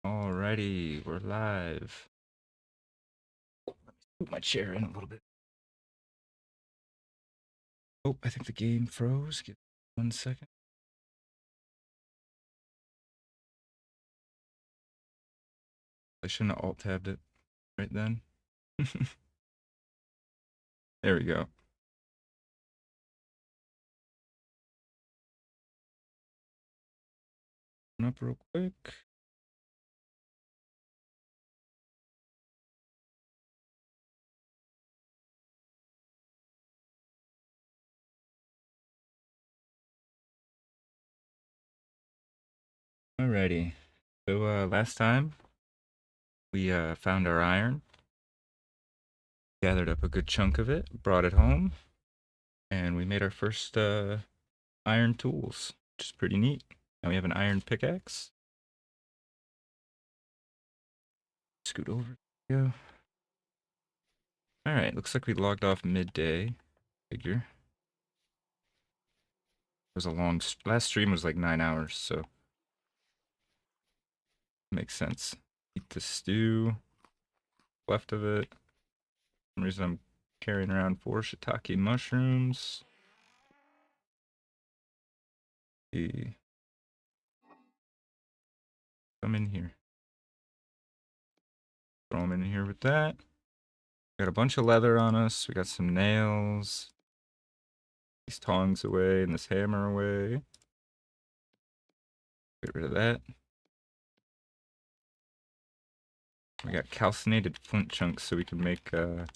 Alrighty, we're live. Move my chair in a little bit. Oh, I think the game froze. Give me 1 second. I shouldn't have alt-tabbed it right then. There we go. Open up real quick. Alrighty. So last time we found our iron, gathered up a good chunk of it, brought it home, and we made our first iron tools, which is pretty neat. Now we have an iron pickaxe. Scoot over. Yeah. Alright, looks like we logged off midday. Figure. It was a long last stream was like 9 hours, so makes sense. Eat the stew. Left of it. For some reason I'm carrying around 4 shiitake mushrooms. Come in here. Throw them in here with that. Got a bunch of leather on us. We got some nails. These tongs away and this hammer away. Get rid of that. We got calcinated flint chunks so we can make a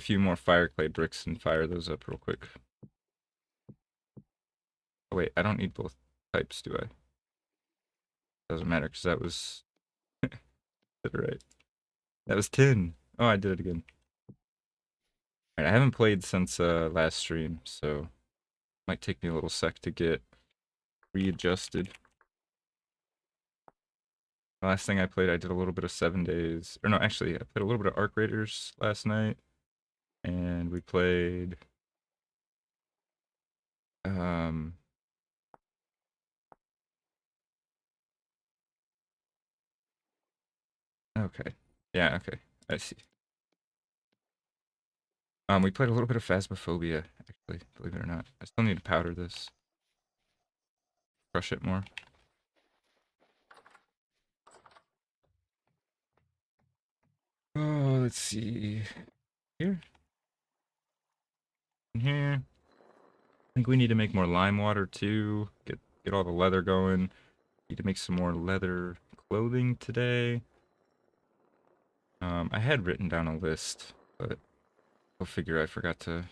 few more fireclay bricks and fire those up real quick. Oh wait, I don't need both types, do I? Doesn't matter because that was right. That was tin. Oh, I did it again. Alright, I haven't played since last stream, so might take me a little sec to get readjusted. The last thing I played, I did a little bit of 7 Days. Or no, actually, I played a little bit of Arc Raiders last night. And we played... Okay. Yeah, okay. I see. We played a little bit of Phasmophobia, actually, believe it or not. I still need to powder this. Crush it more. Oh, let's see. Here. In here. I think we need to make more lime water too. Get all the leather going. Need to make some more leather clothing today. I had written down a list, but I'll figure I forgot to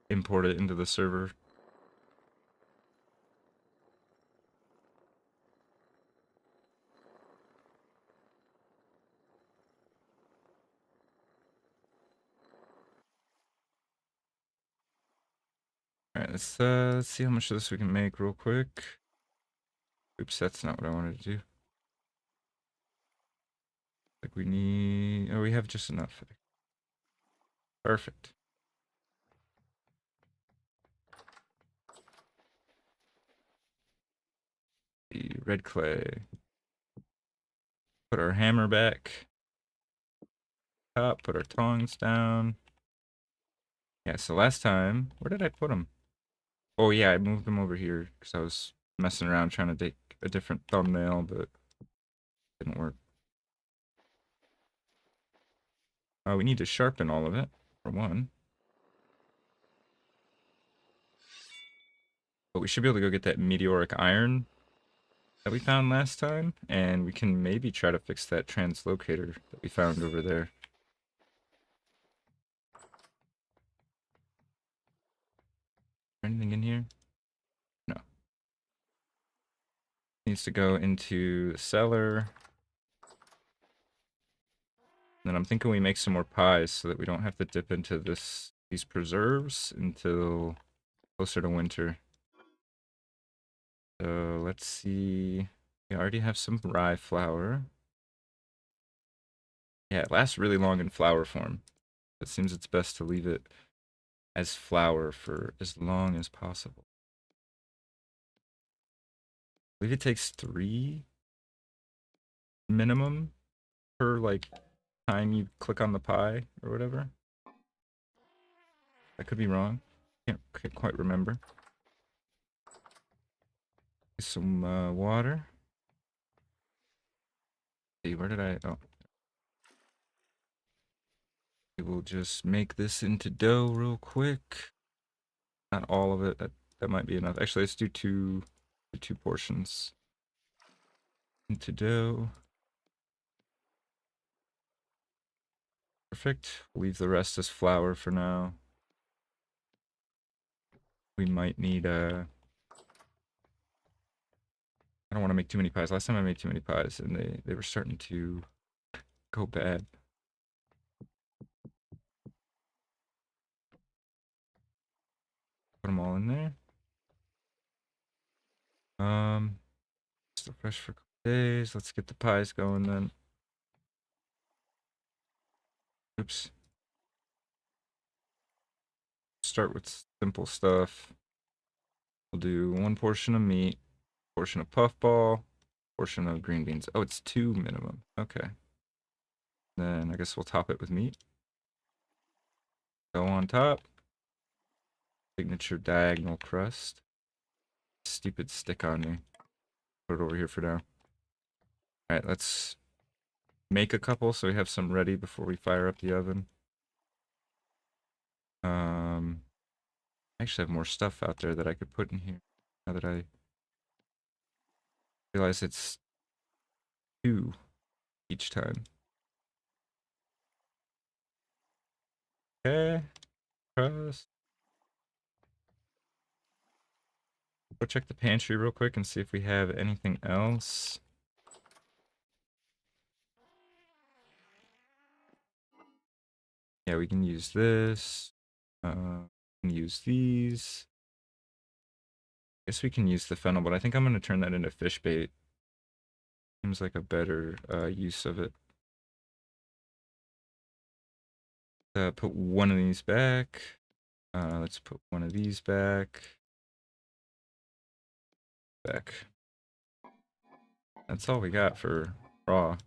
import it into the server. Alright, let's see how much of this we can make real quick. Oops, that's not what I wanted to do. Like we need... Oh, we have just enough. Perfect. The red clay. Put our hammer back. Top, put our tongs down. Yeah, so last time... Where did I put them? Oh yeah, I moved them over here because I was messing around trying to take a different thumbnail, but it didn't work. We need to sharpen all of it, for one. But we should be able to go get that meteoric iron that we found last time, and we can maybe try to fix that translocator that we found over there. Anything in here? No. Needs to go into the cellar. And then I'm thinking we make some more pies so that we don't have to dip into these preserves until closer to winter. So let's see. We already have some rye flour. Yeah, it lasts really long in flour form. It seems it's best to leave it as flour for as long as possible. I believe it takes 3 minimum per like time you click on the pie or whatever. I could be wrong. Can't quite remember. Some water. See, where did I? Oh, we will just make this into dough real quick. Not all of it. That might be enough. Actually, let's do two portions into dough. Perfect. Leave the rest as flour for now. We might need a. I don't want to make too many pies. Last time I made too many pies and they were starting to go bad. Put them all in there. Still fresh for a couple days. Let's get the pies going then. Oops. Start with simple stuff. We'll do one portion of meat, portion of puffball, portion of green beans. Oh, it's 2 minimum. Okay. Then I guess we'll top it with meat. Go on top. Signature diagonal crust. Stupid stick on me. Put it over here for now. Alright, let's make a couple so we have some ready before we fire up the oven. I actually have more stuff out there that I could put in here. Now that I realize it's 2 each time. Okay. Crust. Go check the pantry real quick and see if we have anything else. Yeah, we can use this. We can use these. Guess we can use the fennel, but I think I'm going to turn that into fish bait. Seems like a better use of it. Put one of these back. Let's put one of these back. That's all we got for raw.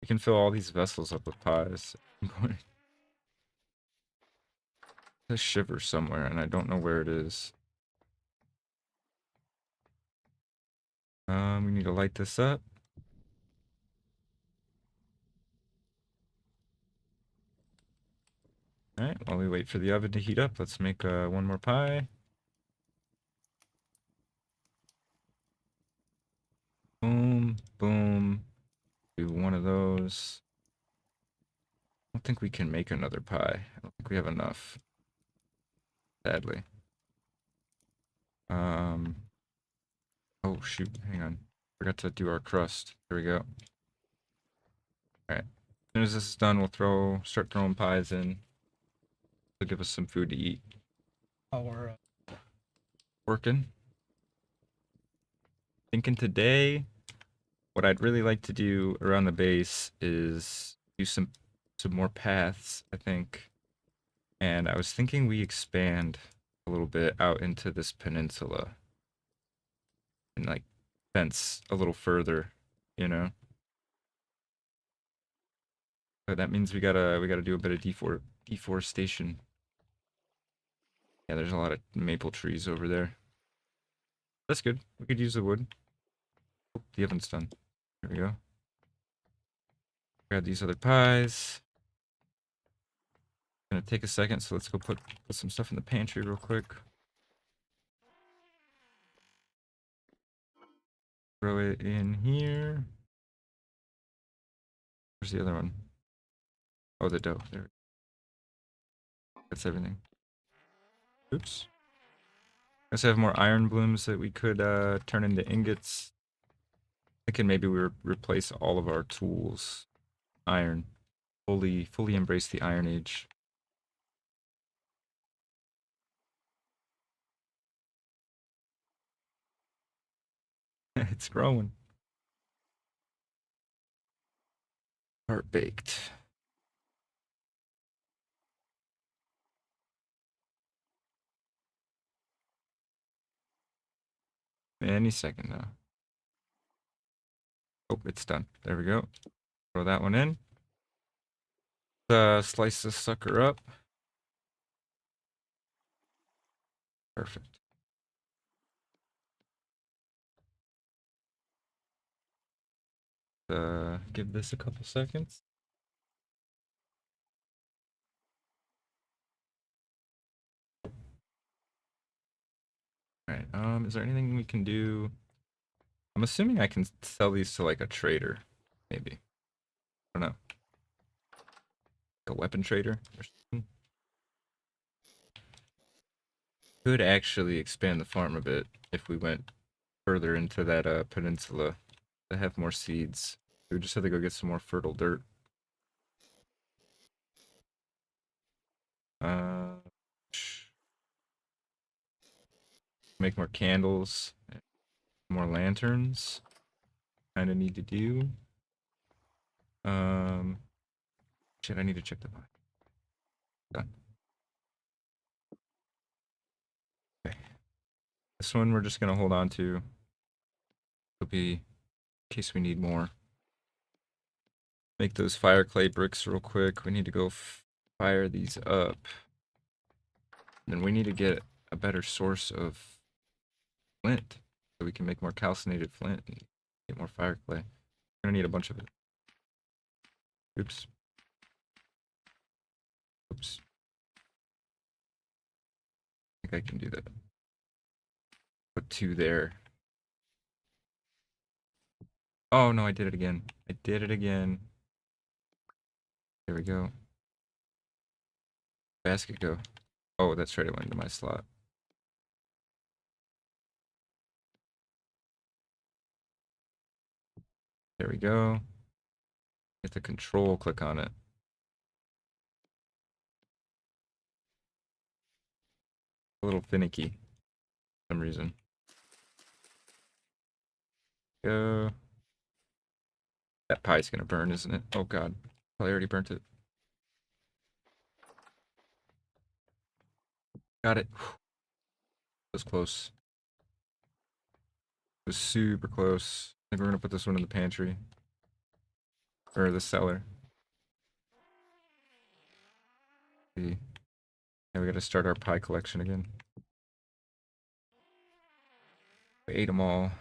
We can fill all these vessels up with pies. I'm going to shiver somewhere, and I don't know where it is. We need to light this up. Alright, while we wait for the oven to heat up, let's make one more pie. Boom, boom. Do one of those. I don't think we can make another pie. I don't think we have enough. Sadly. Oh shoot, hang on. Forgot to do our crust. Here we go. Alright. As soon as this is done, we'll start throwing pies in. To give us some food to eat. While we're working. Thinking today, what I'd really like to do around the base is do some more paths, I think. And I was thinking we expand a little bit out into this peninsula and like fence a little further, you know. But that means we gotta do a bit of deforestation. Yeah, there's a lot of maple trees over there. That's good. We could use the wood. Oh, the oven's done. There we go. Grab these other pies. Gonna take a second, so let's go put some stuff in the pantry real quick. Throw it in here. Where's the other one? Oh, the dough. There. That's everything. Oops. I also have more iron blooms that we could turn into ingots. I can maybe replace all of our tools. Iron. Fully embrace the Iron Age. It's growing. Heart baked. Any second now. Oh, it's done. There we go. Throw that one in. Slice this sucker up. Perfect. Give this a couple seconds. All right. Is there anything we can do? I'm assuming I can sell these to like a trader, maybe. I don't know. Like a weapon trader or something. Could actually expand the farm a bit if we went further into that peninsula to have more seeds. We just have to go get some more fertile dirt. Uh, make more candles, more lanterns. Kind of need to do. Shit, I need to check the box. Done. Okay. This one we're just gonna hold on to. It'll be in case we need more. Make those fire clay bricks real quick. We need to go fire these up. And then we need to get a better source of flint so we can make more calcinated flint and get more fire clay. We're gonna need a bunch of it. Oops. Oops. I think I can do that. Put 2 there. Oh no, I did it again. I did it again. There we go. Basket go. Oh, that's right, it went into my slot. There we go. Hit the control, click on it. A little finicky for some reason. Go. That pie's gonna burn, isn't it? Oh god. Probably already burnt it. Got it. It was close. It was super close. I think we're gonna put this one in the pantry. Or the cellar. See. Yeah, we gotta start our pie collection again. We ate them all.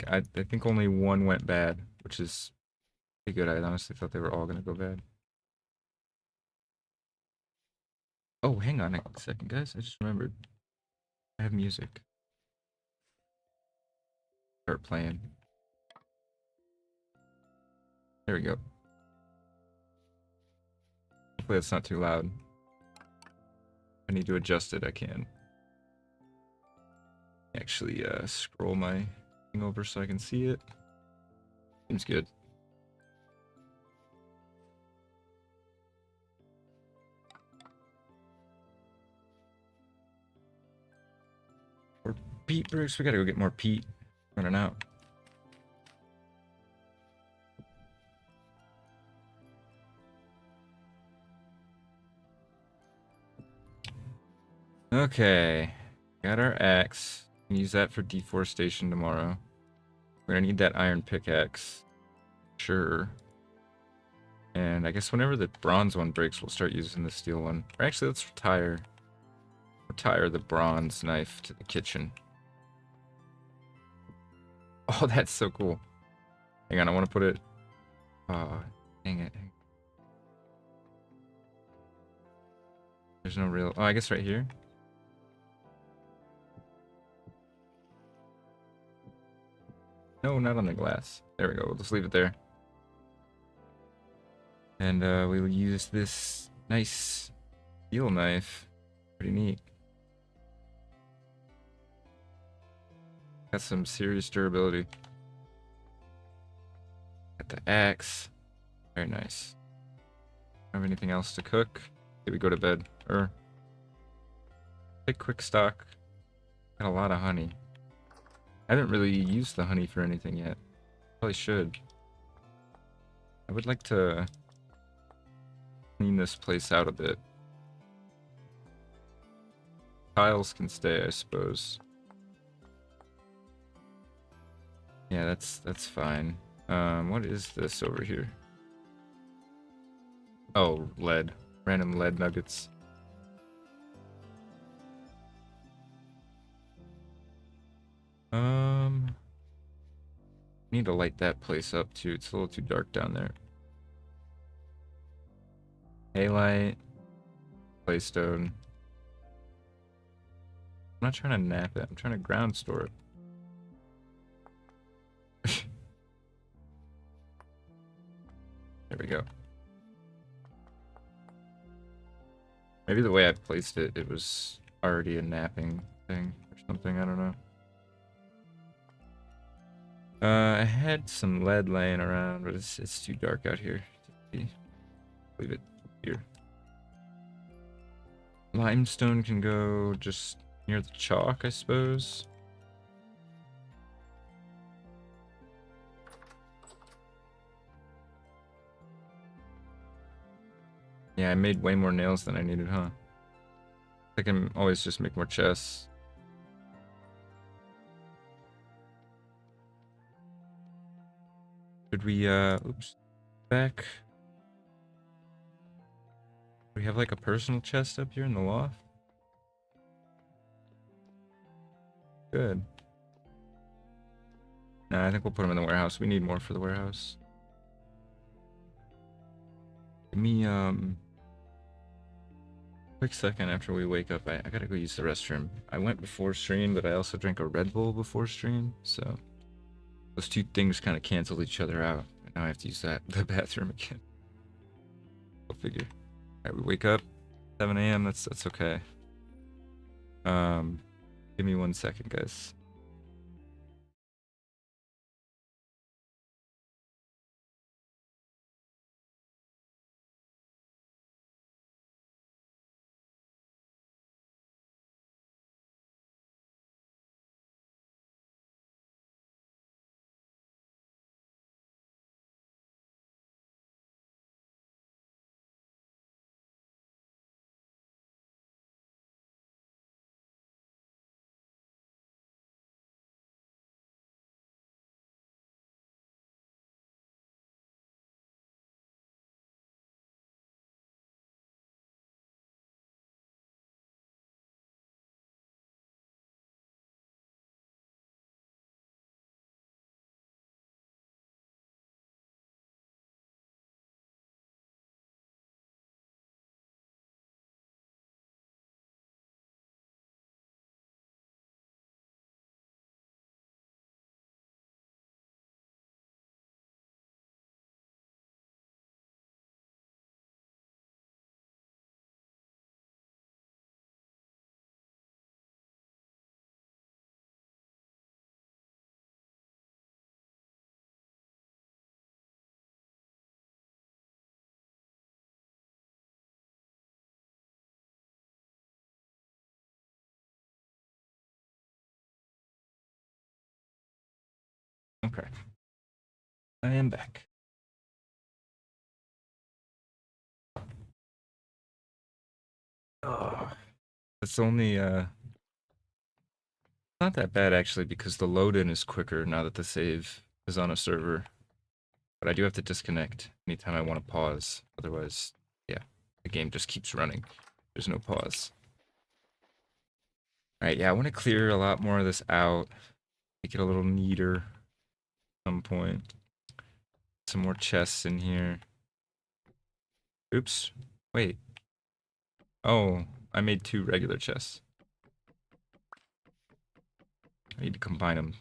I think only one went bad, which is pretty good. I honestly thought they were all gonna go bad. Oh, hang on a second, guys. I just remembered. I have music. Start playing. There we go. Hopefully that's not too loud. If I need to adjust it, I can. Actually, scroll my thing over so I can see it. Seems good. Or peat bricks. We gotta go get more peat. Running out. Okay. Got our axe. Can use that for deforestation tomorrow. We're gonna need that iron pickaxe. Sure. And I guess whenever the bronze one breaks, we'll start using the steel one. Or actually, let's retire the bronze knife to the kitchen. Oh, that's so cool. Hang on, I want to put it... Oh, dang it. There's no real... Oh, I guess right here. No, not on the glass. There we go. We'll just leave it there. And we'll use this nice steel knife. Pretty neat. Got some serious durability. Got the axe. Very nice. Have anything else to cook? Did we go to bed? Or take quick stock. Got a lot of honey. I haven't really used the honey for anything yet. Probably should. I would like to clean this place out a bit. Tiles can stay, I suppose. Yeah, that's fine. What is this over here? Oh, lead. Random lead nuggets. Need to light that place up too. It's a little too dark down there. Halite, claystone. I'm not trying to nap it. I'm trying to ground store it. There we go. Maybe the way I placed it, it was already a napping thing or something. I don't know. I had some lead laying around, but it's too dark out here to see. Leave it here. Limestone can go just near the chalk, I suppose. Yeah, I made way more nails than I needed, huh? I can always just make more chests. Should we, oops, back? We have like a personal chest up here in the loft? Good. Nah, I think we'll put them in the warehouse. We need more for the warehouse. Give me, quick second after we wake up. I gotta go use the restroom. I went before stream, but I also drank a Red Bull before stream, so those two things kind of canceled each other out. Now I have to use the bathroom again. Go figure. Alright, we wake up 7 a.m. That's okay. Give me 1 second, guys. Okay. I am back. Oh, it's only not that bad actually because the load in is quicker now that the save is on a server. But I do have to disconnect anytime I want to pause. Otherwise, yeah, the game just keeps running. There's no pause. Alright, yeah, I want to clear a lot more of this out. Make it a little neater at some point. Some more chests in here. Oops. Wait. Oh, I made 2 regular chests. I need to combine them.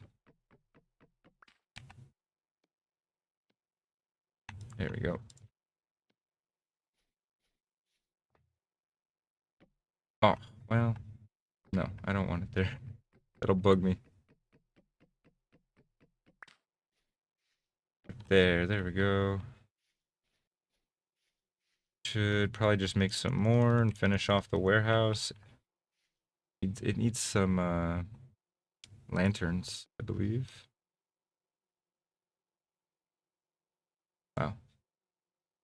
There we go. Oh, well, no, I don't want it there. That'll bug me. There we go. Should probably just make some more and finish off the warehouse. It needs some lanterns, I believe. Wow.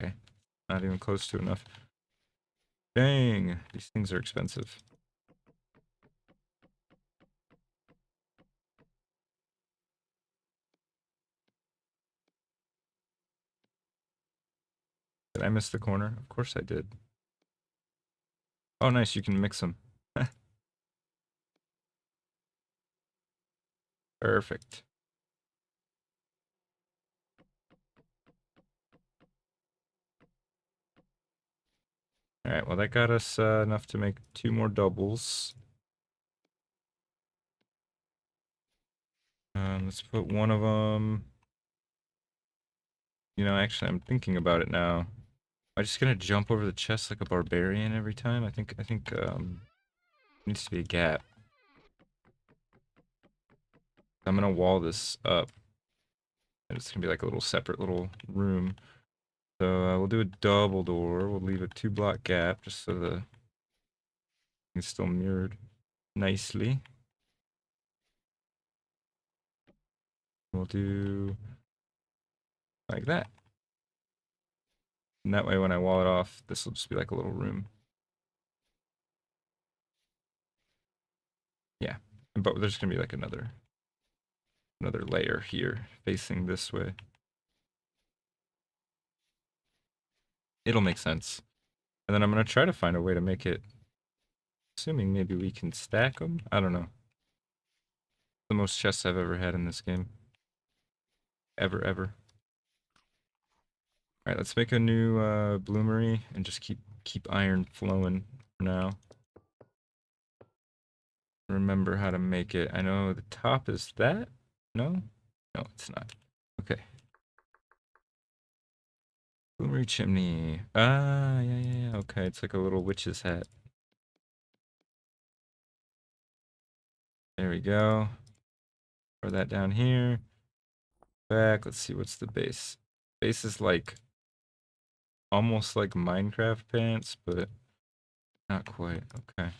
Okay. Not even close to enough. Dang, these things are expensive. Did I miss the corner? Of course I did. Oh, nice. You can mix them. Perfect. All right. Well, that got us enough to make 2 more doubles. Let's put one of them. You know, actually, I'm thinking about it now. Am I just gonna jump over the chest like a barbarian every time? I think needs to be a gap. I'm gonna wall this up. And it's gonna be like a little separate little room. So we'll do a double door. We'll leave a 2-block gap just so the thing's still mirrored nicely. We'll do like that. And that way when I wall it off, this will just be like a little room. Yeah. But there's gonna be like another layer here facing this way. It'll make sense. And then I'm gonna try to find a way to make it, assuming maybe we can stack them. I don't know. The most chests I've ever had in this game. Ever. Alright, let's make a new bloomery and just keep iron flowing for now. Remember how to make it. I know the top is that? No? No, it's not. Okay. Bloomery chimney. Ah, yeah. Okay, it's like a little witch's hat. There we go. Throw that down here. Back. Let's see, what's the base? Base is like almost like Minecraft pants, but not quite. Okay.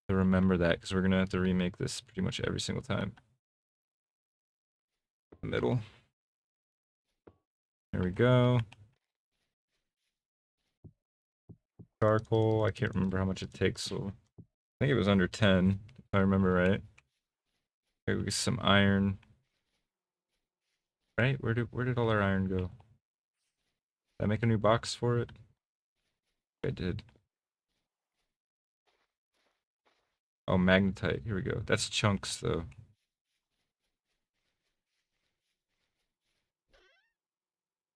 To remember that, because we're gonna have to remake this pretty much every single time. The middle. There we go. Charcoal. I can't remember how much it takes, so I think it was under 10, if I remember right. Okay, we get some iron. Right? Where did all our iron go? Did I make a new box for it? I did. Oh, magnetite. Here we go. That's chunks, though.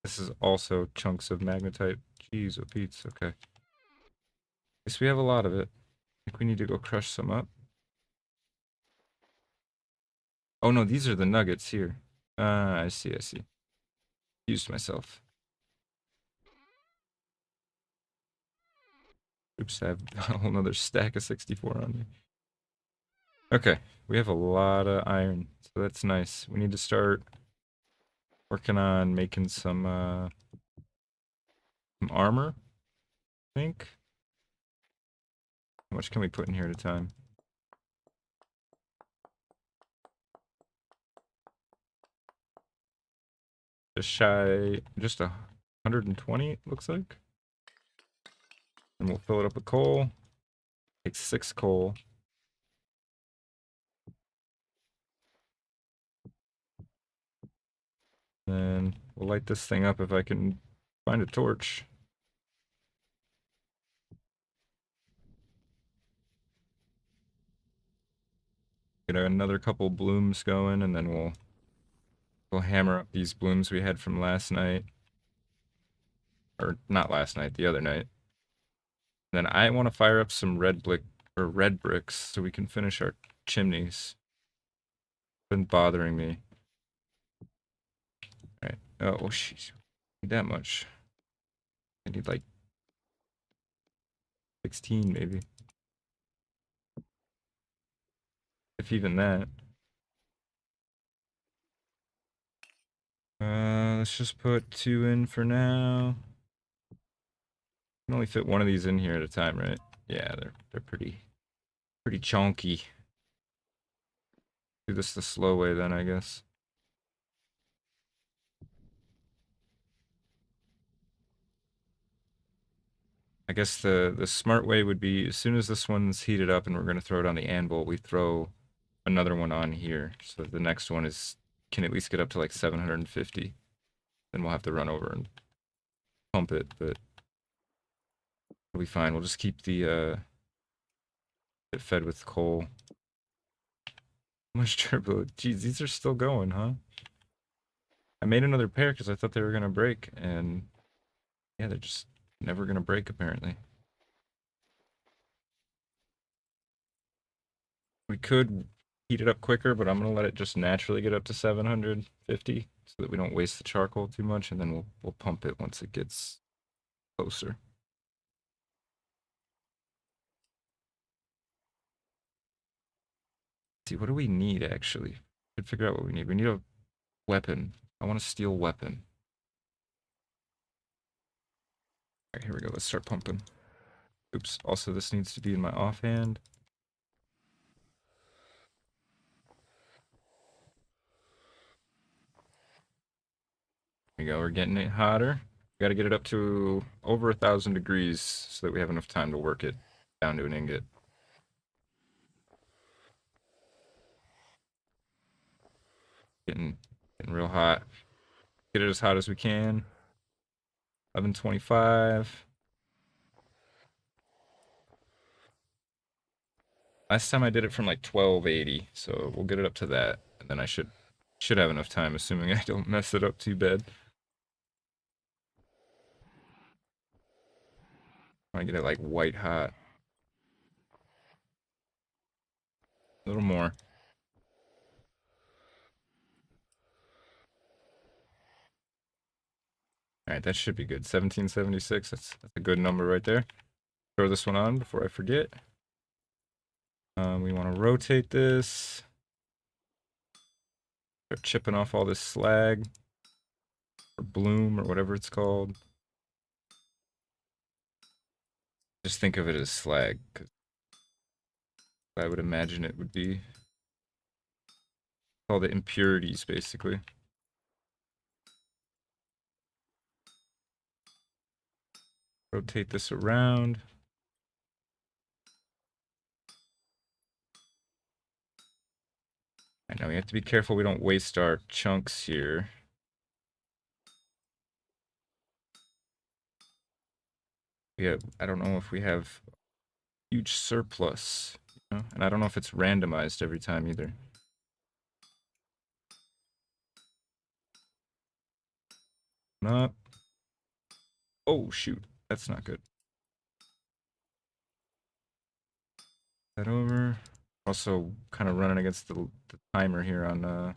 This is also chunks of magnetite. Jeez, oh Pete's. Okay. Guess we have a lot of it. I think we need to go crush some up. Oh no, these are the nuggets here. Ah, I see. Used myself. Oops, I have a whole nother stack of 64 on me. Okay, we have a lot of iron, so that's nice. We need to start working on making some armor, I think. How much can we put in here at a time? Just 120, it looks like. And we'll fill it up with coal. Takes 6 coal. And we'll light this thing up if I can find a torch. Get another couple blooms going, and then we'll hammer up these blooms we had from last night. Or not last night, the other night. Then I want to fire up some red bricks so we can finish our chimneys. Been bothering me. Alright. Oh, jeez. Need that much. I need like 16 maybe. If even that. Let's just put 2 in for now. Can only fit one of these in here at a time, right? Yeah, they're pretty chunky. Do this the slow way then, I guess. I guess the smart way would be, as soon as this one's heated up and we're gonna throw it on the anvil, we throw another one on here. So the next one can at least get up to like 750. Then we'll have to run over and pump it, but it'll be fine. We'll just keep the it fed with coal. How much turbo? Geez, these are still going, huh? I made another pair because I thought they were gonna break, and yeah, they're just never gonna break apparently. We could heat it up quicker, but I'm gonna let it just naturally get up to 750 so that we don't waste the charcoal too much, and then we'll pump it once it gets closer. See, what do we need actually? Should figure out what we need. We need a weapon. I want a steel weapon. Alright, here we go. Let's start pumping. Oops. Also, this needs to be in my offhand. There we go. We're getting it hotter. We got to get it up to over 1,000 degrees so that we have enough time to work it down to an ingot. Getting real hot. Get it as hot as we can. 1125. Last time I did it from like 1280, so we'll get it up to that, and then I should have enough time, assuming I don't mess it up too bad. I get it like white hot. A little more. All right, that should be good. 1776. That's a good number right there. Throw this one on before I forget. We want to rotate this. Start chipping off all this slag or bloom or whatever it's called. Just think of it as slag, because I would imagine it would be all the impurities, basically. Rotate this around. I know we have to be careful we don't waste our chunks here. I don't know if we have huge surplus, you know? And I don't know if it's randomized every time either. Up. Oh shoot, that's not good. That over. Also, kind of running against the timer here on how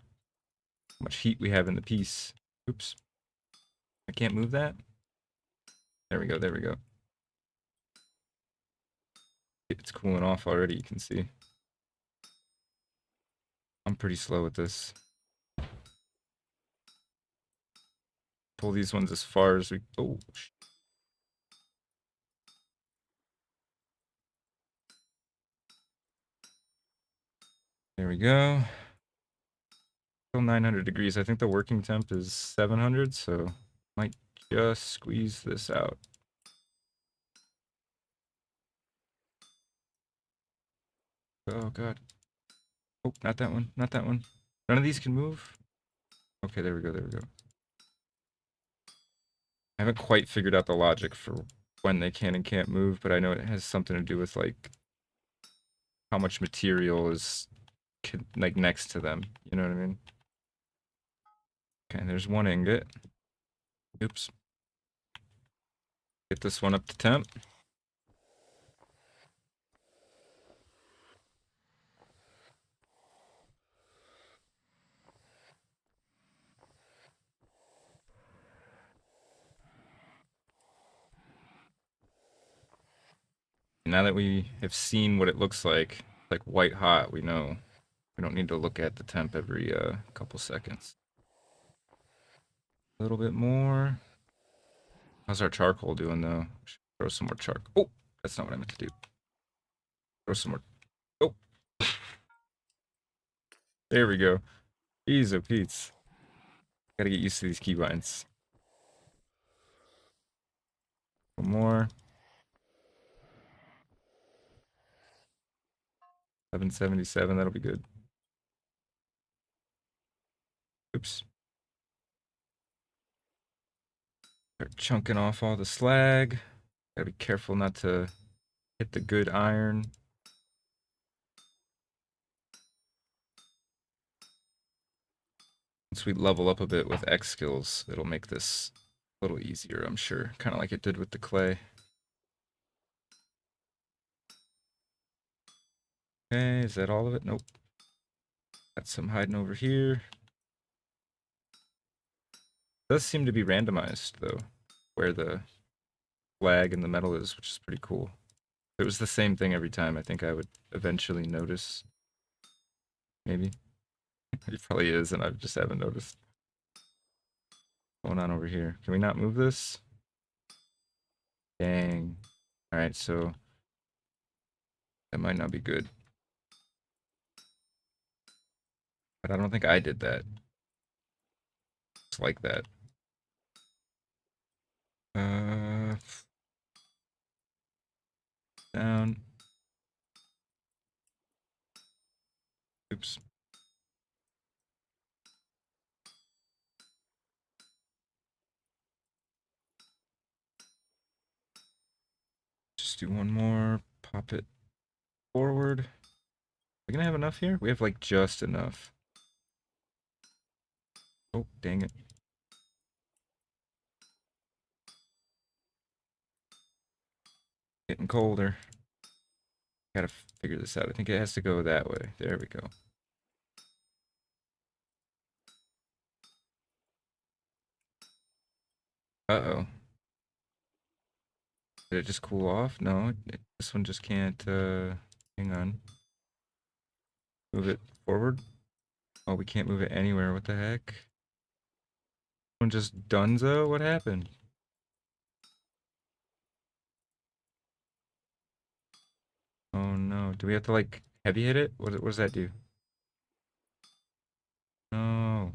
much heat we have in the piece. Oops, I can't move that. There we go. There we go. It's cooling off already. You can see. I'm pretty slow with this. Pull these ones as far as we. Oh. There we go. Still 900 degrees. I think the working temp is 700, so might just squeeze this out. Oh god. Oh, not that one. Not that one. None of these can move. Okay, there we go. There we go. I haven't quite figured out the logic for when they can and can't move, but I know it has something to do with like how much material is like next to them. You know what I mean? Okay, there's one ingot. Oops. Get this one up to temp. Now that we have seen what it looks like white hot, we know we don't need to look at the temp every couple seconds. A little bit more. How's our charcoal doing though? Throw some more charcoal. Oh, that's not what I meant to do. Throw some more. Oh, there we go. Easy Pete's. Gotta get used to these keybinds. One more. 777, that'll be good. Oops. Start chunking off all the slag. Gotta be careful not to hit the good iron. Once we level up a bit with X skills, it'll make this a little easier, I'm sure. Kind of like it did with the clay. Okay, is that all of it? Nope. Got some hiding over here. Does seem to be randomized, though, where the flag and the metal is, which is pretty cool. If it was the same thing every time, I think I would eventually notice. Maybe. It probably is, and I just haven't noticed. What's going on over here? Can we not move this? Dang. Alright, so that might not be good. But I don't think I did that. It's like that. Down. Oops. Just do one more. Pop it forward. We gonna have enough here? We have like just enough. Oh, dang it. Getting colder. Gotta figure this out. I think it has to go that way. There we go. Uh-oh. Did it just cool off? No, this one just can't, hang on. Move it forward. Oh, we can't move it anywhere. What the heck? One just donezo? What happened? Oh no. Do we have to like heavy hit it? What does that do? No.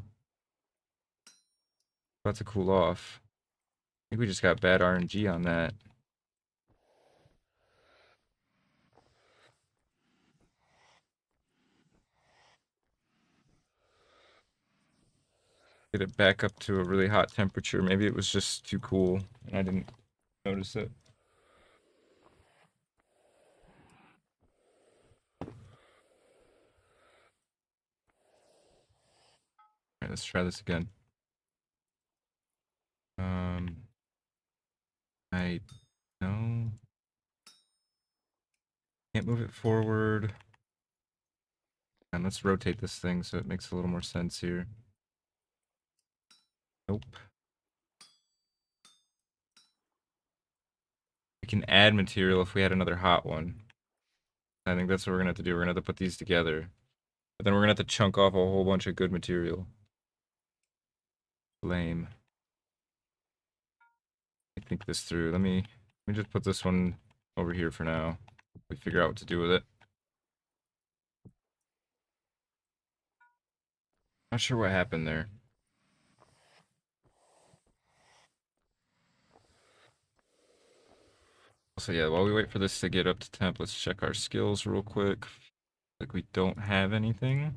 About to cool off. I think we just got bad RNG on that. Get it back up to a really hot temperature. Maybe it was just too cool and I didn't notice it. Alright, let's try this again. I no. Can't move it forward. And let's rotate this thing so it makes a little more sense here. Nope. We can add material if we had another hot one. I think that's what we're gonna have to do. We're gonna have to put these together. But then we're gonna have to chunk off a whole bunch of good material. Lame. Let me think this through. Let me just put this one over here for now. We figure out what to do with it. Not sure what happened there. So yeah, while we wait for this to get up to temp, let's check our skills real quick. Like we don't have anything.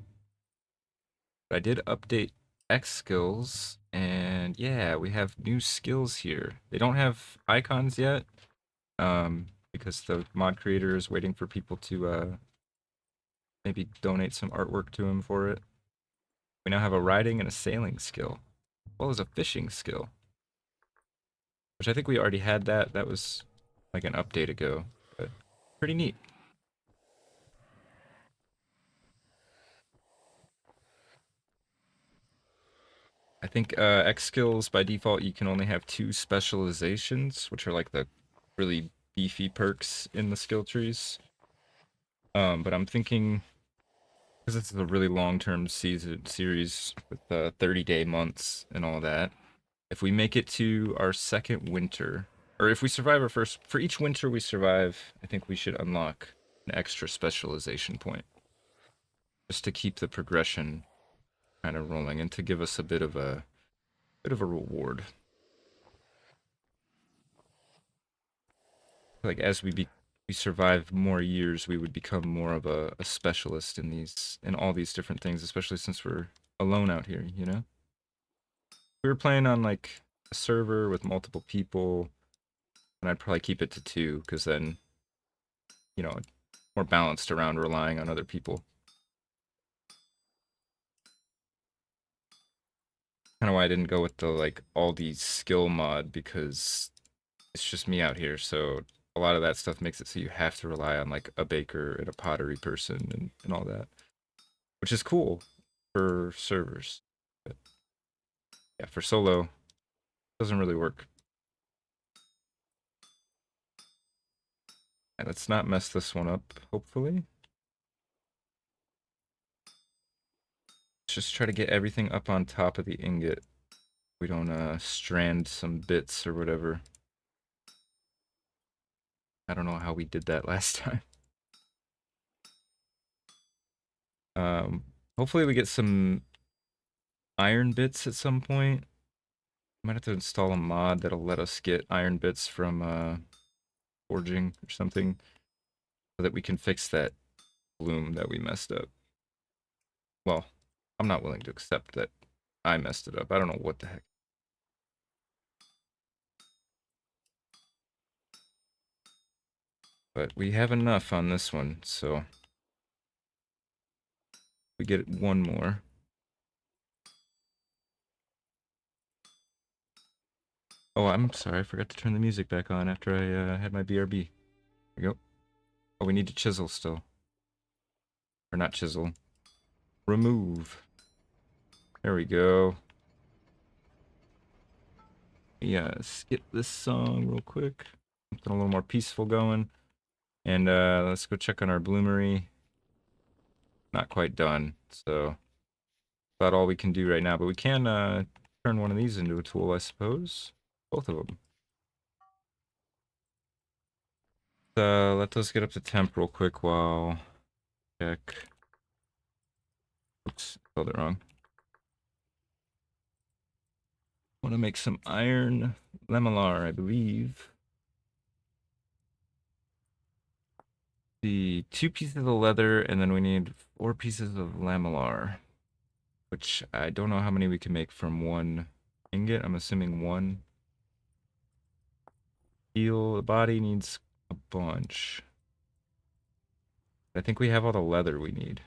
I did update X skills, and yeah, we have new skills here. They don't have icons yet, because the mod creator is waiting for people to maybe donate some artwork to him for it. We now have a riding and a sailing skill, as well as a fishing skill, which I think we already had that. That was like an update ago, but pretty neat. I think X skills by default you can only have 2 specializations, which are like the really beefy perks in the skill trees. But I'm thinking, because this is a really long-term series with 30-day months and all that, if we make it to our second winter, or if we survive our first, for each winter we survive, I think we should unlock an extra specialization point, just to keep the progression kind of rolling and to give us a bit of a reward. Like as we survive more years, we would become more of a specialist in all these different things, especially since we're alone out here, you know? We were planning on like a server with multiple people, and I'd probably keep it to 2, because then, you know, more balanced around relying on other people. Kind of why I didn't go with the like all these skill mod, because it's just me out here, so a lot of that stuff makes it so you have to rely on like a baker and a pottery person and all that, which is cool for servers. But yeah, for solo, it doesn't really work. And let's not mess this one up, hopefully. Let's just try to get everything up on top of the ingot. We don't strand some bits or whatever. I don't know how we did that last time. Um, Hopefully we get some iron bits at some point. Might have to install a mod that'll let us get iron bits from forging or something, so that we can fix that bloom that we messed up. Well, I'm not willing to accept that I messed it up. I don't know what the heck. But we have enough on this one, so we get one more. Oh, I'm sorry, I forgot to turn the music back on after I had my BRB. There we go. Oh, we need to chisel still. Or not chisel. Remove. There we go. Yeah, skip this song real quick. Something a little more peaceful going. And let's go check on our bloomery. Not quite done, so about all we can do right now. But we can turn one of these into a tool, I suppose. Both of them. Let us get up to temp real quick while check. Oops, spelled it wrong. Want to make some iron lamellar, I believe. The 2 pieces of leather, and then we need 4 pieces of lamellar, which I don't know how many we can make from one ingot. I'm assuming 1. Steel, the body needs a bunch. I think we have all the leather we need.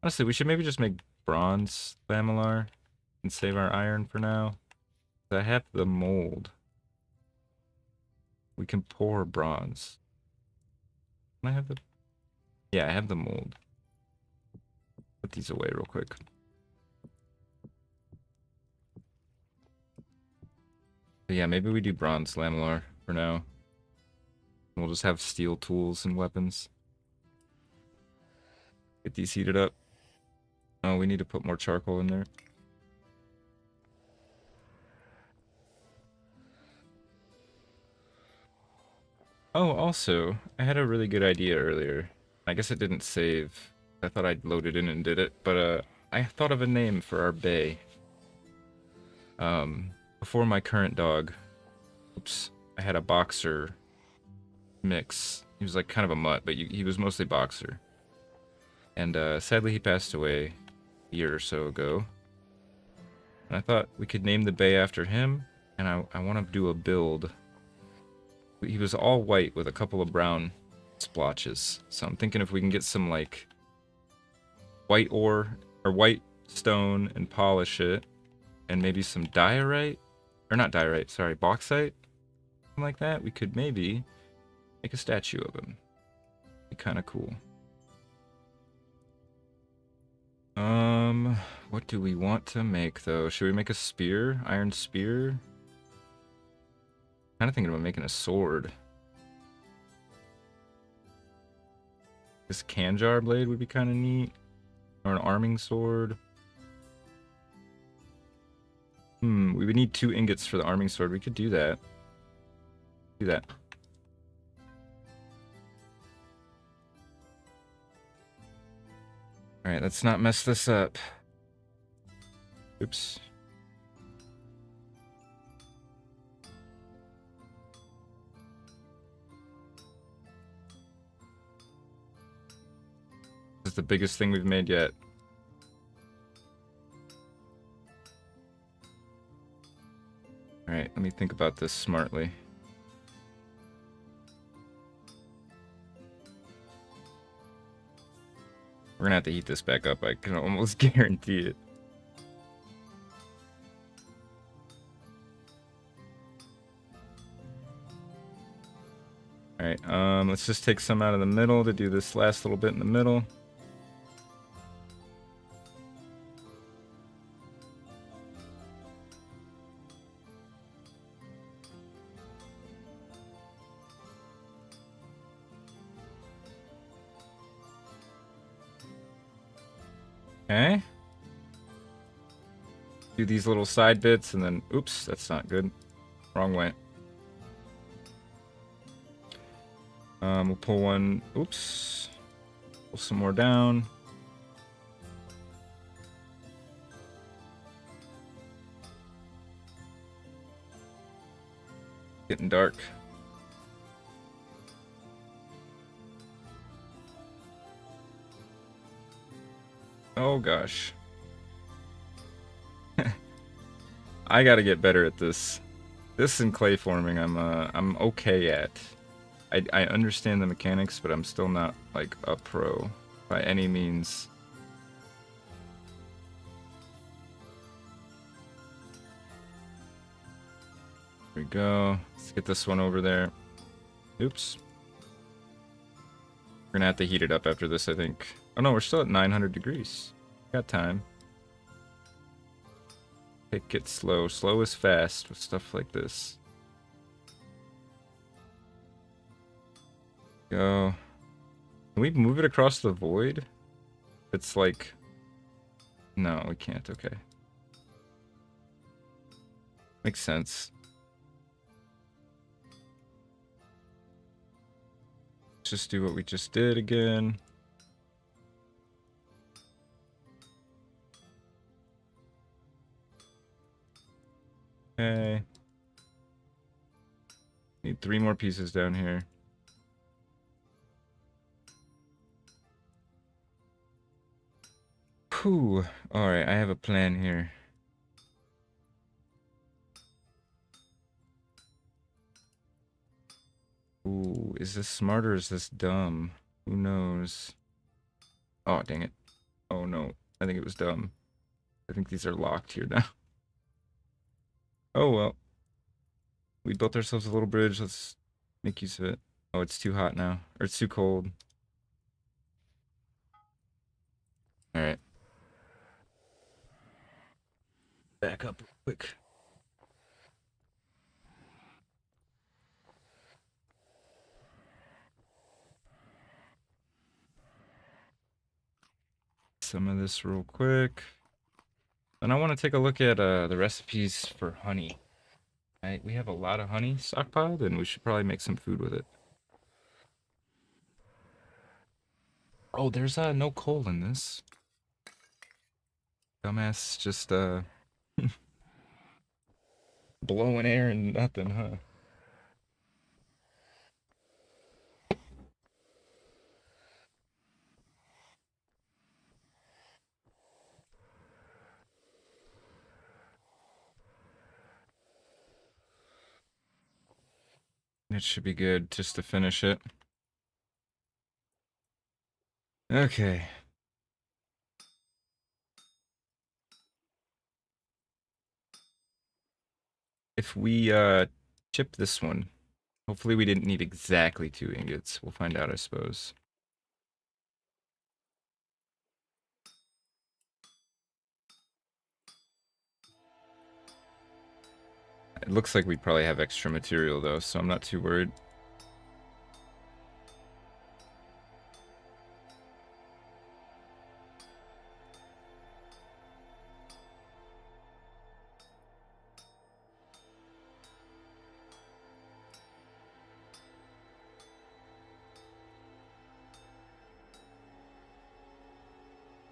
Honestly, we should maybe just make bronze lamellar and save our iron for now. I have the mold. We can pour bronze. Can I have the... Yeah, I have the mold. Put these away real quick. But yeah, maybe we do bronze lamellar for now. We'll just have steel tools and weapons. Get these heated up. Oh, we need to put more charcoal in there. Oh, also, I had a really good idea earlier. I guess it didn't save. I thought I'd loaded in and did it, but I thought of a name for our bay. Before my current dog, oops, I had a boxer mix. He was like kind of a mutt, but he was mostly boxer. And sadly he passed away a year or so ago. And I thought we could name the bay after him, and I want to do a build. He was all white with a couple of brown splotches. So I'm thinking if we can get some like white ore or white stone and polish it, and maybe some diorite, or not diorite, sorry, bauxite, something like that, we could maybe make a statue of him. Be kind of cool. What do we want to make though? Should we make a spear? Iron spear? Kind of thinking about making a sword. This Kanjar blade would be kind of neat. Or an arming sword. We would need 2 ingots for the arming sword. We could do that. Do that. Alright, let's not mess this up. Oops. This is the biggest thing we've made yet. me think about this smartly. We're gonna have to heat this back up, I can almost guarantee it. Alright, let's just take some out of the middle to do this last little bit in the middle. Okay. Do these little side bits and then, oops, that's not good. Wrong way. We'll pull one, oops. Pull some more down. Getting dark. Oh gosh. I gotta get better at this. This and clay forming I'm okay at. I understand the mechanics, but I'm still not like a pro by any means. There we go. Let's get this one over there. Oops. We're gonna have to heat it up after this, I think. Oh no, we're still at 900 degrees. Got time. Take it slow. Slow is fast with stuff like this. Go. Can we move it across the void? It's like... No, we can't. Okay. Makes sense. Let's just do what we just did again. Okay. Need 3 more pieces down here. Whew. Alright, I have a plan here. Ooh, is this smart or is this dumb? Who knows? Oh, dang it. Oh no, I think it was dumb. I think these are locked here now. Oh well. We built ourselves a little bridge, let's make use of it. Oh, it's too hot now. Or it's too cold. Alright. Back up real quick. Some of this real quick. And I want to take a look at the recipes for honey. Right, we have a lot of honey stockpiled, and we should probably make some food with it. Oh, there's no coal in this. Dumbass just blowing air and nothing, huh? It should be good just to finish it. Okay. If we chip this one, hopefully we didn't need exactly 2 ingots. We'll find out, I suppose. It looks like we probably have extra material though, so I'm not too worried.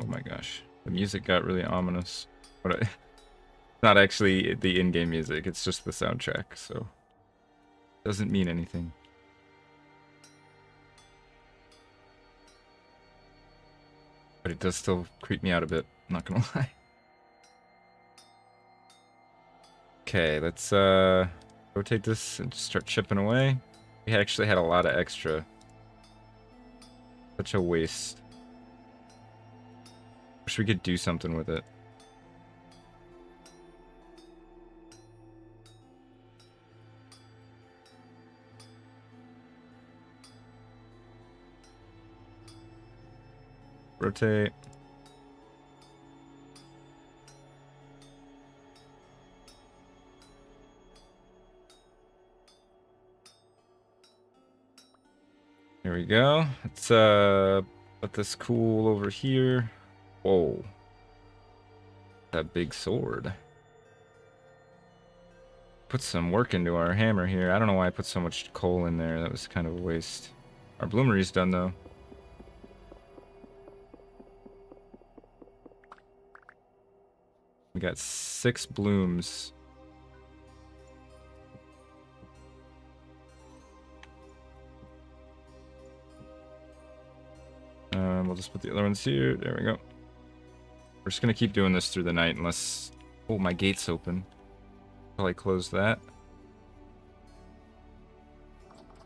Oh my gosh, the music got really ominous. But it's not actually the in-game music, it's just the soundtrack, so doesn't mean anything. But it does still creep me out a bit, not gonna lie. Okay, let's Rotate this and just start chipping away. We actually had a lot of extra. Such a waste. Wish we could do something with it. Rotate. There we go. Let's let this cool over here. Whoa. That big sword. Put some work into our hammer here. I don't know why I put so much coal in there. That was kind of a waste. Our bloomery's done though. We got 6 blooms. We'll just put the other ones here. There we go. We're just gonna keep doing this through the night unless... Oh, my gate's open. Probably close that.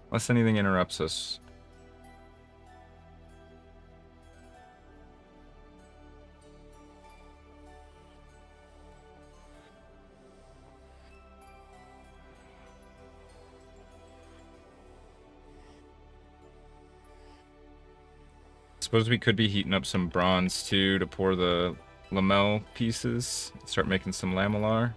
Unless anything interrupts us. Suppose we could be heating up some bronze too to pour the lamel pieces. Start making some lamellar.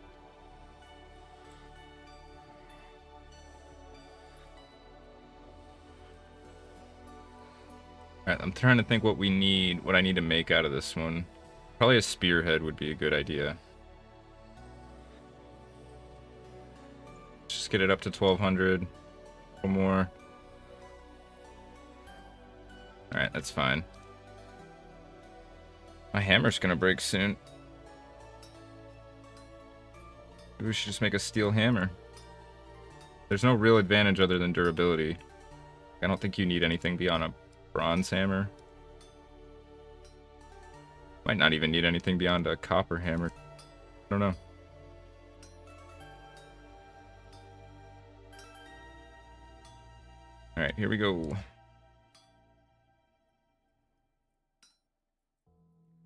Alright, I'm trying to think what we need, what I need to make out of this one. Probably a spearhead would be a good idea. Just get it up to 1200. One more. Alright, that's fine. My hammer's gonna break soon. Maybe we should just make a steel hammer. There's no real advantage other than durability. I don't think you need anything beyond a bronze hammer. Might not even need anything beyond a copper hammer. I don't know. Alright, here we go.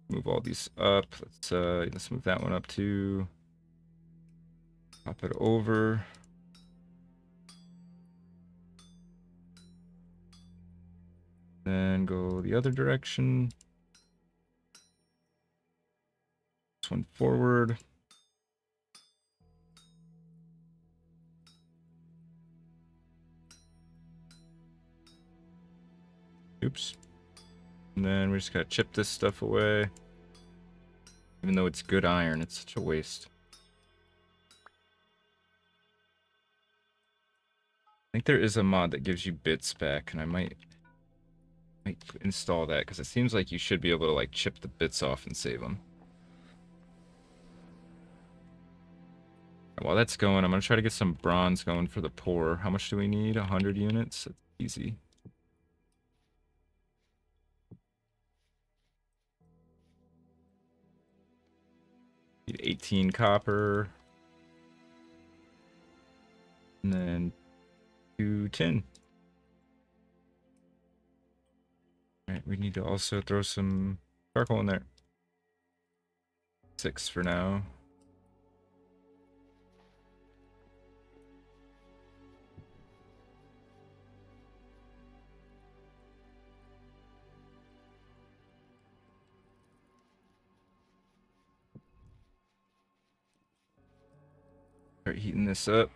Move all these up. Let's move that one up too. Pop it over. Then go the other direction. This one forward. Oops. And then we just gotta chip this stuff away. Even though it's good iron, it's such a waste. I think there is a mod that gives you bits back, and I might install that, because it seems like you should be able to like chip the bits off and save them. While that's going, I'm gonna try to get some bronze going for the pour. How much do we need? 100 units? That's easy. Need 18 copper. And then 2 tin. Alright, we need to also throw some charcoal in there. 6 for now. Start heating this up.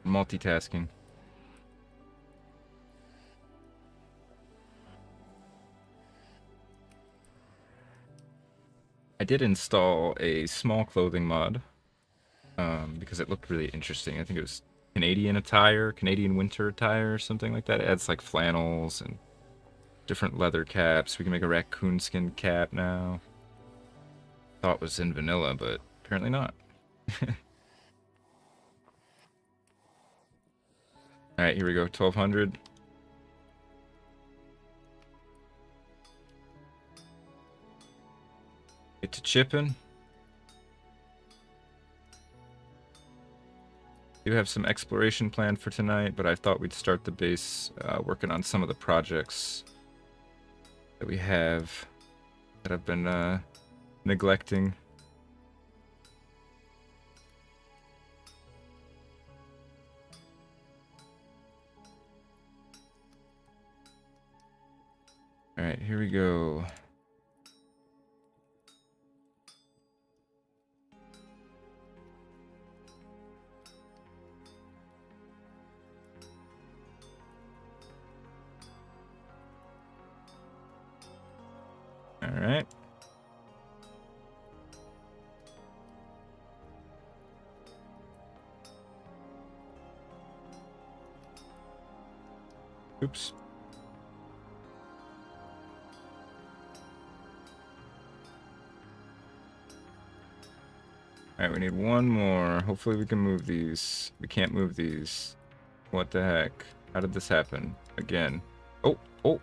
Multitasking. I did install a small clothing mod because it looked really interesting. I think it was Canadian attire, Canadian winter attire or something like that. It adds like flannels and different leather caps. We can make a raccoon skin cap now. Thought it was in vanilla, but apparently not. Alright, here we go, 1200. Get to chipping. Do have some exploration planned for tonight, but I thought we'd start the base working on some of the projects that we have that I've been neglecting. All right, here we go. All right. Oops. All right, we need one more. Hopefully we can move these. We can't move these. What the heck? How did this happen? Again. Oh, oh.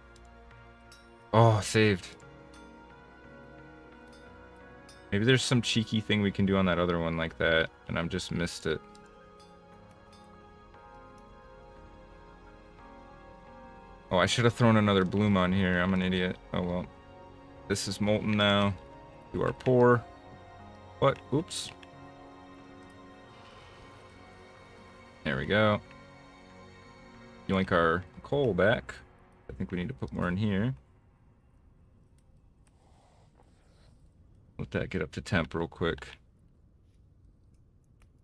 Oh, saved. Maybe there's some cheeky thing we can do on that other one like that, and I've just missed it. Oh, I should have thrown another bloom on here. I'm an idiot. Oh, well. This is molten now. You are poor. What? Oops. There we go. Yoink our coal back. I think we need to put more in here. Let that get up to temp real quick.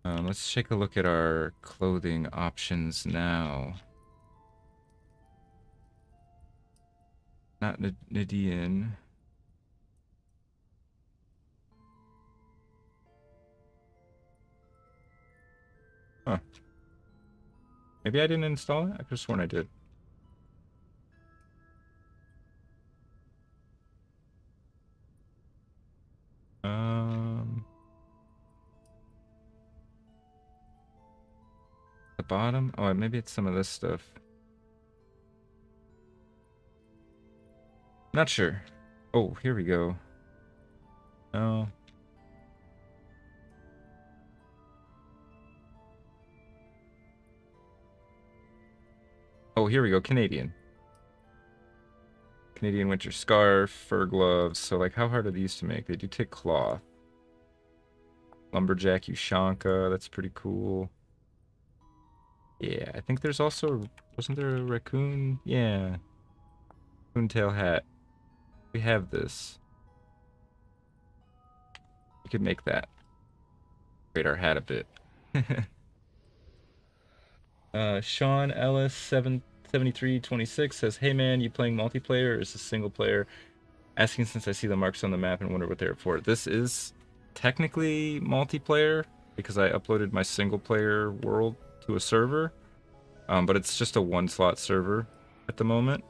Let's take a look at our clothing options now. Not Nidian. Huh. Maybe I didn't install it? I could have sworn I did. The bottom? Oh, maybe it's some of this stuff. Not sure. Oh, here we go. No. Oh, here we go. Canadian. Canadian winter scarf, fur gloves. So, like, how hard are these to make? They do take cloth. Lumberjack Ushanka. That's pretty cool. Yeah, I think there's also... Wasn't there a raccoon? Yeah. Raccoon hat. We have this. We could make that. Upgrade our hat a bit. Sean Ellis 77326 says, "Hey man, you playing multiplayer or is this single player? Asking since I see the marks on the map and wonder what they're for." This is technically multiplayer because I uploaded my single player world to a server, but it's just a one-slot server at the moment.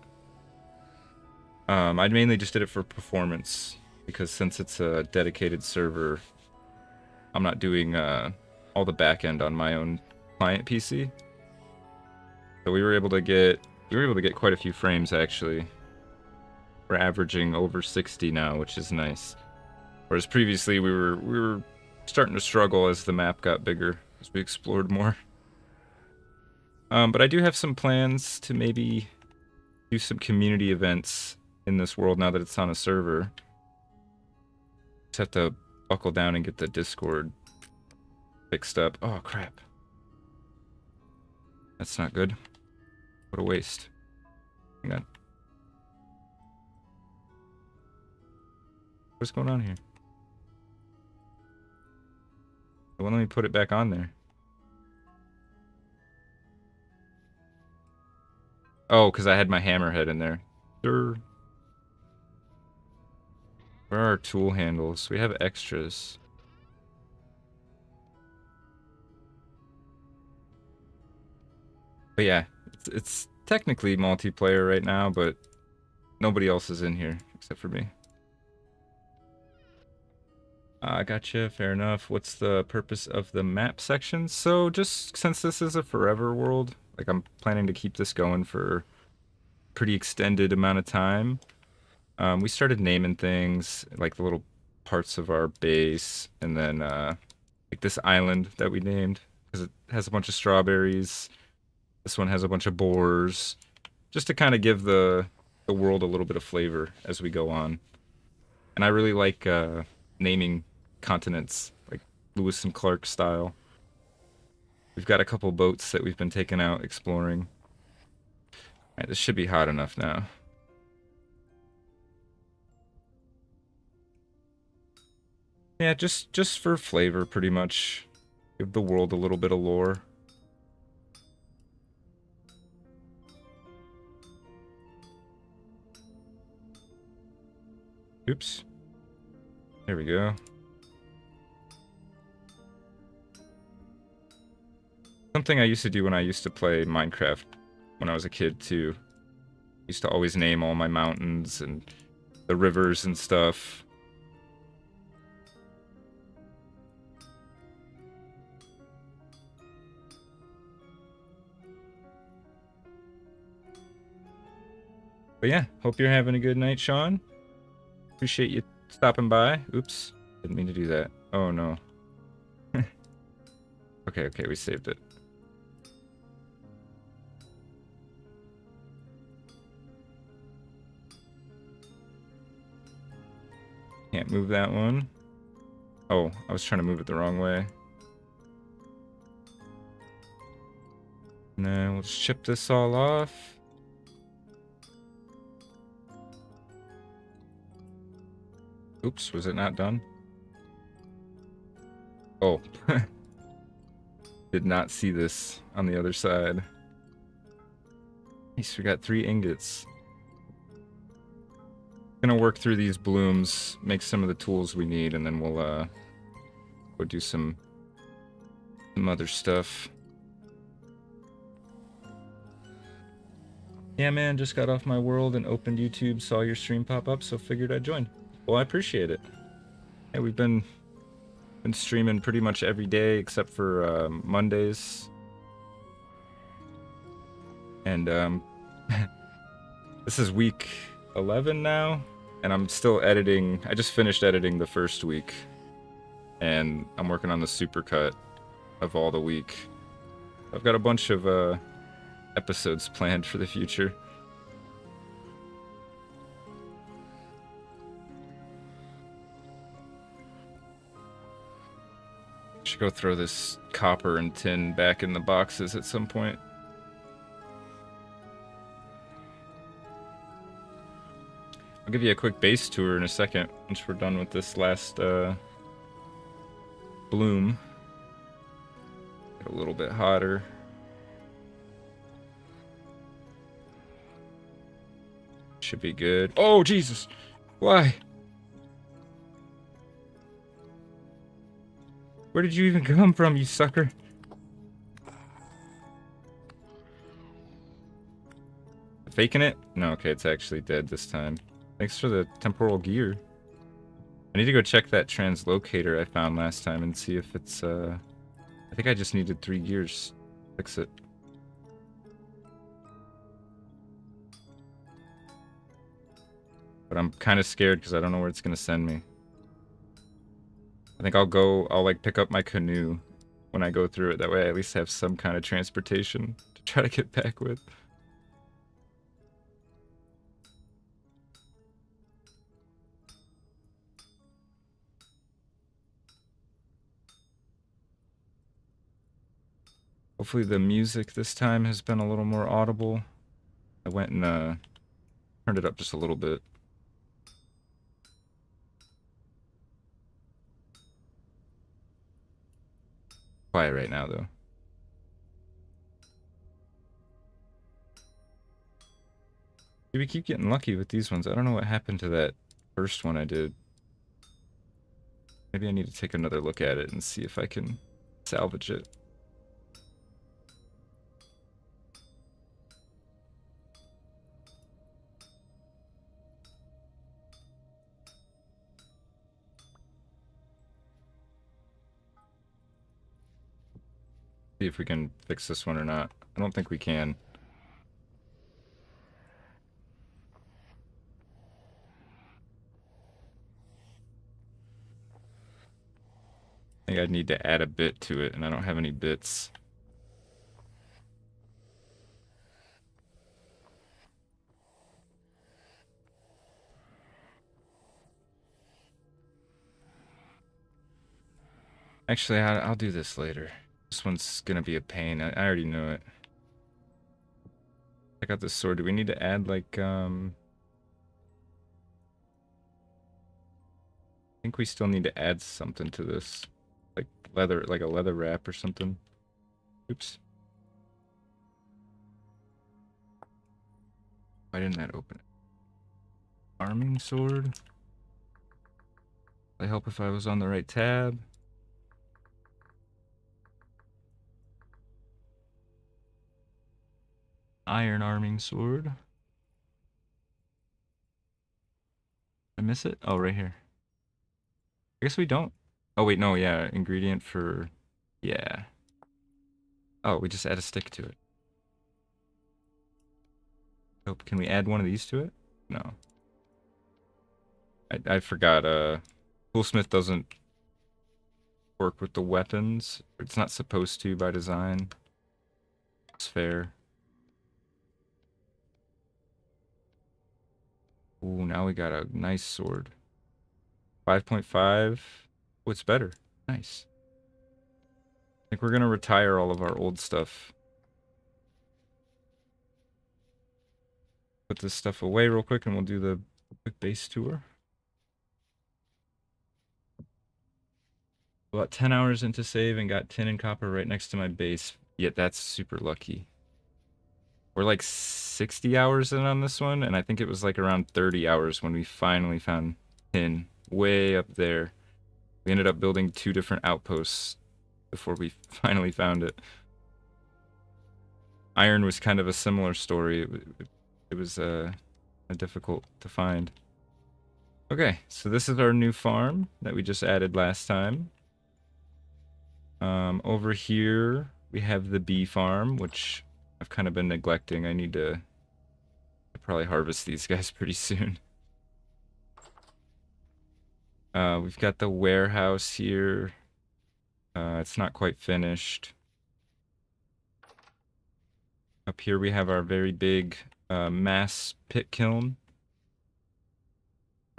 I mainly just did it for performance because since it's a dedicated server, I'm not doing all the back end on my own client PC. So we were able to get quite a few frames actually. We're averaging over 60 now, which is nice. Whereas previously we were starting to struggle as the map got bigger, as we explored more. But I do have some plans to maybe do some community events in this world now that it's on a server. Just have to buckle down and get the Discord fixed up. Oh crap. That's not good. What a waste. Hang on. What's going on here? Well, let me put it back on there. Oh, because I had my hammerhead in there. Sure. Where are our tool handles? We have extras. But yeah, it's technically multiplayer right now, but nobody else is in here except for me. Gotcha, fair enough. What's the purpose of the map section? So just since this is a forever world, like I'm planning to keep this going for a pretty extended amount of time. We started naming things like the little parts of our base, and then like this island that we named because it has a bunch of strawberries. This one has a bunch of boars, just to kind of give the world a little bit of flavor as we go on. And I really like naming continents, like Lewis and Clark style. We've got a couple boats that we've been taking out exploring. All right, this should be hot enough now. Yeah, just for flavor, pretty much. Give the world a little bit of lore. Oops. There we go. Something I used to do when I used to play Minecraft when I was a kid too. Used to always name all my mountains and the rivers and stuff. But yeah, hope you're having a good night, Sean. Appreciate you stopping by. Oops, didn't mean to do that. Oh no. Okay, we saved it. Can't move that one. Oh, I was trying to move it the wrong way. And then we'll just chip this all off. Oops, was it not done? Oh. Did not see this on the other side. Nice, we got 3 ingots. Gonna work through these blooms, make some of the tools we need, and then we'll go do some other stuff. Yeah, man, just got off my world and opened YouTube, saw your stream pop up, so figured I'd join. Well, I appreciate it. Yeah, we've been streaming pretty much every day except for Mondays. And this is week 11 now, and I'm still editing. I just finished editing the first week, and I'm working on the supercut of all the week. I've got a bunch of episodes planned for the future. Should go throw this copper and tin back in the boxes at some point. I'll give you a quick base tour in a second once we're done with this last bloom. Get a little bit hotter. Should be good. Oh, Jesus! Why? Where did you even come from, you sucker? Faking it? No, okay, it's actually dead this time. Thanks for the temporal gear. I need to go check that translocator I found last time and see if it's, I think I just needed 3 gears. Fix it. But I'm kind of scared because I don't know where it's going to send me. I think I'll like pick up my canoe when I go through it. That way I at least have some kind of transportation to try to get back with. Hopefully the music this time has been a little more audible. I went and turned it up just a little bit. Quiet right now though. We keep getting lucky with these ones. I don't know what happened to that first one I did. Maybe I need to take another look at it and see if I can salvage it. See if we can fix this one or not. I don't think we can. I think I'd need to add a bit to it, and I don't have any bits. Actually, I'll do this later. This one's gonna be a pain. I already know it. Check out this sword. Do we need to add like I think we still need to add something to this. Like leather, like a leather wrap or something. Oops. Why didn't that open it? Arming sword? Would it help if I was on the right tab? Iron arming sword. I miss it? Oh, right here. I guess we don't. Oh, wait, no, yeah. Ingredient for... Yeah. Oh, we just add a stick to it. Oh, can we add one of these to it? No. I forgot, Toolsmith doesn't work with the weapons. It's not supposed to by design. It's fair. Ooh, now we got a nice sword. 5.5. What's better? Nice. I think we're gonna retire all of our old stuff. Put this stuff away real quick and we'll do the quick base tour. About 10 hours into save and got tin and copper right next to my base. Yet that's super lucky. We're like 60 hours in on this one, and I think it was like around 30 hours when we finally found tin way up there. We ended up building 2 different outposts before we finally found it. Iron was kind of a similar story. It was difficult to find. Okay, so this is our new farm that we just added last time. Over here we have the bee farm, which I've kind of been neglecting. I need to probably harvest these guys pretty soon. We've got the warehouse here. It's not quite finished. Up here we have our very big mass pit kiln.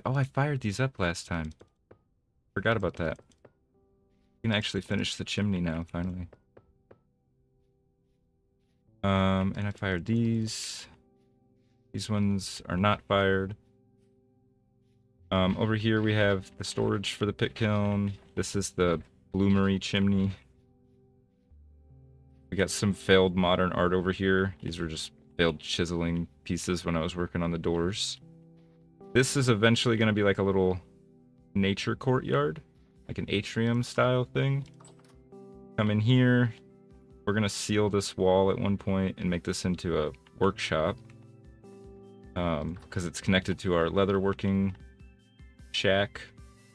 Oh, I fired these up last time. Forgot about that. We can actually finish the chimney now, finally. And I fired these. These ones are not fired. Over here we have the storage for the pit kiln. This is the bloomery chimney. We got some failed modern art over here. These were just failed chiseling pieces when I was working on the doors. This is eventually going to be like a little nature courtyard, like an atrium style thing. Come in here. We're going to seal this wall at one point and make this into a workshop. Because it's connected to our leatherworking shack,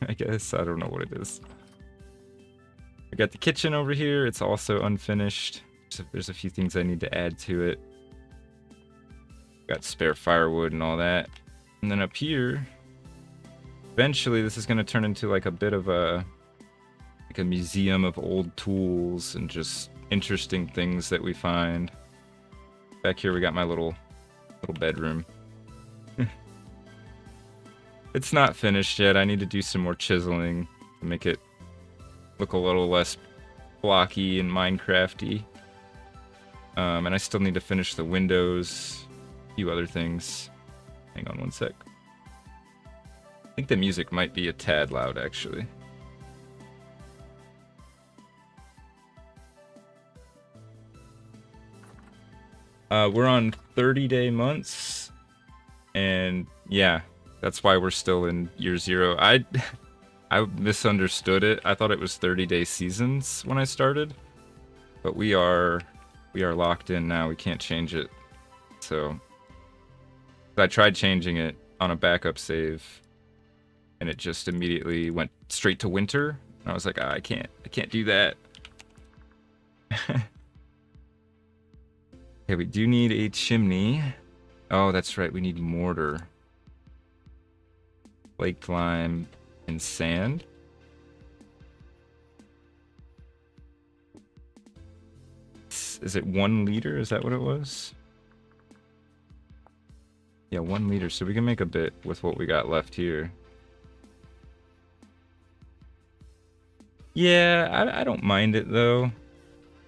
I guess. I don't know what it is. I got the kitchen over here. It's also unfinished. So there's a few things I need to add to it. Got spare firewood and all that. And then up here, eventually this is going to turn into like a bit of a museum of old tools and just interesting things that we find. Back here we got my little bedroom. It's not finished yet. I need to do some more chiseling to make it look a little less blocky and Minecrafty. And I still need to finish the windows, a few other things. Hang on one sec. I think the music might be a tad loud, actually. We're on 30-day months, and yeah, that's why we're still in year 0. I misunderstood it. I thought it was 30-day seasons when I started, but we are locked in now. We can't change it. So I tried changing it on a backup save, and it just immediately went straight to winter. And I was like, I can't do that. Okay, we do need a chimney. Oh, that's right. We need mortar, flake lime, and sand. is it 1 liter? Is that what it was? Yeah, 1 liter. So we can make a bit with what we got left here. Yeah, I don't mind it though.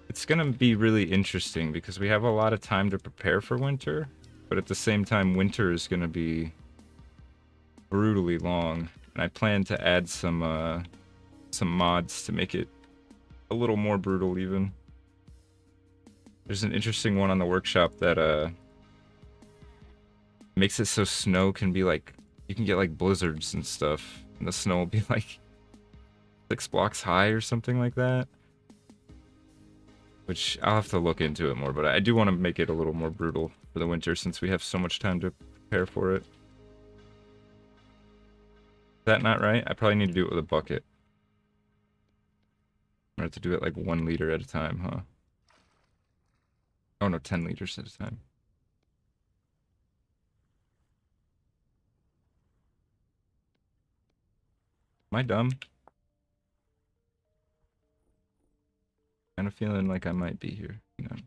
It's gonna be really interesting because we have a lot of time to prepare for winter, but at the same time, winter is gonna be brutally long, and I plan to add some mods to make it a little more brutal even. There's an interesting one on the workshop that makes it so snow can be like, you can get like blizzards and stuff, and the snow will be like 6 blocks high or something like that. Which I'll have to look into it more, but I do want to make it a little more brutal for the winter since we have so much time to prepare for it. Is that not right? I probably need to do it with a bucket. I have to do it like 1 liter at a time, huh? Oh no, 10 liters at a time. Am I dumb? Kind of feeling like I might be here. Hang on.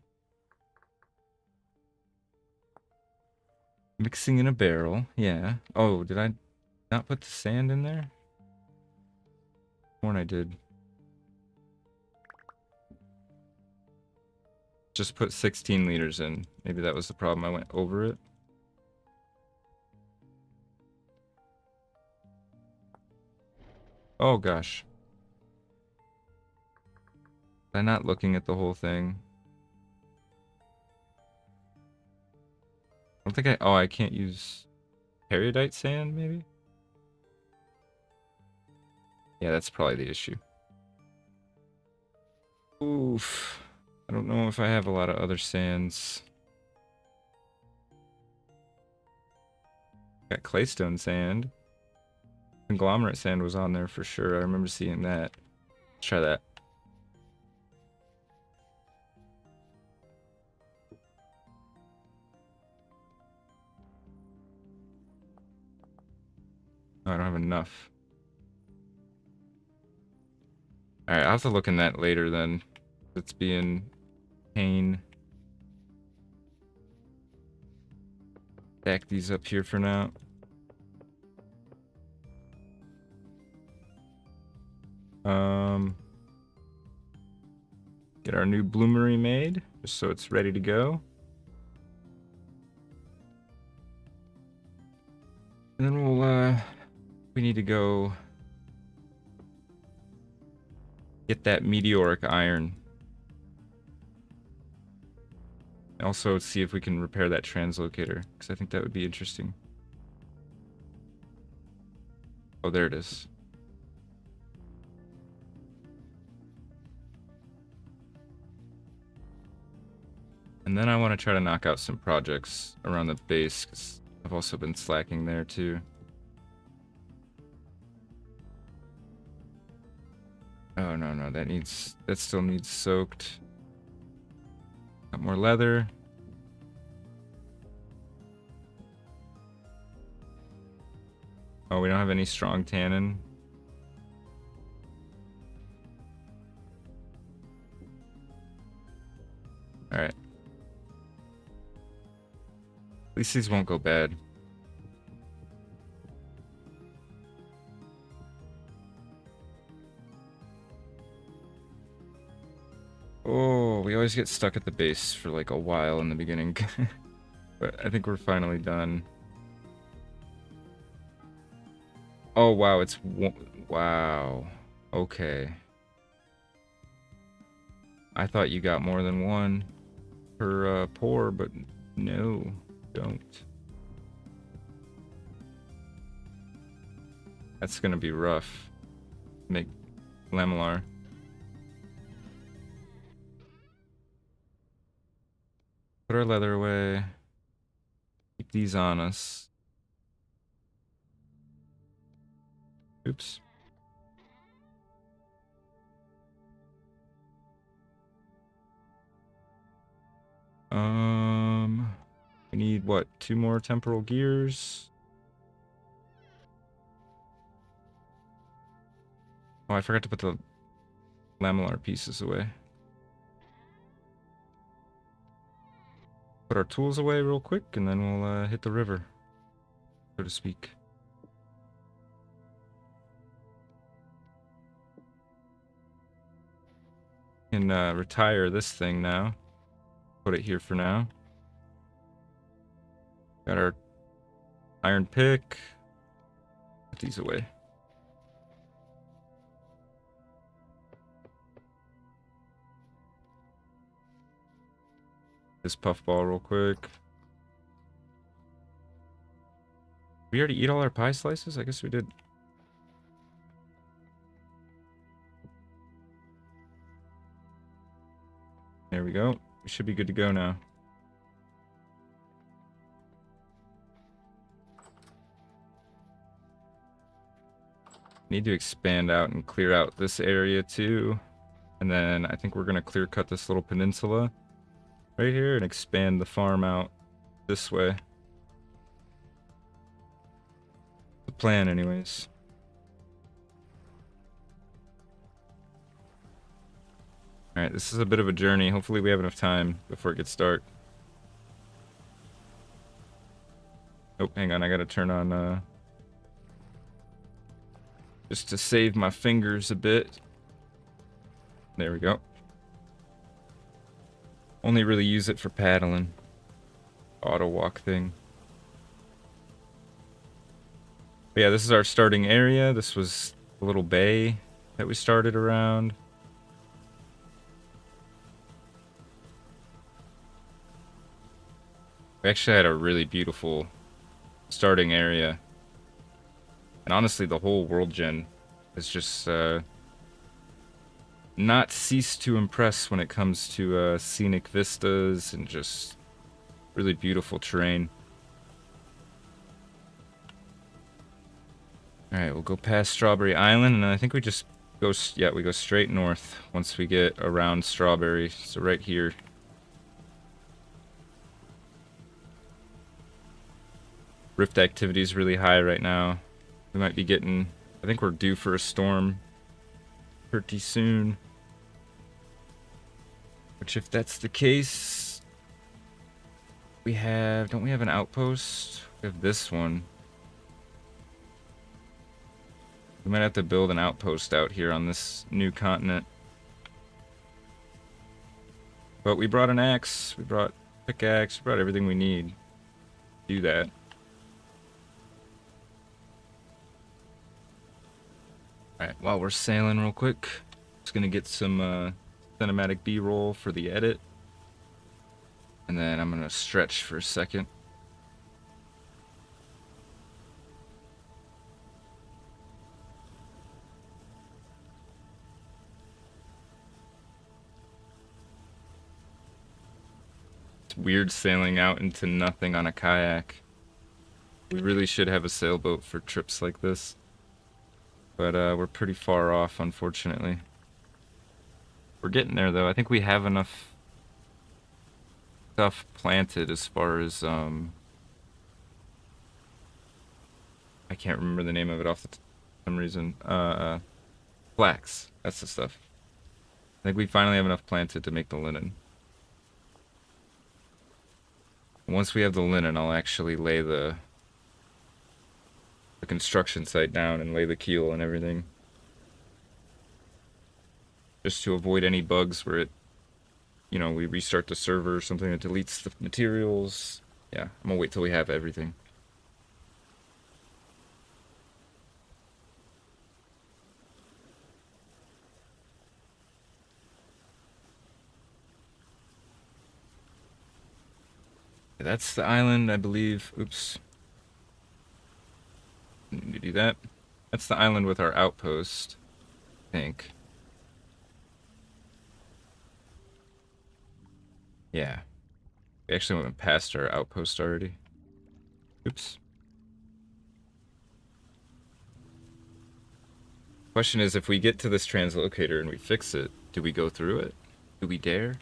Mixing in a barrel, yeah. Oh, did I not put the sand in there? Or I did. Just put 16 liters in. Maybe that was the problem. I went over it. Oh gosh. Am I not looking at the whole thing? I don't think I... Oh, I can't use peridot sand, maybe? Yeah, that's probably the issue. Oof. I don't know if I have a lot of other sands. Got claystone sand. Conglomerate sand was on there for sure. I remember seeing that. Let's try that. Oh, I don't have enough. Alright, I'll have to look in that later then. It's being pain. Stack these up here for now. Get our new bloomery made, just so it's ready to go. And then we need to go get that meteoric iron. Also see if we can repair that translocator, because I think that would be interesting. Oh, there it is. And then I want to try to knock out some projects around the base, because I've also been slacking there too. Oh, no, that still needs soaked. Got more leather. Oh, we don't have any strong tannin. Alright. At least these won't go bad. Oh, we always get stuck at the base for like a while in the beginning. But I think we're finally done. Oh, wow, it's... Wow. Okay. I thought you got more than one per pour, but no, don't. That's gonna be rough. Make lamellar. Put our leather away. Keep these on us. Oops. We need what? 2 more temporal gears. Oh, I forgot to put the lamellar pieces away. Put our tools away real quick, and then we'll hit the river, so to speak. And retire this thing now. Put it here for now. Got our iron pick. Put these away. This puffball real quick. We already eat all our pie slices? I guess we did. There we go. We should be good to go now. Need to expand out and clear out this area too. And then I think we're going to clear cut this little peninsula right here and expand the farm out this way. The plan anyways. Alright, this is a bit of a journey. Hopefully we have enough time before it gets dark. Oh, hang on, I gotta turn on, just to save my fingers a bit. There we go. Only really use it for paddling. Auto walk thing. But yeah, this is our starting area. This was a little bay that we started around. We actually had a really beautiful starting area. And honestly, the whole world gen has just not ceased to impress when it comes to scenic vistas and just really beautiful terrain. Alright, we'll go past Strawberry Island, and then I think we just go, yeah, we go straight north once we get around Strawberry. So right here. Rift activity is really high right now. We might be getting, I think we're due for a storm pretty soon. Which, if that's the case, we have, don't we have an outpost? We have this one. We might have to build an outpost out here on this new continent. But we brought an axe, we brought pickaxe, we brought everything we need to do that. Alright, while we're sailing real quick, just gonna get some cinematic B-roll for the edit. And then I'm gonna stretch for a second. It's weird sailing out into nothing on a kayak. We really should have a sailboat for trips like this. But we're pretty far off, unfortunately. We're getting there, though. I think we have enough stuff planted as far as, I can't remember the name of it off the some reason. Flax. That's the stuff. I think we finally have enough planted to make the linen. Once we have the linen, I'll actually lay the construction site down and lay the keel and everything. Just to avoid any bugs where it, you know, we restart the server or something that deletes the materials. Yeah, I'm gonna wait till we have everything. That's the island, I believe. Oops. Need to do that. That's the island with our outpost, I think. Yeah. We actually went past our outpost already. Oops. Question is, if we get to this translocator and we fix it, do we go through it? Do we dare?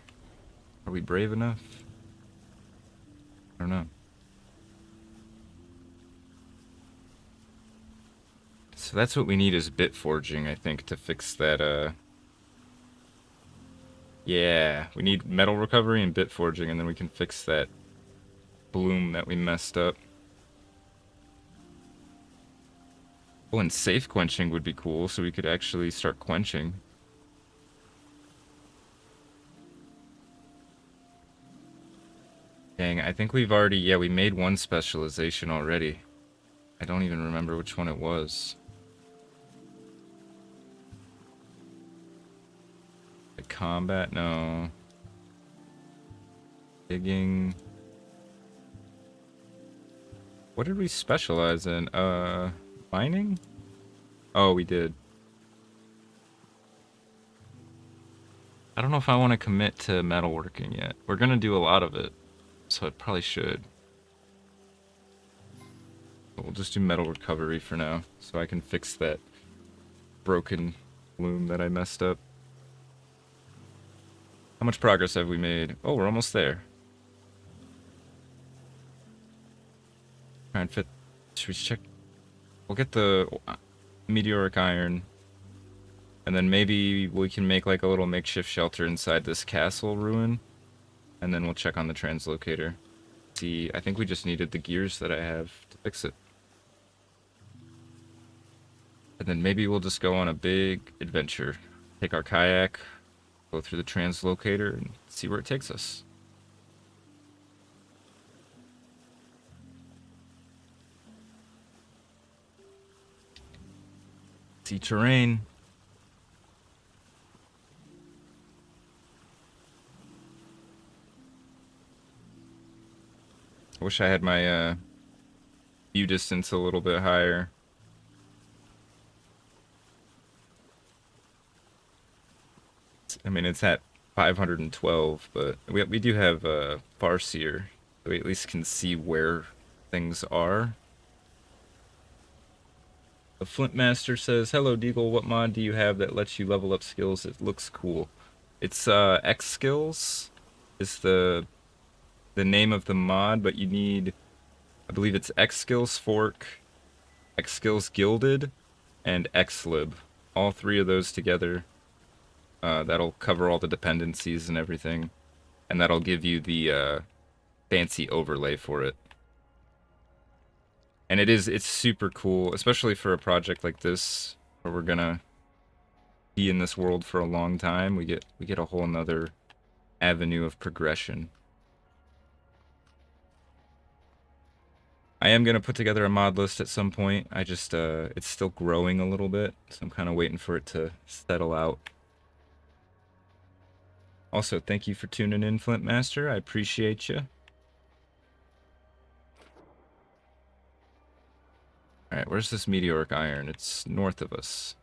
Are we brave enough? I don't know. So that's what we need is bit forging, I think, to fix that, yeah, we need metal recovery and bit forging, and then we can fix that bloom that we messed up. Oh, and safe quenching would be cool, so we could actually start quenching. Dang, I think we've already, yeah, we made one specialization already. I don't even remember which one it was. The combat? No. Digging. What did we specialize in? Mining? Oh, we did. I don't know if I want to commit to metalworking yet. We're gonna do a lot of it, so I probably should. But we'll just do metal recovery for now, so I can fix that broken loom that I messed up. How much progress have we made? Oh, we're almost there. Try and fit. Should we check? We'll get the meteoric iron. And then maybe we can make like a little makeshift shelter inside this castle ruin. And then we'll check on the translocator. See, I think we just needed the gears that I have to fix it. And then maybe we'll just go on a big adventure. Take our kayak, go through the translocator, and see where it takes us. See terrain. I wish I had my view distance a little bit higher. I mean, it's at 512, but we do have Farseer, so we at least can see where things are. The Flint Master says, "Hello, Deagle. What mod do you have that lets you level up skills? It looks cool." It's X skills is the name of the mod, but you need, I believe it's X skills fork, X skills gilded, and Xlib. All three of those together. That'll cover all the dependencies and everything, and that'll give you the fancy overlay for it. And it's super cool, especially for a project like this where we're gonna be in this world for a long time. We get a whole nother avenue of progression. I am gonna put together a mod list at some point. I just it's still growing a little bit, so I'm kind of waiting for it to settle out. Also, thank you for tuning in, Flint Master. I appreciate you. Alright, where's this meteoric iron? It's north of us.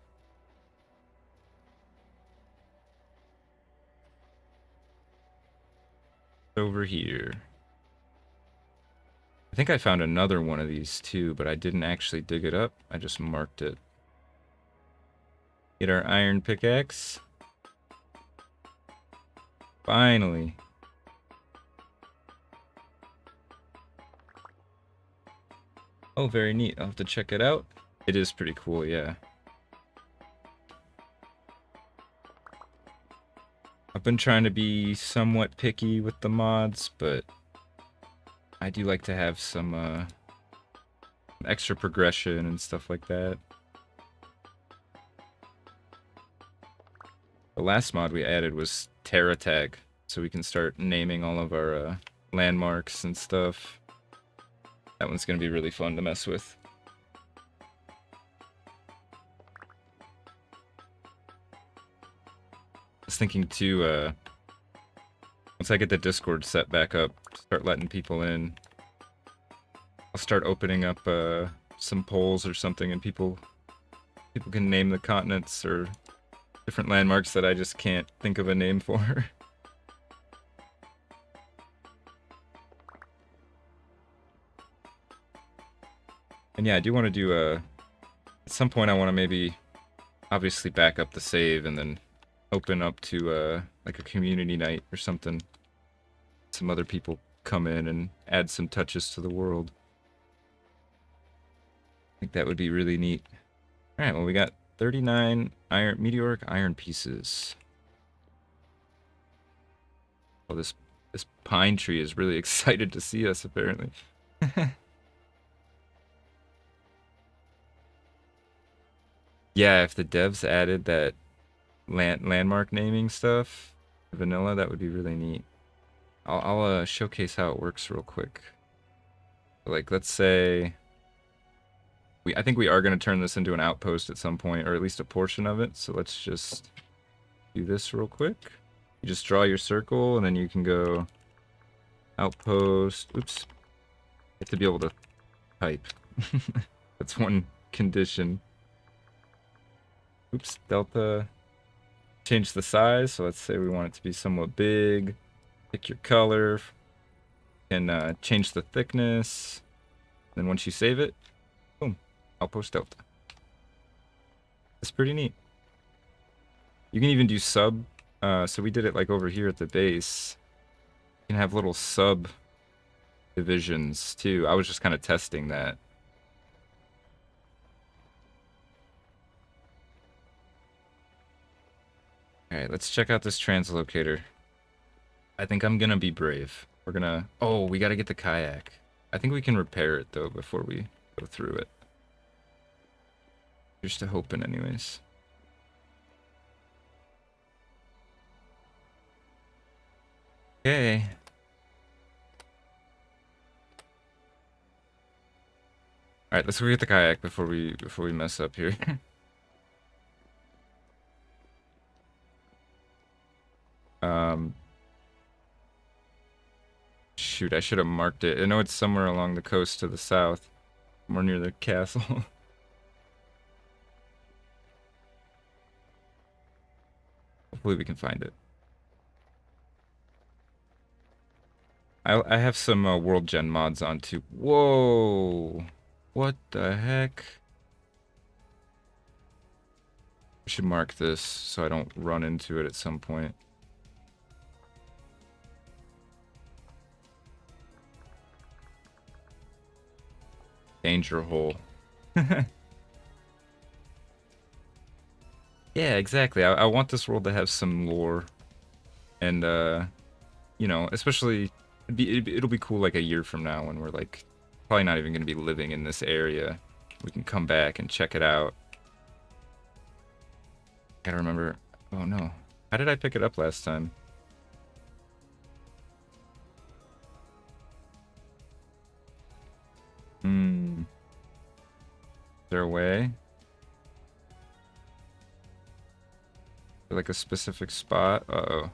Over here. I think I found another one of these too, but I didn't actually dig it up. I just marked it. Get our iron pickaxe. Finally. Oh, very neat. I'll have to check it out. It is pretty cool, yeah. I've been trying to be somewhat picky with the mods, but I do like to have some extra progression and stuff like that. The last mod we added was Terra Tag, so we can start naming all of our landmarks and stuff. That one's going to be really fun to mess with. I was thinking too, once I get the Discord set back up, start letting people in. I'll start opening up some polls or something, and people can name the continents or different landmarks that I just can't think of a name for. And yeah, I do want to do at some point I want to maybe obviously back up the save and then open up to like a community night or something. Some other people come in and add some touches to the world. I think that would be really neat. Alright, well we got 39 meteoric iron pieces. Oh, this This pine tree is really excited to see us, apparently. Yeah, if the devs added that landmark naming stuff, vanilla, that would be really neat. I'll showcase how it works real quick. Like, let's say I think we are going to turn this into an outpost at some point, or at least a portion of it. So let's just do this real quick. You just draw your circle, and then you can go outpost. Oops. You have to be able to type. That's one condition. Oops, delta. Change the size. So let's say we want it to be somewhat big. Pick your color. And change the thickness. Then once you save it, boom, outpost delta. It's pretty neat. You can even do sub. So we did it like over here at the base. You can have little sub divisions too. I was just kind of testing that. Alright, let's check out this translocator. I think I'm gonna be brave. We're gonna... Oh, we gotta get the kayak. I think we can repair it though before we go through it. Here's to hoping anyways. Okay. Alright, let's go get the kayak before we mess up here. Shoot, I should have marked it. I know it's somewhere along the coast to the south. More near the castle. Hopefully we can find it. I have some World Gen mods on too. Whoa! What the heck? I should mark this so I don't run into it at some point. Danger hole. Yeah, exactly. I want this world to have some lore. And, you know, especially, it'll be cool like a year from now when we're like, probably not even going to be living in this area. We can come back and check it out. Gotta remember, oh no. How did I pick it up last time? Is there a way? Like a specific spot? Uh-oh.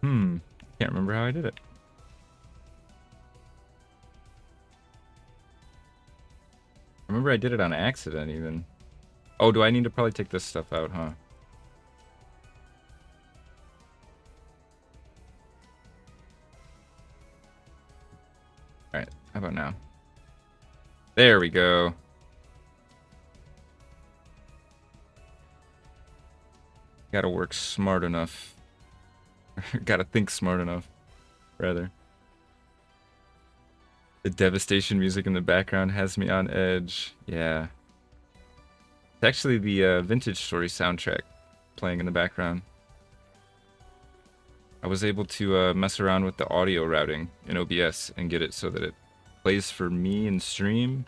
Can't remember how I did it. I remember I did it on accident even. Oh, do I need to probably take this stuff out, huh? Alright, how about now? There we go. Gotta work smart enough. Gotta think smart enough, rather. The devastation music in the background has me on edge. Yeah. It's actually the Vintage Story soundtrack playing in the background. I was able to mess around with the audio routing in OBS and get it so that it plays for me in stream,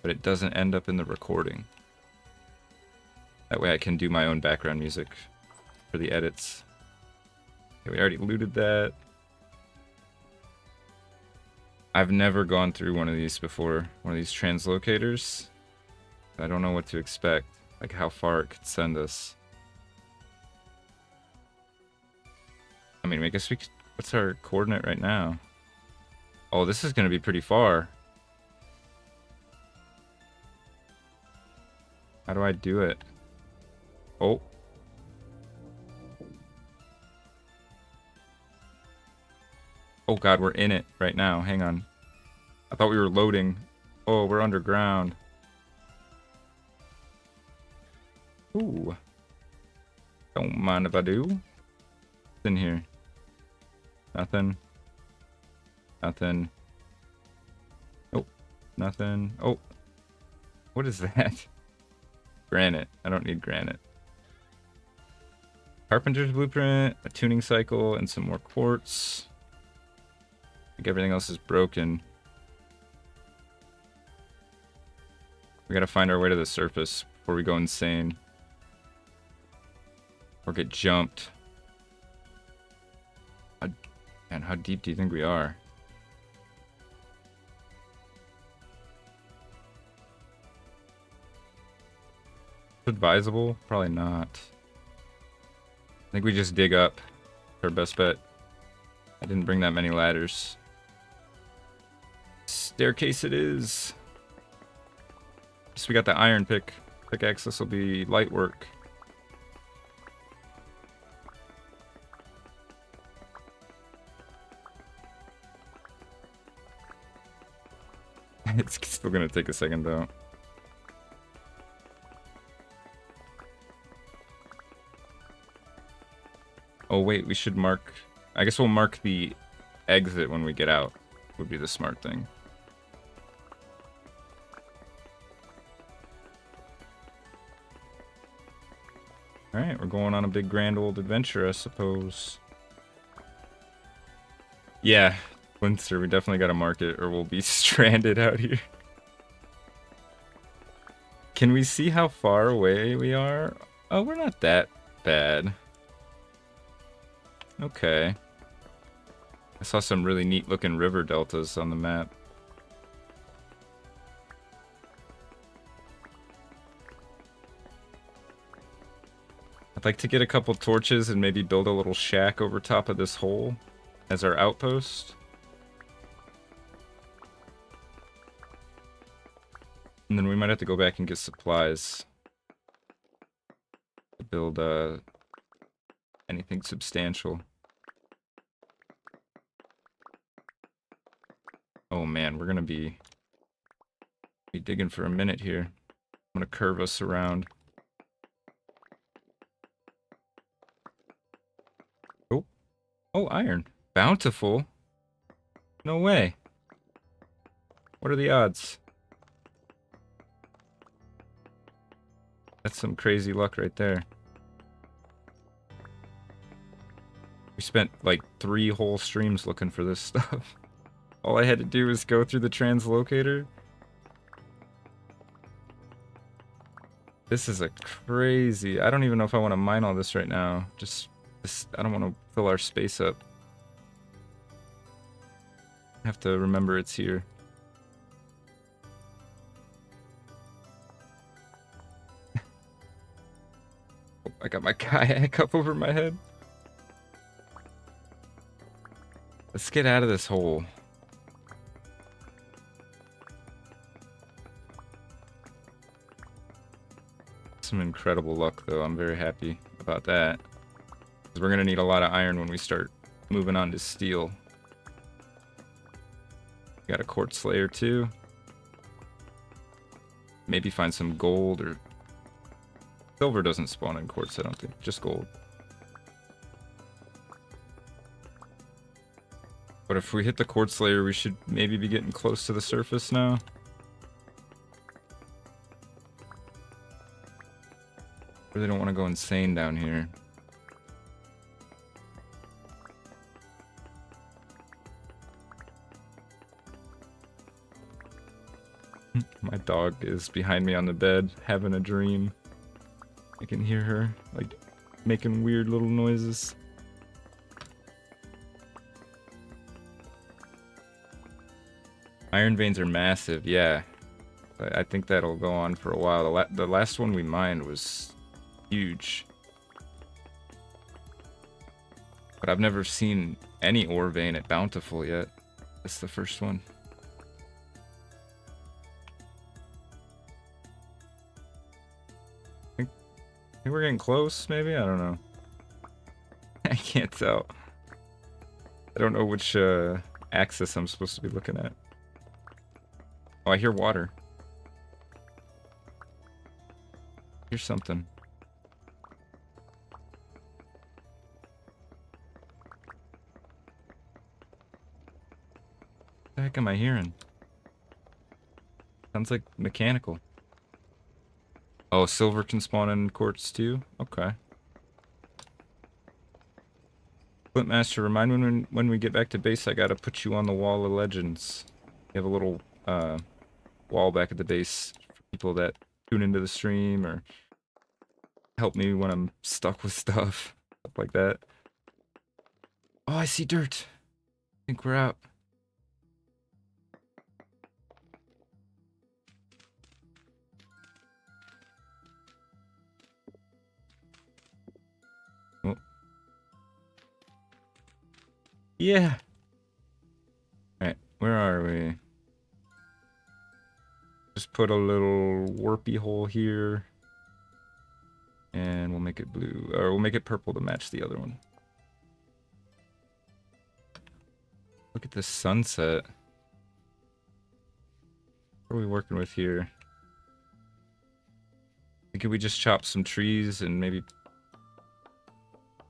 but it doesn't end up in the recording. That way I can do my own background music for the edits. Okay, we already looted that. I've never gone through one of these before, one of these translocators. I don't know what to expect, like how far it could send us. I mean, I guess we could, what's our coordinate right now? Oh, this is going to be pretty far. How do I do it? Oh. Oh god, we're in it right now. Hang on. I thought we were loading. Oh, we're underground. Ooh. Don't mind if I do. What's in here? Nothing. Nothing. Oh, nothing. Oh. What is that? Granite. I don't need granite. Carpenter's blueprint, a tuning cycle, and some more quartz. I think everything else is broken. We gotta find our way to the surface before we go insane. Or get jumped. And how deep do you think we are? Advisable? Probably not. I think we just dig up. Our best bet. I didn't bring that many ladders. Staircase it is. So we got the iron pickaxe. This will be light work. It's still gonna take a second though. Oh wait, we should mark... I guess we'll mark the exit when we get out. Would be the smart thing. Alright, we're going on a big grand old adventure, I suppose. Yeah, Winster, we definitely gotta mark it or we'll be stranded out here. Can we see how far away we are? Oh, we're not that bad. Okay. I saw some really neat looking river deltas on the map. I'd like to get a couple torches and maybe build a little shack over top of this hole as our outpost. And then we might have to go back and get supplies to build anything substantial. Oh man, we're gonna be digging for a minute here. I'm gonna curve us around. Oh, oh, iron. Bountiful? No way. What are the odds? That's some crazy luck right there. We spent like 3 whole streams looking for this stuff. All I had to do was go through the translocator. This is a crazy... I don't even know if I want to mine all this right now. I don't want to fill our space up. I have to remember it's here. Oh, I got my kayak up over my head. Let's get out of this hole. Some incredible luck, though. I'm very happy about that. Because we're going to need a lot of iron when we start moving on to steel. Got a quartz layer, too. Maybe find some gold or... Silver doesn't spawn in quartz, I don't think. Just gold. But if we hit the quartz layer, we should maybe be getting close to the surface now. Really don't want to go insane down here. My dog is behind me on the bed, having a dream. I can hear her, like, making weird little noises. Iron veins are massive, yeah. I think that'll go on for a while. The last one we mined was huge. But I've never seen any ore vein at Bountiful yet. That's the first one. I think we're getting close, maybe? I don't know. I can't tell. I don't know which axis I'm supposed to be looking at. Oh, I hear water. Here's something. What the heck am I hearing? Sounds like mechanical. Oh, silver can spawn in quartz too? Okay. Flintmaster, remind me when we get back to base, I gotta put you on the wall of legends. You have a little wall back at the base for people that tune into the stream or help me when I'm stuck with stuff like that. Oh, I see dirt. I think we're out. Oh. Yeah. Alright, where are we? Just put a little warpy hole here. And we'll make it blue. Or we'll make it purple to match the other one. Look at this sunset. What are we working with here? Could we just chop some trees and maybe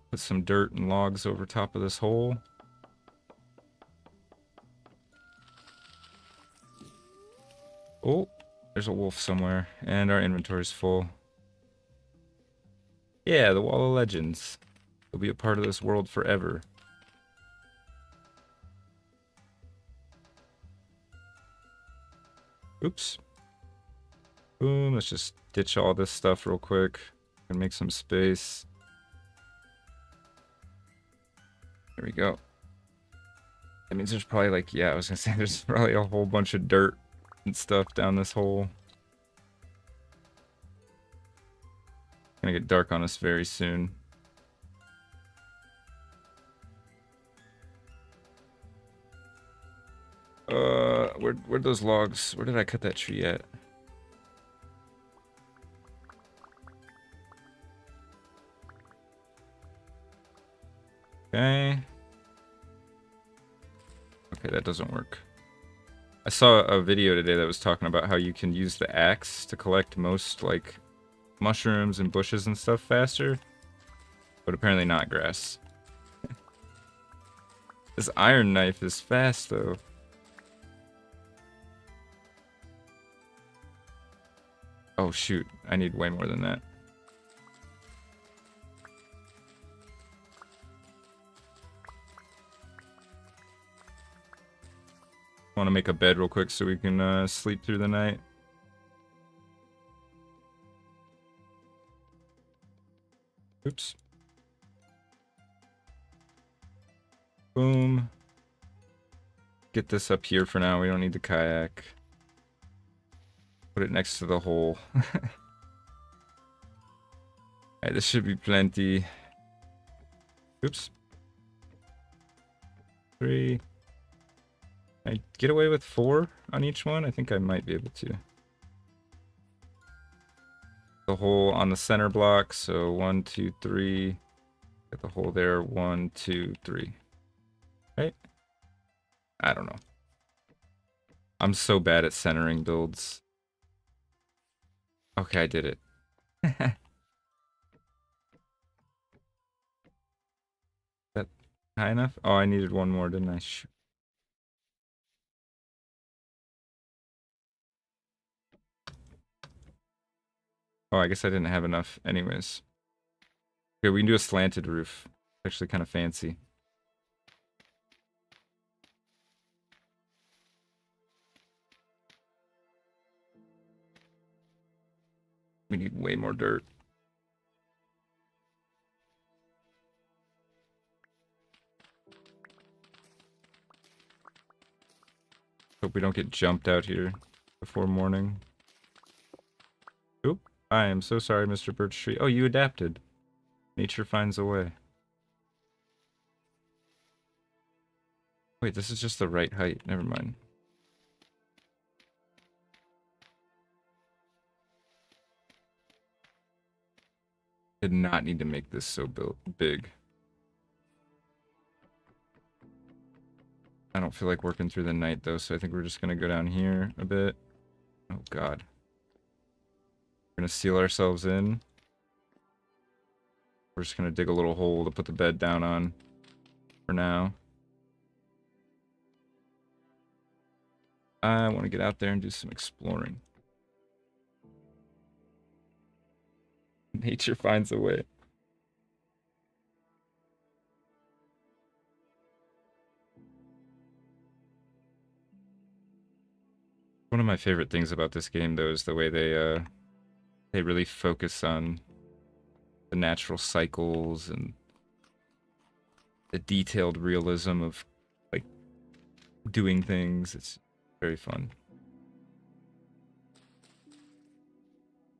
put some dirt and logs over top of this hole? Oh, there's a wolf somewhere, and our inventory's full. Yeah, the Wall of Legends. It'll be a part of this world forever. Oops. Boom, let's just ditch all this stuff real quick and make some space. There we go. That means there's probably like, yeah, I was gonna say there's probably a whole bunch of dirt and stuff down this hole. It's gonna get dark on us very soon. Where'd those logs? Where did I cut that tree at? Okay. Okay, that doesn't work. I saw a video today that was talking about how you can use the axe to collect most, like, mushrooms and bushes and stuff faster. But apparently not grass. This iron knife is fast, though. Oh, shoot. I need way more than that. I want to make a bed real quick so we can sleep through the night. Oops. Boom. Get this up here for now. We don't need the kayak. Put it next to the hole. Alright, this should be plenty. Oops. 3. I get away with 4 on each one? I think I might be able to. The hole on the center block, so 1, 2, 3. Get the hole there, 1, 2, 3. Right? I don't know. I'm so bad at centering builds. Okay, I did it. That high enough? Oh, I needed one more, didn't I? Oh, I guess I didn't have enough anyways. Okay, we can do a slanted roof. Actually kind of fancy. We need way more dirt. Hope we don't get jumped out here before morning. Oop. I am so sorry, Mr. Birch Tree. Oh, you adapted. Nature finds a way. Wait, this is just the right height. Never mind. Did not need to make this so big. I don't feel like working through the night though, so I think we're just gonna go down here a bit. Oh god. We're gonna seal ourselves in. We're just gonna dig a little hole to put the bed down on for now. I want to get out there and do some exploring. Nature finds a way. One of my favorite things about this game, though, is the way they really focus on the natural cycles and the detailed realism of like doing things. It's very fun.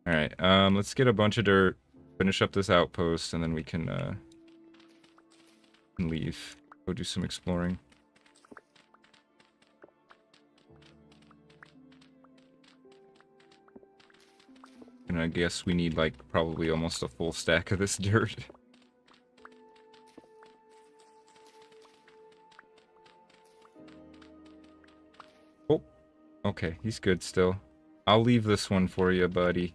All right, let's get a bunch of dirt, finish up this outpost, and then we can leave. Go do some exploring. And I guess we need like probably almost a full stack of this dirt. Oh, okay, he's good still. I'll leave this one for you, buddy.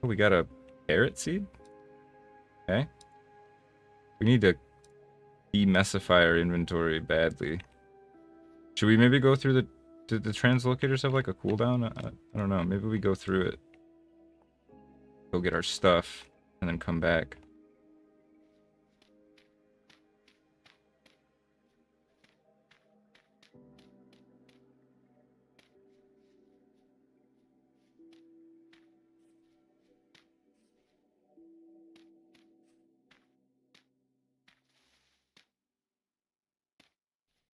Oh, we got a carrot seed? Okay. We need to demessify our inventory badly. Should we maybe go through the translocators have like a cooldown? I don't know. Maybe we go through it. Go get our stuff and then come back.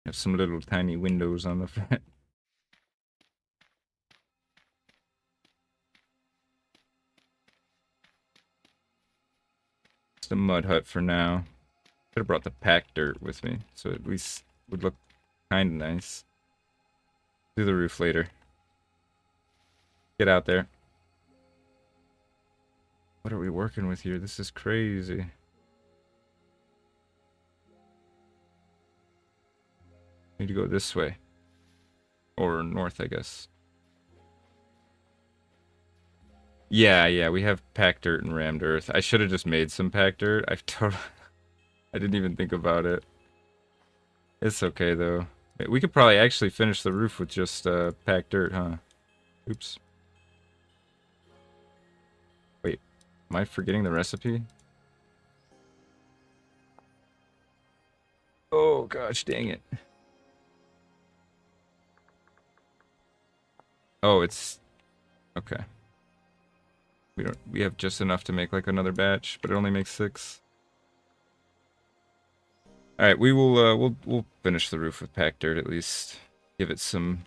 Have some little tiny windows on the front. Just a mud hut for now. Could have brought the packed dirt with me, so at least would look kind of nice. Do the roof later. Get out there. What are we working with here? This is crazy. Need to go this way. Or north, I guess. Yeah, we have packed dirt and rammed earth. I should have just made some packed dirt. I didn't even think about it. It's okay, though. We could probably actually finish the roof with just packed dirt, huh? Oops. Wait, am I forgetting the recipe? Oh, gosh, dang it. Oh, it's... Okay. We have just enough to make like another batch, but it only makes 6. Alright, we'll finish the roof with packed dirt at least. Give it some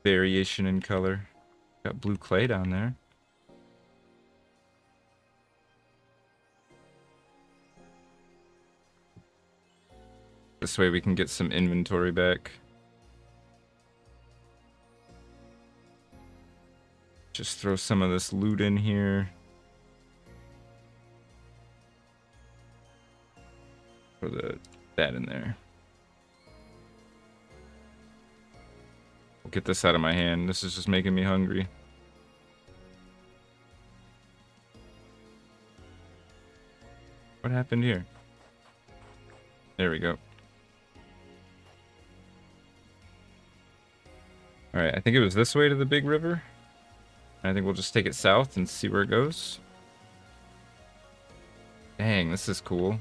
variation in color. Got blue clay down there. This way we can get some inventory back. Just throw some of this loot in here. Throw that in there. We'll get this out of my hand. This is just making me hungry. What happened here? There we go. Alright, I think it was this way to the big river. I think we'll just take it south and see where it goes. Dang, this is cool.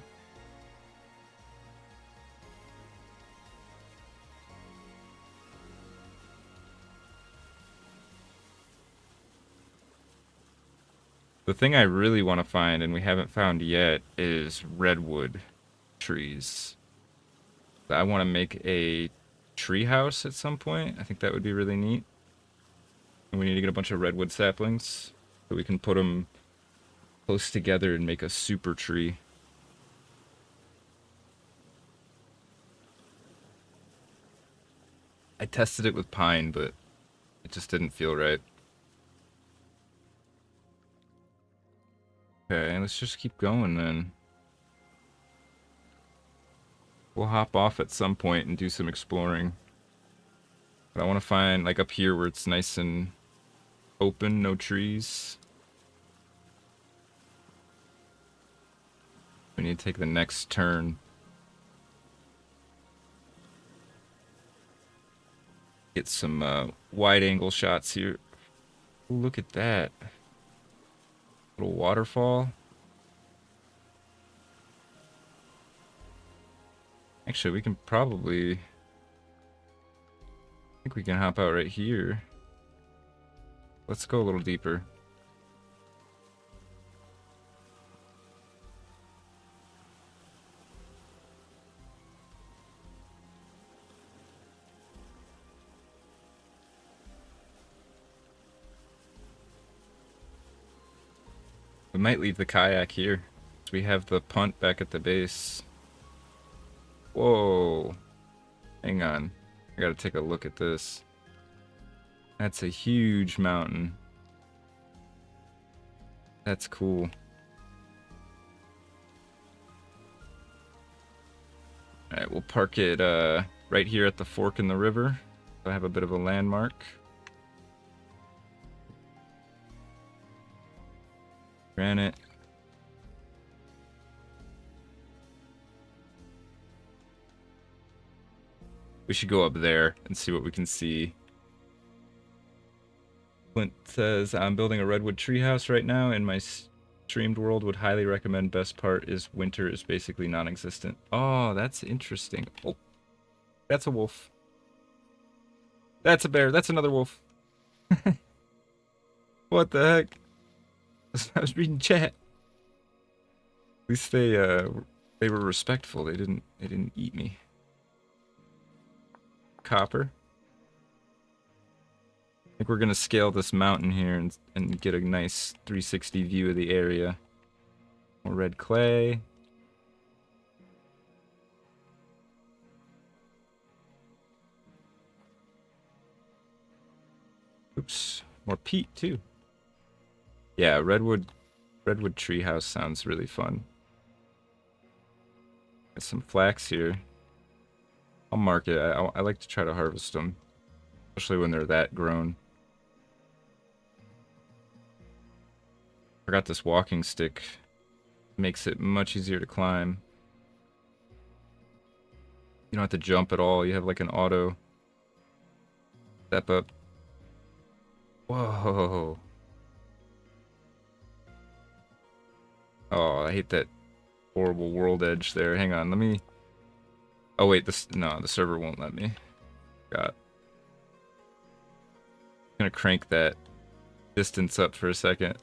The thing I really want to find, and we haven't found yet, is redwood trees. I want to make a tree house at some point. I think that would be really neat. And we need to get a bunch of redwood saplings so we can put them close together and make a super tree. I tested it with pine, but it just didn't feel right. Okay, let's just keep going then. We'll hop off at some point and do some exploring. But I want to find, like, up here where it's nice and open, no trees. We need to take the next turn. Get some wide-angle shots here. Ooh, look at that. Little waterfall. Actually, we can probably... I think we can hop out right here. Let's go a little deeper. We might leave the kayak here. We have the punt back at the base. Whoa. Hang on. I gotta take a look at this. That's a huge mountain. That's cool. Alright, we'll park it right here at the fork in the river. So I have a bit of a landmark. Granite. We should go up there and see what we can see. Clint says, I'm building a redwood treehouse right now in my streamed world. Would highly recommend. Best part is winter is basically non-existent. Oh, that's interesting. Oh, that's a wolf. That's a bear. That's another wolf. What the heck? I was reading chat. At least they were respectful. They didn't eat me. Copper. I think we're gonna scale this mountain here and get a nice 360 view of the area. More red clay. Oops, more peat too. Yeah, redwood treehouse sounds really fun. Got some flax here. I'll mark it. I like to try to harvest them, especially when they're that grown. Forgot this walking stick. Makes it much easier to climb. You don't have to jump at all. You have like an auto step up. Whoa. Oh, I hate that horrible world edge there. Hang on, let me... Oh wait, no, the server won't let me. God. I'm gonna crank that distance up for a second.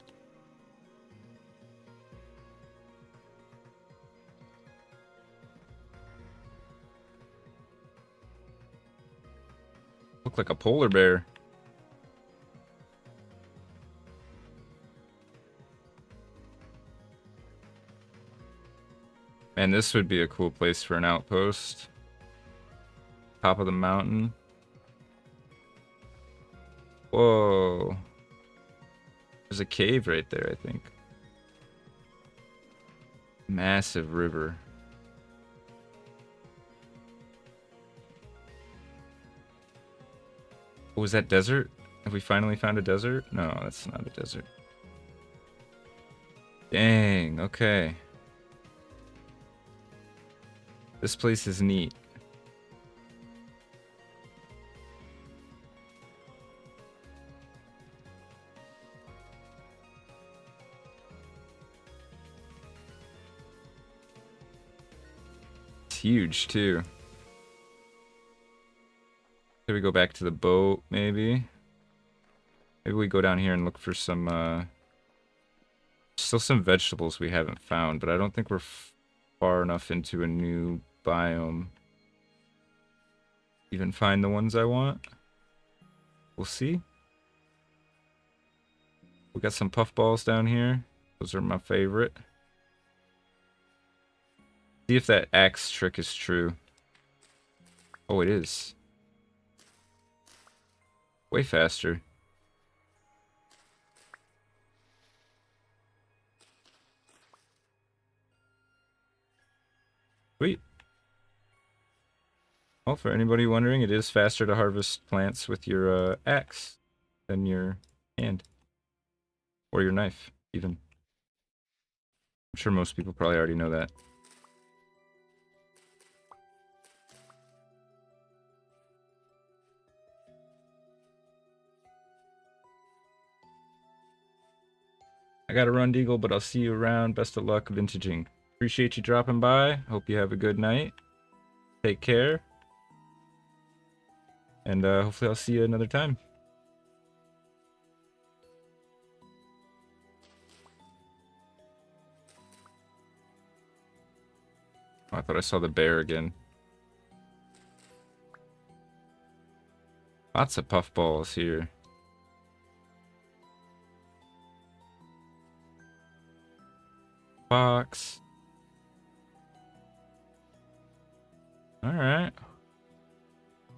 Look like a polar bear. Man, this would be a cool place for an outpost. Top of the mountain. Whoa. There's a cave right there, I think. Massive river. Oh, was that desert? Have we finally found a desert? No, that's not a desert. Dang, okay. This place is neat. It's huge too. Should we go back to the boat, maybe? Maybe we go down here and look for some, still some vegetables we haven't found, but I don't think we're far enough into a new biome. Even find the ones I want. We'll see. We got some puffballs down here. Those are my favorite. See if that axe trick is true. Oh, it is. Way faster. Sweet. Well, for anybody wondering, it is faster to harvest plants with your axe than your hand. Or your knife, even. I'm sure most people probably already know that. I gotta run, Deagle, but I'll see you around. Best of luck vintaging. Appreciate you dropping by. Hope you have a good night. Take care. And hopefully I'll see you another time. Oh, I thought I saw the bear again. Lots of puffballs here. Box. Alright.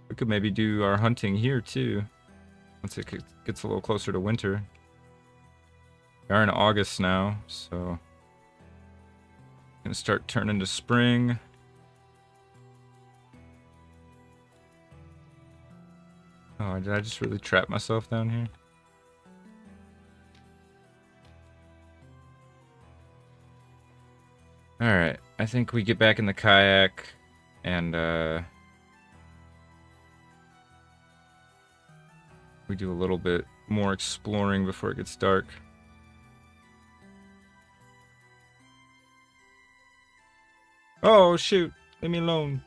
We could maybe do our hunting here too. Once it gets a little closer to winter. We are in August now, so gonna start turning to spring. Oh, did I just really trap myself down here? Alright, I think we get back in the kayak and we do a little bit more exploring before it gets dark. Oh shoot, leave me alone.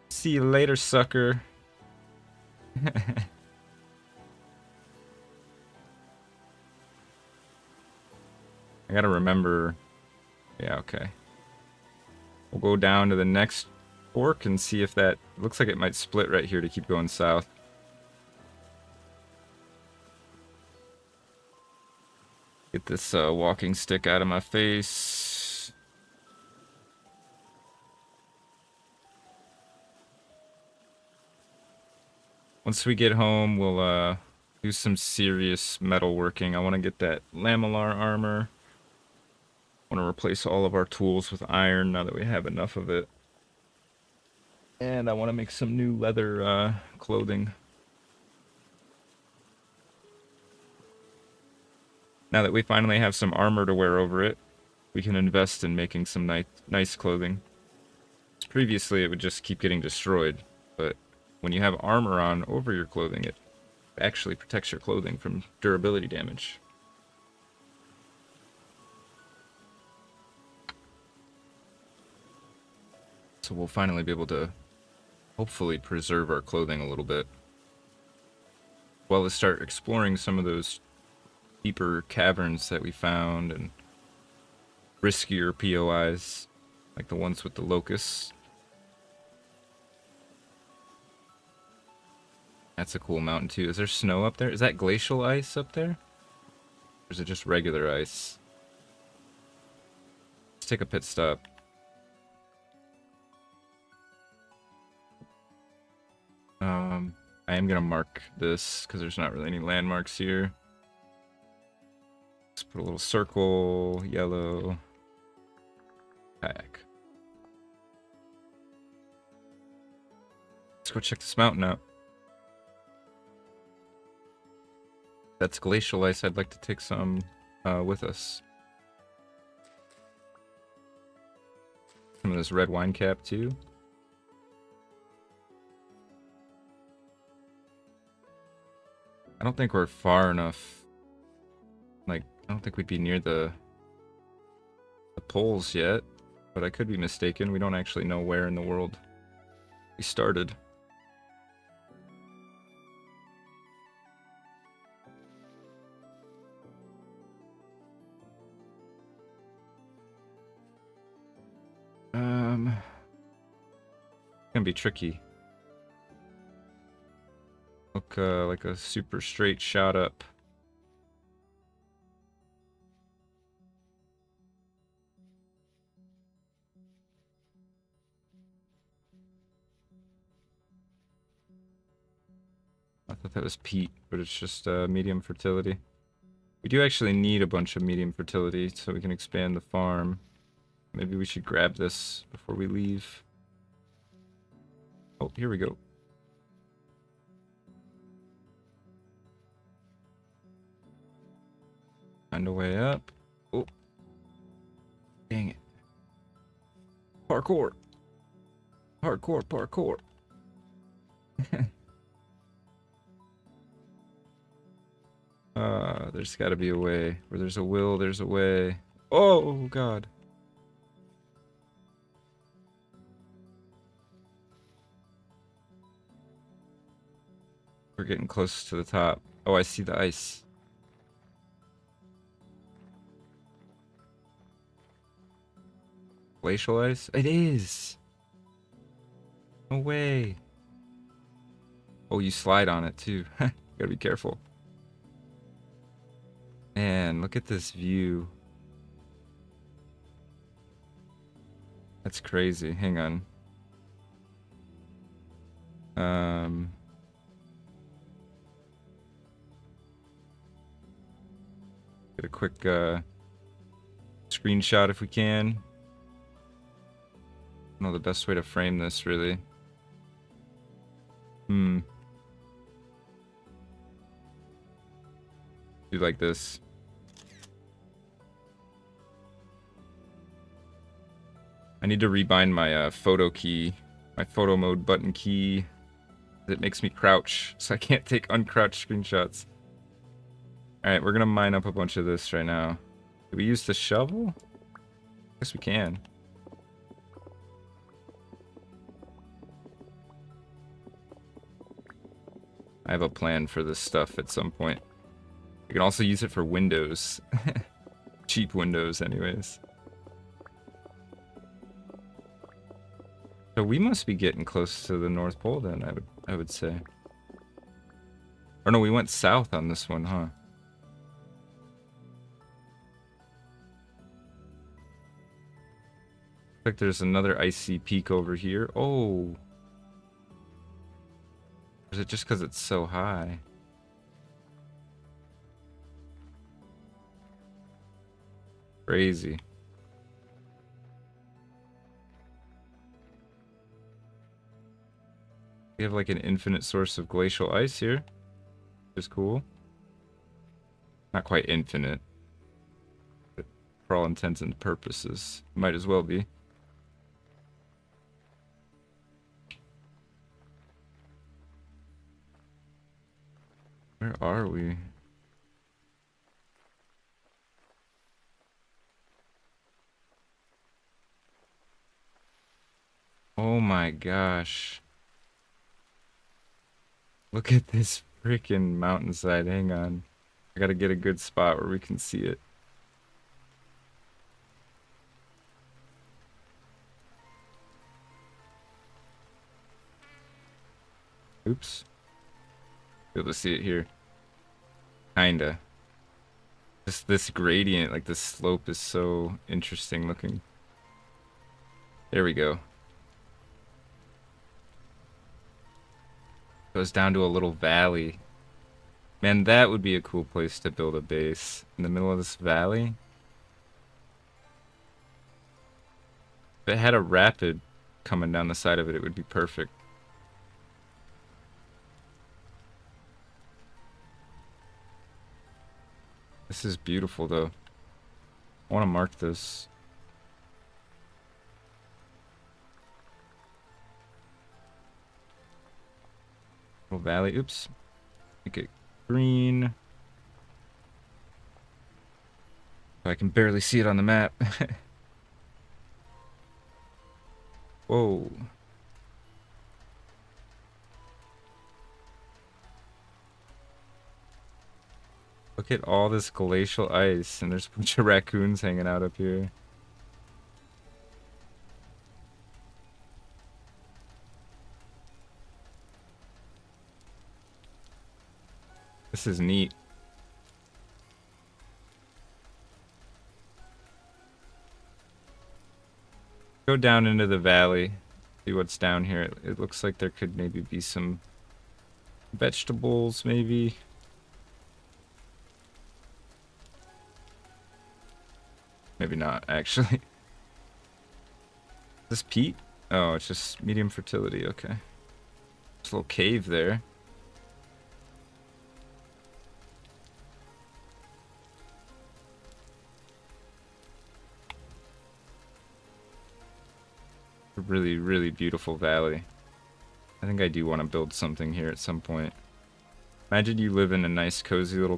See you later, sucker. I gotta remember. Yeah, okay. We'll go down to the next fork and see if that looks like it might split right here to keep going south. Get this walking stick out of my face. Once we get home, we'll do some serious metalworking. I want to get that lamellar armor. I want to replace all of our tools with iron now that we have enough of it. And I want to make some new leather clothing. Now that we finally have some armor to wear over it, we can invest in making some nice clothing. Previously, it would just keep getting destroyed, but when you have armor on over your clothing, it actually protects your clothing from durability damage. So we'll finally be able to hopefully preserve our clothing a little bit. Well, let's start exploring some of those deeper caverns that we found and riskier POIs, like the ones with the locusts. That's a cool mountain too. Is there snow up there? Is that glacial ice up there? Or is it just regular ice? Let's take a pit stop. I am gonna mark this because there's not really any landmarks here. Let's put a little circle, yellow, kayak. Let's go check this mountain out. That's glacial ice. I'd like to take some with us. Some of this red wine cap too. I don't think we're far enough. Like, I don't think we'd be near the poles yet, but I could be mistaken. We don't actually know where in the world we started. Gonna be tricky. Look like a super straight shot up. I thought that was peat, but it's just medium fertility. We do actually need a bunch of medium fertility so we can expand the farm. Maybe we should grab this before we leave. Oh, here we go. Find a way up. Oh. Dang it. Parkour. Parkour, parkour. There's got to be a way. Where there's a will, there's a way. Oh, God. We're getting close to the top. Oh, I see the ice. Glacial ice? It is! No way. Oh, you slide on it too. Gotta be careful. Man, look at this view. That's crazy. Hang on. Get a quick screenshot if we can. I don't know the best way to frame this, really. Do like this. I need to rebind my photo key, my photo mode button key. It makes me crouch, so I can't take uncrouched screenshots. Alright, we're gonna mine up a bunch of this right now. Do we use the shovel? Guess we can. I have a plan for this stuff at some point. You can also use it for windows. Cheap windows, anyways. So we must be getting close to the North Pole then, I would say. Or no, we went south on this one, huh? Looks like there's another icy peak over here. Oh! Or is it just because it's so high? Crazy. We have like an infinite source of glacial ice here. Which is cool. Not quite infinite. But for all intents and purposes. Might as well be. Where are we? Oh my gosh. Look at this freaking mountainside. Hang on. I gotta get a good spot where we can see it. Oops. Be able to see it here. Kinda. Just this gradient, like this slope is so interesting looking. There we go. Goes down to a little valley. Man, that would be a cool place to build a base. In the middle of this valley. If it had a rapid coming down the side of it, it would be perfect. This is beautiful, though. I want to mark this. Little valley. Oops. Make it green. I can barely see it on the map. Whoa. Look at all this glacial ice, and there's a bunch of raccoons hanging out up here. This is neat. Go down into the valley, see what's down here. It looks like there could maybe be some vegetables, maybe. Maybe not, actually. Is this peat? Oh, it's just medium fertility, okay. There's a little cave there. A really, really beautiful valley. I think I do want to build something here at some point. Imagine you live in a nice, cozy little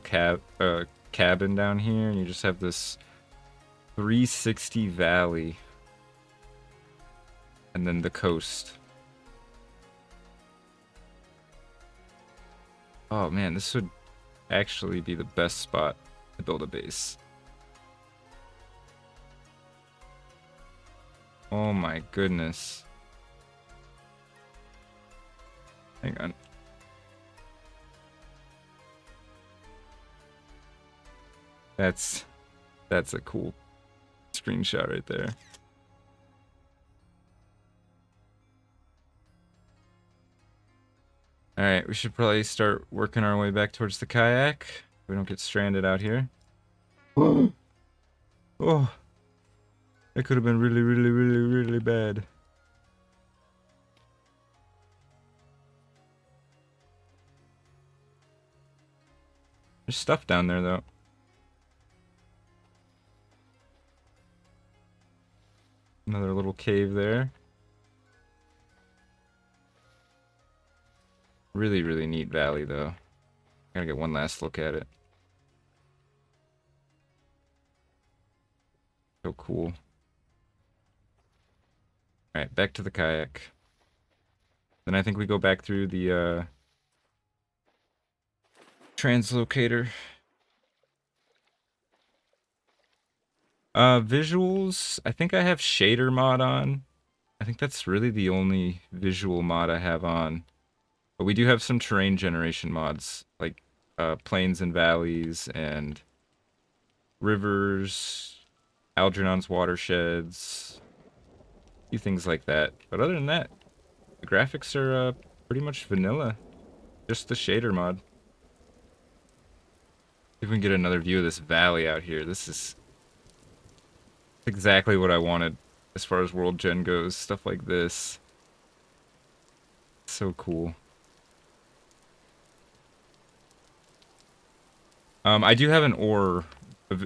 cabin down here, and you just have this 360 valley. And then the coast. Oh man, this would actually be the best spot to build a base. Oh my goodness. Hang on. That's a cool screenshot right there. Alright, we should probably start working our way back towards the kayak. We don't get stranded out here. Oh, that could have been really, really, really, really bad. There's stuff down there, though. Another little cave there. Really, really neat valley, though. Gotta get one last look at it. So cool. Alright, back to the kayak. Then I think we go back through the translocator. Visuals, I think I have shader mod on. I think that's really the only visual mod I have on. But we do have some terrain generation mods, like plains and valleys and rivers, Algernon's watersheds, a few things like that. But other than that, the graphics are pretty much vanilla. Just the shader mod. If we can get another view of this valley out here, this is exactly what I wanted as far as world gen goes. Stuff like this. So cool. I do have an ore,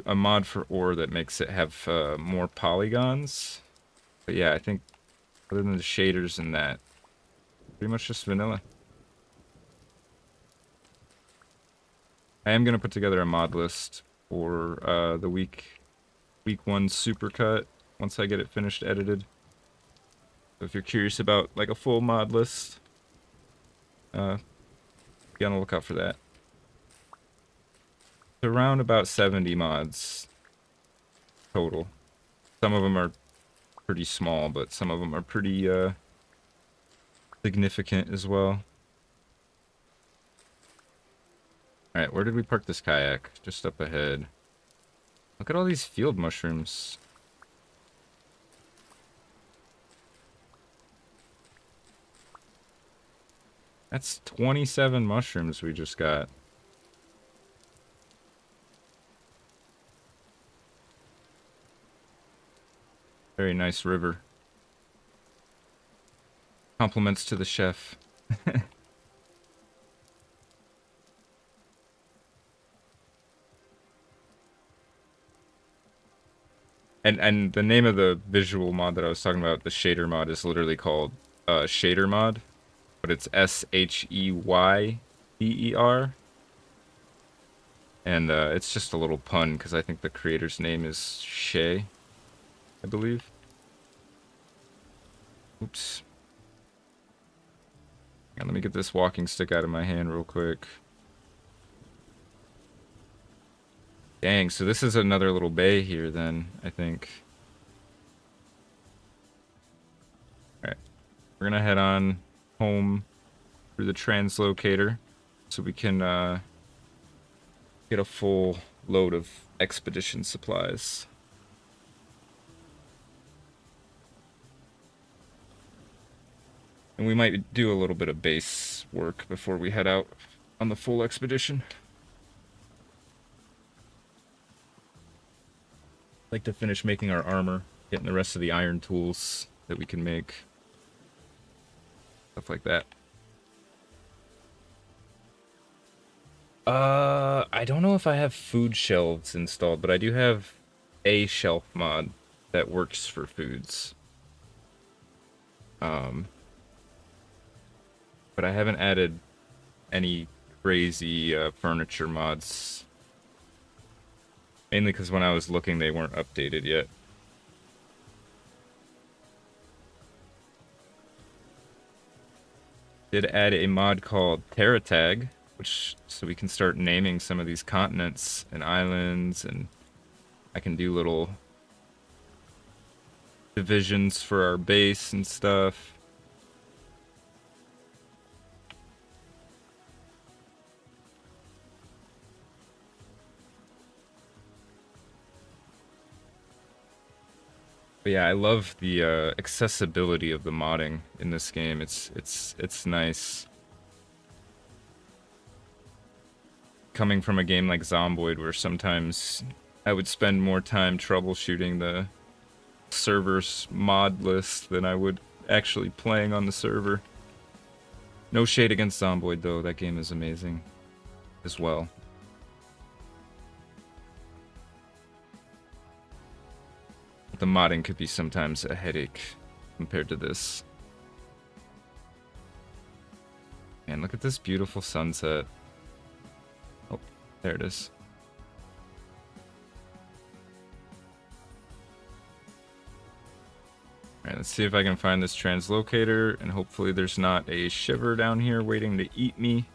a mod for ore that makes it have more polygons. But yeah, I think other than the shaders and that, pretty much just vanilla. I am going to put together a mod list for the week 1 supercut once I get it finished edited. So if you're curious about like a full mod list, be on the lookout for that. It's around about 70 mods total. Some of them are pretty small, but some of them are pretty significant as well. Alright, where did we park this kayak? Just up ahead. Look at all these field mushrooms. That's 27 mushrooms we just got. Very nice river. Compliments to the chef. And the name of the visual mod that I was talking about, the shader mod, is literally called shader mod, but it's SHEYDER. And it's just a little pun because I think the creator's name is Shay, I believe. Oops. Hang on, let me get this walking stick out of my hand real quick. Dang, so this is another little bay here then, I think. Alright, we're gonna head on home through the translocator so we can get a full load of expedition supplies. And we might do a little bit of base work before we head out on the full expedition. Like to finish making our armor, getting the rest of the iron tools that we can make. Stuff like that. I don't know if I have food shelves installed, but I do have a shelf mod that works for foods. But I haven't added any crazy furniture mods Mainly because when I was looking, they weren't updated yet. Did add a mod called Terra Tag, which so we can start naming some of these continents and islands, and I can do little divisions for our base and stuff. But yeah, I love the accessibility of the modding in this game. It's nice. Coming from a game like Zomboid, where sometimes I would spend more time troubleshooting the server's mod list than I would actually playing on the server. No shade against Zomboid though, that game is amazing as well. The modding could be sometimes a headache compared to this. And look at this beautiful sunset. Oh, there it is. Alright, let's see if I can find this translocator, and hopefully there's not a shiver down here waiting to eat me.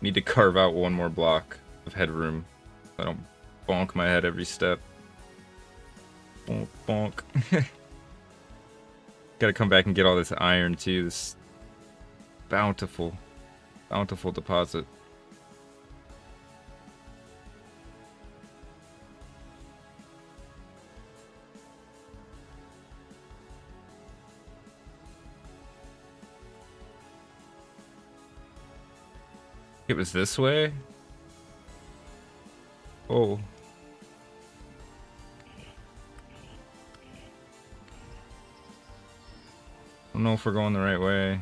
Need to carve out one more block of headroom so I don't bonk my head every step. Bonk, bonk. Gotta come back and get all this iron too, this bountiful deposit. It was this way? Oh. I don't know if we're going the right way.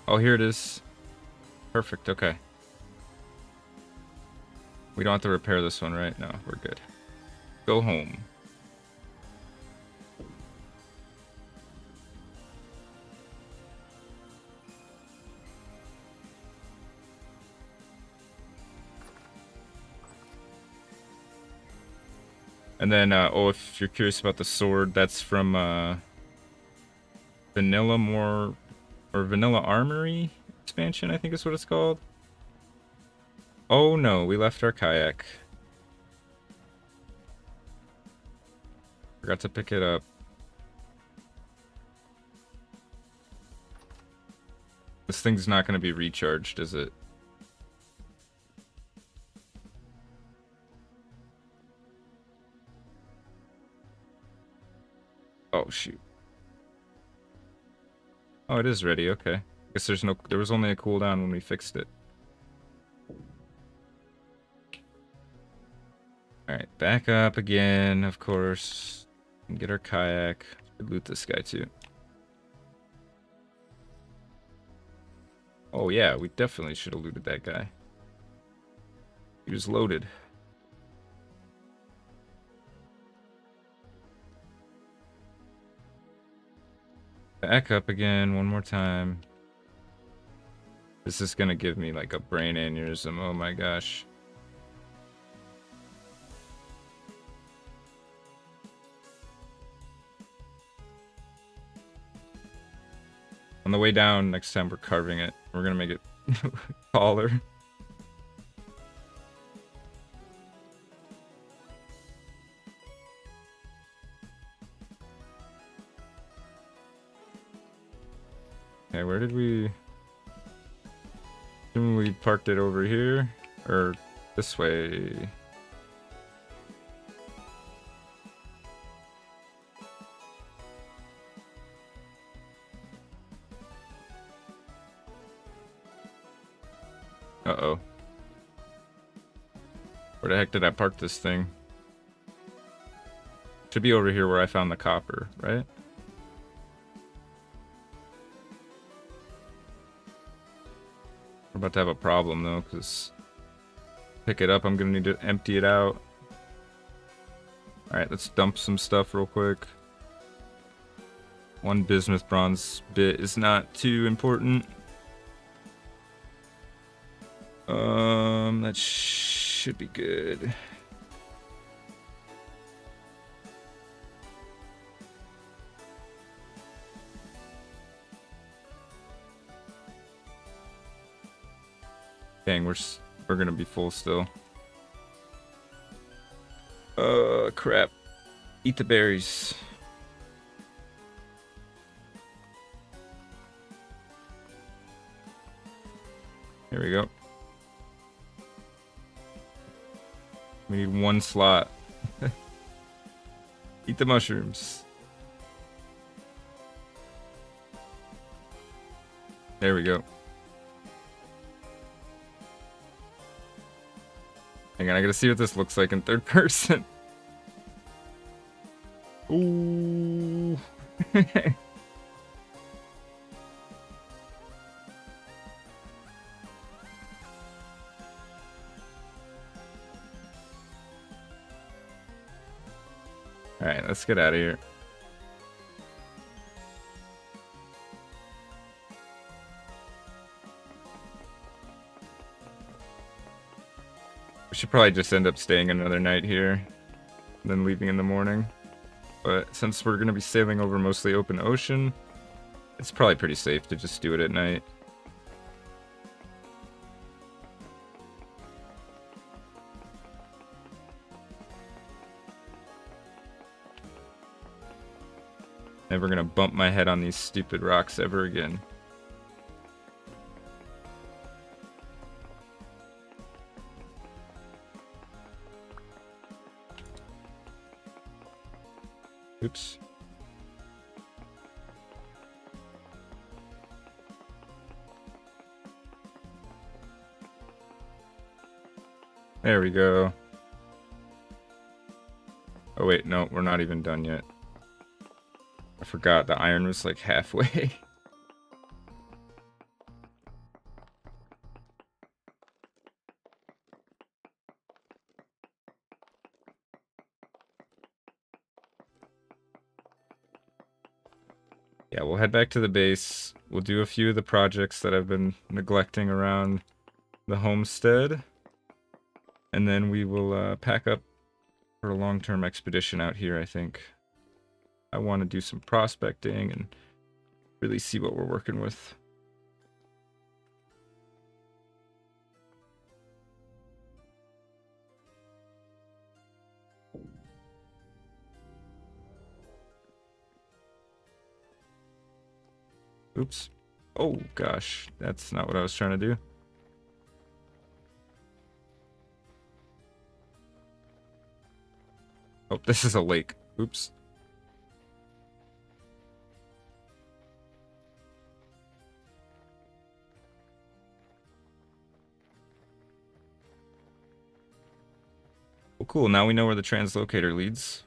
Oh, here it is. Perfect, okay. We don't have to repair this one, right? No, we're good. Go home. And then, oh, if you're curious about the sword, that's from Vanilla Armory expansion, I think is what it's called. Oh no, we left our kayak. Forgot to pick it up. This thing's not going to be recharged, is it? Oh shoot. Oh, it is ready, okay. Guess there was only a cooldown when we fixed it. Alright, back up again, of course. And get our kayak. Loot this guy too. Oh yeah, we definitely should have looted that guy. He was loaded. Back up again one more time. This is gonna give me like a brain aneurysm, oh my gosh. On the way down, next time we're carving it. We're gonna make it taller. Okay, where did we... We parked it over here? Or this way? Uh-oh. Where the heck did I park this thing? Should be over here where I found the copper, right? We're about to have a problem though, because pick it up, I'm gonna need to empty it out. Alright, let's dump some stuff real quick. One bismuth bronze bit is not too important. That should be good. Dang, we're gonna be full still. Crap. Eat the berries. Here we go. We need one slot. Eat the mushrooms. There we go. Hang on, I gotta see what this looks like in third person. Ooh. Alright, let's get out of here. We should probably just end up staying another night here, then leaving in the morning. But since we're going to be sailing over mostly open ocean, it's probably pretty safe to just do it at night. Never going to bump my head on these stupid rocks ever again. Oops. There we go. Oh wait, no, we're not even done yet. I forgot the iron was like halfway. Yeah, we'll head back to the base. We'll do a few of the projects that I've been neglecting around the homestead. And then we will pack up for a long-term expedition out here, I think. I want to do some prospecting and really see what we're working with. Oops. Oh, gosh. That's not what I was trying to do. Oh, this is a lake. Oops. Well, cool. Now we know where the translocator leads.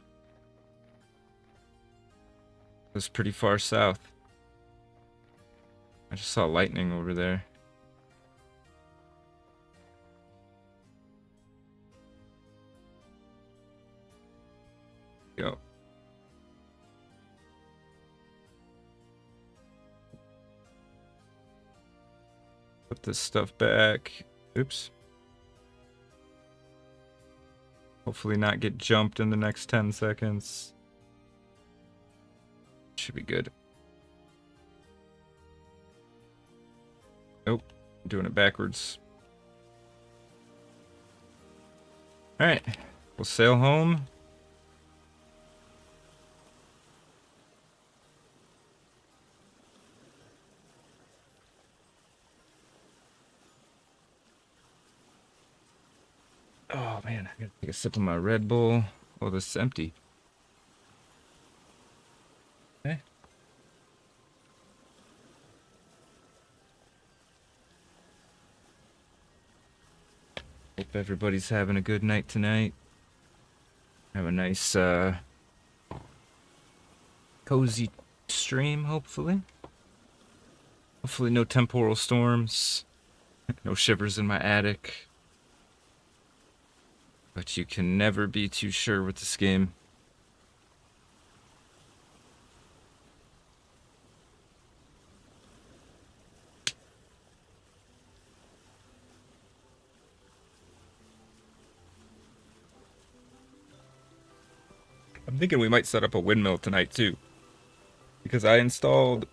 It's pretty far south. I just saw lightning over there. Go. Put this stuff back. Oops. Hopefully not get jumped in the next 10 seconds. Should be good. Nope. I'm doing it backwards. Alright. We'll sail home. Oh man, I gotta take a sip of my Red Bull. Oh, this is empty. Okay. Hope everybody's having a good night tonight. Have a nice, cozy stream, hopefully. Hopefully no temporal storms. No shivers in my attic. But you can never be too sure with this game. I'm thinking we might set up a windmill tonight too, because I installed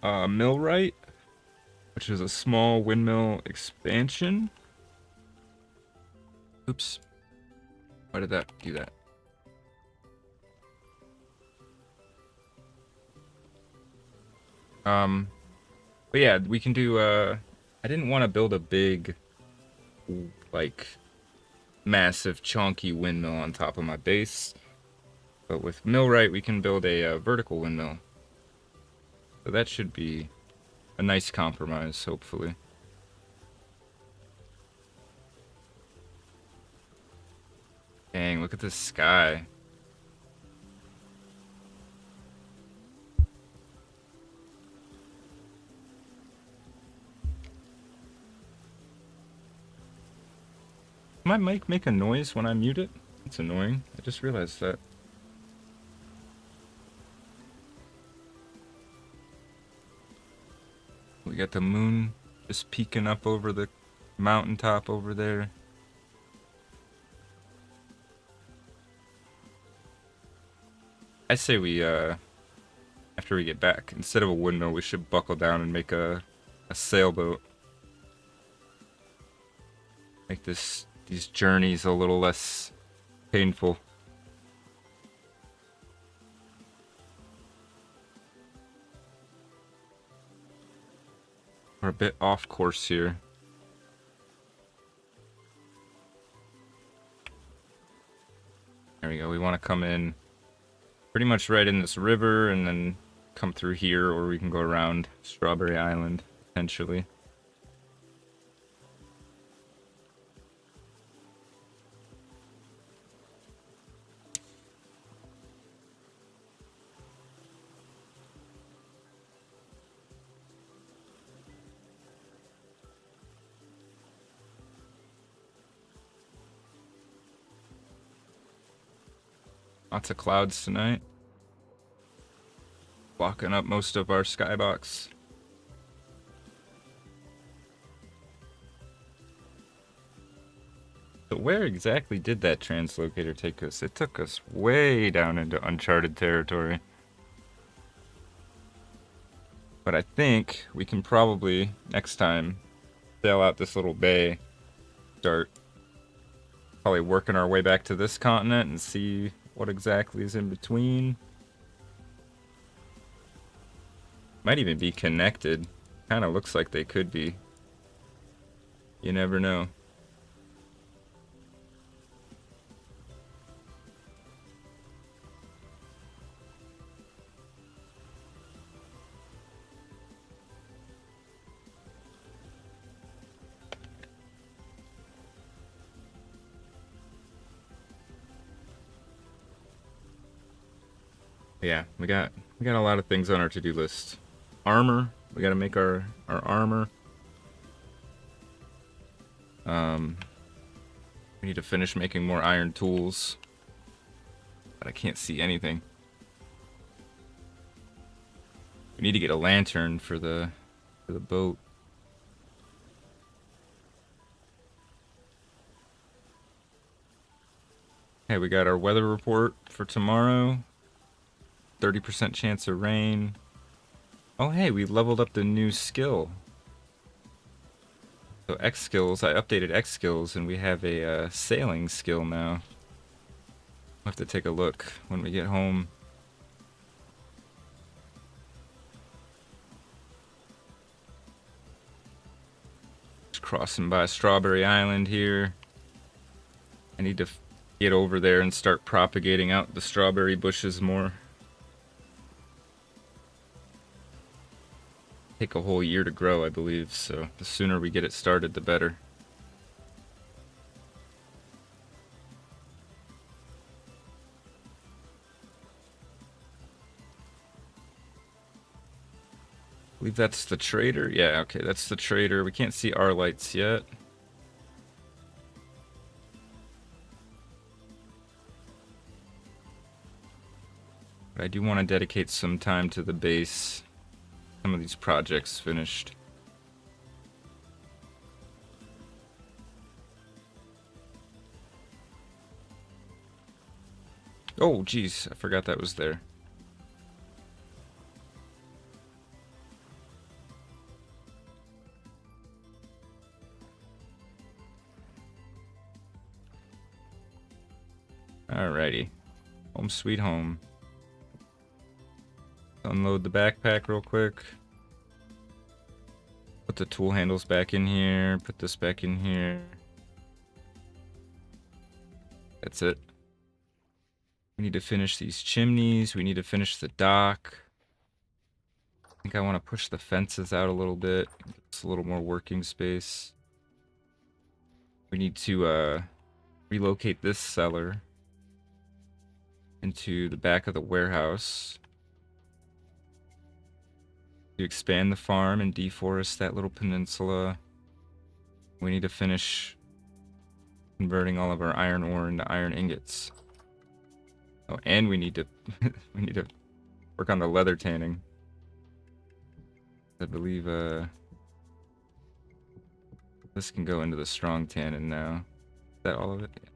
millwright, which is a small windmill expansion. Oops. Why did that do that? But yeah, we can do, I didn't want to build a big, like, massive, chunky windmill on top of my base. But with millwright, we can build a vertical windmill. So that should be a nice compromise, hopefully. Dang, look at this sky. Does my mic make a noise when I mute it? It's annoying. I just realized that. We got the moon just peeking up over the mountaintop over there. I say we, after we get back, instead of a windmill, we should buckle down and make a sailboat. Make these journeys a little less painful. We're a bit off course here. There we go. We want to come in pretty much right in this river and then come through here, or we can go around Strawberry Island, potentially. Lots of clouds tonight, blocking up most of our skybox. So where exactly did that translocator take us? It took us way down into uncharted territory. But I think we can probably, next time, sail out this little bay, start probably working our way back to this continent and see what exactly is in between. Might even be connected. Kind of looks like they could be. You never know. Yeah, we got a lot of things on our to-do list. Armor, we got to make our armor. We need to finish making more iron tools. But I can't see anything. We need to get a lantern for the boat. Hey, we got our weather report for tomorrow. 30% chance of rain. Oh, hey, we leveled up the new skill. So X skills, I updated X skills, and we have a sailing skill now. We'll have to take a look when we get home. Just crossing by Strawberry Island here. I need to get over there and start propagating out the strawberry bushes more. Take a whole year to grow, I believe, so the sooner we get it started, the better. I believe that's the trader. Yeah, okay, that's the trader. We can't see our lights yet. But I do want to dedicate some time to the base. Some of these projects finished. Oh, geez, I forgot that was there. Alrighty. Home sweet home. Unload the backpack real quick. Put the tool handles back in here. Put this back in here. That's it. We need to finish these chimneys. We need to finish the dock. I think I want to push the fences out a little bit. It's a little more working space. We need to relocate this cellar into the back of the warehouse. To expand the farm and deforest that little peninsula. We need to finish converting all of our iron ore into iron ingots. Oh, and we need to we need to work on the leather tanning. I believe this can go into the strong tannin now. Is that all of it? Yeah.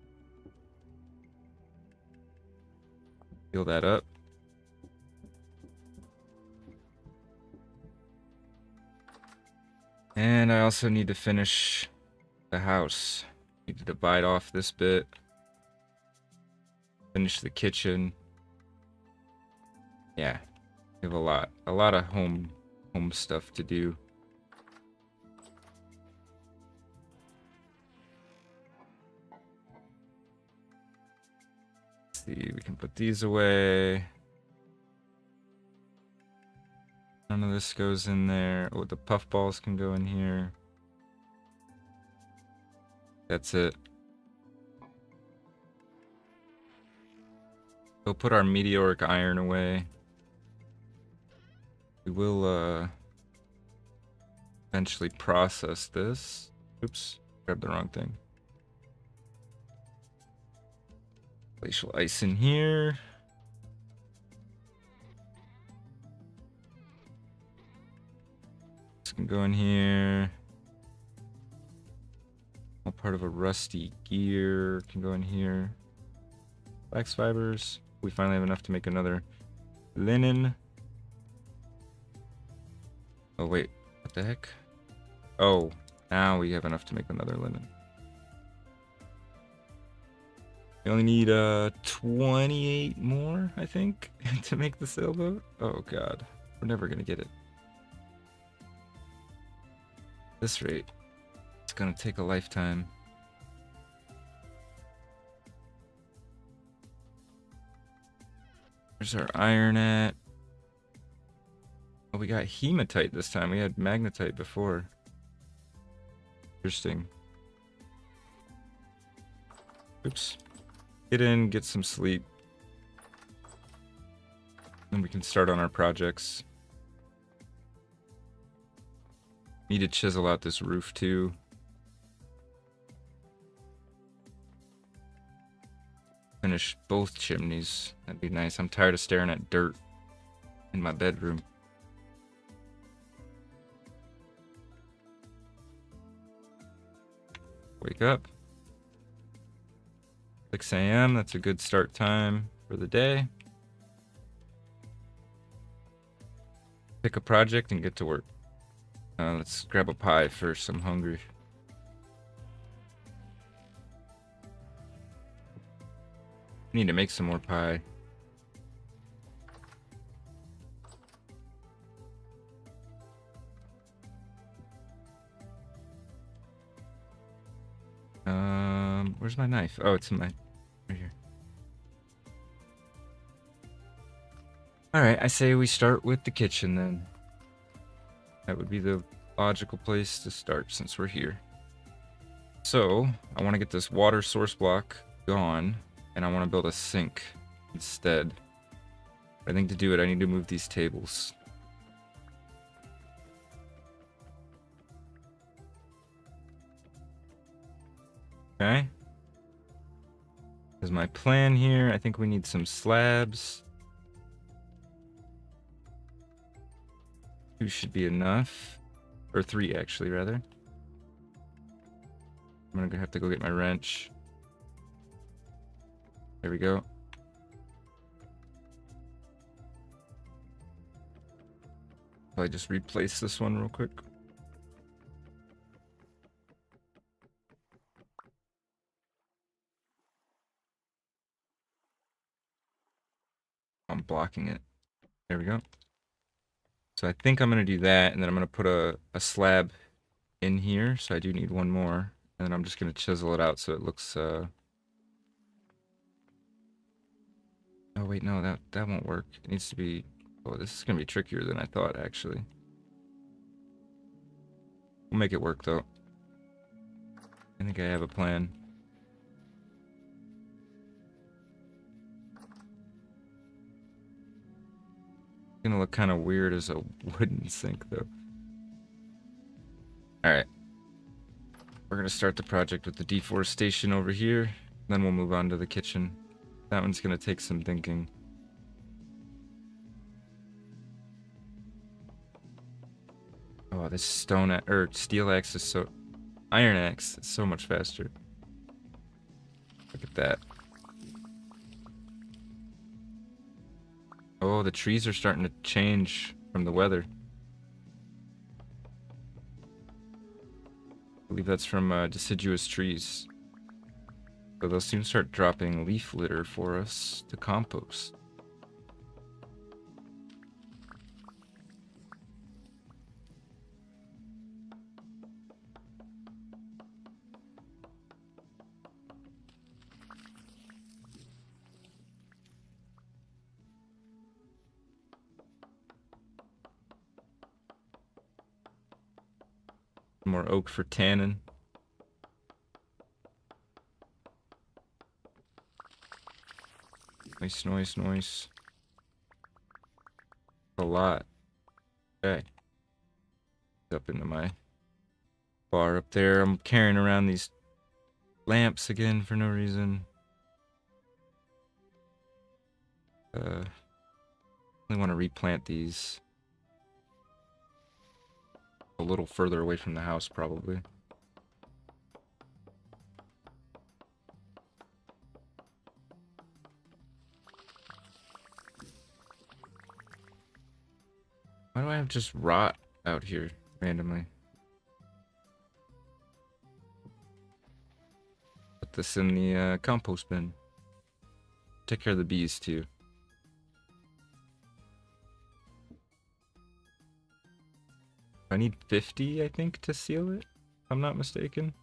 Fill that up. And I also need to finish the house. Need to divide off this bit. Finish the kitchen. Yeah, we have a lot of home stuff to do. Let's see, we can put these away. None of this goes in there. Oh, the puffballs can go in here. That's it. We'll put our meteoric iron away. We will eventually process this. Oops, grabbed the wrong thing. Glacial ice in here. This can go in here. All part of a rusty gear can go in here. Flax fibers. We finally have enough to make another linen. Oh wait, what the heck? Oh, now we have enough to make another linen. We only need 28 more, I think, to make the sailboat. Oh god, we're never gonna get it. This rate, it's gonna take a lifetime. Where's our iron at? Oh, we got hematite this time. We had magnetite before. Interesting. Oops. Get in, get some sleep. Then we can start on our projects. Need to chisel out this roof too. Finish both chimneys. That'd be nice. I'm tired of staring at dirt in my bedroom. Wake up. 6 a.m. That's a good start time for the day. Pick a project and get to work. Let's grab a pie first. I'm hungry. I need to make some more pie. Where's my knife? Oh, it's in my right here. All right, I say we start with the kitchen then. That would be the logical place to start since we're here. So, I want to get this water source block gone, and I want to build a sink instead. I think to do it, I need to move these tables. Okay. Is my plan here. I think we need some slabs. 2 should be enough. Or 3, actually, rather. I'm gonna have to go get my wrench. There we go. I just replace this one real quick. I'm blocking it. There we go. So I think I'm going to do that, and then I'm going to put a slab in here. So I do need one more. And then I'm just going to chisel it out so it looks... Oh, wait, no, that won't work. It needs to be... Oh, this is going to be trickier than I thought, actually. We'll make it work, though. I think I have a plan. It's gonna look kind of weird as a wooden sink, though. Alright. We're gonna start the project with the deforestation over here. Then we'll move on to the kitchen. That one's gonna take some thinking. Oh, this steel axe is so... Iron axe is so much faster. Look at that. Oh, the trees are starting to change from the weather. I believe that's from deciduous trees. So they'll soon start dropping leaf litter for us to compost. More oak for tannin. Nice, nice, nice. A lot. Okay. Up into my bar up there. I'm carrying around these lamps again for no reason. I want to replant these a little further away from the house, probably. Why do I have just rot out here randomly? Put this in the compost bin. Take care of the bees too. I need 50, I think, to seal it, if I'm not mistaken.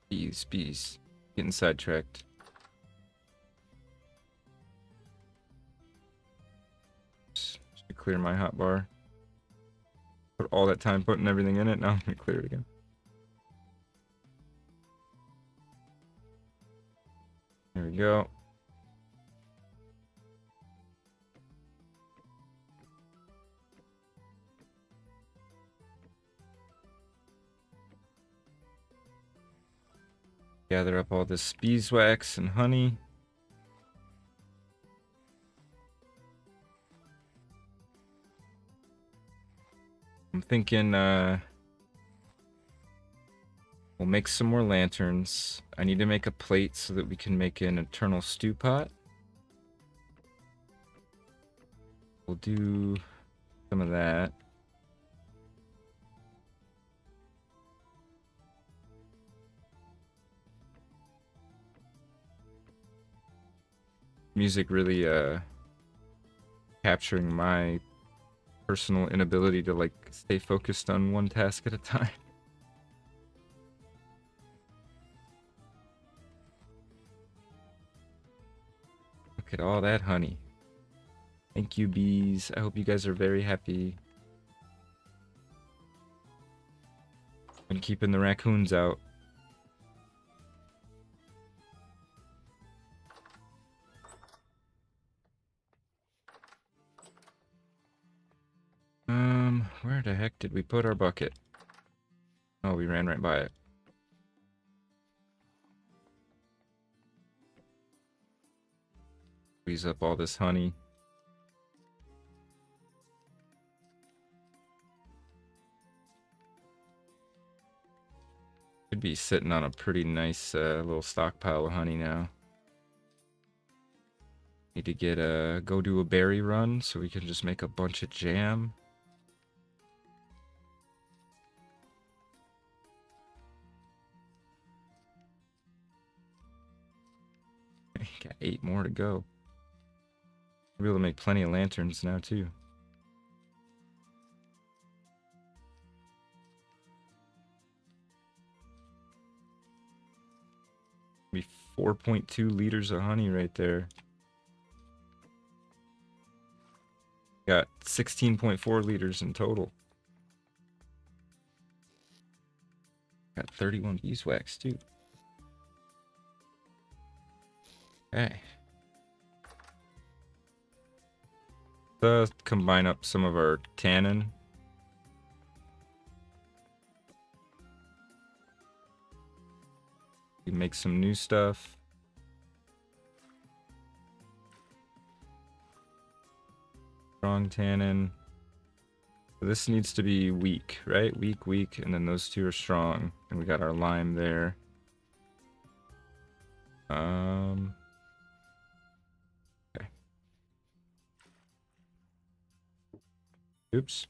Bees. Getting sidetracked. Just clear my hotbar. Put all that time putting everything in it. Now I'm gonna clear it again. There we go. Gather up all this beeswax and honey. I'm thinking we'll make some more lanterns. I need to make a plate so that we can make an eternal stew pot. We'll do some of that. Music really capturing my personal inability to like stay focused on one task at a time. Look at all that honey. Thank you, bees. I hope you guys are very happy. And keeping the raccoons out. Where the heck did we put our bucket? Oh, we ran right by it. Squeeze up all this honey. Should Should be sitting on a pretty nice little stockpile of honey now. Need to get go do a berry run so we can just make a bunch of jam. Got 8 more to go. We'll be able to make plenty of lanterns now too. Be 4.2 liters of honey right there. Got 16.4 liters in total. Got 31 beeswax too. Okay. Let's combine up some of our tannin. We make some new stuff. Strong tannin. So this needs to be weak, right? Weak, weak, and then those two are strong. And we got our lime there. Okay. Oops.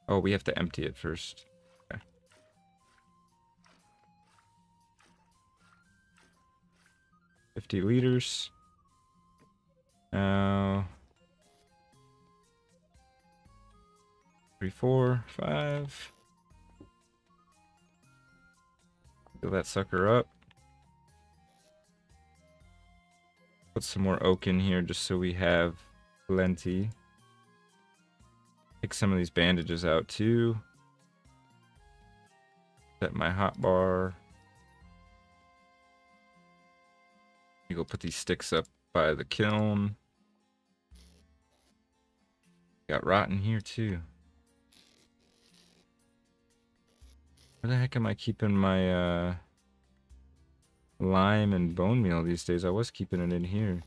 Oh, we have to empty it first. Okay. $50 liters. Now 3, 4, 5. Fill that sucker up. Put some more oak in here just so we have plenty. Take some of these bandages out too. Set my hot bar. You go put these sticks up by the kiln. Got rotten here too. Where the heck am I keeping my lime and bone meal these days? I was keeping it in here.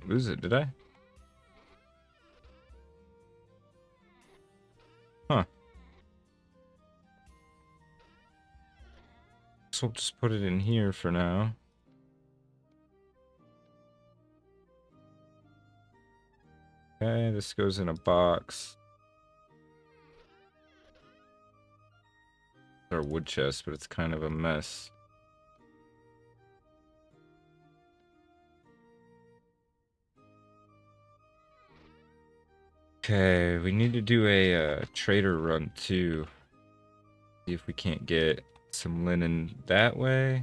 Lose it, did I? Huh. So we'll just put it in here for now. Okay, this goes in a box. Our wood chest, but it's kind of a mess. Okay, we need to do a trader run too. See if we can't get some linen that way.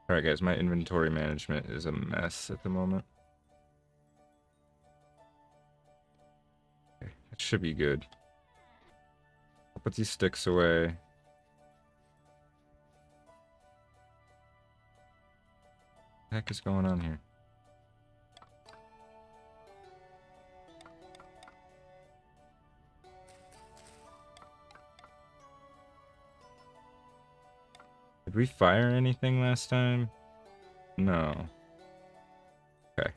Alright guys, my inventory management is a mess at the moment. Okay, that should be good. I'll put these sticks away. What the heck is going on here? Did we fire anything last time? No. Okay.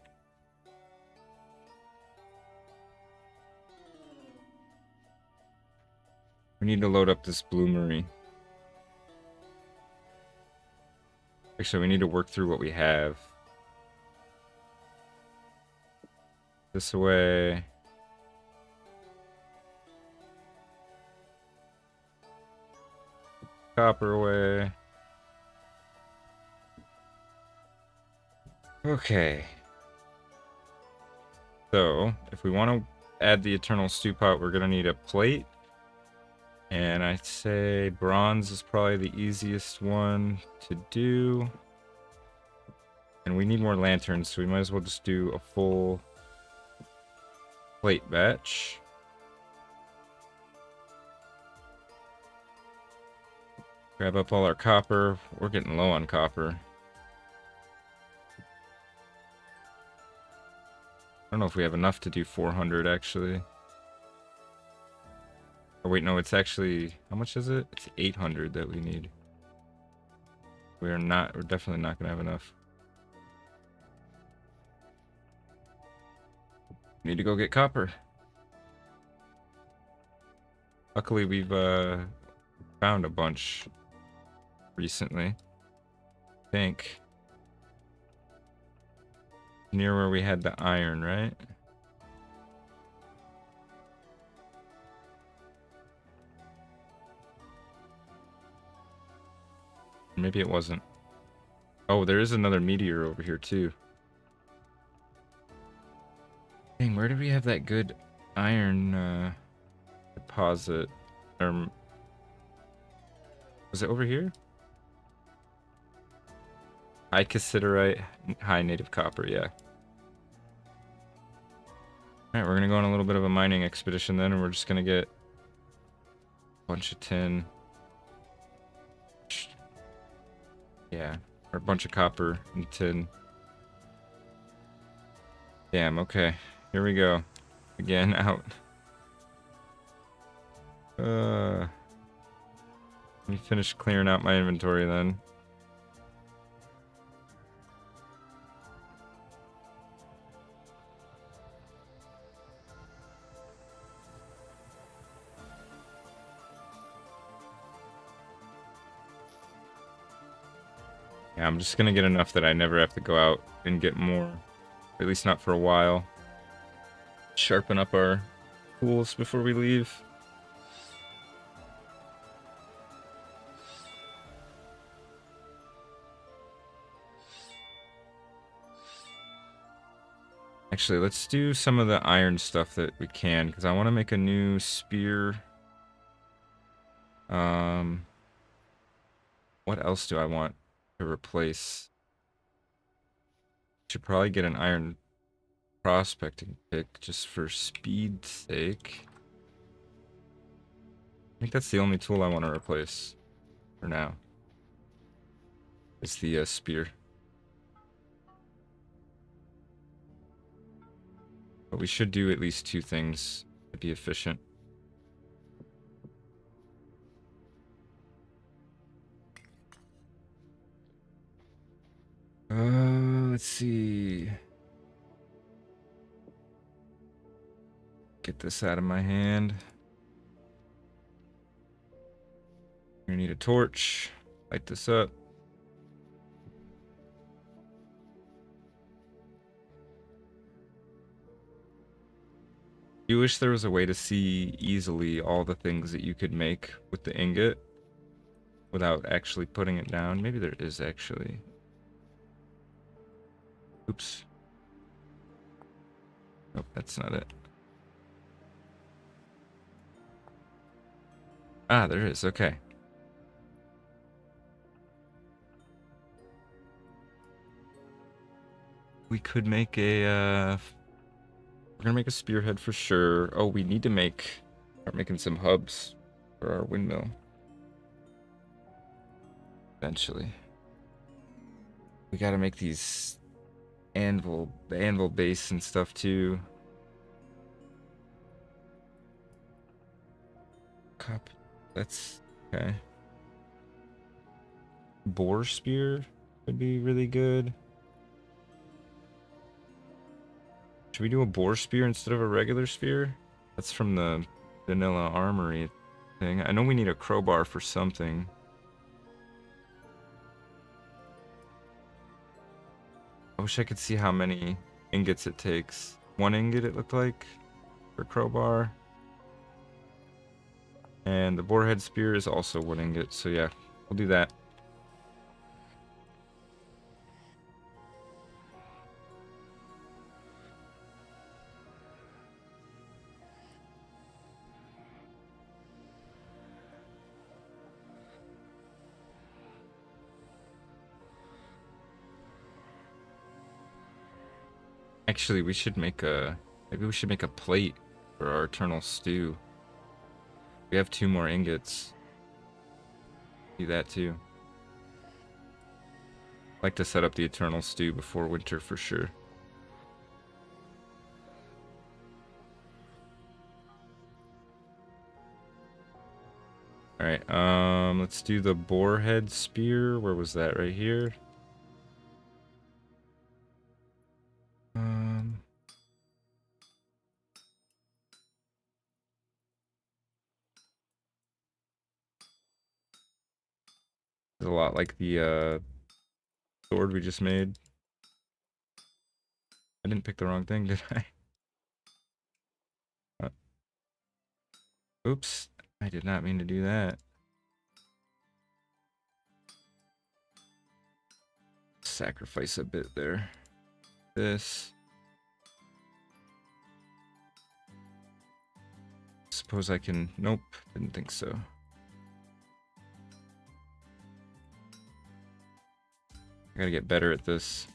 We need to load up this bloomery. Actually, we need to work through what we have. This away. Copper away. Okay. So, if we want to add the eternal stew pot, we're going to need a plate. And I'd say bronze is probably the easiest one to do. And we need more lanterns, so we might as well just do a full plate batch. Grab up all our copper. We're getting low on copper. I don't know if we have enough to do 400 actually. Oh wait, no, it's actually, how much is it? It's 800 that we need. We're definitely not gonna have enough. Need to go get copper. Luckily, we've found a bunch recently. I think. Near where we had the iron, right? Maybe it wasn't. Oh, there is another meteor over here too. Dang, where did we have that good iron deposit? Was it over here? High cassiterite, high native copper, yeah. Alright, we're gonna go on a little bit of a mining expedition then, and we're just gonna get a bunch of tin. Yeah, or a bunch of copper and tin. Damn, okay. Here we go. Again, out. Let me finish clearing out my inventory then. Yeah, I'm just gonna get enough that I never have to go out and get more. At least not for a while. Sharpen up our tools before we leave. Actually, let's do some of the iron stuff that we can, because I want to make a new spear. What else do I want to replace? Should probably get an iron prospecting pick just for speed's sake. I think that's the only tool I want to replace for now. It's the spear. But we should do at least 2 things to be efficient. Let's see. Get this out of my hand. You're gonna need a torch. Light this up. You wish there was a way to see easily all the things that you could make with the ingot without actually putting it down. Maybe there is actually. Oops. Nope, that's not it. Ah, there is. Okay. We could make a, we're gonna make a spearhead for sure. Oh, we need to start making some hubs for our windmill. Eventually. We gotta make these the anvil base and stuff too. Cup. That's okay. Boar spear would be really good. Should we do a boar spear instead of a regular spear? That's from the vanilla armory thing. I know we need a crowbar for something. I wish I could see how many ingots it takes. 1 ingot it looked like for crowbar. And the boarhead spear is also 1 ingot, so yeah, we'll do that. Actually, maybe we should make a plate for our eternal stew. We have 2 more ingots. Do that too. I'd like to set up the eternal stew before winter for sure. Alright, let's do the boarhead spear. Where was that? Right here? It's a lot like the sword we just made. I didn't pick the wrong thing, did I? Oops, I did not mean to do that. Sacrifice a bit there. This. Suppose I can... Nope, didn't think so. I gotta get better at this.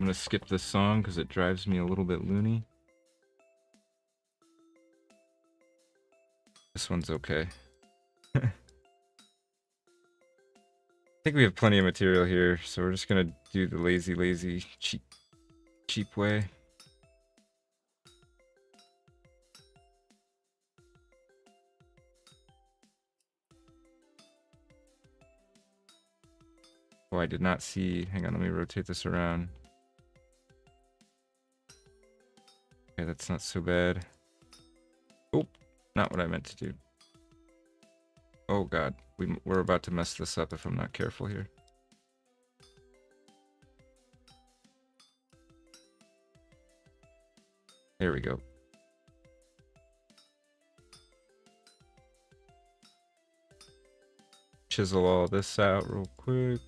I'm gonna skip this song because it drives me a little bit loony. This one's okay. I think we have plenty of material here, so we're just gonna do the lazy, cheap way. Oh, I did not see. Hang on, let me rotate this around. Okay, that's not so bad. Oh, not what I meant to do. Oh god, we're about to mess this up if I'm not careful here. There we go. Chisel all this out real quick.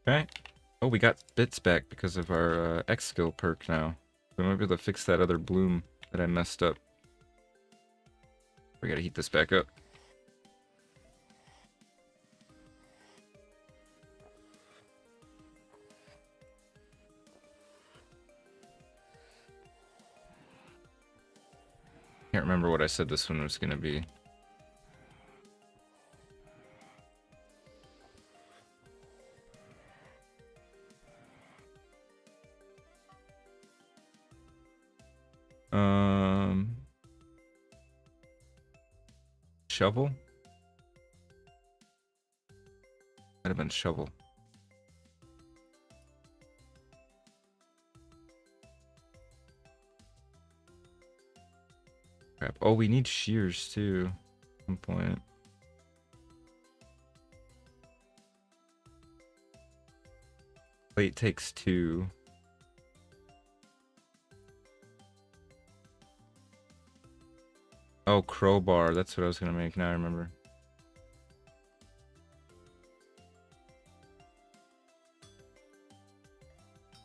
Okay. Oh, we got bits back because of our X skill perk now. We might be able to fix that other bloom that I messed up. We gotta heat this back up. Can't remember what I said this one was gonna be. Shovel? Might have been shovel. Crap. Oh, we need shears too. At some point. Plate takes 2. Oh, crowbar. That's what I was gonna make. Now I remember.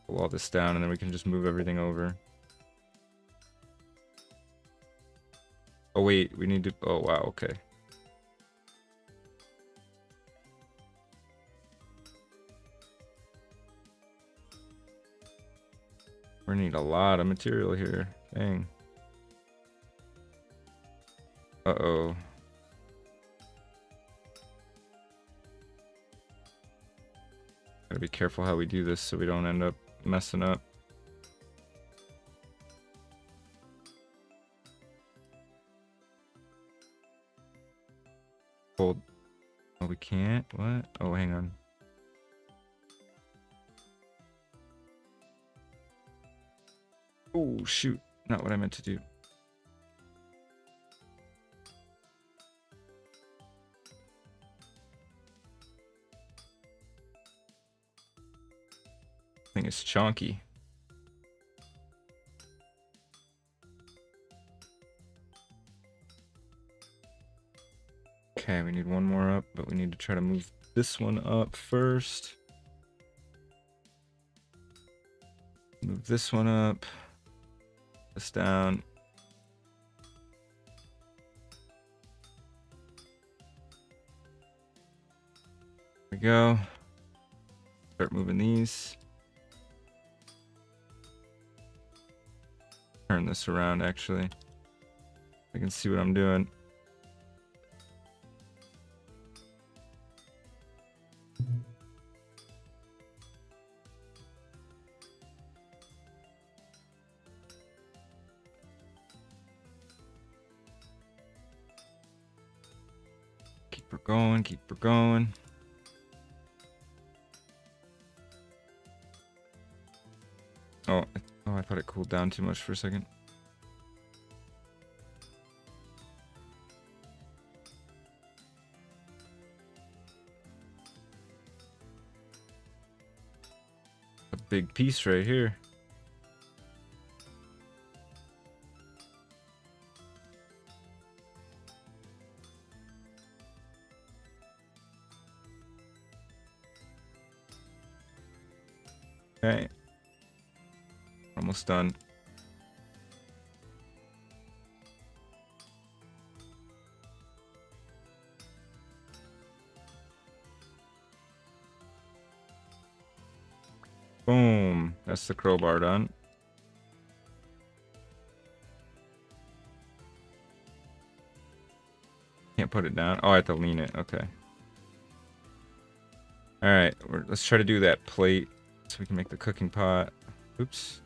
Pull all this down and then we can just move everything over. Oh wait, we need to... Oh wow, okay. We're gonna need a lot of material here. Dang. Uh-oh. Gotta be careful how we do this so we don't end up messing up. Hold. Oh, we can't? What? Oh, hang on. Oh, shoot. Not what I meant to do. Thing is chonky. Okay, we need one more up, but we need to try to move this one up first. Move this one up. This down. There we go. Start moving these. Turn this around, actually. I can see what I'm doing. her going, keep her going. Oh, I thought it cooled down too much for a second. A big piece right here. Okay. Almost done. Boom. That's the crowbar done. Can't put it down. Oh, I have to lean it. Okay. Alright, let's try to do that plate so we can make the cooking pot. Oops.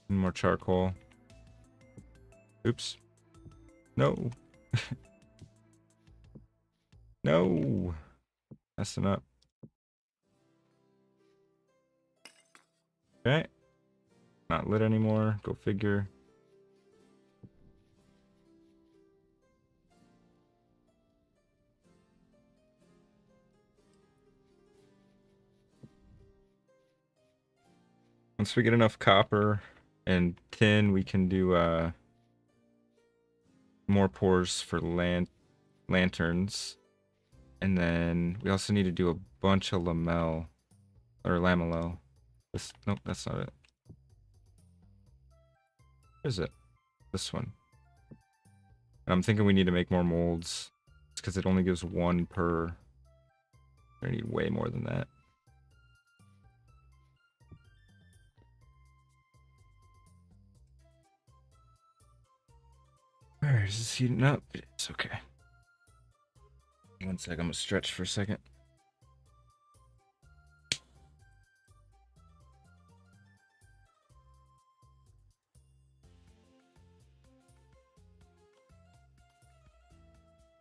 More charcoal. Oops. No. No. Messing up. Okay. Not lit anymore. Go figure. Once we get enough copper and tin, we can do more pours for lanterns. And then we also need to do a bunch of lamel or lamello. Nope, that's not it. Where is it? This one. And I'm thinking we need to make more molds because it only gives one per. I need way more than that. Where is this heating up? It's okay. One sec, I'm gonna stretch for a second.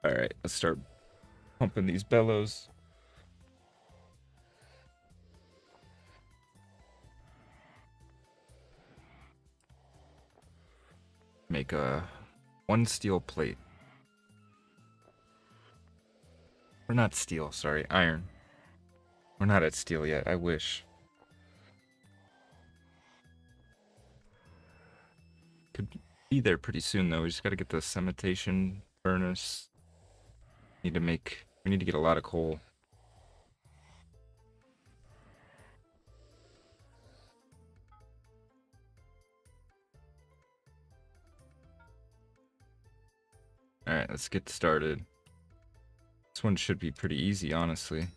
Alright, let's start pumping these bellows. Make one steel plate. Or not steel, sorry, iron. We're not at steel yet, I wish. Could be there pretty soon though. We just gotta get the cementation furnace. We need to get a lot of coal. Alright, let's get started. This one should be pretty easy, honestly.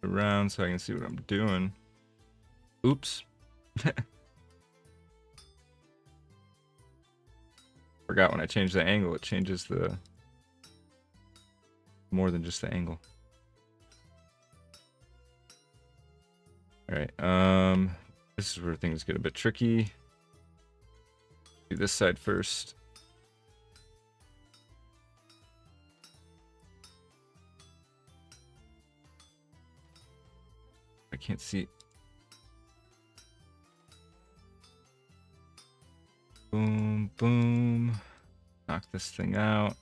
Around so I can see what I'm doing. Oops. Forgot when I change the angle, it changes the more than just the angle. Alright, this is where things get a bit tricky. Do this side first. I can't see. Boom, boom. Knock this thing out.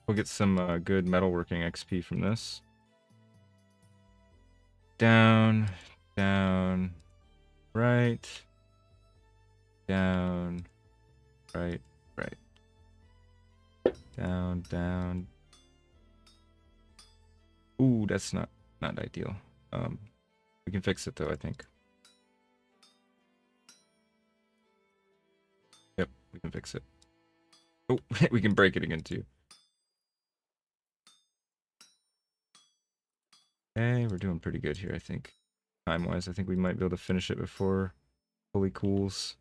We'll get some good metalworking XP from this. Down, down, right, down, right, right. Down, down. Ooh, that's not ideal. We can fix it though, I think. Yep, we can fix it. Oh, we can break it again too. Okay, we're doing pretty good here, I think. Time-wise, I think we might be able to finish it before fully cools.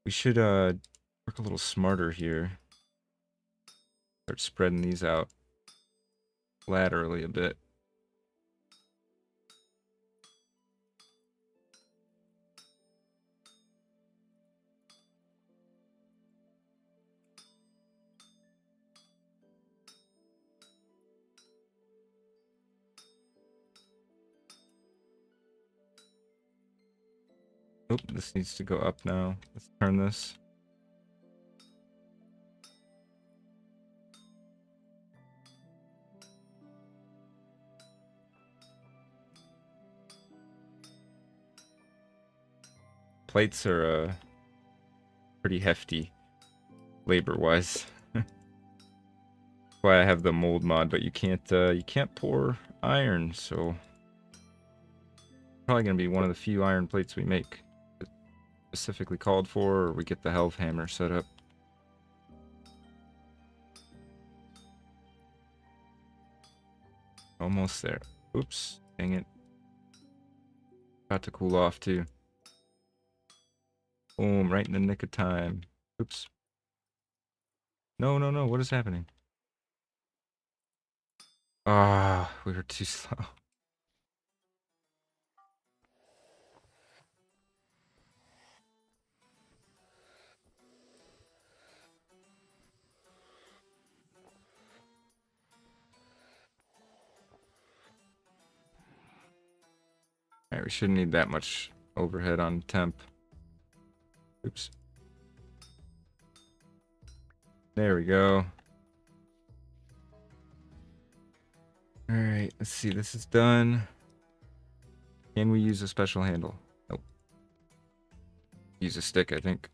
We should work a little smarter here. Start spreading these out laterally a bit. Oh, this needs to go up now. Let's turn this. Plates are pretty hefty labor-wise. That's why I have the mold mod, but you can't pour iron, so probably gonna be one of the few iron plates we make specifically called for, or we get the health hammer set up. Almost there. Oops, dang it. About to cool off too. Boom, right in the nick of time. Oops. No, no, no, what is happening? Ah, we were too slow. Alright, we shouldn't need that much overhead on temp. Oops. There we go. Alright, let's see. This is done. Can we use a special handle? Nope. Use a stick, I think.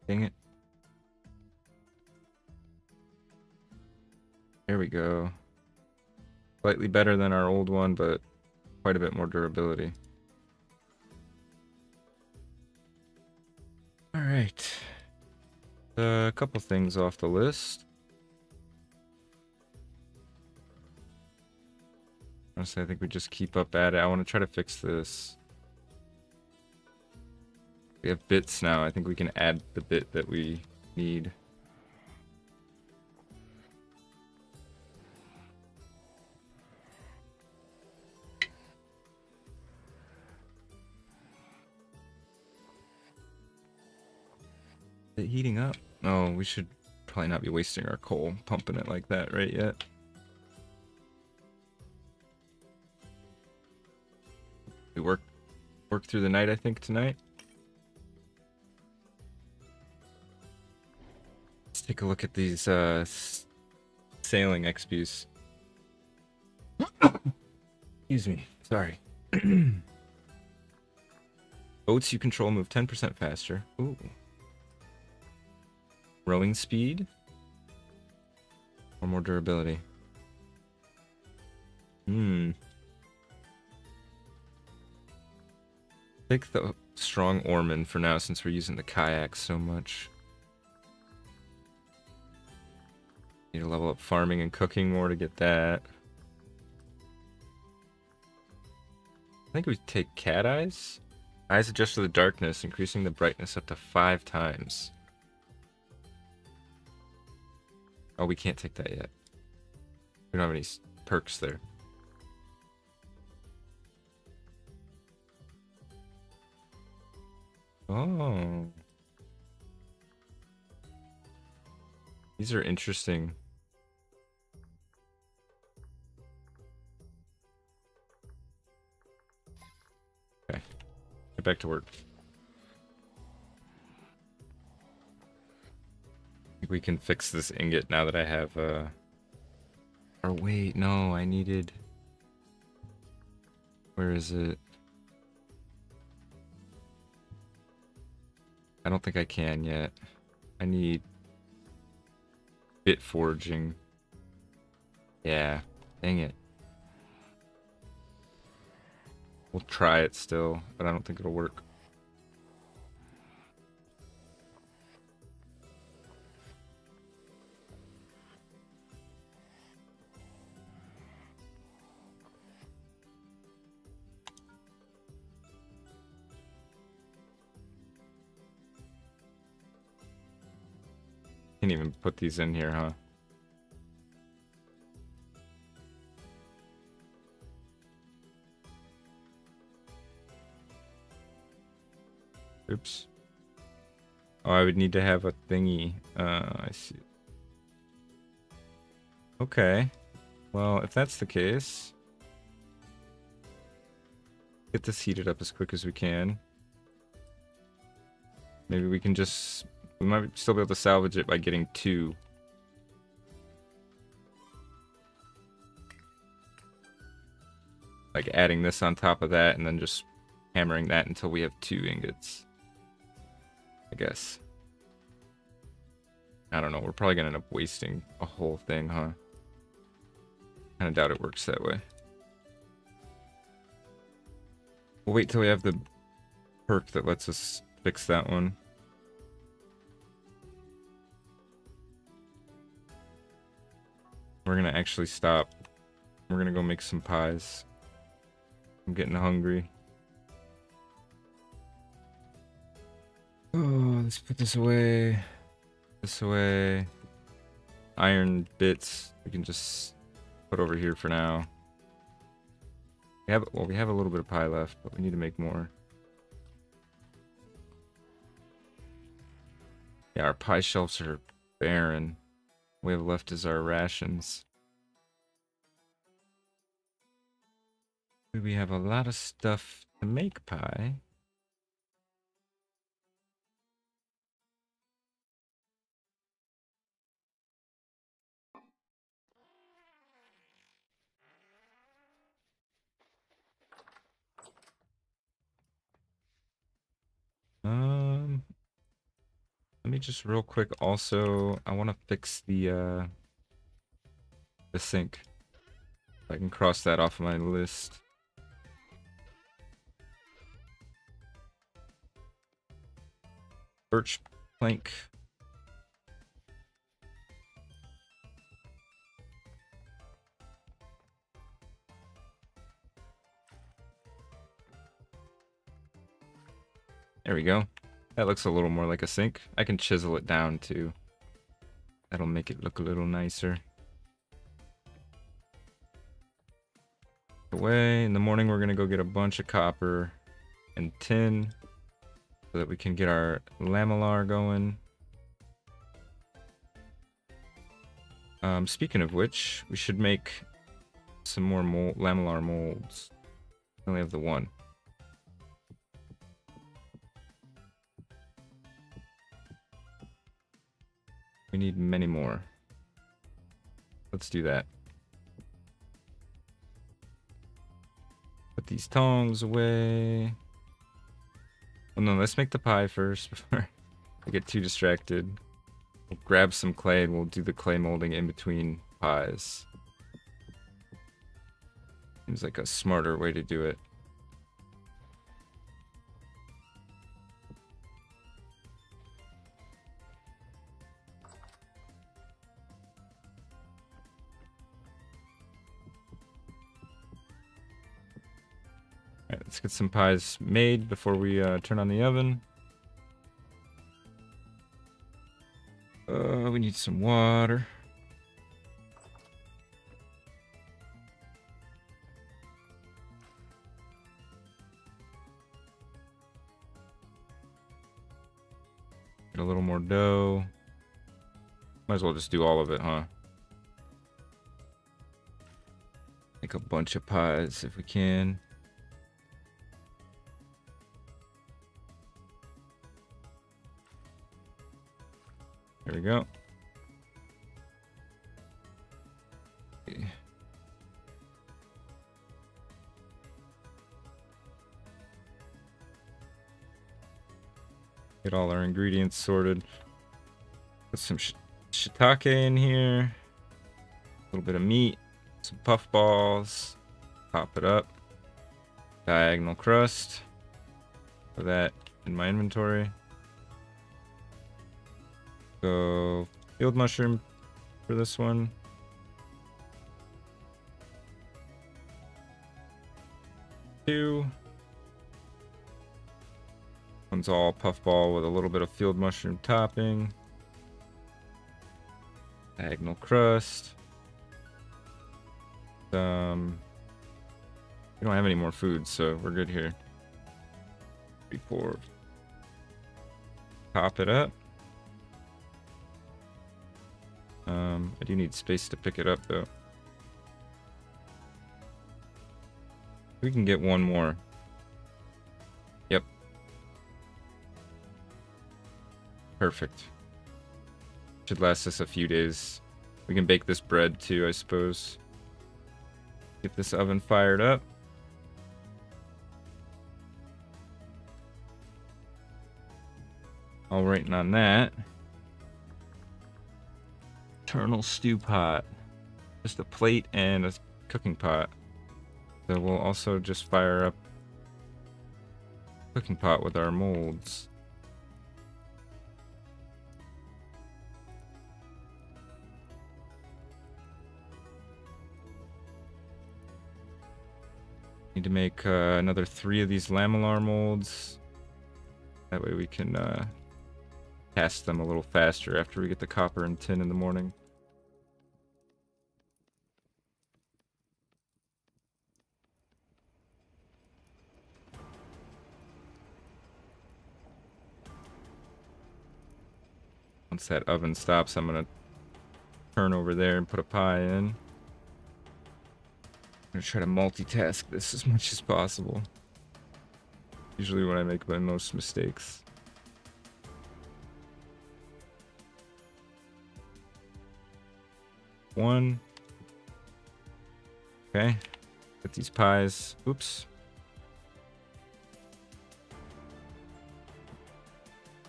Dang it. There we go. Slightly better than our old one, but quite a bit more durability. Alright. A couple things off the list. Honestly, I think we just keep up at it. I want to try to fix this. We have bits now. I think we can add the bit that we need. Is it heating up? Oh, we should probably not be wasting our coal pumping it like that right yet. We work through the night, I think, tonight. Let's take a look at these sailing XPs. Excuse me. Sorry. Boats you control move 10% faster. Ooh. Rowing speed. Or more durability. Take the strong oarman for now since we're using the kayak so much. Need to level up farming and cooking more to get that. I think we take cat eyes. Eyes adjust to the darkness, increasing the brightness up to 5 times. Oh, we can't take that yet. We don't have any perks there. Oh. These are interesting. Okay. Get back to work. I think we can fix this ingot now that I have, Or wait, no, I needed... Where is it? I don't think I can yet. I need bit forging. Yeah, dang it. We'll try it still, but I don't think it'll work. Can't even put these in here, huh? Oops. Oh, I would need to have a thingy. I see. Okay. Well, if that's the case, get this heated up as quick as we can. Maybe we can just... We might still be able to salvage it by getting 2. Like adding this on top of that and then just hammering that until we have 2 ingots. I guess. I don't know. We're probably going to end up wasting a whole thing, huh? Kind of doubt it works that way. We'll wait till we have the perk that lets us fix that one. We're going to actually stop. We're going to go make some pies. I'm getting hungry. Oh, let's put this away. This away. Iron bits we can just put over here for now. We have a little bit of pie left, but we need to make more. Yeah, our pie shelves are barren. What we have left is our rations. We have a lot of stuff to make pie. Let me just real quick also, I want to fix the sink. I can cross that off my list. Birch plank. There we go. That looks a little more like a sink. I can chisel it down too. That'll make it look a little nicer. Away. In the morning we're gonna go get a bunch of copper and tin so that we can get our lamellar going. Speaking of which, we should make some more lamellar molds. I only have the one. We need many more. Let's do that. Put these tongs away. Well, no, let's make the pie first before I get too distracted. We'll grab some clay and we'll do the clay molding in between pies. Seems like a smarter way to do it. Alright, let's get some pies made before we turn on the oven. We need some water. Get a little more dough. Might as well just do all of it, huh? Make a bunch of pies if we can. There we go. Get all our ingredients sorted. Put some Shiitake in here. A little bit of meat. Some puff balls. Pop it up. Diagonal crust. Put that in my inventory. Go field mushroom for this one. Two. One's all puffball with a little bit of field mushroom topping. Diagonal crust. We don't have any more food, so we're good here. 3, 4. Pop it up. I do need space to pick it up, though. We can get one more. Yep. Perfect. Should last us a few days. We can bake this bread, too, I suppose. Get this oven fired up. All waiting on that. Eternal stew pot. Just a plate and a cooking pot. So we'll also just fire up cooking pot with our molds. Need to make another 3 of these lamellar molds. That way we can cast them a little faster after we get the copper and tin in the morning. Once that oven stops, I'm gonna turn over there and put a pie in. I'm gonna try to multitask this as much as possible. Usually when I make my most mistakes. One. Okay. Get these pies. Oops.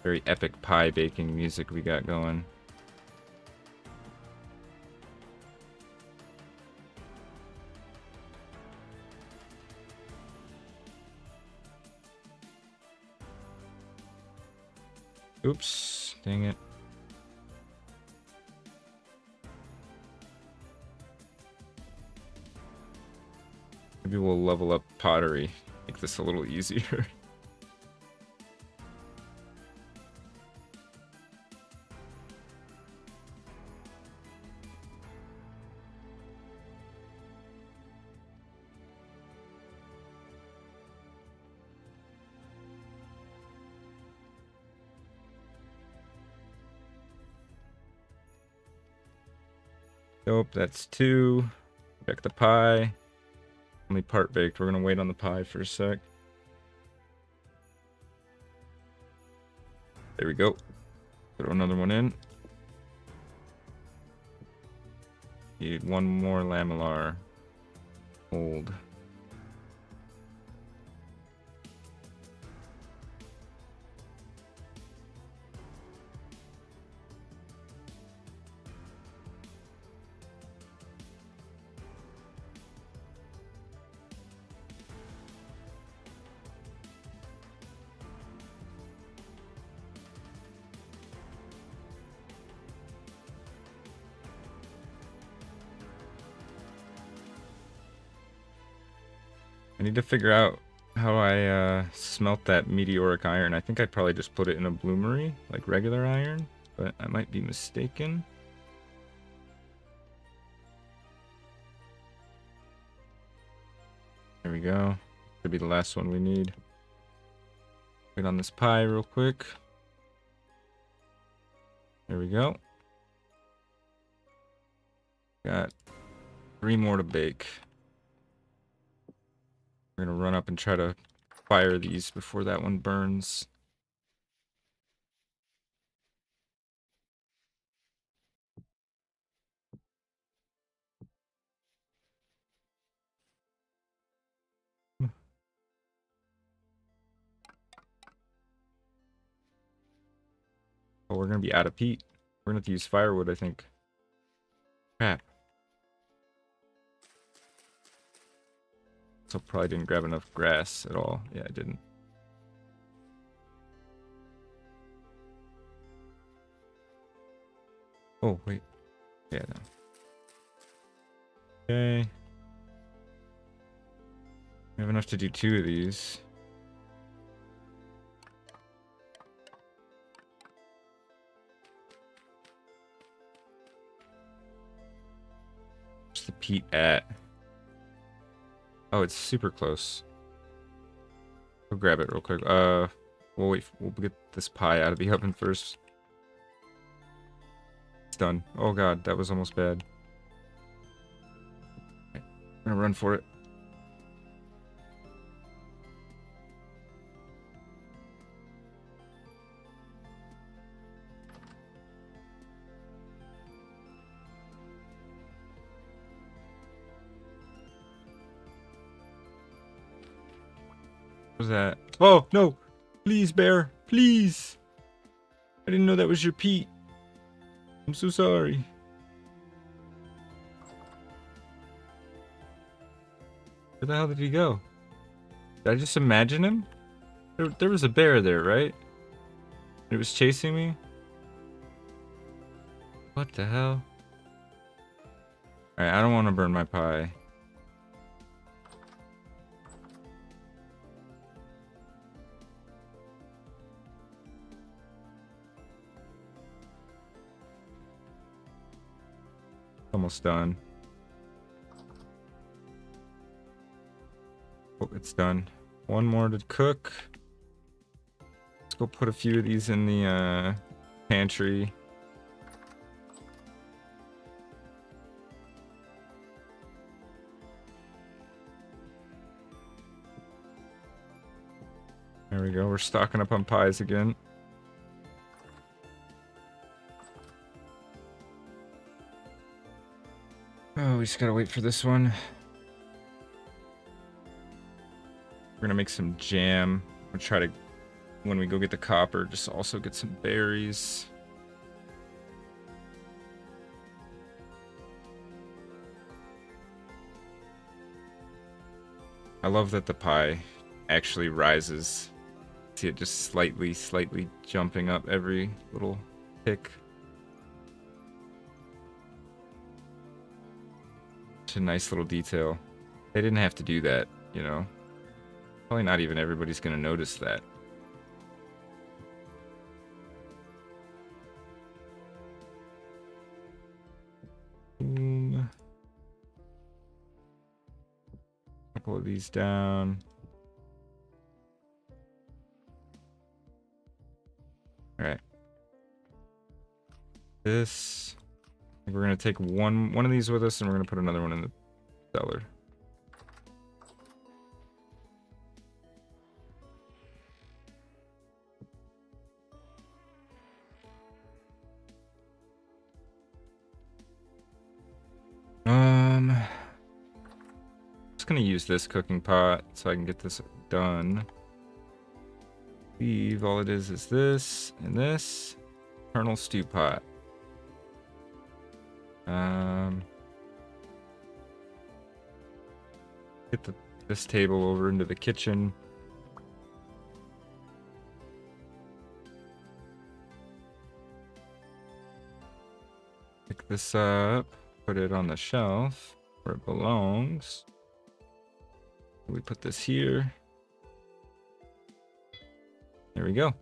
Very epic pie baking music we got going. Oops. Dang it. Maybe we'll level up pottery. Make this a little easier. Nope, that's 2. Check the pie. Only part baked. We're gonna wait on the pie for a sec. There we go. Throw another one in. Need one more lamellar mold. I need to figure out how I smelt that meteoric iron. I think I'd probably just put it in a bloomery, like regular iron, but I might be mistaken. There we go. Could be the last one we need. Wait on this pie real quick. There we go. Got 3 more to bake. We're gonna run up and try to fire these before that one burns. Oh, we're gonna be out of peat. We're gonna have to use firewood, I think. Crap. So probably didn't grab enough grass at all. Yeah, I didn't. Oh, wait. Yeah, no. Okay. We have enough to do 2 of these. Where's the peat at? Oh, it's super close. We'll grab it real quick. We'll wait. We'll get this pie out of the oven first. It's done. Oh god, that was almost bad. Okay, I'm gonna run for it. What was that? Oh, no! Please, bear! Please! I didn't know that was your Pete. I'm so sorry. Where the hell did he go? Did I just imagine him? There was a bear there, right? It was chasing me? What the hell? Alright, I don't want to burn my pie. Almost done. Oh, it's done. One more to cook. Let's go put a few of these in the pantry. There we go. We're stocking up on pies again. Oh, we just gotta wait for this one. We're gonna make some jam. We'll try to, when we go get the copper, just also get some berries. I love that the pie actually rises. See it just slightly jumping up every little tick. It's a nice little detail. They didn't have to do that, you know. Probably not even everybody's gonna notice that. Boom. Couple of these down. Alright. This. I think we're gonna take one of these with us and we're gonna put another one in the cellar. Just gonna use this cooking pot so I can get this done. Leave all it is this and this. Eternal stew pot. Get this table over into the kitchen. Pick this up, put it on the shelf where it belongs. We put this here. There we go.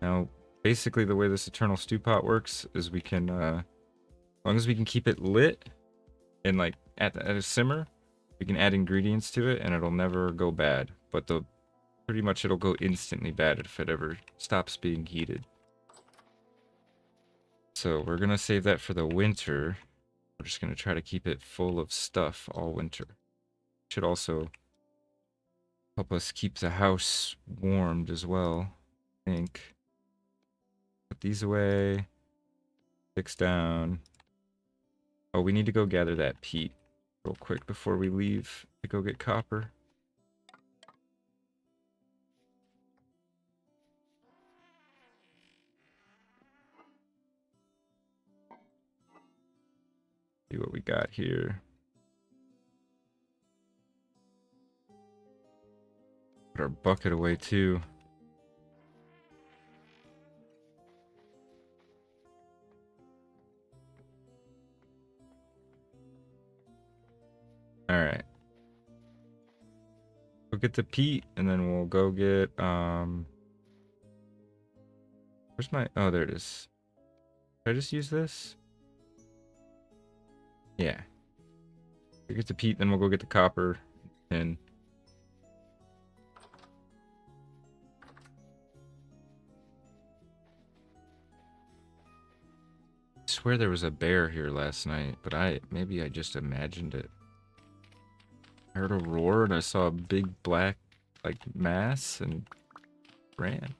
Now, basically the way this eternal stew pot works is we can, as long as we can keep it lit and like at a simmer, we can add ingredients to it and it'll never go bad. But pretty much it'll go instantly bad if it ever stops being heated. So we're gonna save that for the winter. We're just gonna try to keep it full of stuff all winter. Should also help us keep the house warmed as well, I think. Put these away. Sticks down. Oh, we need to go gather that peat real quick before we leave to go get copper. See what we got here. Put our bucket away too. All right. Go get the peat, and then we'll go get where's my? Oh, there it is. Did I just use this? Yeah. Go get the peat, then we'll go get the copper and. I swear there was a bear here last night, but maybe I just imagined it. I heard a roar and I saw a big black like mass and ran.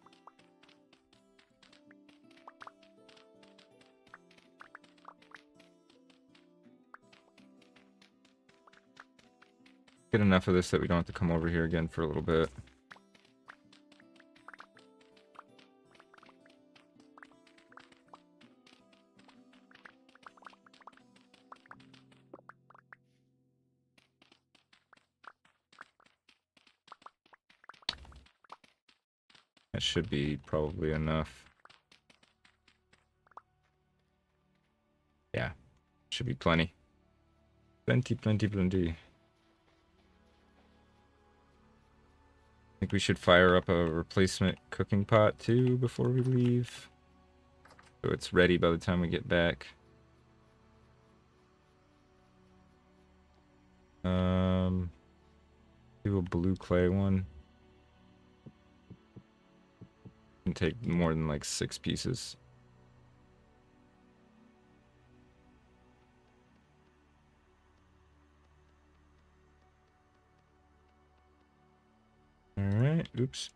Get enough of this that we don't have to come over here again for a little bit. That should be probably enough. Yeah, should be plenty. Plenty, plenty, plenty. I think we should fire up a replacement cooking pot too before we leave, so it's ready by the time we get back. Do a blue clay one. Can take more than like 6 pieces. All right. Oops.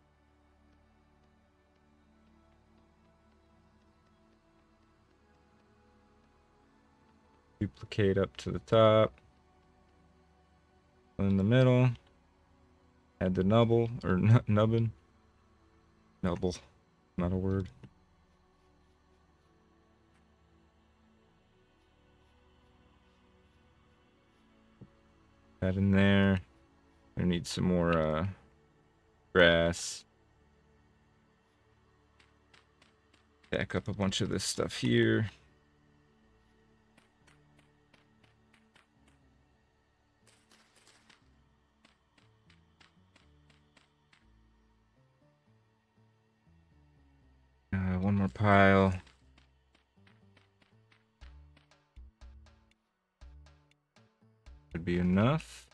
Duplicate up to the top. In the middle. Add the nubble or nubbin. Nubble. Not a word. That in there. I need some more grass. Back up a bunch of this stuff here. One more pile. Should be enough.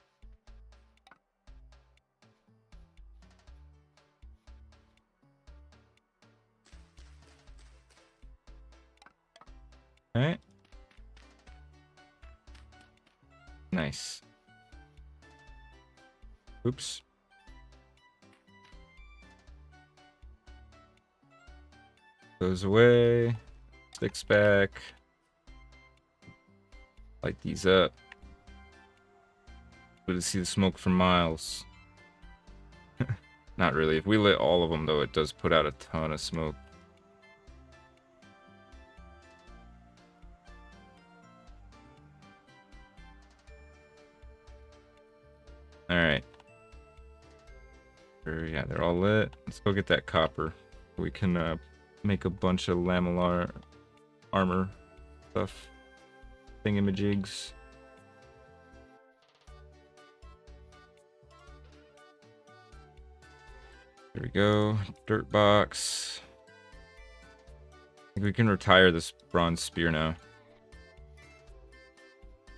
All right. Nice. Oops. Goes away. Sticks back. Light these up. Good to see the smoke for miles. Not really. If we lit all of them, though, it does put out a ton of smoke. Alright. Yeah, they're all lit. Let's go get that copper. We can make a bunch of lamellar armor stuff. Thingamajigs. There we go. Dirt box. I think we can retire this bronze spear now.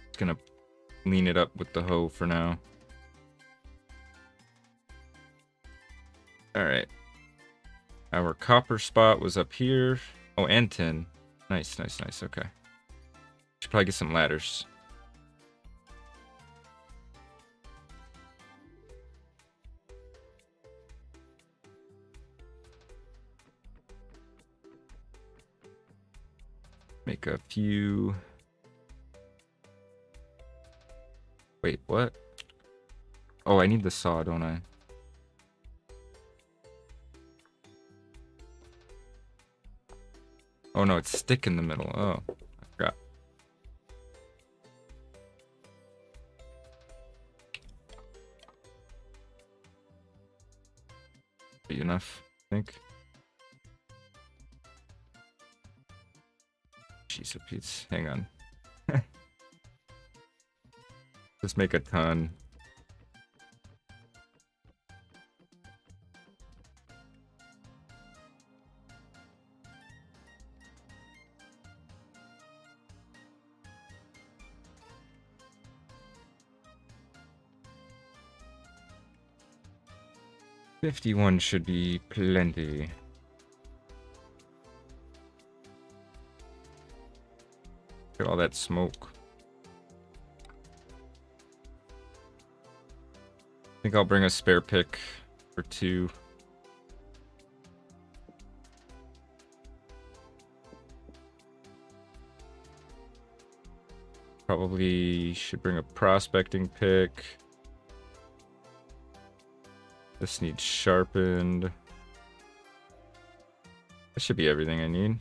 It's gonna lean it up with the hoe for now. Alright. Our copper spot was up here. Oh, and tin. Nice, nice, nice. Okay. Should probably get some ladders. Make a few. Wait, what? Oh, I need the saw, don't I? Oh no, it's stick in the middle. Oh, I forgot. be enough, I think. Jeez, Pete's. Hang on. Just make a ton. $51 should be plenty. Look at all that smoke. I think I'll bring a spare pick for 2. Probably should bring a prospecting pick. This needs sharpened. That should be everything I need.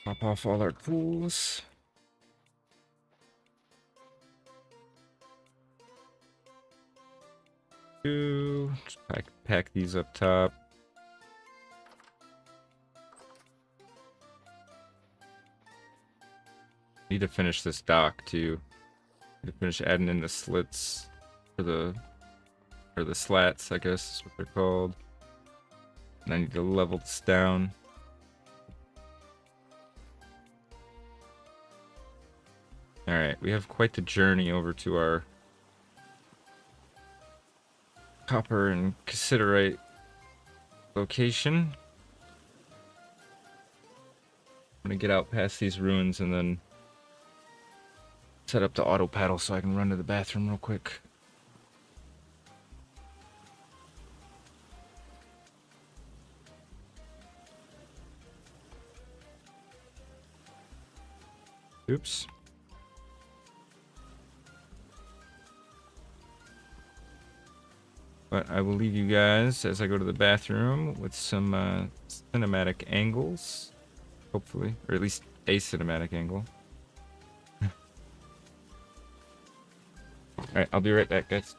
Pop off all our tools. Just pack these up top. Need to finish this dock too. Need to finish adding in the slits for the slats, I guess is what they're called. And I need to level this down. Alright, we have quite the journey over to our copper and cassiterite location. I'm gonna get out past these ruins and then set up the auto paddle so I can run to the bathroom real quick. Oops. But I will leave you guys as I go to the bathroom with some cinematic angles. Hopefully. Or at least a cinematic angle. Alright, I'll be right back, guys.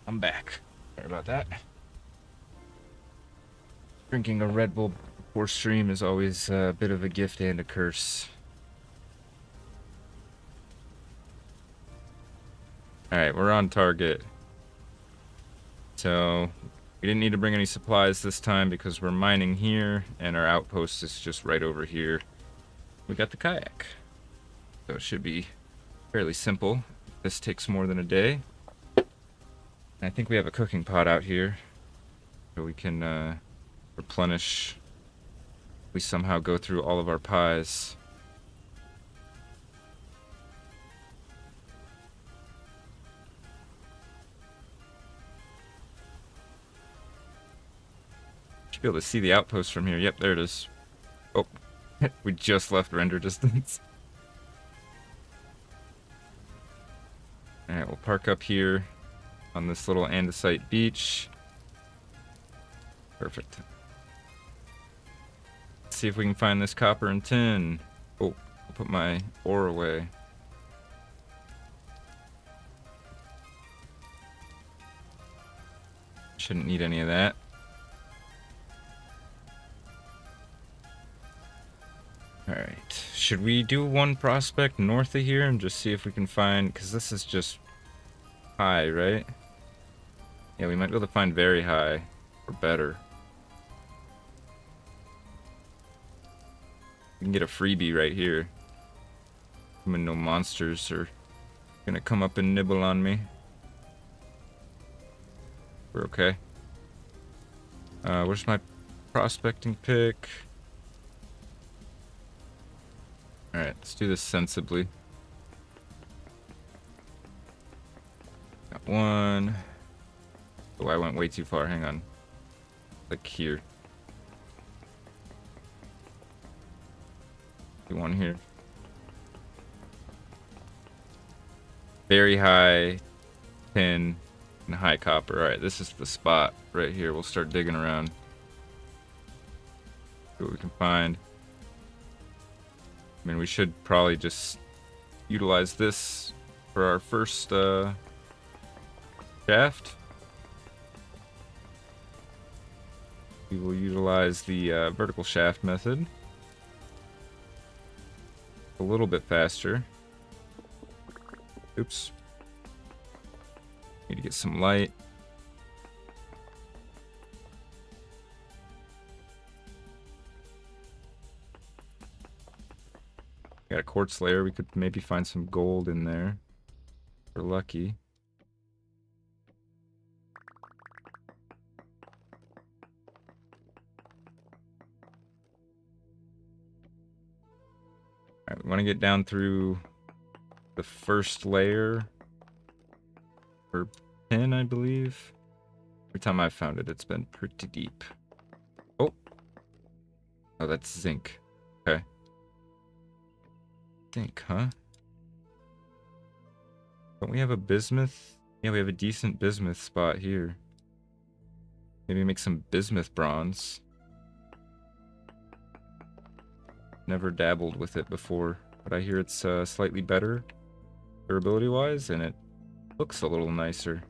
I'm back. Sorry about that. Drinking a Red Bull before stream is always a bit of a gift and a curse. Alright, we're on target. So, we didn't need to bring any supplies this time because we're mining here, and our outpost is just right over here. We got the kayak. So it should be fairly simple. This takes more than a day. I think we have a cooking pot out here, so we can replenish. We somehow go through all of our pies. Should be able to see the outpost from here. Yep, there it is. Oh, we just left render distance. Alright, we'll park up here on this little andesite beach. Perfect. see if we can find this copper and tin. Oh, I'll put my ore away. Shouldn't need any of that. Alright, should we do one prospect north of here and just see if we can find, because this is just high, right? Yeah, we might be able to find very high, or better. We can get a freebie right here. I mean, no monsters are gonna come up and nibble on me. We're okay. Where's my prospecting pick? Alright, let's do this sensibly. Got one. Oh, I went way too far. Hang on. Like here. Do one here. Very high tin and high copper. Alright, this is the spot right here. We'll start digging around. See what we can find. I mean, we should probably just utilize this for our first shaft. We will utilize the vertical shaft method. A little bit faster. Oops. Need to get some light. Got a quartz layer. We could maybe find some gold in there. If we're lucky. Alright, we want to get down through the first layer. Or pin, I believe. Every time I've found it, it's been pretty deep. Oh. Oh, that's zinc. Okay. Zinc, huh? Don't we have a bismuth? Yeah, we have a decent bismuth spot here. Maybe make some bismuth bronze. Never dabbled with it before, but I hear it's slightly better durability-wise, and it looks a little nicer.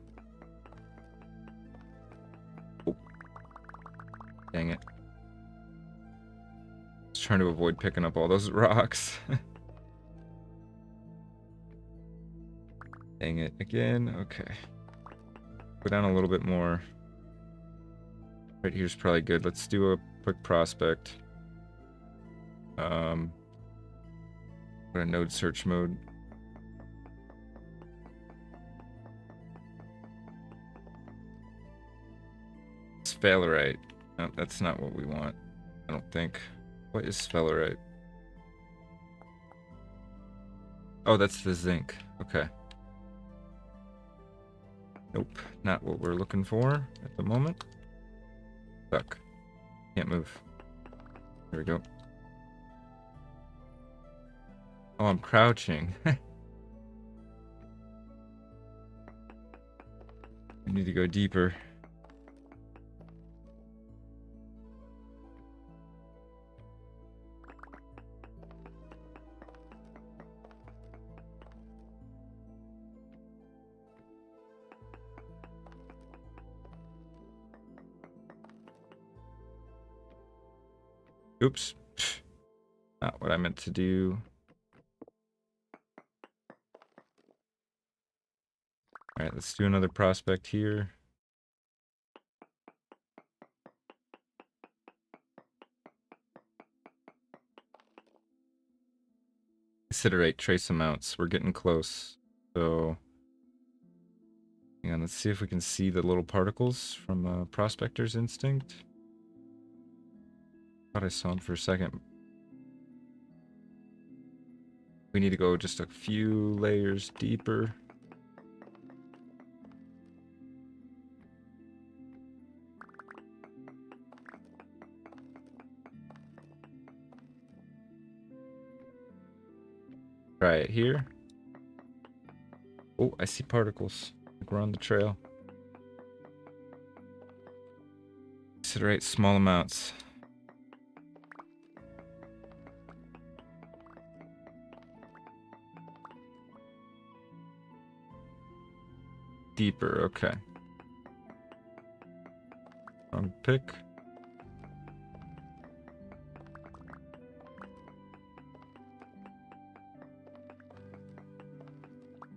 Oh. Dang it. I was trying to avoid picking up all those rocks. Dang it again. Okay. Go down a little bit more. Right here's probably good. Let's do a quick prospect. Put a node search mode. Sphalerite. No, that's not what we want. I don't think. What is sphalerite? Oh, that's the zinc. Okay. Nope, not what we're looking for at the moment. Stuck. Can't move. There we go. Oh, I'm crouching. I need to go deeper. Oops. Not what I meant to do. Alright, let's do another prospect here. Considerate trace amounts. We're getting close. So, hang on, let's see if we can see the little particles from Prospector's Instinct. Thought I saw them for a second. We need to go just a few layers deeper. Try it here. Oh, I see particles. Like we're on the trail. Considerate small amounts. deeper. Okay. Wrong pick.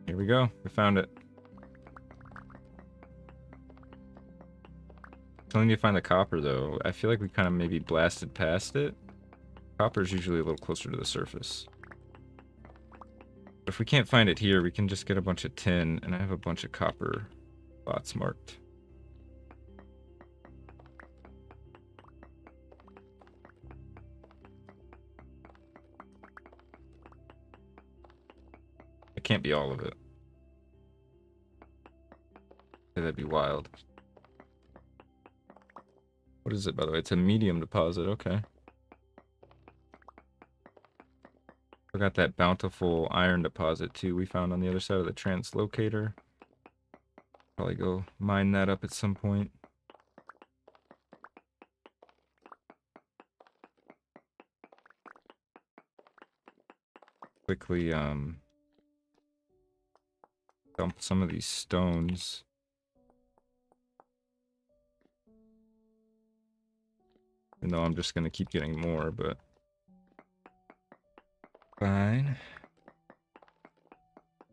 Here we go. We found it. Still need to find the copper, though. I feel like we kind of maybe blasted past it. Copper's usually a little closer to the surface. But if we can't find it here, we can just get a bunch of tin, and I have a bunch of copper spots marked. It can't be all of it. That'd be wild. What is it, by the way? It's a medium deposit. Okay. We got that bountiful iron deposit, too, we found on the other side of the translocator. Probably go mine that up at some point. Quickly, dump some of these stones. Even though I'm just going to keep getting more, but fine.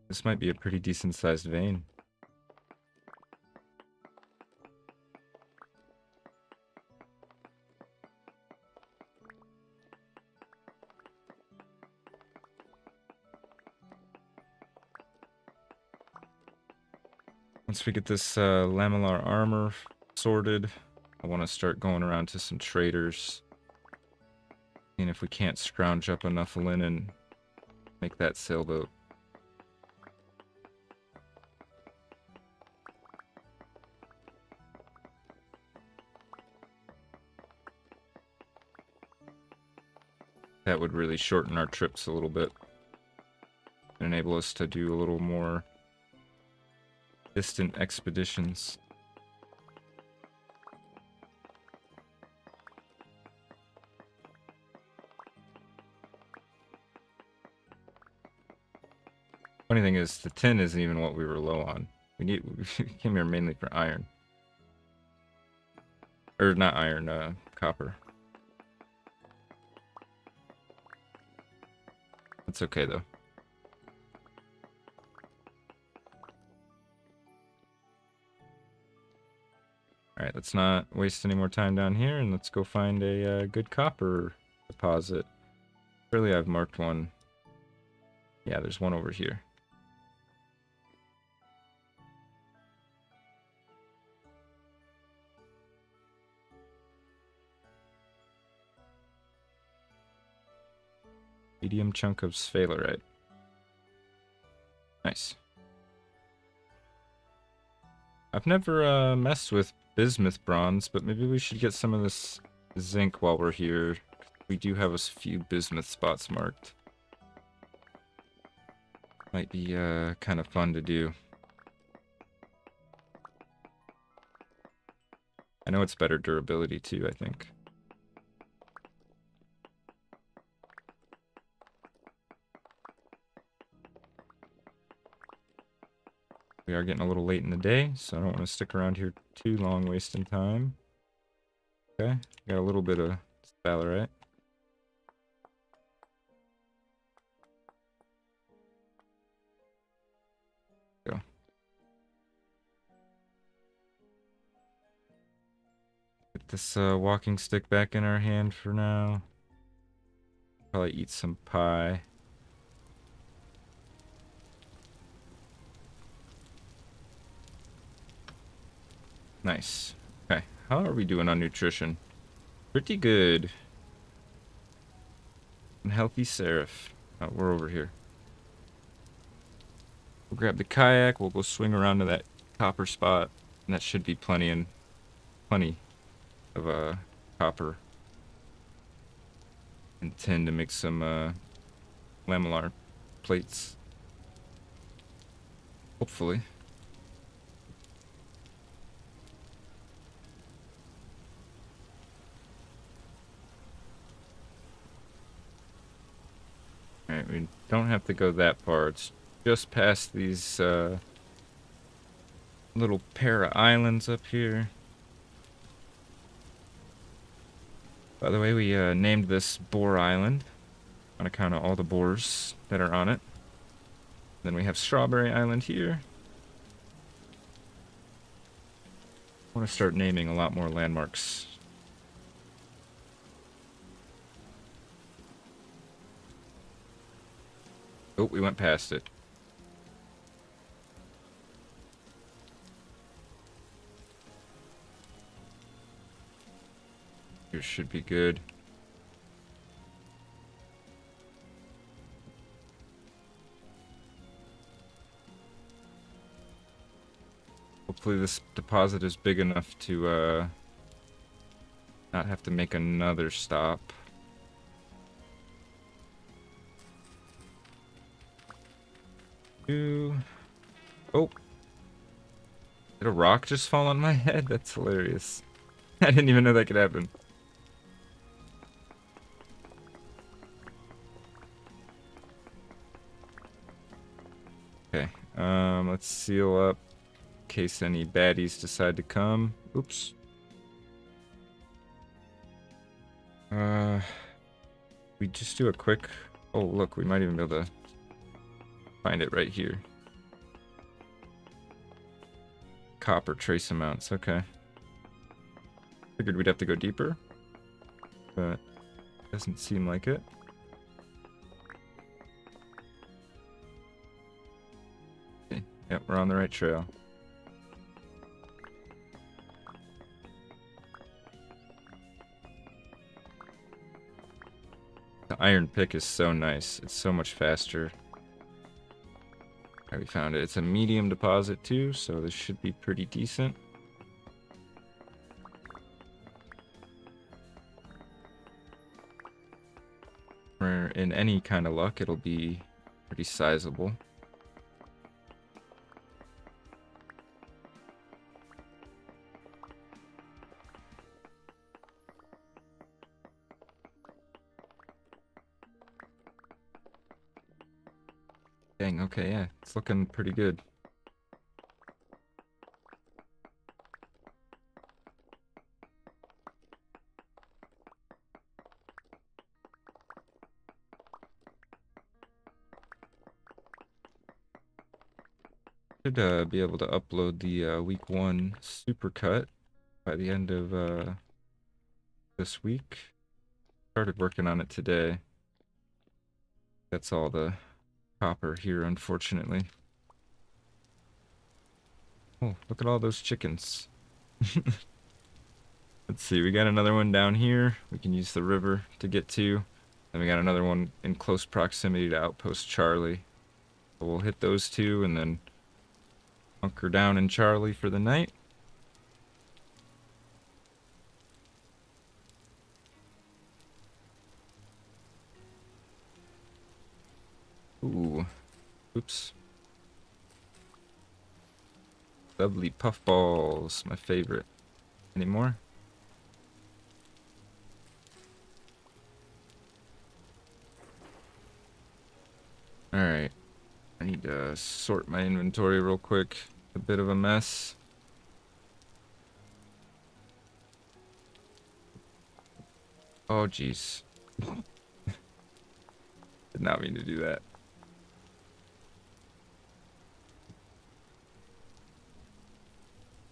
This might be a pretty decent sized vein. Once we get this lamellar armor sorted, I want to start going around to some traders. And if we can't scrounge up enough linen, make that sailboat. That would really shorten our trips a little bit. And enable us to do a little more distant expeditions. Funny thing is, the tin isn't even what we were low on. We came here mainly for iron. Or not iron, copper. That's okay though. Alright, let's not waste any more time down here, and let's go find a good copper deposit. Surely I've marked one. Yeah, there's one over here. Medium chunk of sphalerite. Nice. I've never messed with bismuth bronze, but maybe we should get some of this zinc while we're here. We do have a few bismuth spots marked. Might be kind of fun to do. I know it's better durability too, I think. We are getting a little late in the day, so I don't want to stick around here too long wasting time. Okay, got a little bit of sphalerite. Go. Get this walking stick back in our hand for now. Probably eat some pie. Nice. Okay, how are we doing on nutrition? Pretty good. And healthy Seraph. Oh, we're over here. We'll grab the kayak, we'll go swing around to that copper spot, and that should be plenty of copper and tin to make some lamellar plates. Hopefully. Alright, we don't have to go that far. It's just past these Little pair of islands up here. By the way, we named this Boar Island on account of all the boars that are on it. Then we have Strawberry Island here. I want to start naming a lot more landmarks. Oh, we went past it. Here should be good. Hopefully this deposit is big enough to not have to make another stop. Ooh. Oh. Did a rock just fall on my head? That's hilarious. I didn't even know that could happen. Okay. Let's seal up in case any baddies decide to come. Oops. We just do a quick... Oh, look, we might even be able to find it right here. Copper trace amounts, okay. Figured we'd have to go deeper, but doesn't seem like it. Okay. Yep, we're on the right trail. The iron pick is so nice. It's so much faster. Alright, we found it. It's a medium deposit too, so this should be pretty decent. Or in any kind of luck, it'll be pretty sizable. Dang, okay, yeah, it's looking pretty good. Should be able to upload the week 1 supercut by the end of this week. Started working on it today. That's all the copper here, unfortunately. Oh, look at all those chickens. Let's see, we got another one down here. We can use the river to get to. Then we got another one in close proximity to Outpost Charlie. So we'll hit those two and then bunker down in Charlie for the night. Ooh. Oops. Lovely puffballs, my favorite. Any more? Alright. I need to sort my inventory real quick. A bit of a mess. Oh, jeez. Did not mean to do that.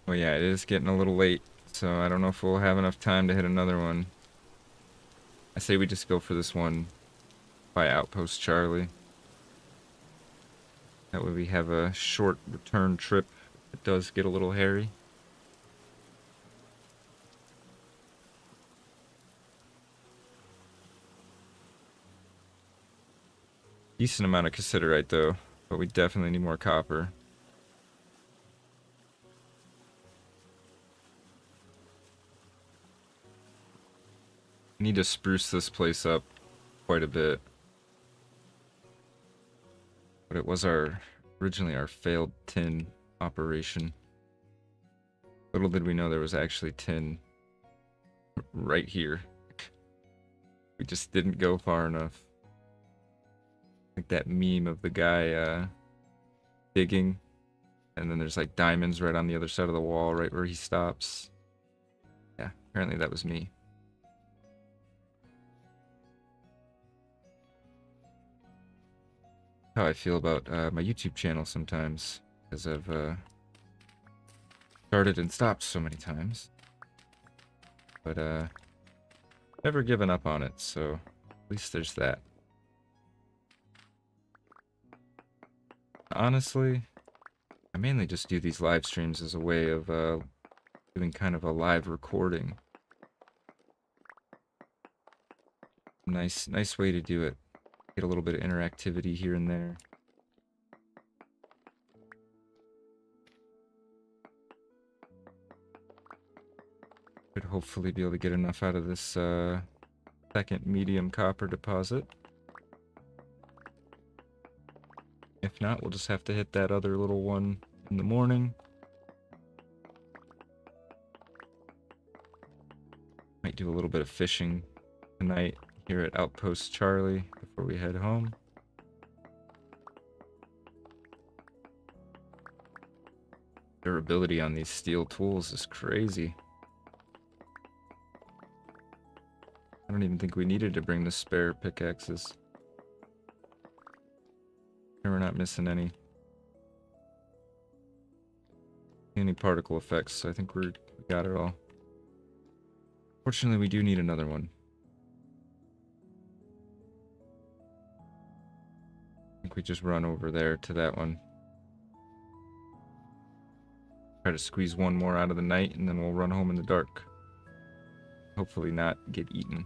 Well, yeah, it is getting a little late, so I don't know if we'll have enough time to hit another one. I say we just go for this one by Outpost Charlie. That way we have a short return trip. It does get a little hairy. Decent amount of cassiterite though, but we definitely need more copper. Need to spruce this place up quite a bit. But it was originally our failed tin operation. Little did we know there was actually tin right here. We just didn't go far enough. Like that meme of the guy digging And then there's like diamonds right on the other side of the wall, right where he stops. Yeah, apparently that was me. How I feel about my YouTube channel sometimes, because I've started and stopped so many times. But never given up on it, so at least there's that. Honestly, I mainly just do these live streams as a way of doing kind of a live recording. Nice way to do it. Get a little bit of interactivity here and there. Could hopefully be able to get enough out of this second medium copper deposit. If not, we'll just have to hit that other little one in the morning. Might do a little bit of fishing tonight here at Outpost Charlie before we head home. Durability on these steel tools is crazy. I don't even think we needed to bring the spare pickaxes. And we're not missing any particle effects, so I think we got it all. Fortunately, we do need another one. I think we just run over there to that one. Try to squeeze one more out of the night, and then we'll run home in the dark. Hopefully not get eaten.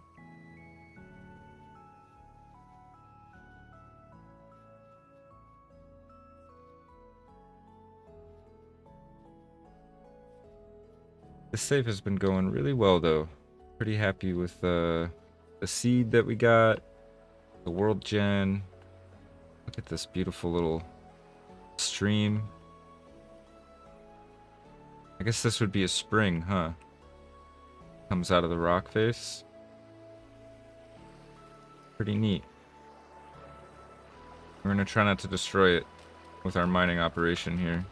The save has been going really well, though. Pretty happy with the seed that we got, the world gen. Look at this beautiful little stream. I guess this would be a spring, huh? Comes out of the rock face. Pretty neat. We're gonna try not to destroy it with our mining operation here.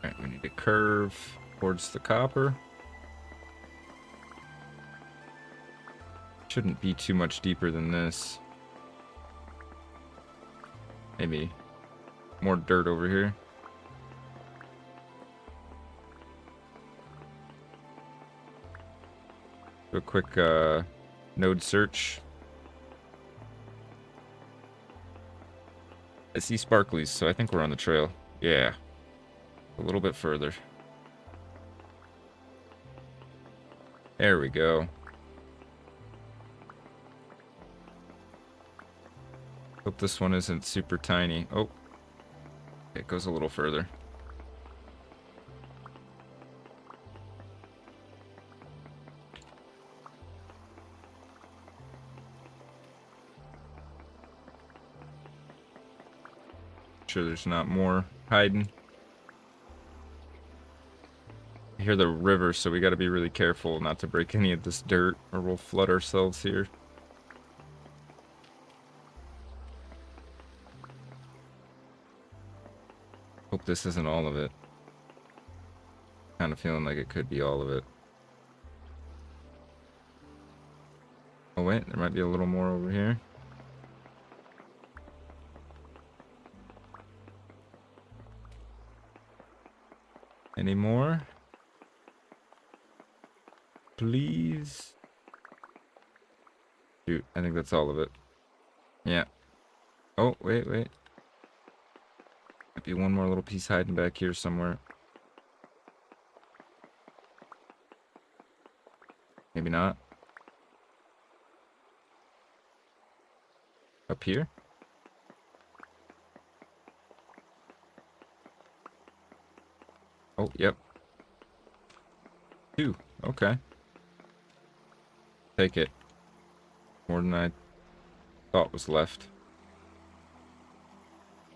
Alright, we need to curve towards the copper. Shouldn't be too much deeper than this. Maybe more dirt over here. Do a quick node search. I see sparklies, so I think we're on the trail. Yeah. A little bit further. There we go. Hope this one isn't super tiny. Oh, it goes a little further. Sure there's not more hiding. I hear the river, so we got to be really careful not to break any of this dirt, or we'll flood ourselves here. Hope this isn't all of it. Kind of feeling like it could be all of it. Oh wait, there might be a little more over here. Any more? Please? Shoot, I think that's all of it. Yeah. Oh, wait. Might be one more little piece hiding back here somewhere. Maybe not. Up here? Oh, yep. 2. Okay. Take it. More than I thought was left.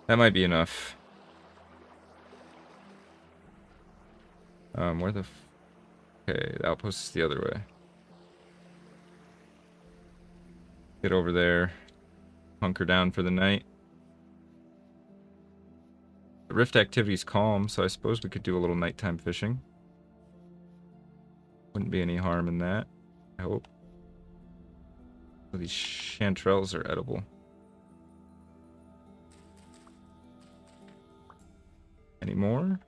That might be enough. Where the... Okay, the outpost is the other way. Get over there, hunker down for the night. The rift activity's calm, so I suppose we could do a little nighttime fishing. Wouldn't be any harm in that, I hope. Oh, these chanterelles are edible. Any more?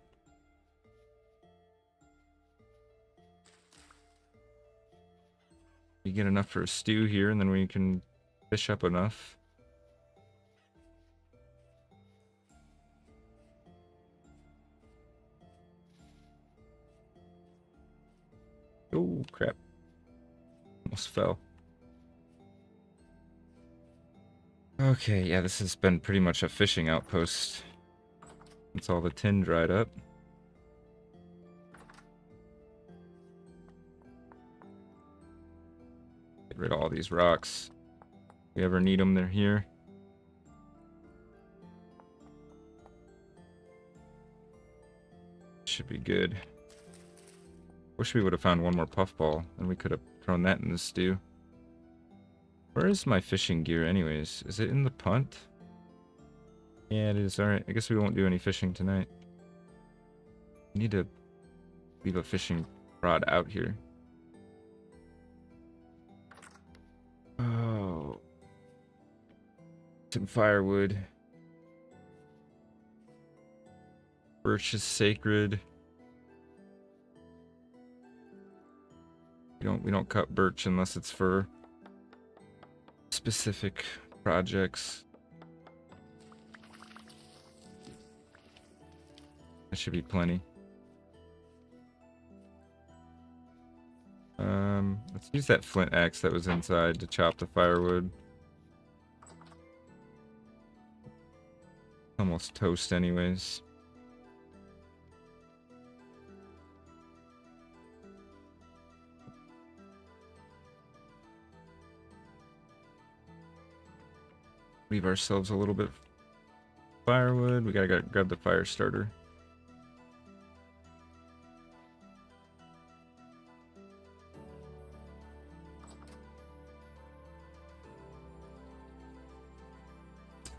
We get enough for a stew here, and then we can fish up enough. Oh, crap. Almost fell. Okay, yeah, this has been pretty much a fishing outpost. It's all the tin dried up. Get rid of all these rocks. If we ever need them, they're here. Should be good. Wish we would have found one more puffball, and we could have thrown that in the stew. Where is my fishing gear anyways? Is it in the punt? Yeah, it is. Alright, I guess we won't do any fishing tonight. We need to leave a fishing rod out here. Oh. Some firewood. Birch is sacred. We don't cut birch unless it's for specific projects. That should be plenty. Let's use that flint axe that was inside to chop the firewood. Almost toast anyways. Leave ourselves a little bit of firewood. We gotta grab the fire starter.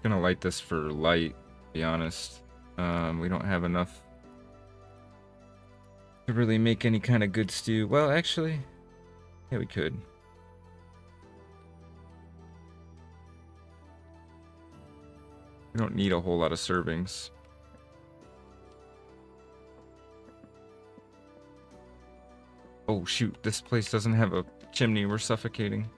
Gonna light this for light, to be honest. We don't have enough to really make any kind of good stew. Well, actually, yeah, we could. We don't need a whole lot of servings. Oh shoot, this place doesn't have a chimney. We're suffocating.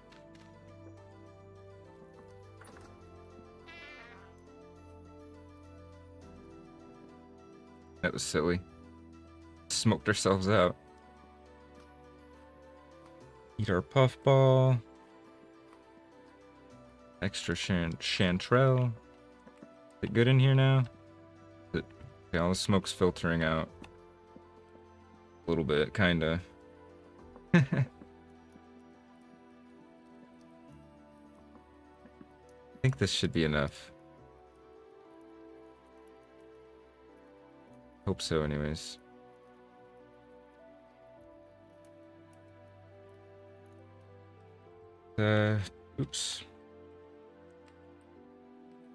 That was silly. Smoked ourselves out. Eat our puffball. Extra chanterelle. Is it good in here now? Okay, all the smoke's filtering out. A little bit, kinda. I think this should be enough. Hope so, anyways. Oops.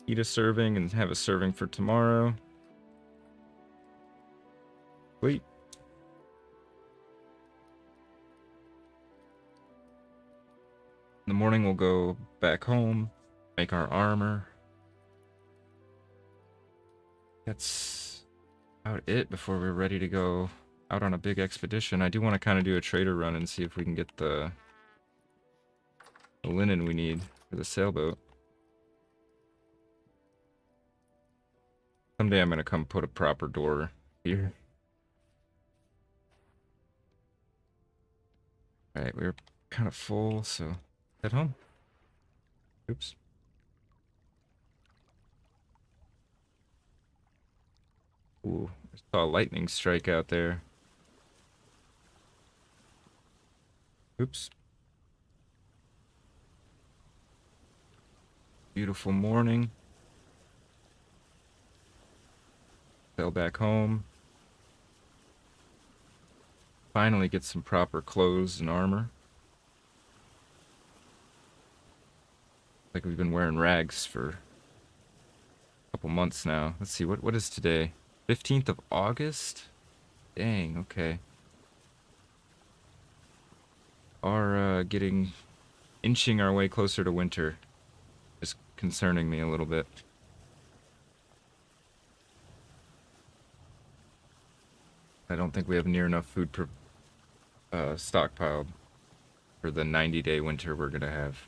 Eat a serving and have a serving for tomorrow. Wait. In the morning we'll go back home, make our armor. That's about it before we're ready to go out on a big expedition. I do want to kind of do a trader run and see if we can get the linen we need for the sailboat. Someday I'm going to come put a proper door here. Alright, we're kind of full, so head home. Oops. Ooh, I saw a lightning strike out there. Oops. Beautiful morning. Sail back home. Finally get some proper clothes and armor. Like we've been wearing rags for a couple months now. Let's see, what is today? 15th of August? Dang, okay. Are inching our way closer to winter is concerning me a little bit. I don't think we have near enough food stockpiled for the 90-day winter we're gonna have.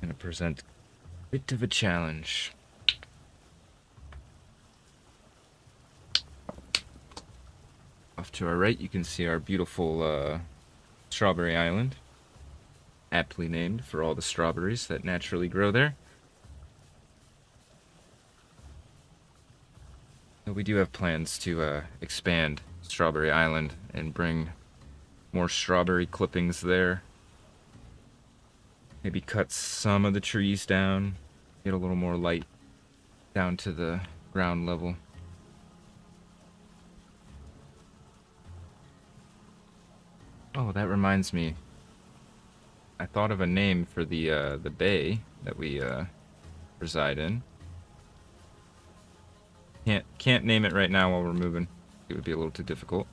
Gonna present a bit of a challenge. Off to our right, you can see our beautiful strawberry island, aptly named for all the strawberries that naturally grow there. But we do have plans to expand Strawberry Island and bring more strawberry clippings there. Maybe cut some of the trees down, get a little more light down to the ground level. Oh, that reminds me. I thought of a name for the bay that we reside in. Can't name it right now while we're moving. It would be a little too difficult.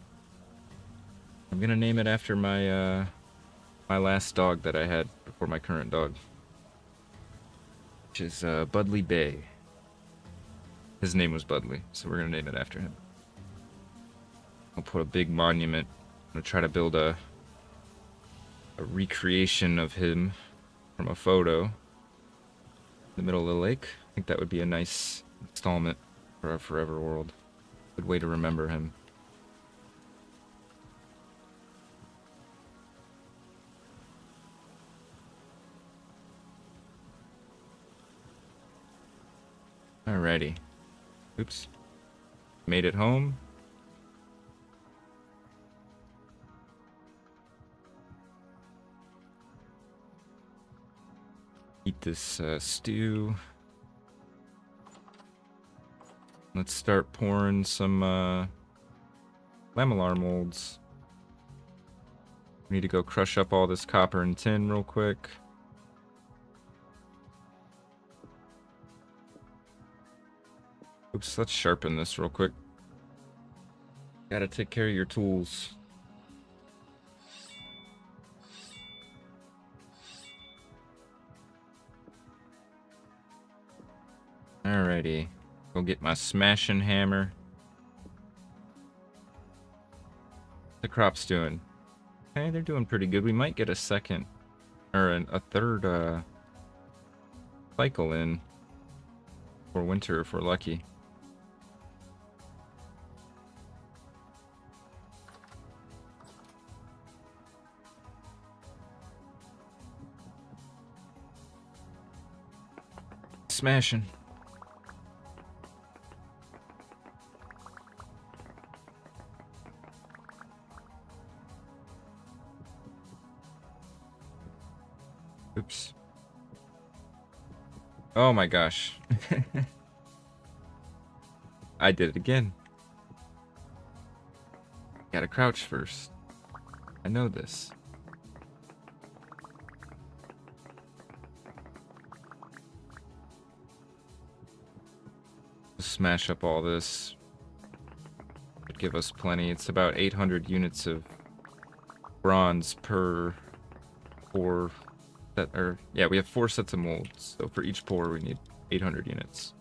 I'm gonna name it after my my last dog that I had before my current dog, which is Budley Bay. His name was Budley, so we're gonna name it after him. I'll put a big monument. I'm gonna try to build a recreation of him from a photo in the middle of the lake. I think that would be a nice installment for our forever world. Good way to remember him. Alrighty. Oops. Made it home. Eat this stew. Let's start pouring some lamellar molds. We need to go crush up all this copper and tin real quick. Oops, let's sharpen this real quick. Gotta take care of your tools. Alrighty. Go get my smashing hammer. The crop's doing. Okay, they're doing pretty good. We might get a second or a third cycle in for winter if we're lucky. Smashing. Oops. Oh my gosh. I did it again. Gotta crouch first. I know this. Smash up all this. Would give us plenty. It's about 800 units of bronze per pour. Yeah, we have 4 sets of molds, so for each pour we need 800 units.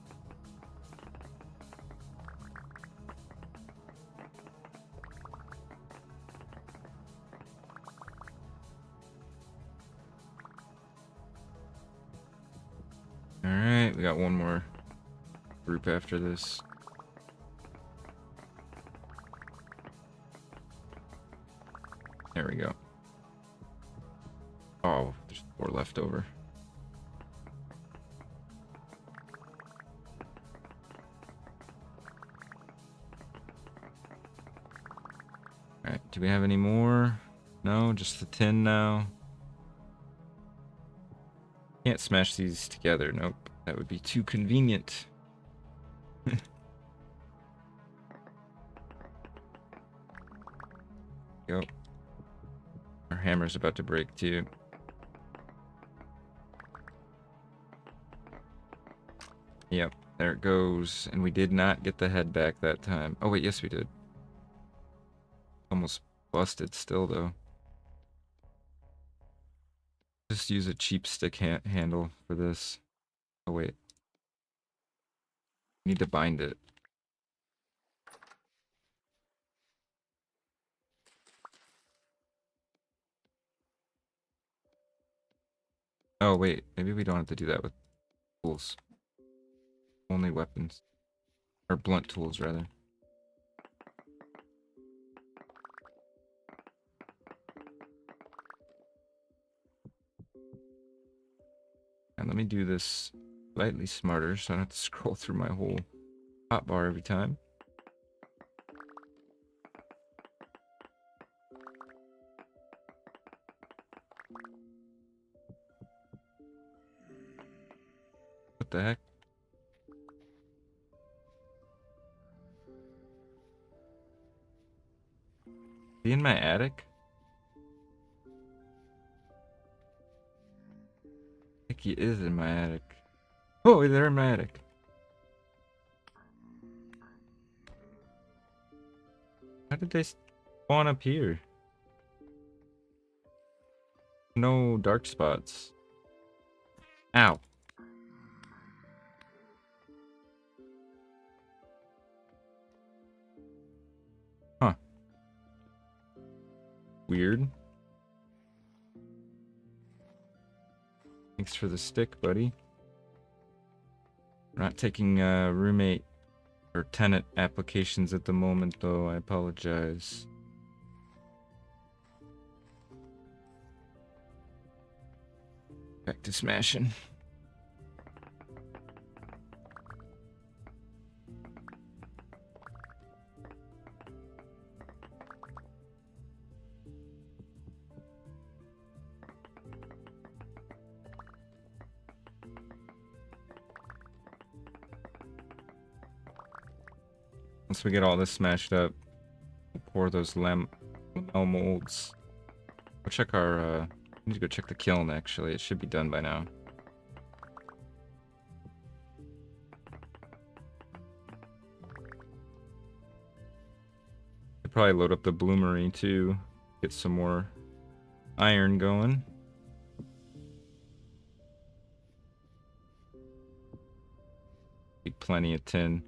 Alright, we got one more group after this. There we go. Oh, there's 4 left over. Alright, do we have any more? No, just the tin now. Can't smash these together, nope. That would be too convenient. Go. Our hammer's about to break too. Yep, there it goes. And we did not get the head back that time. Oh wait, yes we did. Almost busted still though. Just use a cheap stick handle for this. Oh wait. Need to bind it. Oh wait, maybe we don't have to do that with tools. Only weapons. Or blunt tools rather. And let me do this slightly smarter so I don't have to scroll through my whole hotbar every time. What the heck? Is he in my attic? I think he is in my attic. Oh, they're in my attic. How did they spawn up here? No dark spots. Ow. Huh. Weird. Thanks for the stick, buddy. We're not taking roommate or tenant applications at the moment, though. I apologize. Back to smashing. Once we get all this smashed up, we'll pour those lamel molds. Go check our, need to go check the kiln, actually. It should be done by now. Could probably load up the bloomery, too. Get some more iron going. Need plenty of tin.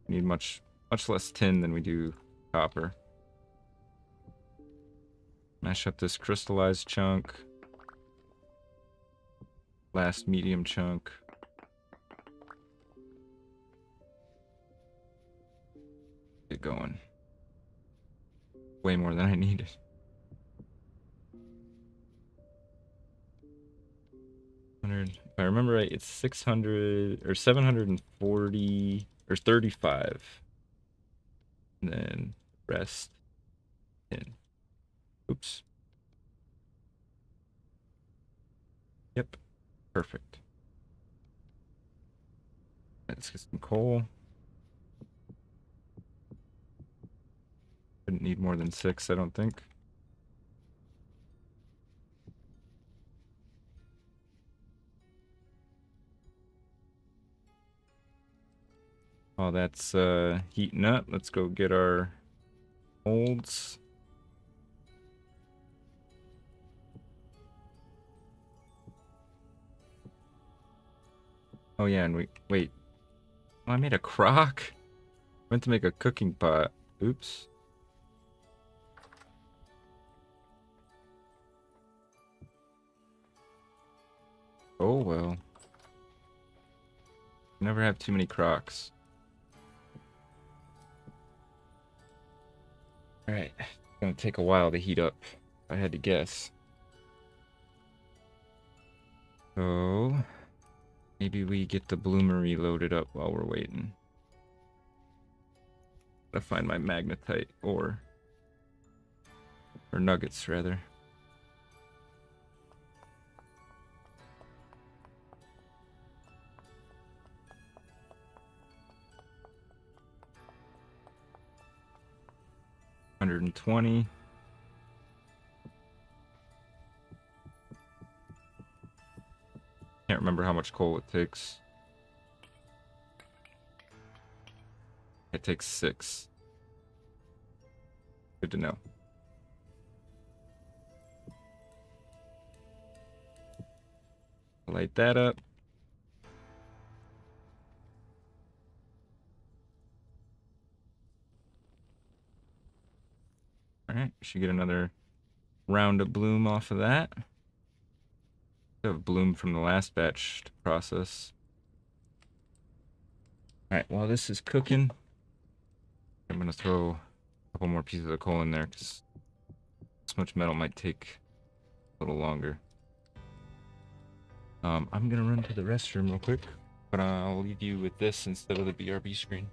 Need much less tin than we do copper. Mash up this crystallized chunk. Last medium chunk. Get going. Way more than I needed. 100. If I remember right, it's 600 or 740 or 35. And then rest in. Oops. Yep. Perfect. Let's get some coal. Didn't need more than 6, I don't think. While that's heating up, let's go get our molds. Oh yeah, and wait. Oh, I made a crock. I meant to make a cooking pot. Oops. Oh well. Never have too many crocks. Alright. It's gonna take a while to heat up, if I had to guess. So maybe we get the bloomery loaded up while we're waiting. Gotta find my magnetite ore. Or nuggets, rather. $120. Can't remember how much coal it takes. It takes 6. Good to know. Light that up. Alright, should get another round of bloom off of that. Have bloom from the last batch to process. Alright, while this is cooking, I'm gonna throw a couple more pieces of coal in there because this much metal might take a little longer. I'm gonna run to the restroom real quick, but I'll leave you with this instead of the BRB screen.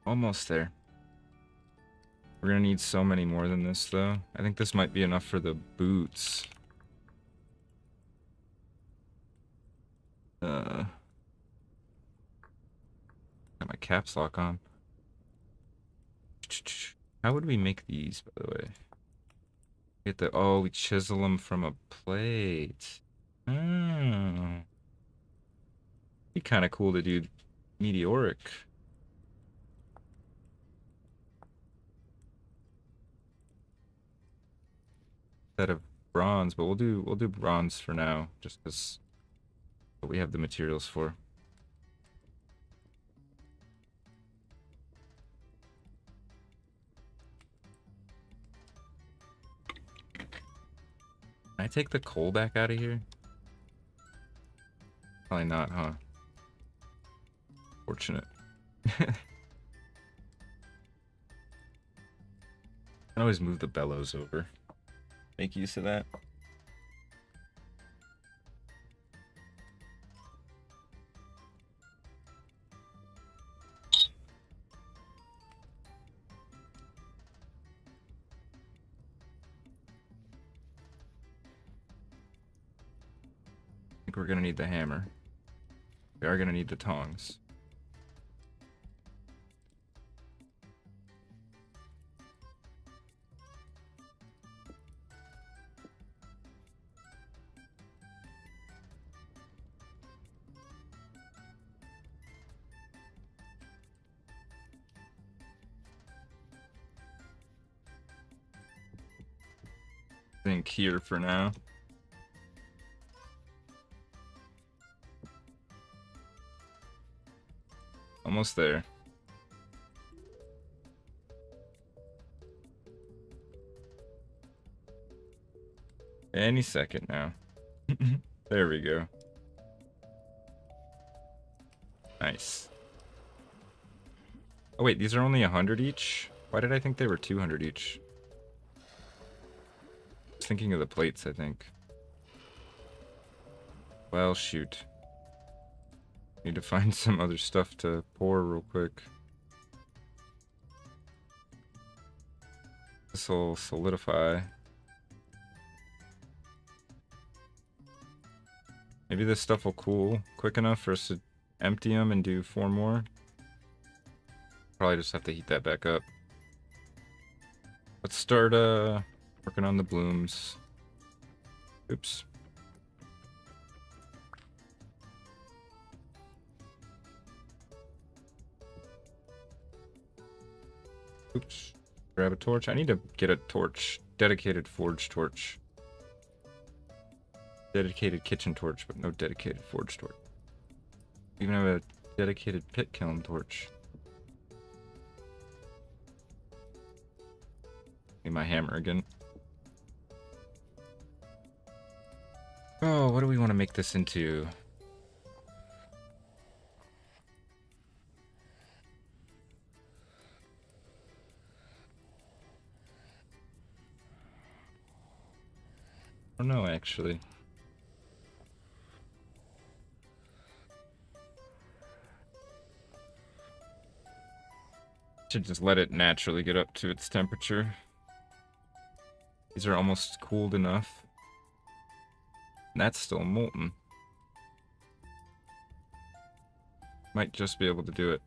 Almost there. We're gonna need so many more than this, though. I think this might be enough for the boots. Got my caps lock on. How would we make these, by the way? Oh, we chisel them from a plate. Oh. Be kind of cool to do meteoric. Instead of bronze, but we'll do bronze for now, just because what we have the materials for. Can I take the coal back out of here? Probably not, huh? Fortunate. I always move the bellows over. Make use of that. I think we're gonna need the hammer. We are gonna need the tongs. I think here for now. Almost there. Any second now. There we go. Nice. Oh wait, these are only 100 each? Why did I think they were 200 each? I was thinking of the plates, I think. Well, shoot. Need to find some other stuff to pour real quick. This will solidify. Maybe this stuff will cool quick enough for us to empty them and do 4 more. Probably just have to heat that back up. Let's start working on the blooms. Oops. Oops. Grab a torch. I need to get a torch. Dedicated forge torch. Dedicated kitchen torch, but no dedicated forge torch. Even have a dedicated pit kiln torch. Need my hammer again. Oh, what do we want to make this into? I don't know, actually. Should just let it naturally get up to its temperature. These are almost cooled enough. And that's still molten. Might just be able to do it.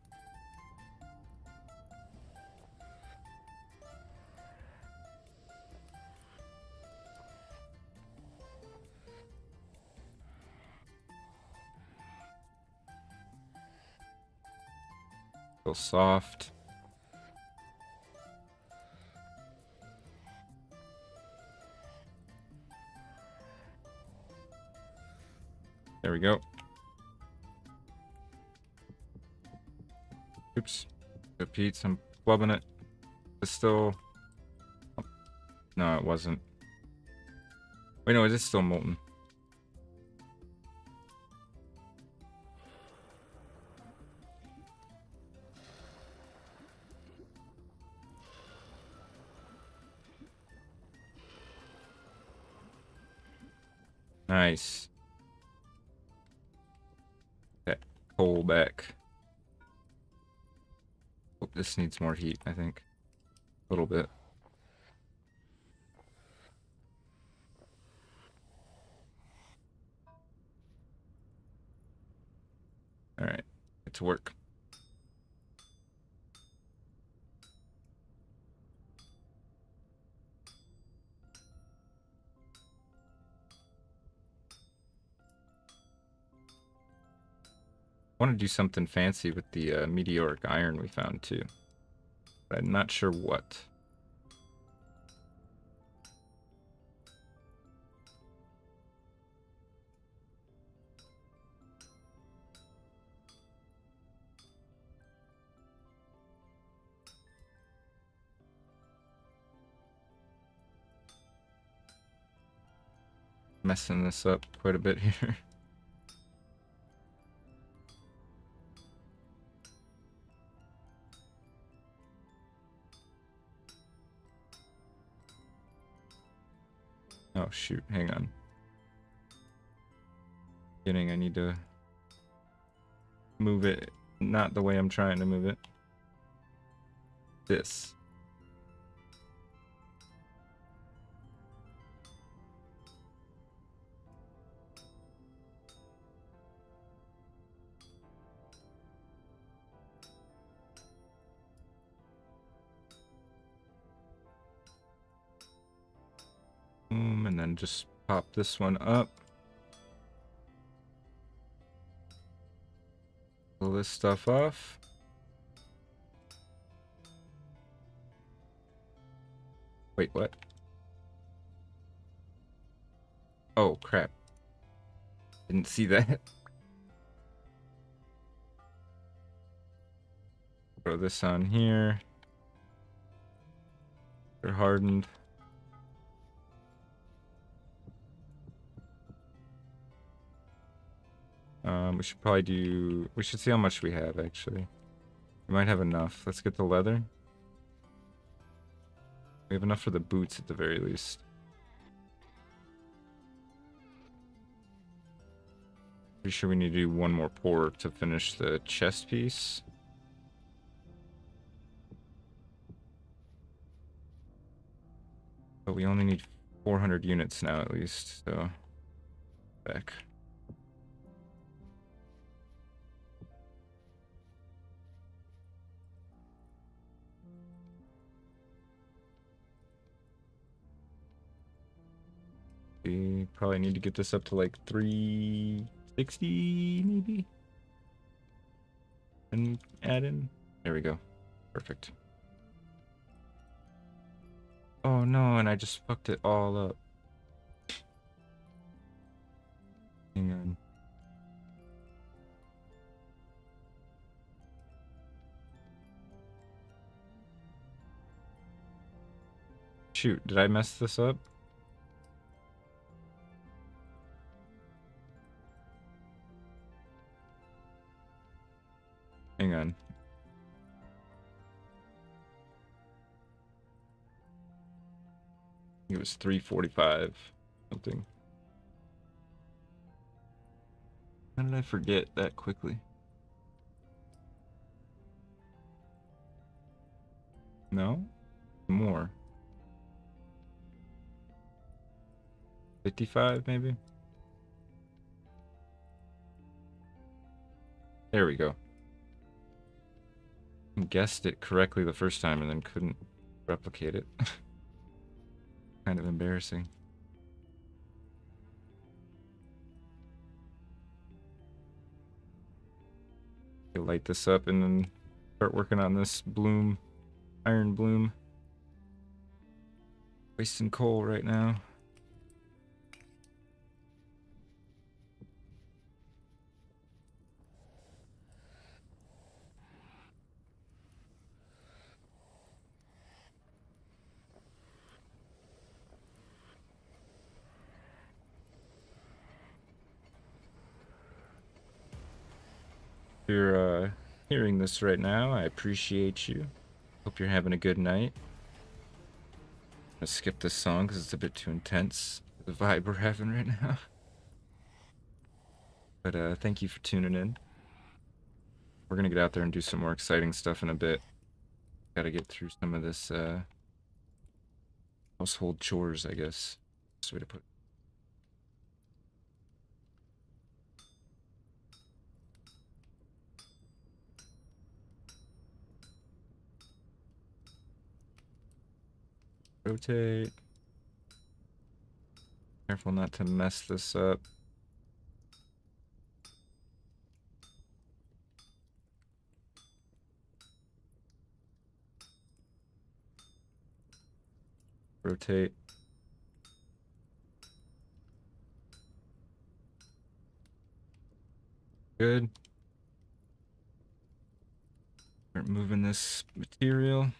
Still soft. There we go. Oops. Go Pete, I'm flubbing it. It's still... No, it wasn't. Wait, no, it is still molten. Nice. That coal back. Oh, this needs more heat, I think. A little bit. Alright, get to work. I want to do something fancy with the meteoric iron we found too. But I'm not sure what. Messing this up quite a bit here. Oh shoot, hang on. I need to move it not the way I'm trying to move it. This. Boom, and then just pop this one up. Pull this stuff off. Wait, what? Oh, crap. Didn't see that. Throw this on here. They're hardened. We should probably do... We should see how much we have, actually. We might have enough. Let's get the leather. We have enough for the boots at the very least. Pretty sure we need to do one more pour to finish the chest piece. But we only need 400 units now at least, so... Back. We probably need to get this up to like 360 maybe? And add in. There we go. Perfect. Oh no, and I just fucked it all up. Hang on. Shoot, did I mess this up? Hang on. It was 345. something. How did I forget that quickly? No? More. 55 maybe? There we go. Guessed it correctly the first time and then couldn't replicate it. Kind of embarrassing. I'll light this up and then start working on this bloom, iron bloom. Wasting coal right now. If you're hearing this right now, I appreciate you. Hope you're having a good night. I'm gonna skip this song because it's a bit too intense, the vibe we're having right now. But thank you for tuning in. We're gonna get out there and do some more exciting stuff in a bit. Gotta get through some of this household chores, I guess. That's the way to put it. Rotate. Careful not to mess this up. Rotate. Good. Start moving this material.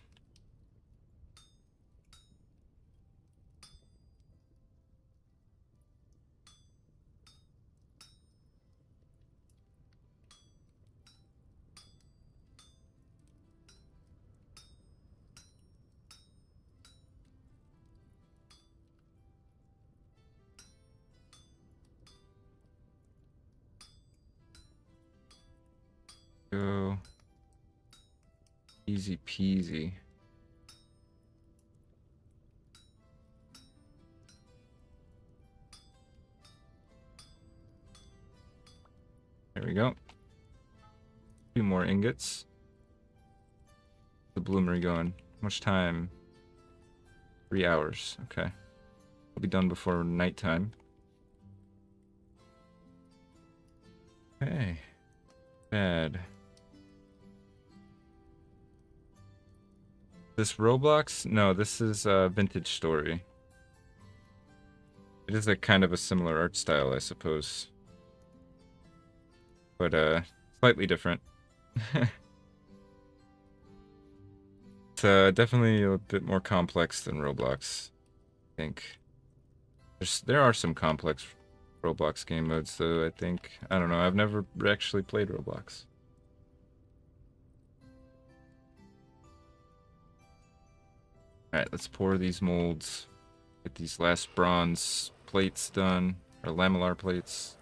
Go. Easy peasy. There we go. 2 more ingots. The bloomery going. How much time? 3 hours. Okay. We'll be done before nighttime. Okay. Bad. This Roblox? No, this is Vintage Story. It is a kind of a similar art style, I suppose. But slightly different. It's definitely a bit more complex than Roblox, I think. There are some complex Roblox game modes, though, I think. I don't know, I've never actually played Roblox. Alright, let's pour these molds. Get these last bronze plates done, or lamellar plates.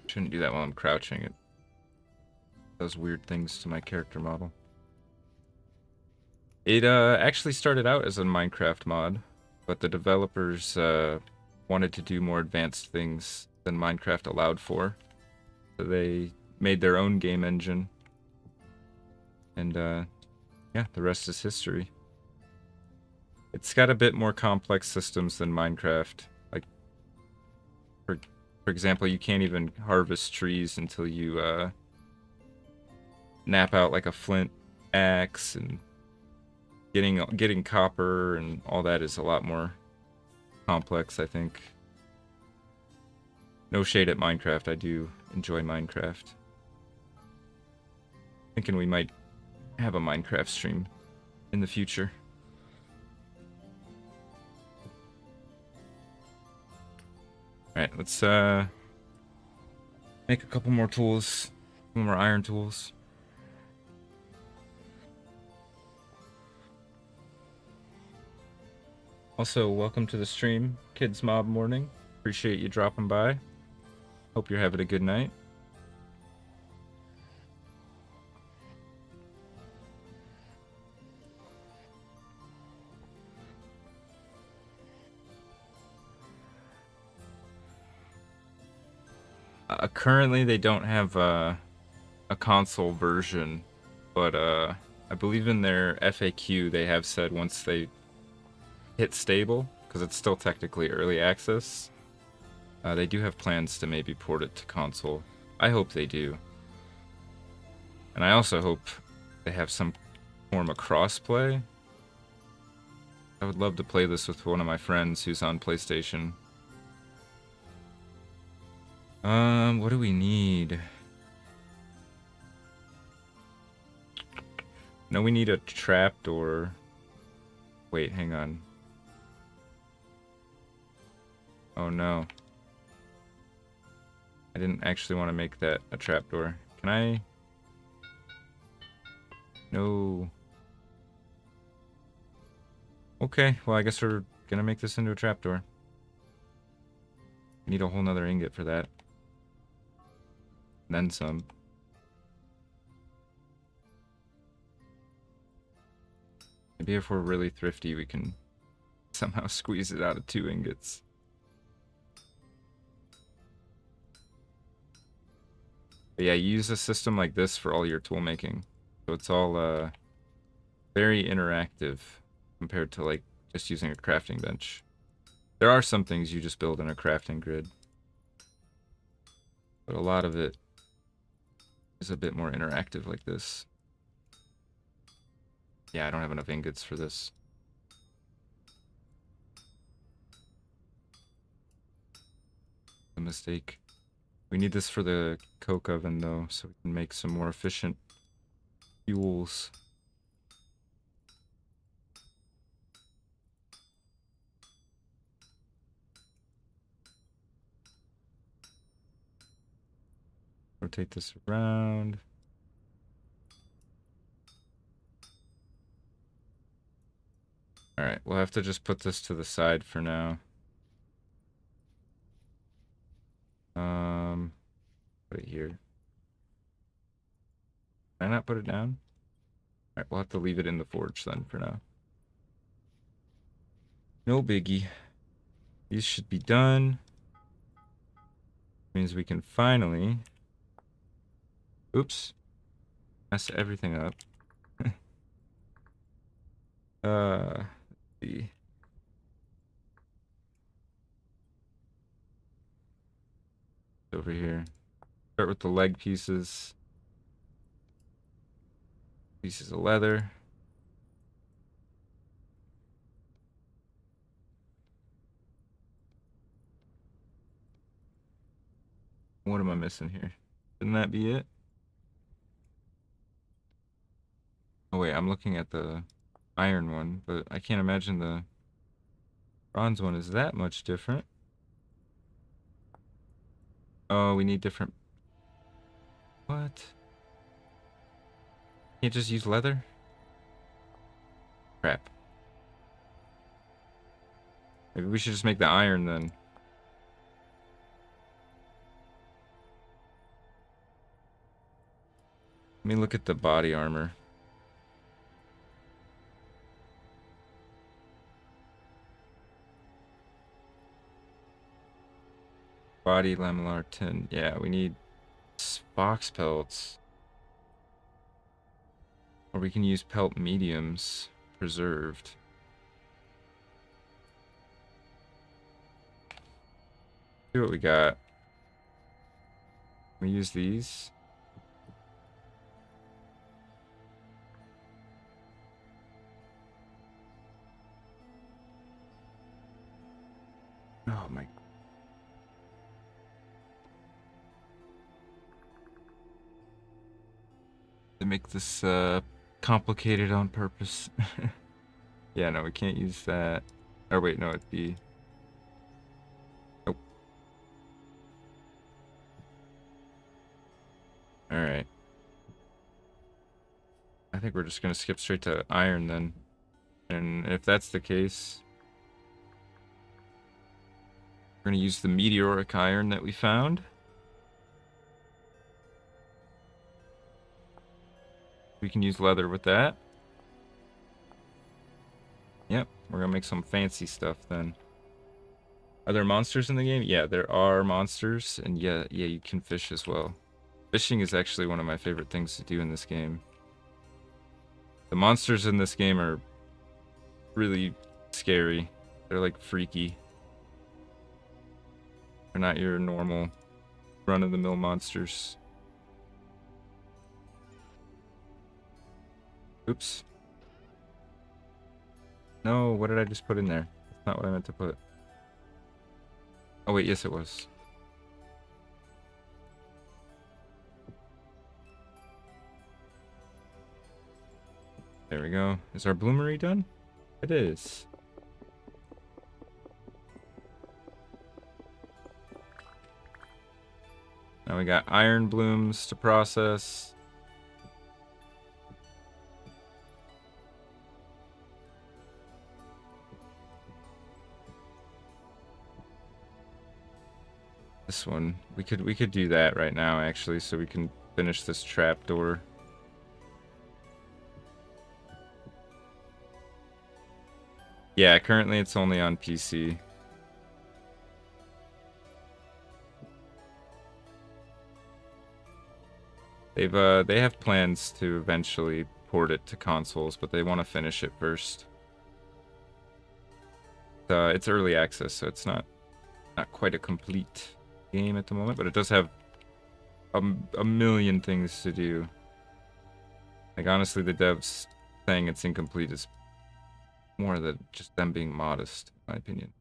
Shouldn't do that while I'm crouching. It does weird things to my character model. It actually started out as a Minecraft mod, but the developers wanted to do more advanced things than Minecraft allowed for. So they made their own game engine. And yeah, the rest is history. It's got a bit more complex systems than Minecraft. Like, for example, you can't even harvest trees until you knap out like a flint axe, and getting copper and all that is a lot more complex, I think. No shade at Minecraft, I do enjoy Minecraft. Thinking we might have a Minecraft stream in the future. Alright, let's make a couple more tools. More iron tools. Also, welcome to the stream, Kids Mob Morning. Appreciate you dropping by. Hope you're having a good night. Currently, they don't have a console version, but I believe in their FAQ they have said once they hit stable, because it's still technically early access, they do have plans to maybe port it to console. I hope they do. And I also hope they have some form of crossplay. I would love to play this with one of my friends who's on PlayStation. What do we need? No, we need a trapdoor. Wait, hang on. Oh no. I didn't actually want to make that a trapdoor. Can I? No. Okay, well I guess we're gonna make this into a trapdoor. Need a whole nother ingot for that. Then some. Maybe if we're really thrifty, we can somehow squeeze it out of 2 ingots. But yeah, you use a system like this for all your tool making. So it's all very interactive compared to like just using a crafting bench. There are some things you just build in a crafting grid, but a lot of it is a bit more interactive like this. Yeah, I don't have enough ingots for this. A mistake. We need this for the coke oven though, so we can make some more efficient fuels. Rotate this around. Alright, we'll have to just put this to the side for now. Put it here. Can I not put it down? Alright, we'll have to leave it in the forge then for now. No biggie. These should be done. Means we can finally... Oops. Mess everything up. Let's see. Over here. Start with the leg pieces. Pieces of leather. What am I missing here? Shouldn't that be it? Oh wait, I'm looking at the iron one, but I can't imagine the bronze one is that much different. Oh, we need different... What? Can't just use leather? Crap. Maybe we should just make the iron then. Let me look at the body armor. Body lamellar tin. Yeah, we need box pelts. Or we can use pelt mediums preserved. See what we got. We use these. Oh my. To make this complicated on purpose. Yeah, no, we can't use that. Or wait, no, it'd be... Nope. Alright. I think we're just gonna skip straight to iron then. And if that's the case, We're gonna use the meteoric iron that we found. We can use leather with that. Yep, we're gonna make some fancy stuff then. Are there monsters in the game? Yeah, there are monsters, and yeah, you can fish as well. Fishing is actually one of my favorite things to do in this game. The monsters in this game are really scary. They're like freaky. They're not your normal run-of-the-mill monsters. Oops. No, what did I just put in there? That's not what I meant to put. Oh wait, yes it was. There we go. Is our bloomery done? It is. Now we got iron blooms to process. This one, we could do that right now actually, so we can finish this trapdoor. Yeah, currently it's only on PC. They have plans to eventually port it to consoles, but they want to finish it first. It's early access, so it's not quite a complete game at the moment, but it does have a million things to do. Like honestly, the devs saying it's incomplete is more than just them being modest, in my opinion.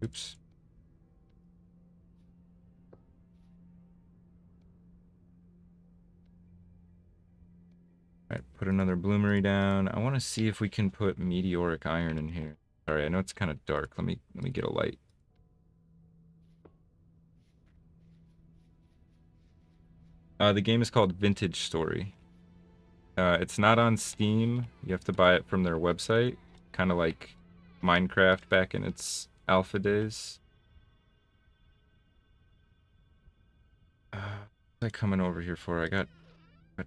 Oops. Alright, put another bloomery down. I want to see if we can put meteoric iron in here. Sorry, I know it's kind of dark. Let me get a light. The game is called Vintage Story. It's not on Steam. You have to buy it from their website. Kind of like Minecraft back in its alpha days. What was I coming over here for? I got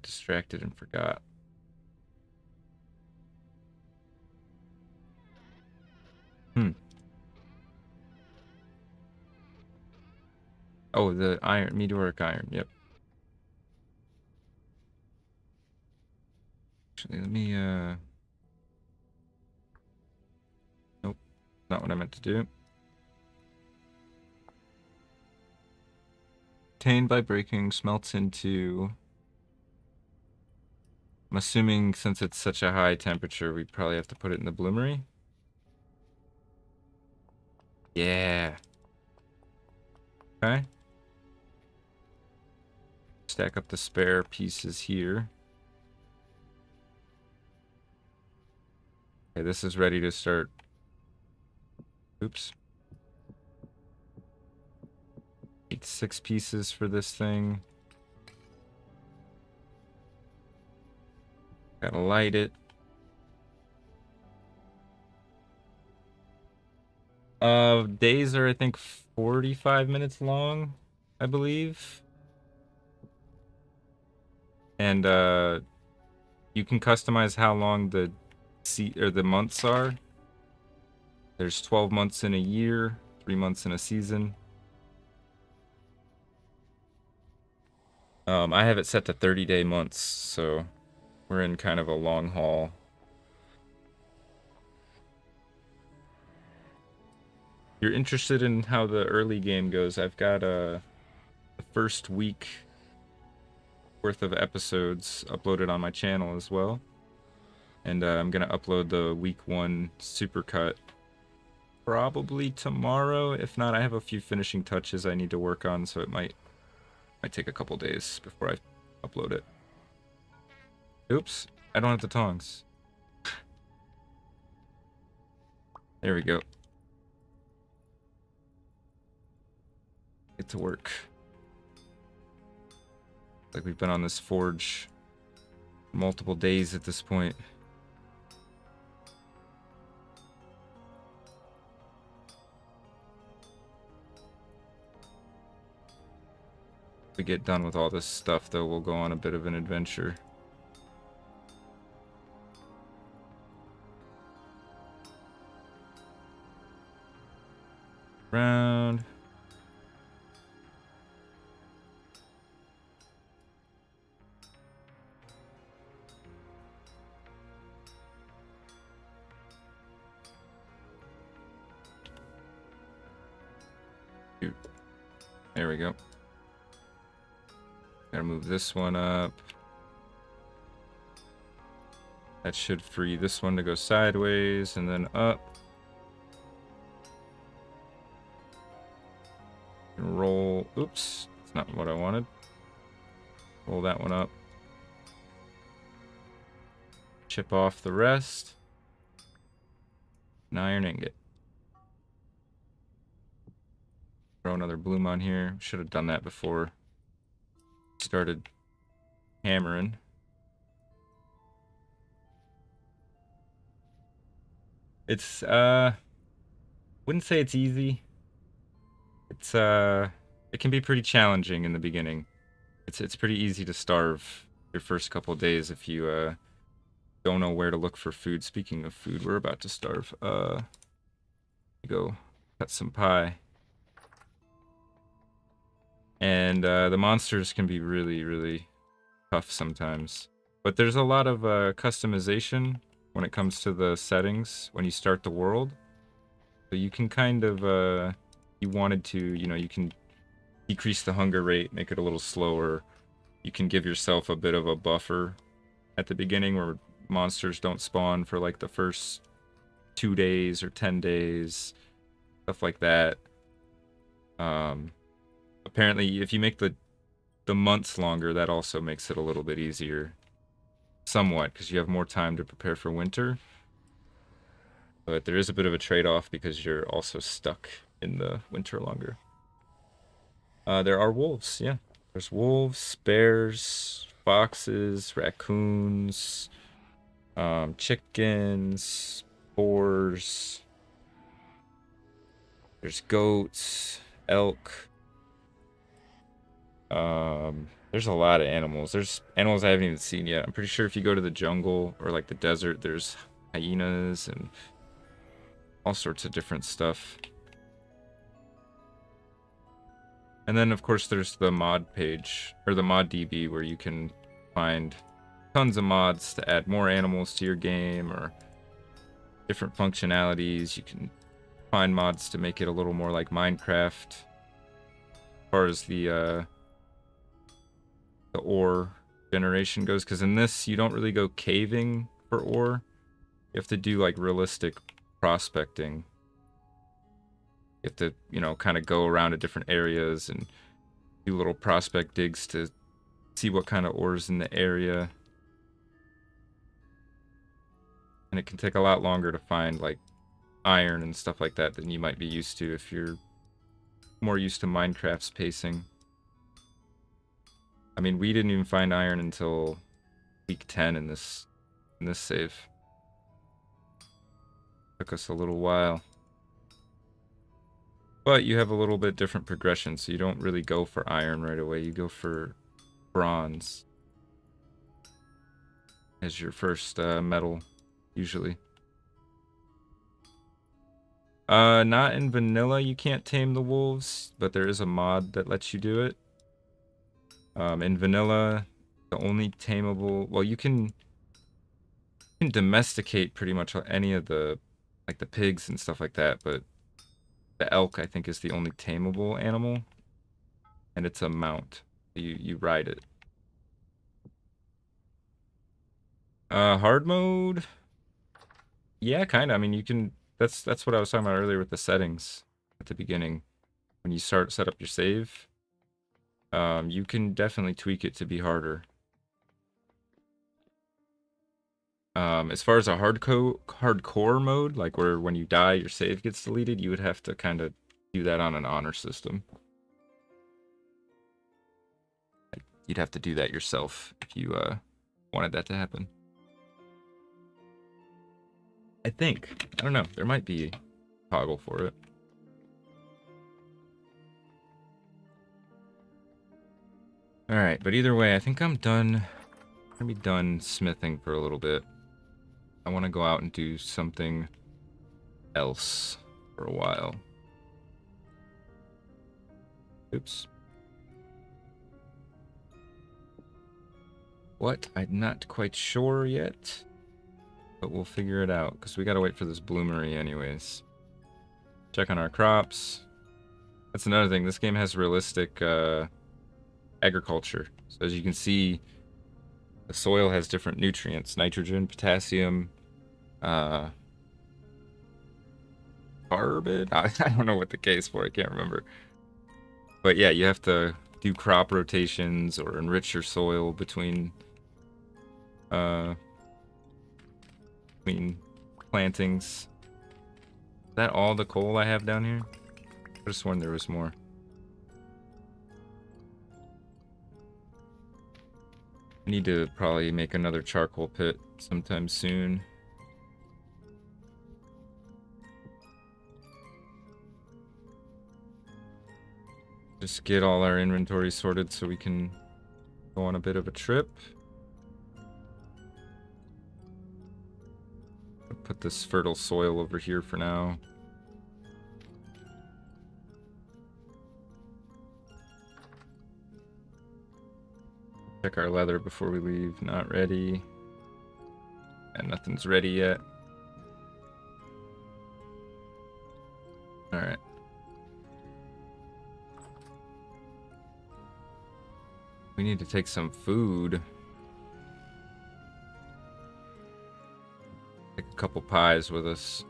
distracted and forgot. Oh, the iron, meteoric iron. Yep. Actually, let me, nope, not what I meant to do. Obtained by breaking, smelts into... I'm assuming since it's such a high temperature, we probably have to put it in the bloomery. Yeah. Okay. Stack up the spare pieces here. Okay, this is ready to start. Oops. Need 6 pieces for this thing. Gotta light it. Days are I think 45 minutes long, I believe. And you can customize how long the months are. There's 12 months in a year, 3 months in a season. I have it set to 30-day months, so we're in kind of a long haul. You're interested in how the early game goes? I've got the first week worth of episodes uploaded on my channel as well. And I'm gonna upload the week 1 supercut probably tomorrow. If not, I have a few finishing touches I need to work on, so it might take a couple days before I upload it. Oops, I don't have the tongs. There we go. Get to work. Like we've been on this forge multiple days at this point. we get done with all this stuff, though, we'll go on a bit of an adventure. Round. There we go. Gotta move this one up. That should free this one to go sideways and then up. And roll. Oops, that's not what I wanted. Roll that one up. Chip off the rest. An iron ingot. Throw another bloom on here. Should have done that before started hammering. It's wouldn't say it's easy. It's it can be pretty challenging in the beginning. It's pretty easy to starve your first couple of days if you don't know where to look for food. Speaking of food, we're about to starve. Go cut some pie. And the monsters can be really, really tough sometimes. But there's a lot of customization when it comes to the settings when you start the world. So you can kind of, you wanted to, you know, you can decrease the hunger rate, make it a little slower. You can give yourself a bit of a buffer at the beginning where monsters don't spawn for like the first 2 days or 10 days, stuff like that. Apparently, if you make the months longer, that also makes it a little bit easier. Somewhat, because you have more time to prepare for winter. But there is a bit of a trade-off because you're also stuck in the winter longer. There are wolves, yeah. There's wolves, bears, foxes, raccoons, chickens, boars. There's goats, elk. There's a lot of animals. There's animals I haven't even seen yet. I'm pretty sure if you go to the jungle or like the desert, there's hyenas and all sorts of different stuff. And then of course there's the mod page, or the mod DB, where you can find tons of mods to add more animals to your game or different functionalities. You can find mods to make it a little more like Minecraft as far as the ore generation goes, because in this you don't really go caving for ore. You have to do like realistic prospecting. You have to, you know, kind of go around to different areas and do little prospect digs to see what kind of ores in the area. And it can take a lot longer to find like iron and stuff like that than you might be used to if you're more used to Minecraft's pacing. I mean, we didn't even find iron until week 10 in this save. Took us a little while. But you have a little bit different progression, so you don't really go for iron right away. You go for bronze as your first metal, usually. Not in vanilla, you can't tame the wolves, but there is a mod that lets you do it. In vanilla, the only tameable, well, you can domesticate pretty much any of the, like the pigs and stuff like that, but the elk, I think, is the only tameable animal, and it's a mount. You ride it. Hard mode, yeah, kind of. I mean, you can. That's what I was talking about earlier with the settings at the beginning. When you set up your save, you can definitely tweak it to be harder. As far as a hardcore mode, like where when you die your save gets deleted, you would have to kind of do that on an honor system. You'd have to do that yourself if you wanted that to happen. I think. I don't know. There might be a toggle for it. Alright, but either way, I think I'm done. I'm gonna be done smithing for a little bit. I want to go out and do something else for a while. Oops. What? I'm not quite sure yet. But we'll figure it out, because we gotta wait for this bloomery anyways. Check on our crops. That's another thing. This game has realistic agriculture. So as you can see, the soil has different nutrients. Nitrogen, potassium, carbon? I don't know what the case for. I can't remember. But yeah, you have to do crop rotations or enrich your soil between plantings. Is that all the coal I have down here? I could have sworn there was more. I need to probably make another charcoal pit sometime soon. Just get all our inventory sorted so we can go on a bit of a trip. I'll put this fertile soil over here for now. Check our leather before we leave. Not ready. And nothing's ready yet. Alright. We need to take some food. Take a couple pies with us.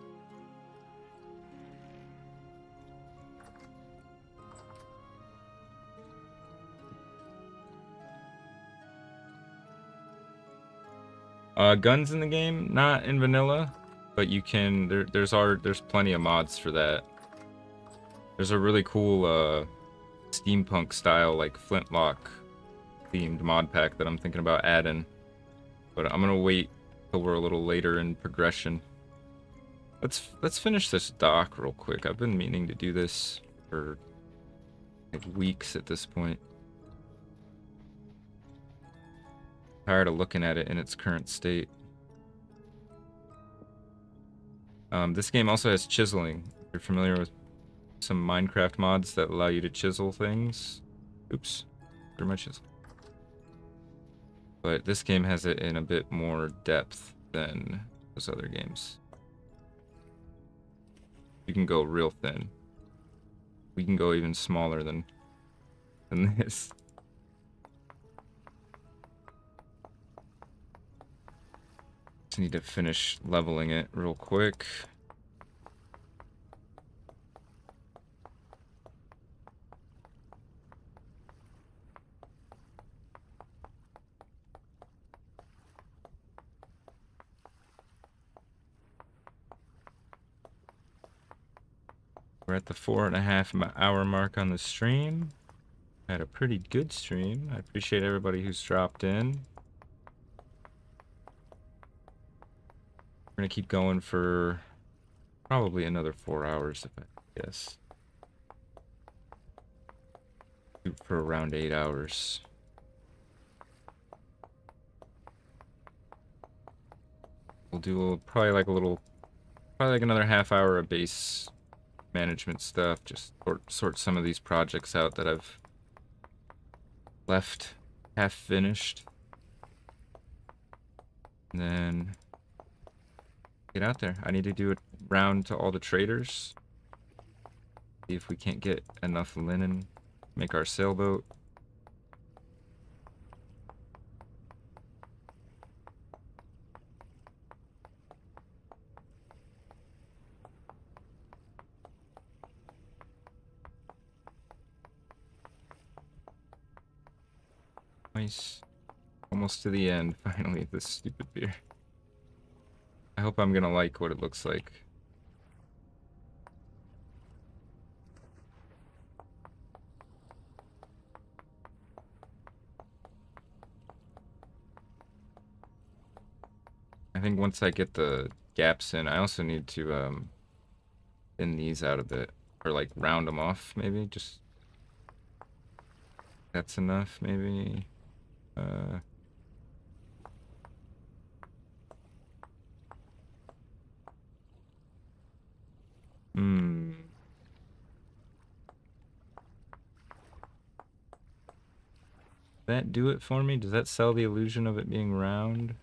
Guns in the game, not in vanilla, but you can. There's plenty of mods for that. There's a really cool steampunk style like flintlock themed mod pack that I'm thinking about adding, but I'm gonna wait till we're a little later in progression. Let's finish this dock real quick. I've been meaning to do this for like weeks at this point. Tired of looking at it in its current state. This game also has chiseling. If you're familiar with some Minecraft mods that allow you to chisel things. Oops, where's my chisel? But this game has it in a bit more depth than those other games. You can go real thin. We can go even smaller than this. Just need to finish leveling it real quick. We're at the 4.5-hour mark on the stream. Had a pretty good stream. I appreciate everybody who's dropped in. We're gonna keep going for probably another 4 hours, if I guess. Shoot for around 8 hours. We'll do probably like another half hour of base management stuff. Just sort some of these projects out that I've left half finished. And then get out there. I need to do a round to all the traders. See if we can't get enough linen. Make our sailboat. Nice. Almost to the end, finally, this stupid beer. I hope I'm gonna like what it looks like. I think once I get the gaps in, I also need to thin these out a bit. Or like round them off, maybe, just That's enough, maybe. Hmm. That do it for me? Does that sell the illusion of it being round?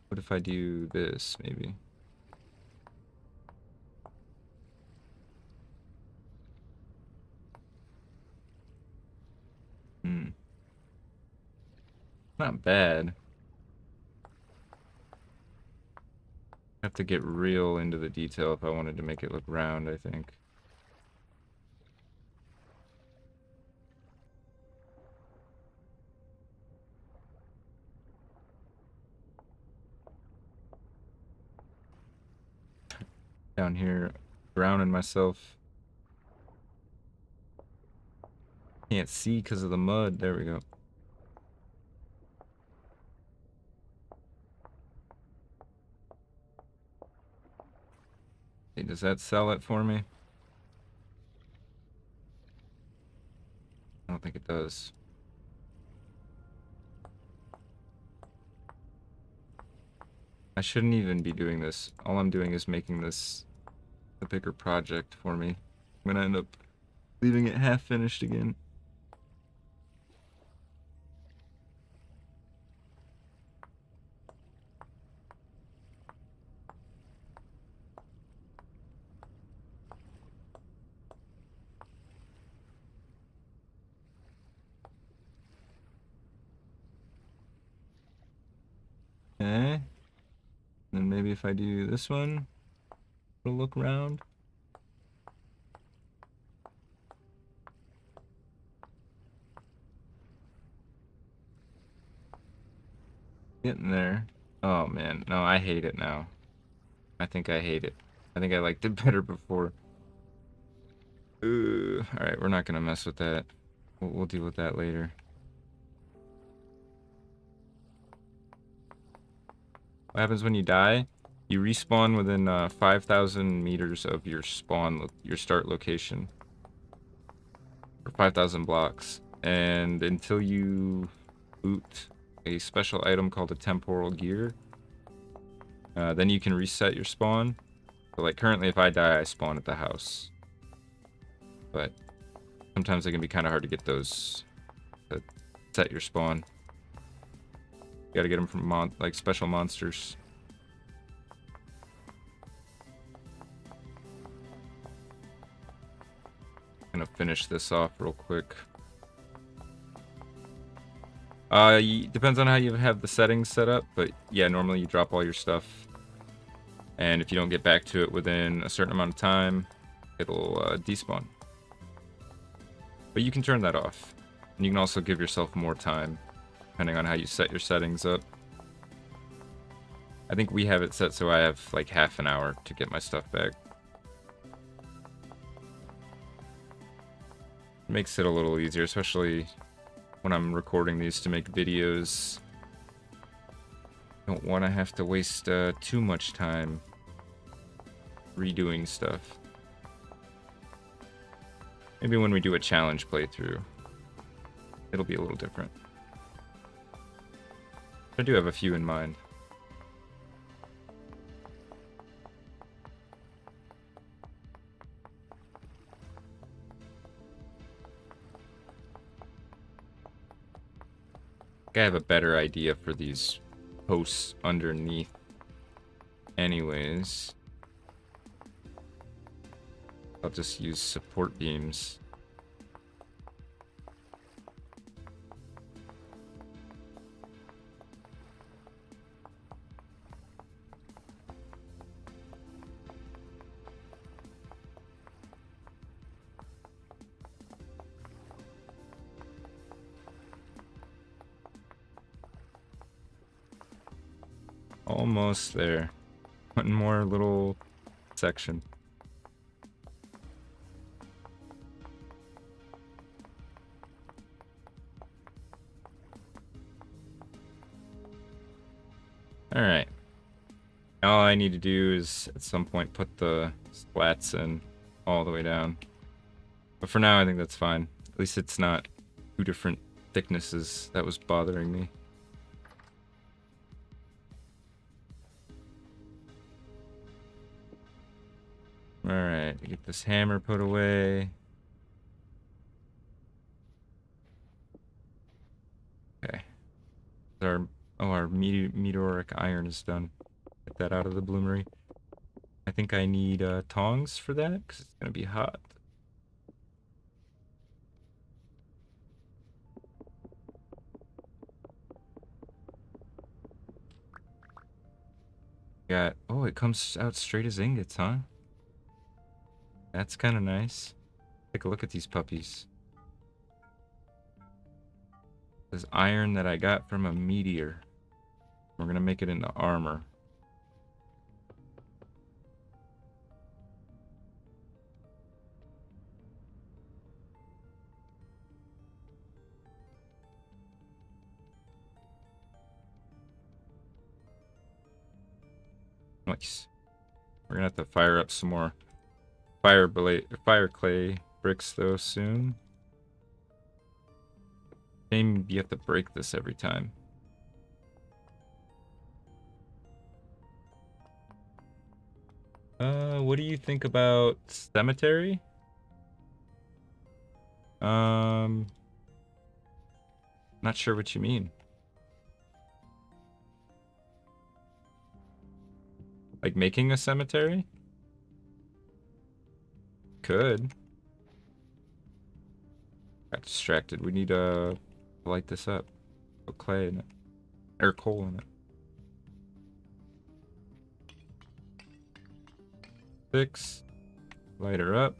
What if I do this, maybe? Hmm. Not bad. Have to get real into the detail if I wanted to make it look round, I think. Down here, drowning myself. Can't see because of the mud. There we go. Hey, does that sell it for me? I don't think it does. I shouldn't even be doing this. All I'm doing is making this a bigger project for me. I'm gonna end up leaving it half finished again. Okay. And maybe if I do this one, it'll look round. Getting there. Oh man, no, I hate it now. I think I hate it. I think I liked it better before. Alright, we're not gonna mess with that. We'll deal with that later. What happens when you die? You respawn within 5,000 meters of your your start location. Or 5,000 blocks. And until you loot a special item called a temporal gear, then you can reset your spawn. So like currently if I die, I spawn at the house. But sometimes it can be kind of hard to get those to set your spawn. You gotta get them from like special monsters. Gonna finish this off real quick. Depends on how you have the settings set up, but yeah, normally you drop all your stuff. And if you don't get back to it within a certain amount of time, it'll despawn. But you can turn that off. And you can also give yourself more time, depending on how you set your settings up. I think we have it set so I have like half an hour to get my stuff back. It makes it a little easier, especially when I'm recording these to make videos. Don't want to have to waste too much time redoing stuff. Maybe when we do a challenge playthrough, it'll be a little different. I do have a few in mind. I have a better idea for these posts underneath anyways. I'll just use support beams. Almost there. One more little section. Alright. All I need to do is at some point put the slats in all the way down. But for now I think that's fine. At least it's not two different thicknesses that was bothering me. Alright, get this hammer put away. Okay. Our meteoric iron is done. Get that out of the bloomery. I think I need tongs for that, because it's going to be hot. Oh, it comes out straight as ingots, huh? That's kind of nice. Take a look at these puppies. This iron that I got from a meteor. We're going to make it into armor. Nice. We're going to have to fire up some more fire clay bricks, though, soon. Shame you have to break this every time. What do you think about cemetery? Not sure what you mean. Like making a cemetery? Could. Got distracted. We need to light this up. Put clay in it. Or coal in it. 6. Light her up.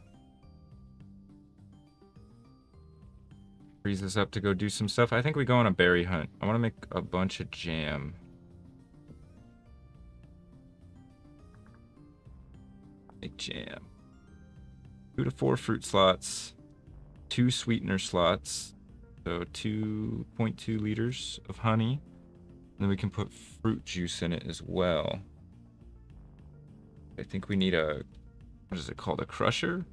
Freeze this up to go do some stuff. I think we go on a berry hunt. I want to make a bunch of jam. Make jam. 2 to 4 fruit slots. 2 sweetener slots. So 2.2 liters of honey. And then we can put fruit juice in it as well. I think we need a, what is it called? A crusher?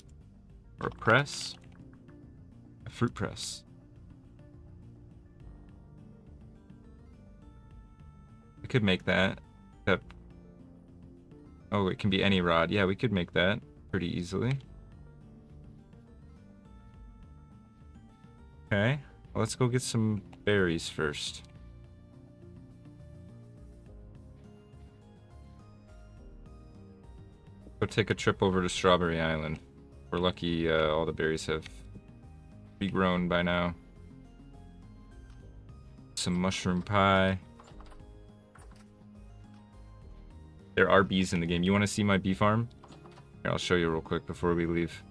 Or a press? A fruit press. We could make that. Oh, it can be any rod. Yeah, we could make that pretty easily. Okay, well, let's go get some berries first. Go take a trip over to Strawberry Island. We're lucky all the berries have regrown by now. Some mushroom pie. There are bees in the game. You want to see my bee farm? Here, I'll show you real quick before we leave.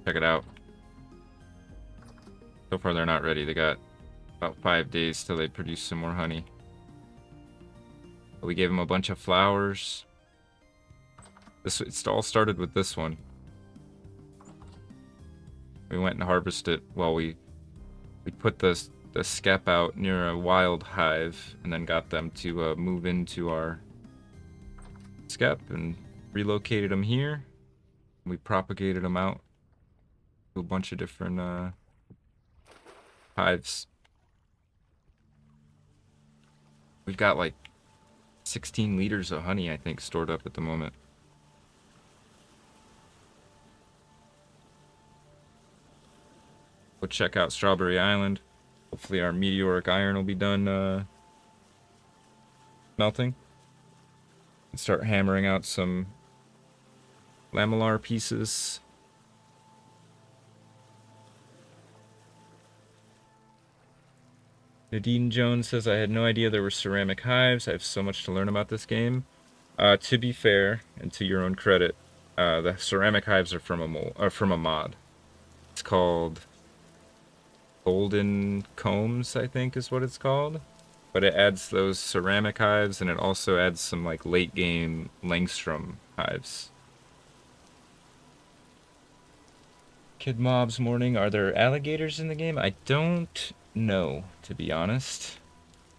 Check it out. So far they're not ready. They got about 5 days till they produce some more honey. But we gave them a bunch of flowers. It all started with this one. We went and harvested. Well, we put the skep out near a wild hive and then got them to move into our skep and relocated them here. We propagated them out to a bunch of different hives. We've got like 16 liters of honey, I think, stored up at the moment. We'll check out Strawberry Island. Hopefully our meteoric iron will be done melting. And start hammering out some lamellar pieces. Nadine Jones says, I had no idea there were ceramic hives. I have so much to learn about this game. To be fair, and to your own credit, the ceramic hives are from a mod. It's called Golden Combs, I think is what it's called. But it adds those ceramic hives, and it also adds some like late game Langstrom hives. Kid Mob's morning. Are there alligators in the game? I don't know, to be honest.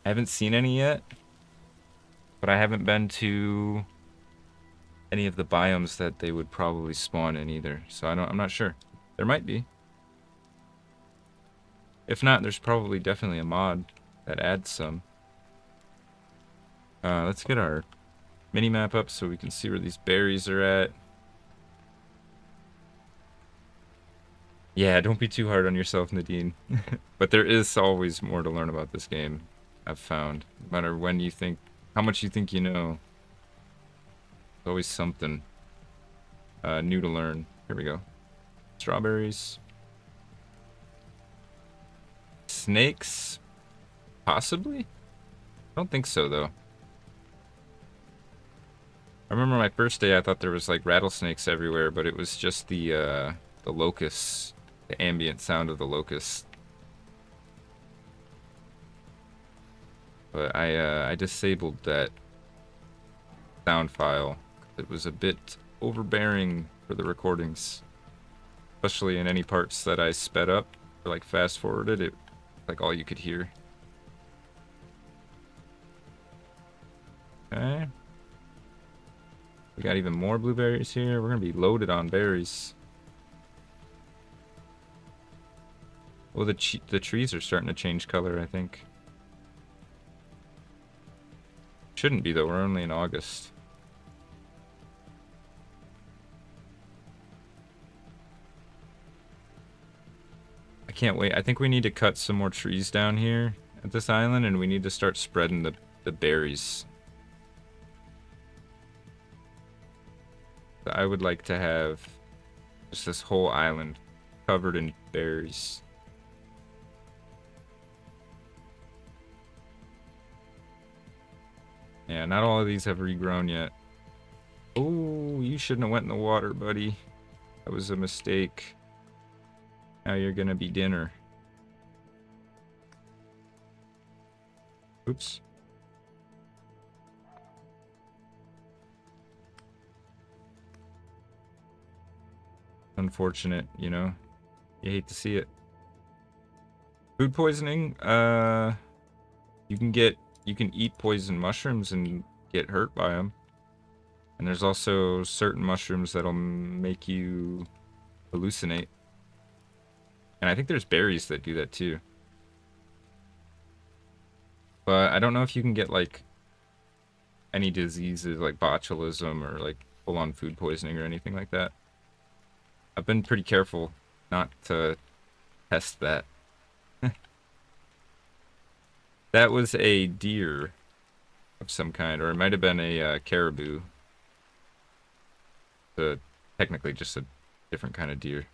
I haven't seen any yet. But I haven't been to any of the biomes that they would probably spawn in either. So I'm not sure. There might be. If not, there's probably definitely a mod that adds some. Let's get our mini-map up so we can see where these berries are at. Yeah, don't be too hard on yourself, Nadine. But there is always more to learn about this game, I've found. No matter when you think, how much you think you know, there's always something new to learn. Here we go. Strawberries. Snakes? Possibly? I don't think so, though. I remember my first day, I thought there was like rattlesnakes everywhere, but it was just the locusts, the ambient sound of the locusts. But I disabled that sound file. It was a bit overbearing for the recordings, especially in any parts that I sped up or like fast forwarded. It like all you could hear. Okay. We got even more blueberries here. We're gonna be loaded on berries. Well, the trees are starting to change color, I think. Shouldn't be though. We're only in August. I can't wait. I think we need to cut some more trees down here at this island, and we need to start spreading the berries. I would like to have just this whole island covered in berries. Yeah, not all of these have regrown yet. Oh, you shouldn't have went in the water, buddy. That was a mistake. Now you're gonna be dinner. Oops. Unfortunate, you know. You hate to see it. Food poisoning, you can eat poison mushrooms and get hurt by them. And there's also certain mushrooms that'll make you hallucinate. And I think there's berries that do that too. But I don't know if you can get like any diseases like botulism or like full-on food poisoning or anything like that. I've been pretty careful not to test that. That was a deer of some kind, or it might have been a caribou. Technically just a different kind of deer.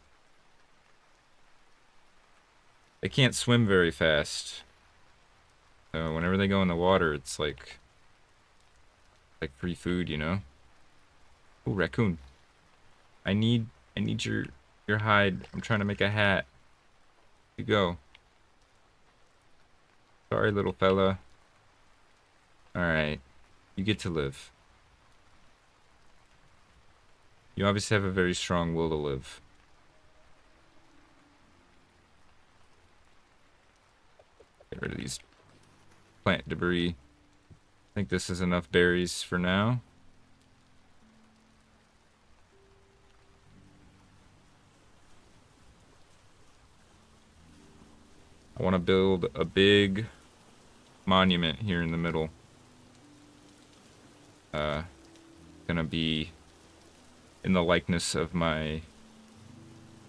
They can't swim very fast. So whenever they go in the water, it's like free food, you know? Oh, raccoon. I need your hide. I'm trying to make a hat. You go. Sorry, little fella. Alright. You get to live. You obviously have a very strong will to live. Get rid of these plant debris. I think this is enough berries for now. I want to build a big monument here in the middle. Gonna be in the likeness of my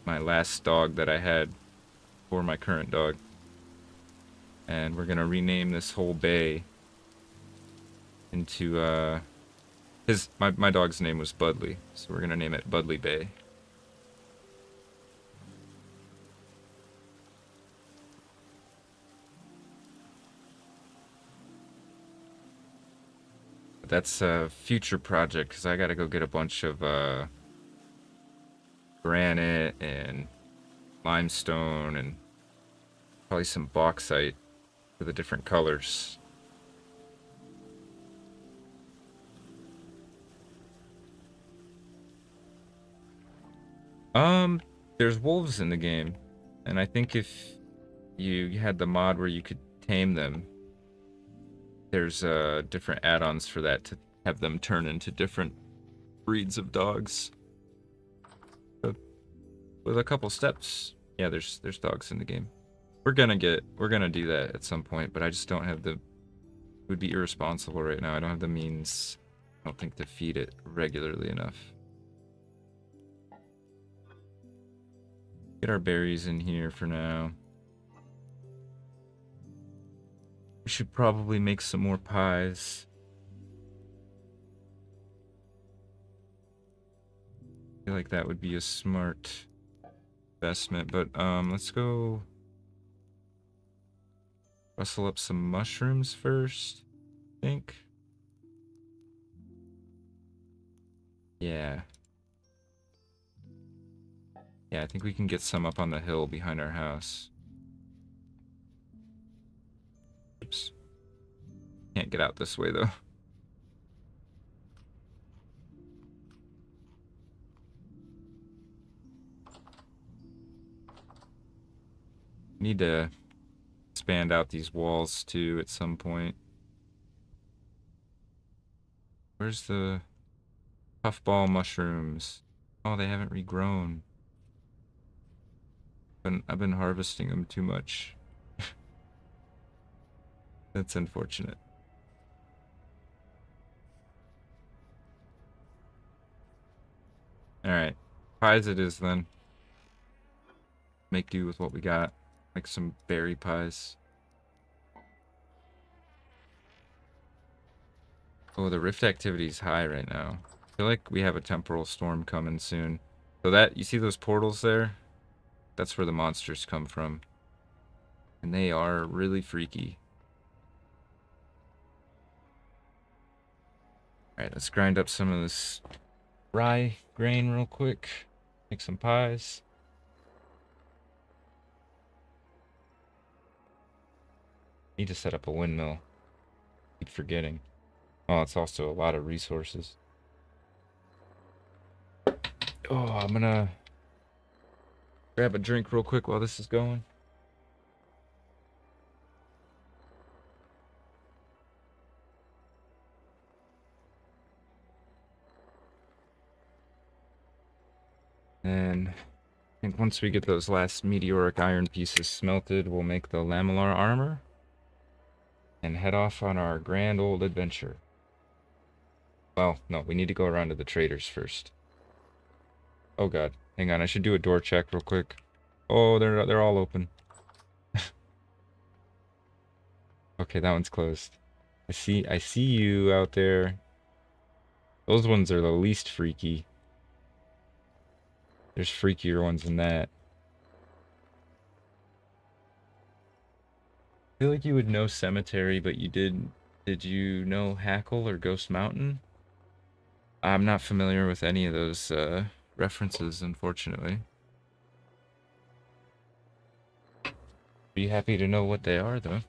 last dog that I had for my current dog. And we're gonna rename this whole bay into my dog's name was Budley, so we're gonna name it Budley Bay. But that's a future project because I gotta go get a bunch of granite and limestone and probably some bauxite for the different colors. There's wolves in the game, and I think if you had the mod where you could tame them, there's different add-ons for that to have them turn into different breeds of dogs. But with a couple steps, yeah, there's dogs in the game. We're gonna do that at some point, but I just don't have the. It would be irresponsible right now. I don't have the means, I don't think, to feed it regularly enough. Get our berries in here for now. We should probably make some more pies. I feel like that would be a smart investment, but let's go rustle up some mushrooms first, I think. Yeah. Yeah, I think we can get some up on the hill behind our house. Oops. Can't get out this way, though. Need to expand out these walls, too, at some point. Where's the puffball mushrooms? Oh, they haven't regrown. I've been harvesting them too much. That's unfortunate. Alright. Pies it is then. Make do with what we got. Like some berry pies. Oh, the rift activity is high right now. I feel like we have a temporal storm coming soon. So that, you see those portals there? That's where the monsters come from. And they are really freaky. Alright, let's grind up some of this rye grain real quick. Make some pies. Need to set up a windmill. Keep forgetting. Oh, it's also a lot of resources. Oh, I'm gonna grab a drink real quick while this is going. And I think once we get those last meteoric iron pieces smelted, we'll make the lamellar armor and head off on our grand old adventure. Well, no, we need to go around to the traders first. Oh god, hang on, I should do a door check real quick. Oh, they're all open. Okay, that one's closed. I see you out there. Those ones are the least freaky. There's freakier ones than that. I feel like you would know Cemetery, but you did. Did you know Hackle or Ghost Mountain? I'm not familiar with any of those references, unfortunately. Be happy to know what they are, though.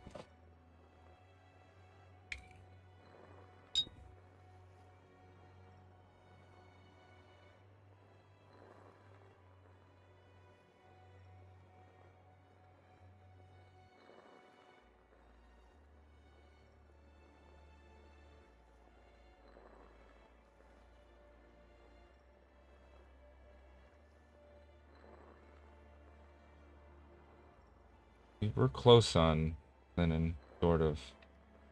We're close on linen, sort of.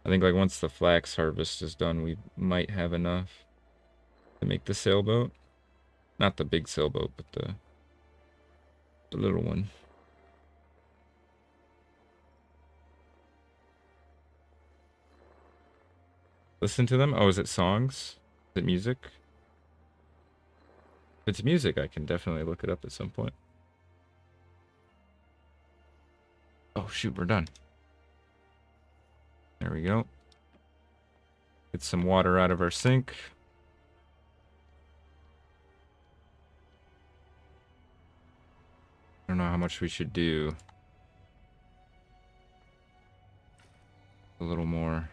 I think like once the flax harvest is done, we might have enough to make the sailboat. Not the big sailboat, but the little one. Listen to them? Oh, is it songs? Is it music? If it's music, I can definitely look it up at some point. Oh shoot, we're done. There we go. Get some water out of our sink. I don't know how much we should do. A little more.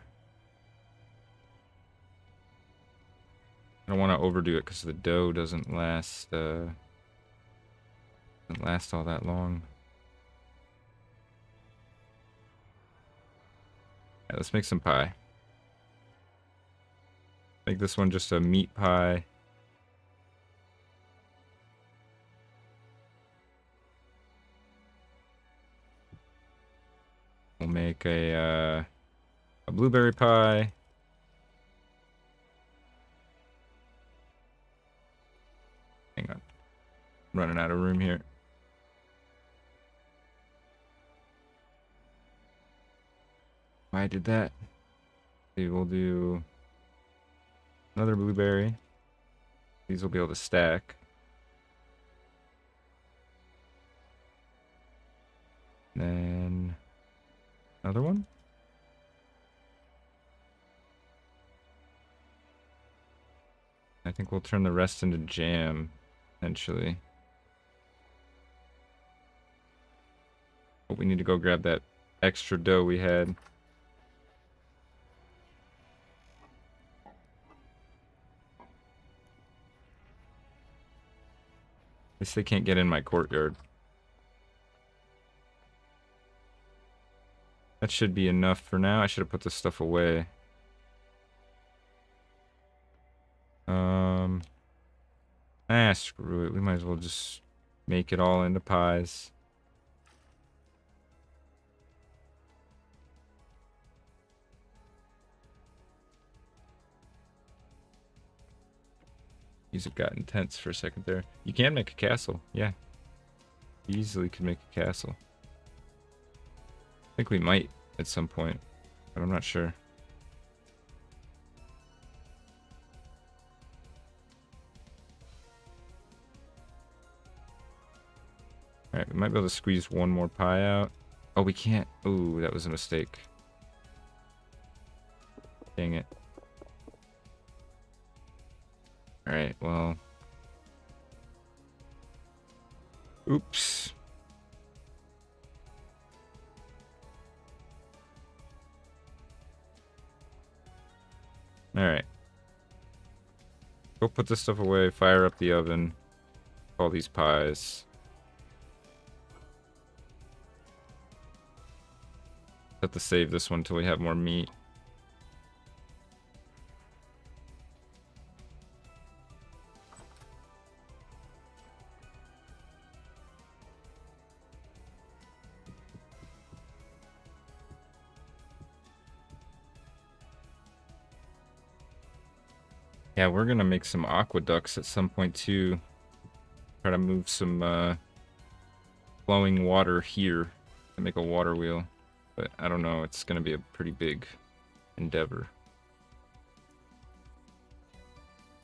I don't want to overdo it because the dough doesn't last all that long. Right, let's make some pie. Make this one just a meat pie. We'll make a blueberry pie. Hang on. I'm running out of room here. I did that. Okay, we'll do another blueberry. These will be able to stack. Then another one. I think we'll turn the rest into jam, eventually. But we need to go grab that extra dough we had. At least they can't get in my courtyard. That should be enough for now. I should have put this stuff away. Screw it. We might as well just make it all into pies. Music got intense for a second there. You can make a castle, yeah. Easily could make a castle. I think we might at some point, but I'm not sure. Alright, we might be able to squeeze one more pie out. Oh, we can't. Ooh, that was a mistake. Dang it. Alright, well. Oops. Alright. Go put this stuff away, fire up the oven. All these pies. Have to save this one till we have more meat. Yeah, we're gonna make some aqueducts at some point too. Try to move some flowing water here and make a water wheel. But I don't know, it's gonna be a pretty big endeavor.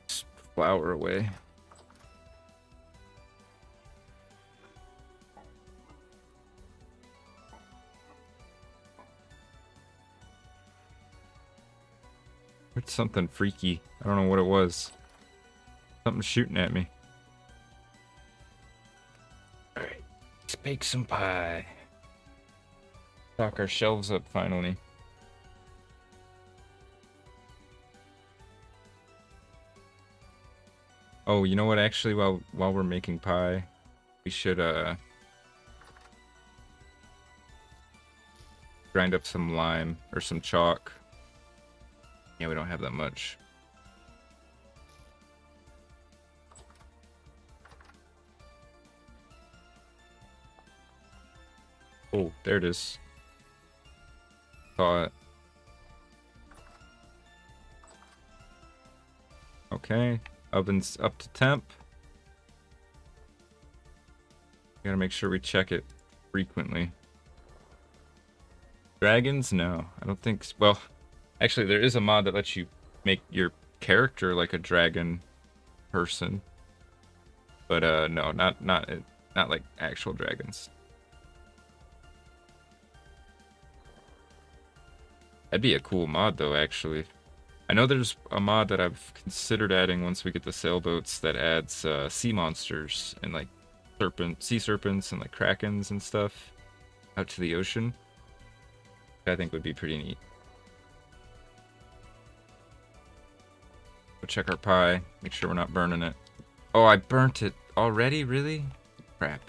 Just flour away. It's something freaky. I don't know what it was. Something shooting at me. Alright, let's bake some pie. Stock our shelves up finally. Oh, you know what? Actually, while we're making pie, we should grind up some lime or some chalk. Yeah, we don't have that much. Oh, there it is. Saw it. Okay, oven's up to temp. Gotta make sure we check it frequently. Dragons? No, I don't think so. Well, actually, there is a mod that lets you make your character like a dragon person. But no, not like actual dragons. That'd be a cool mod though, actually. I know there's a mod that I've considered adding once we get the sailboats that adds sea monsters and like sea serpents and like krakens and stuff out to the ocean. I think would be pretty neat. Go check our pie, make sure we're not burning it. Oh, I burnt it already? Really? Crap.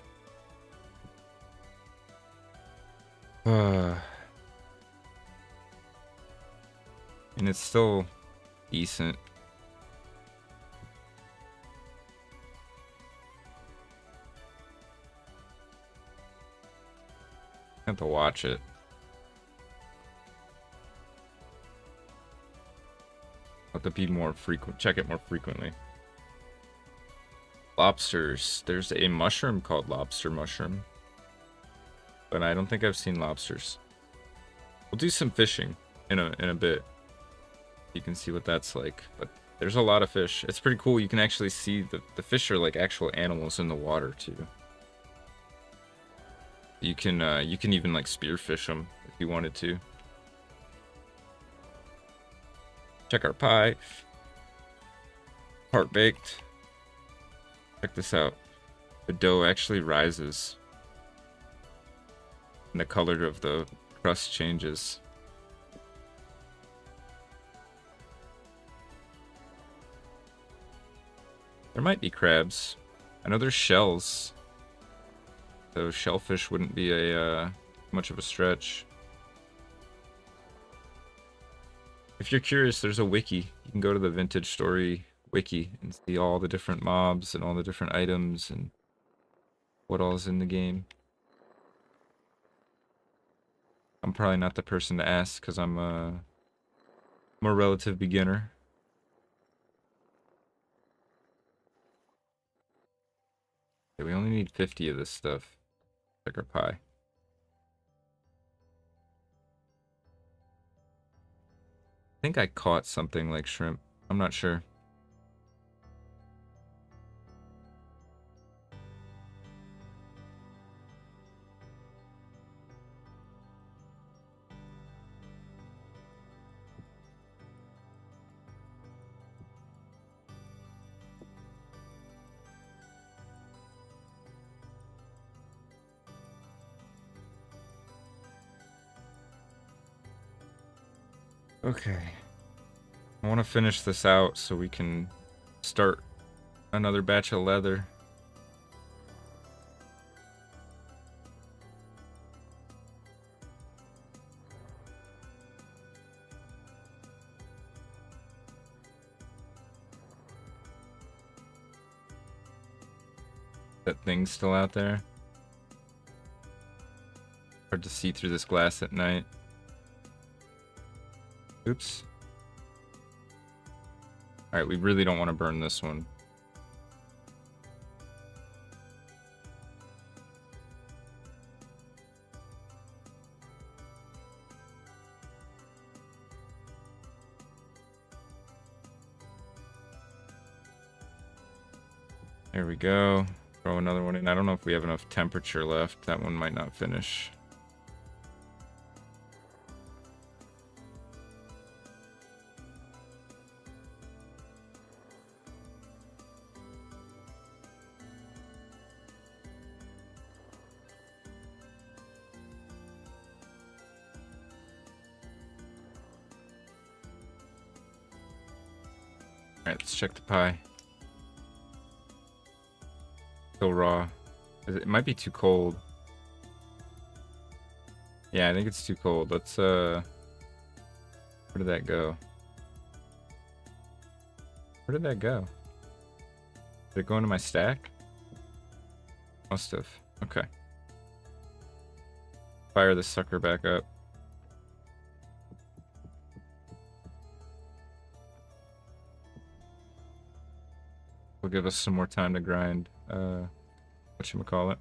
And it's still decent. I have to watch it. have to be more frequent. Check it more frequently. Lobsters. There's a mushroom called lobster mushroom. But I don't think I've seen lobsters. We'll do some fishing in a bit. You can see what that's like. But there's a lot of fish. It's pretty cool. You can actually see the fish are like actual animals in the water too. You can even like spearfish them if you wanted to. Check our pie. Part baked. Check this out. The dough actually rises. And the color of the crust changes. There might be crabs. I know there's shells. So shellfish wouldn't be a much of a stretch. If you're curious, there's a wiki. You can go to the Vintage Story wiki and see all the different mobs and all the different items and what all is in the game. I'm probably not the person to ask because I'm a relative beginner. Okay, we only need 50 of this stuff. Check our pie. I think I caught something like shrimp. I'm not sure. Okay. I want to finish this out so we can start another batch of leather. That thing's still out there. Hard to see through this glass at night. Oops. Alright, we really don't want to burn this one. There we go. Throw another one in. I don't know if we have enough temperature left. That one might not finish. Alright, let's check the pie. Still raw. It might be too cold. Yeah, I think it's too cold. Let's, where did that go? Where did that go? Did it go into my stack? Must have. Okay. Fire this sucker back up. Will give us some more time to grind, whatchamacallit.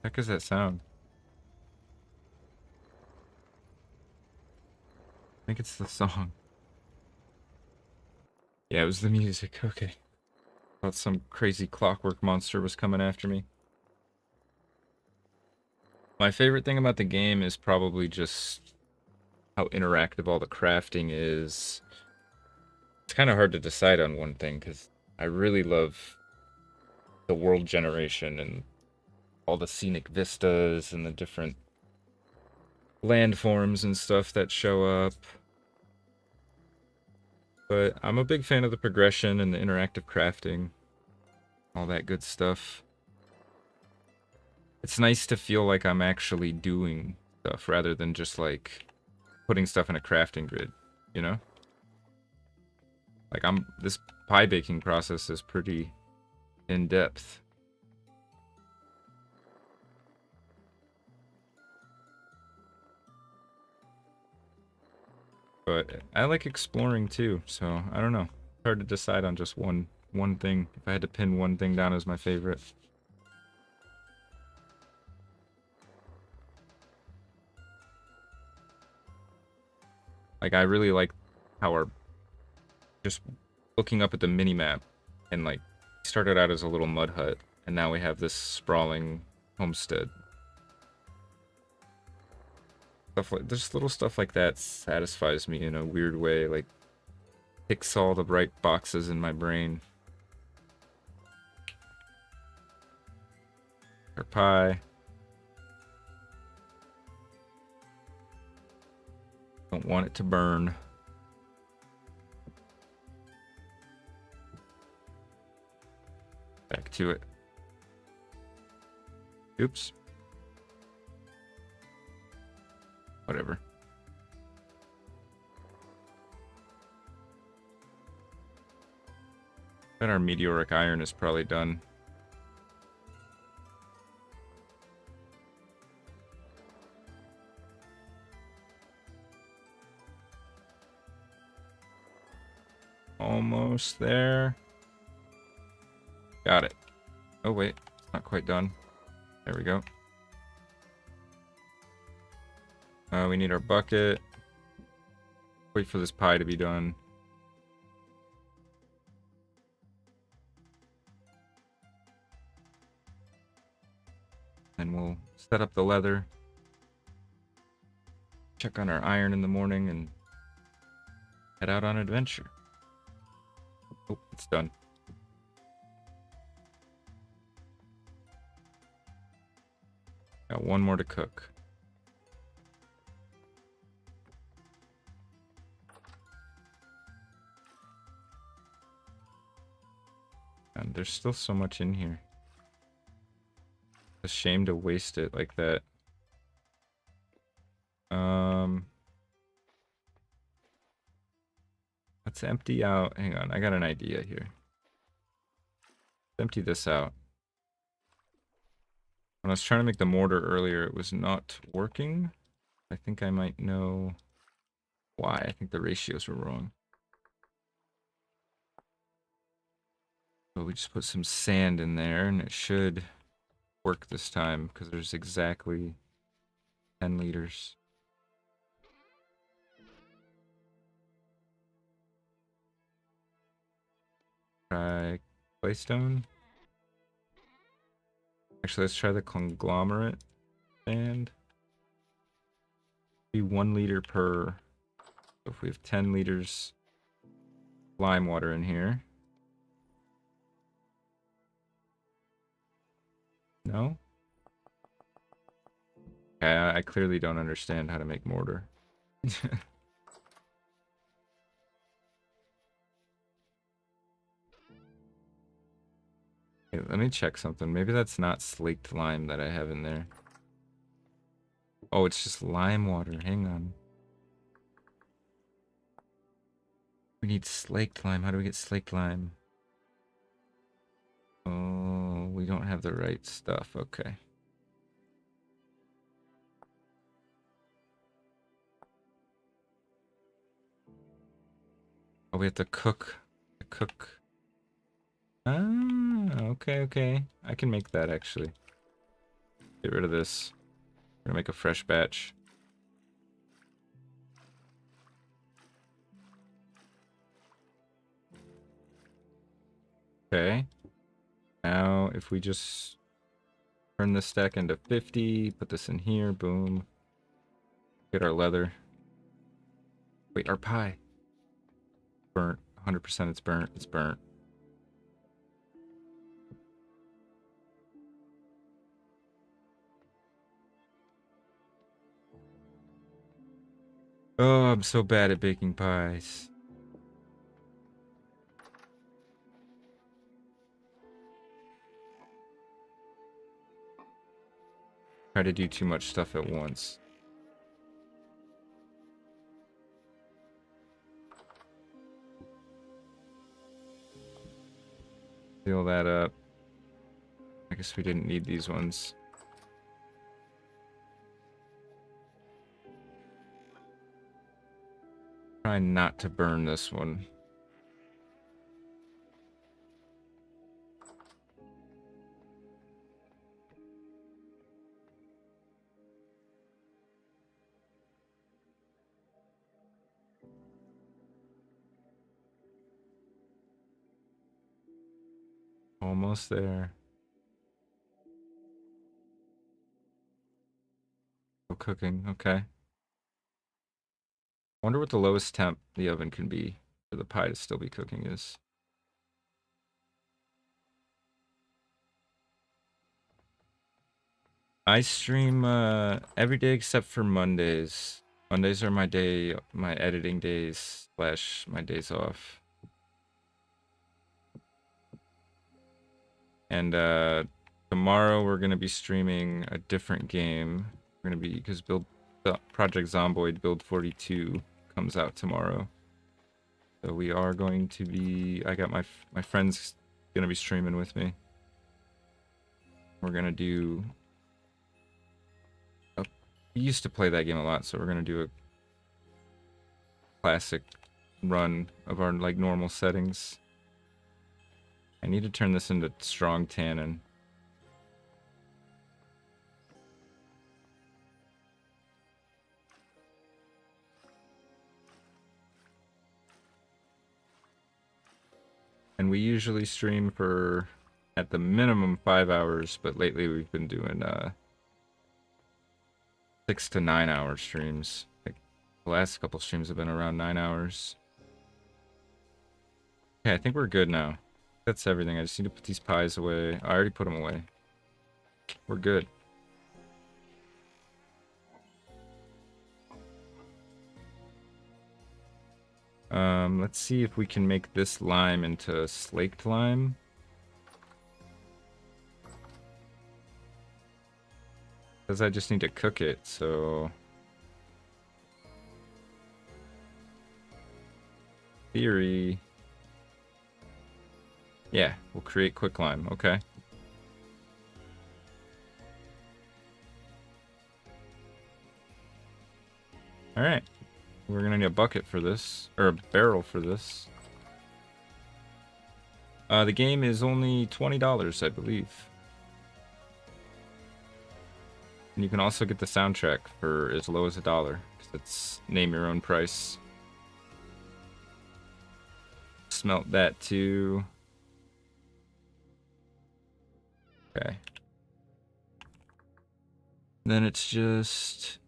Heck is that sound? I think it's the song. Yeah, it was the music, okay. Thought some crazy clockwork monster was coming after me. My favorite thing about the game is probably just how interactive all the crafting is. It's kind of hard to decide on one thing because I really love the world generation and all the scenic vistas and the different landforms and stuff that show up. But I'm a big fan of the progression and the interactive crafting, all that good stuff. It's nice to feel like I'm actually doing stuff rather than just like putting stuff in a crafting grid, you know? Like this pie baking process is pretty in depth. But I like exploring too, so I don't know. Hard to decide on just one thing. If I had to pin one thing down as my favorite. Like I really like how our just looking up at the mini map and like started out as a little mud hut and now we have this sprawling homestead. Stuff like just little stuff like that satisfies me in a weird way, like ticks all the right boxes in my brain. Or pie. Don't want it to burn. Back to it. Oops. Whatever. Bet our meteoric iron is probably done. Almost there. Got it. Oh wait, it's not quite done. There we go. We need our bucket. Wait for this pie to be done. And we'll set up the leather. Check on our iron in the morning and head out on adventure. Oh, it's done. Got one more to cook. And there's still so much in here. It's a shame to waste it like that. Let's empty out. Hang on, I got an idea here. Let's empty this out. When I was trying to make the mortar earlier, it was not working. I think I might know why. I think the ratios were wrong. So we just put some sand in there and it should work this time because there's exactly 10 liters. Try claystone. Actually, let's try the conglomerate sand. Be 1 liter per. So if we have 10 liters lime water in here. No? Okay, I clearly don't understand how to make mortar. Hey, let me check something. Maybe that's not slaked lime that I have in there. Oh, it's just lime water. Hang on. We need slaked lime. How do we get slaked lime? Oh, we don't have the right stuff. Okay. Oh, we have to cook. Ah, okay. I can make that actually. Get rid of this. We're gonna make a fresh batch. Okay. Now, if we just turn this stack into 50, put this in here, boom. Get our leather. Wait, our pie. Burnt. 100% it's burnt. It's burnt. Oh, I'm so bad at baking pies. Try to do too much stuff at once. Fill that up. I guess we didn't need these ones. try not to burn this one. Almost there. Still cooking, okay. Wonder what the lowest temp the oven can be for the pie to still be cooking is. I stream every day except for Mondays. Mondays are my day, my editing days / my days off. And tomorrow we're gonna be streaming a different game. We're gonna be because Project Zomboid Build 42 comes out tomorrow. So we are going to be. I got my friends gonna be streaming with me. We're gonna do. We used to play that game a lot, so we're gonna do a classic run of our like normal settings. I need to turn this into strong tannin. And we usually stream for at the minimum 5 hours, but lately we've been doing 6 to 9 hour streams. Like the last couple streams have been around 9 hours. Okay, I think we're good now. That's everything. I just need to put these pies away. I already put them away. We're good. Let's see if we can make this lime into slaked lime. Because I just need to cook it, so... Theory... Yeah, we'll create quicklime, okay. Alright. We're gonna need a bucket for this, or a barrel for this. The game is only $20, I believe. And you can also get the soundtrack for as low as $1, because it's name your own price. Smelt that too. Okay. Then it's just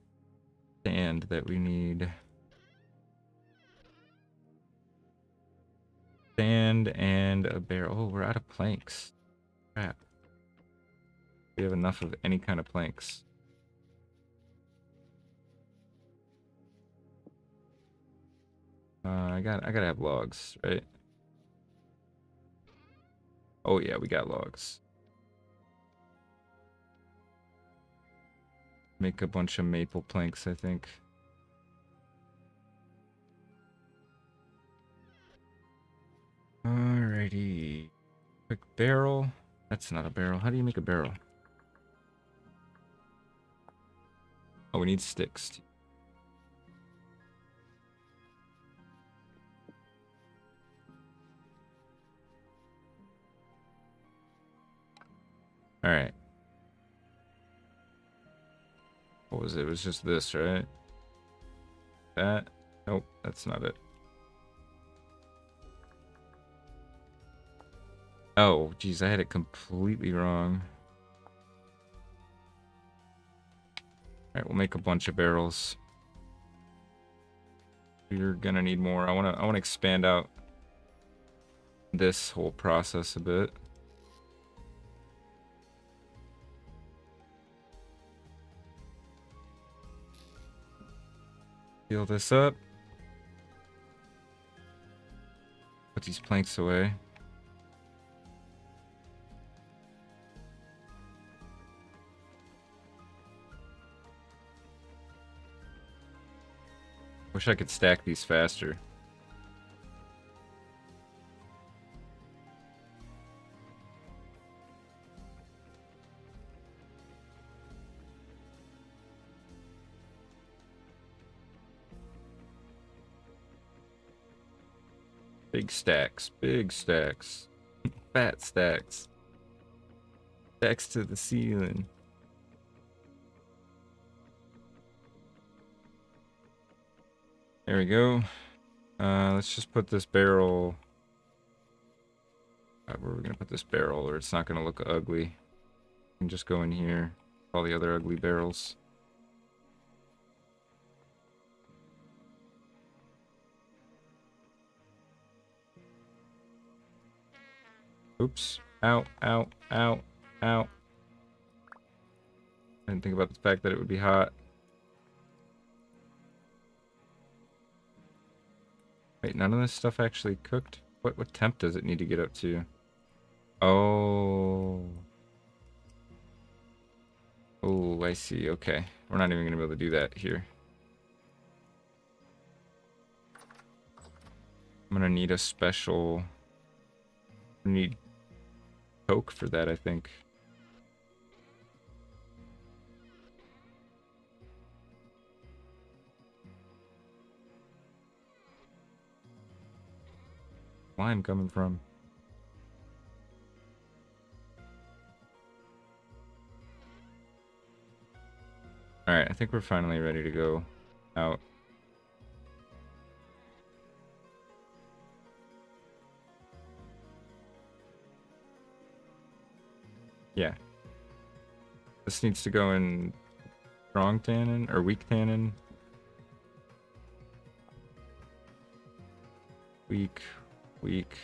sand that we need. Sand and a barrel. Oh, we're out of planks. Crap. We have enough of any kind of planks. I gotta have logs, right? Oh yeah, we got logs. Make a bunch of maple planks, I think. Alrighty. Quick barrel. That's not a barrel. How do you make a barrel? Oh, we need sticks. Alright. What was it? It was just this, right? That? Nope, that's not it. Oh, geez, I had it completely wrong. Alright, we'll make a bunch of barrels. We're gonna need more. I wanna expand out this whole process a bit. Fill this up. Put these planks away. Wish I could stack these faster. Big stacks, big stacks, fat stacks, stacks to the ceiling. There we go. Let's just put this barrel. Where are we gonna put this barrel, or it's not gonna look ugly? And just go in here. All the other ugly barrels. Oops. Ow, ow, ow, ow. I didn't think about the fact that it would be hot. Wait, none of this stuff actually cooked? What temp does it need to get up to? Oh. Oh, I see. Okay. We're not even going to be able to do that here. I'm going to need a special... need coke for that, I think. Lime coming from? Alright, I think we're finally ready to go out. Yeah. This needs to go in strong tannin or weak tannin. Weak, weak.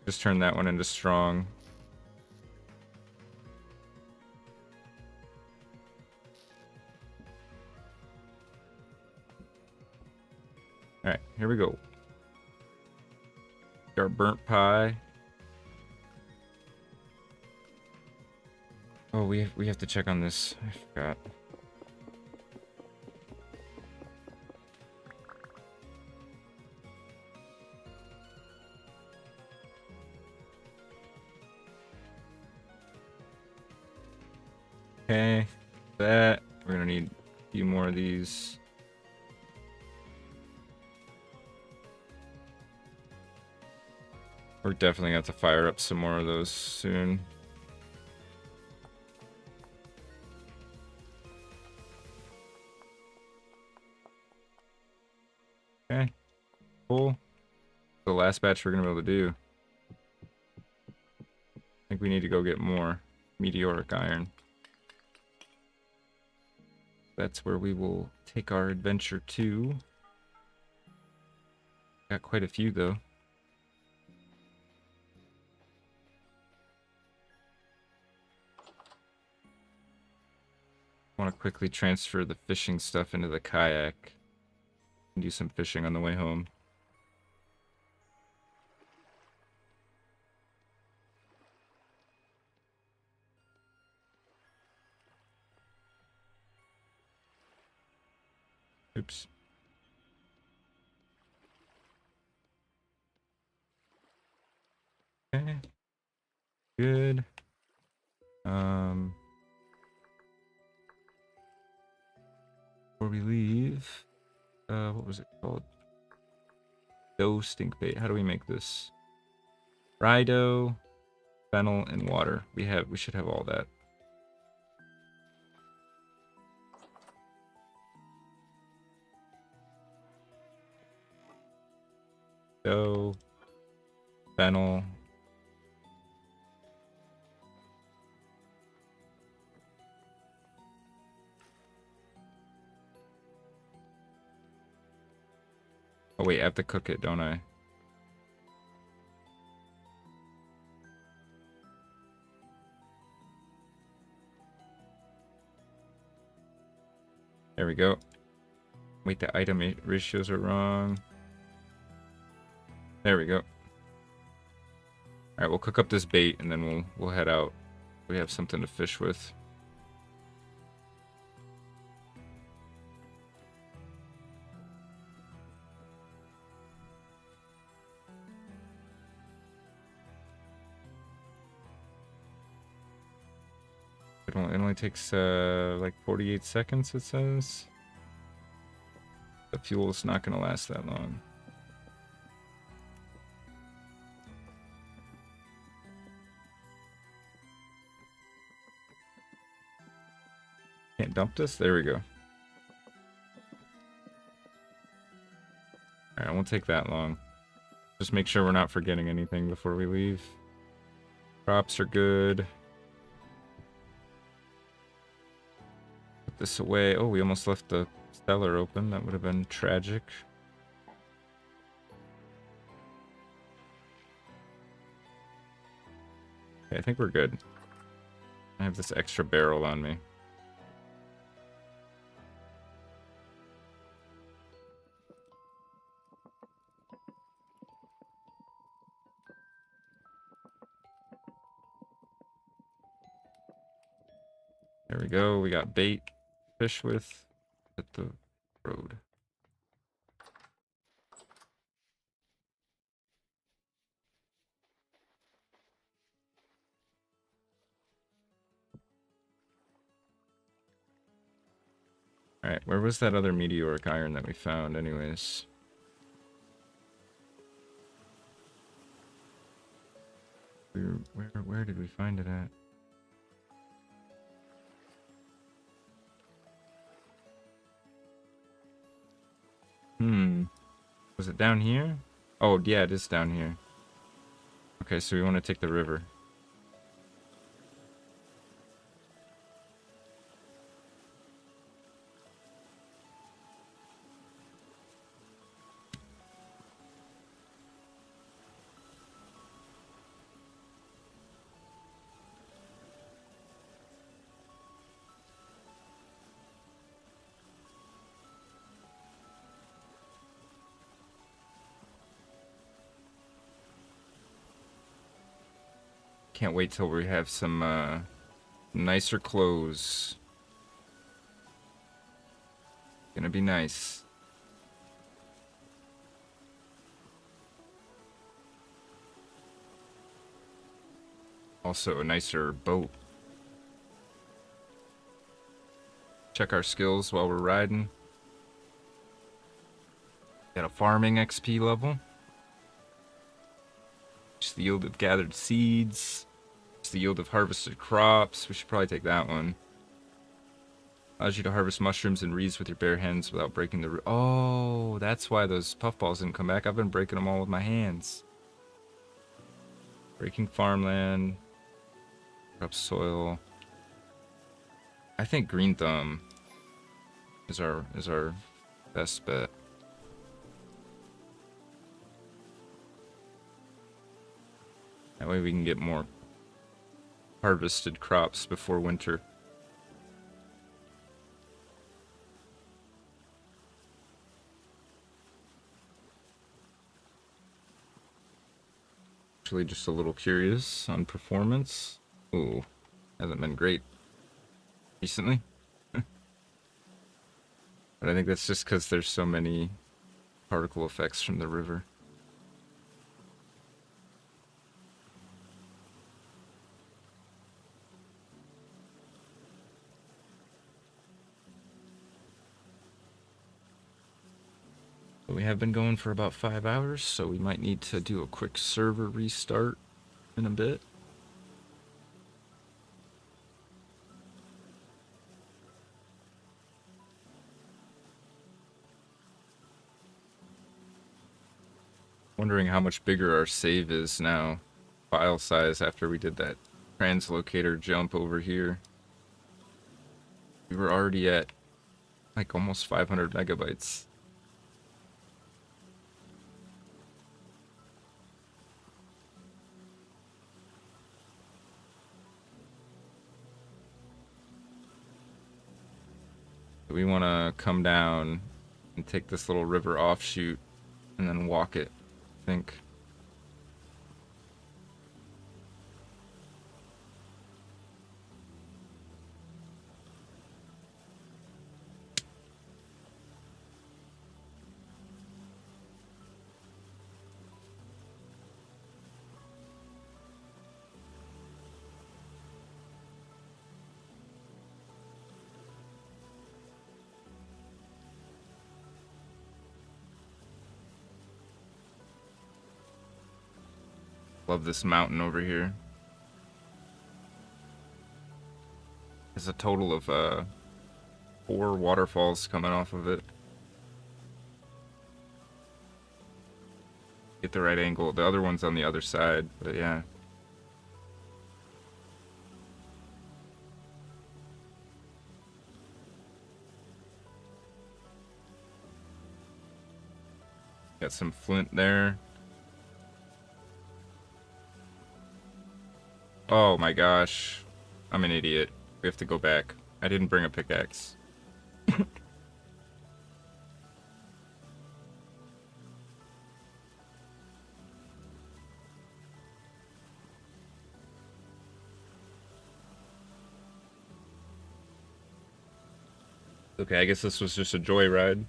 Just turn that one into strong. Alright, here we go. Our burnt pie. Oh, we have to check on this. I forgot. Okay, that we're gonna need a few more of these. We're definitely gonna have to fire up some more of those soon. Okay, cool. The last batch we're gonna be able to do. I think we need to go get more meteoric iron. That's where we will take our adventure to. Got quite a few though. I want to quickly transfer the fishing stuff into the kayak and do some fishing on the way home. Oops. Okay. Good. Before we leave, what was it called? Dough stink bait. How do we make this? Rye dough, fennel, and water. We should have all that. Dough, fennel. Oh wait, I have to cook it, don't I? There we go. Wait, the item ratios are wrong. There we go. Alright, we'll cook up this bait and then we'll head out. We have something to fish with. It only takes like 48 seconds, it says. The fuel's not going to last that long. Can't dump this? There we go. Alright, it won't take that long. Just make sure we're not forgetting anything before we leave. Crops are good. Put this away. Oh, we almost left the cellar open. That would have been tragic. Okay, I think we're good. I have this extra barrel on me. There we go. We got bait to fish with at the road. Alright, where was that other meteoric iron that we found anyways? Where did we find it at? Was it down here? Oh, yeah, it is down here. Okay, so we want to take the river. Can't wait till we have some nicer clothes. Gonna be nice. Also a nicer boat. Check our skills while we're riding. Got a farming XP level. Just the yield of gathered seeds. Just the yield of harvested crops. We should probably take that one. Allows you to harvest mushrooms and reeds with your bare hands without breaking the... Oh, that's why those puffballs didn't come back. I've been breaking them all with my hands. Breaking farmland. Corrupt soil. I think green thumb is our best bet. That way we can get more harvested crops before winter. Actually, just a little curious on performance. Ooh, hasn't been great recently. But I think that's just because there's so many particle effects from the river. But we have been going for about 5 hours, so we might need to do a quick server restart in a bit. Wondering how much bigger our save is now, file size, after we did that translocator jump over here. We were already at like almost 500 megabytes. We want to come down and take this little river offshoot and then walk it, I think. Love this mountain over here. There's a total of 4 waterfalls coming off of it. Get the right angle. The other one's on the other side, but yeah. Got some flint there. Oh my gosh. I'm an idiot. We have to go back. I didn't bring a pickaxe. Okay, I guess this was just a joyride.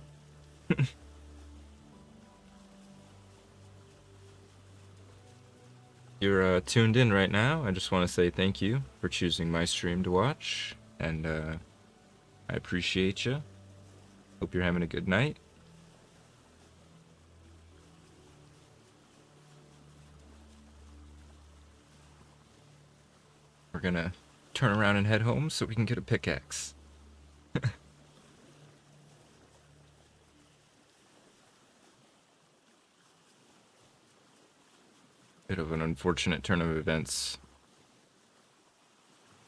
You're tuned in right now. I just want to say thank you for choosing my stream to watch, and I appreciate you. Hope you're having a good night. We're gonna turn around and head home so we can get a pickaxe. Bit of an unfortunate turn of events,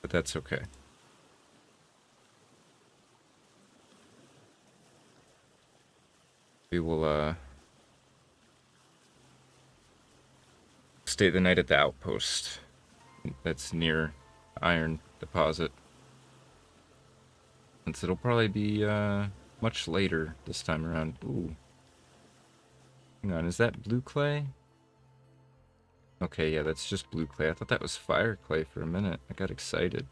but that's okay. We will stay the night at the outpost that's near iron deposit, since it'll probably be much later this time around. Ooh, hang on, is that blue clay? Okay, yeah, that's just blue clay. I thought that was fire clay for a minute. I got excited.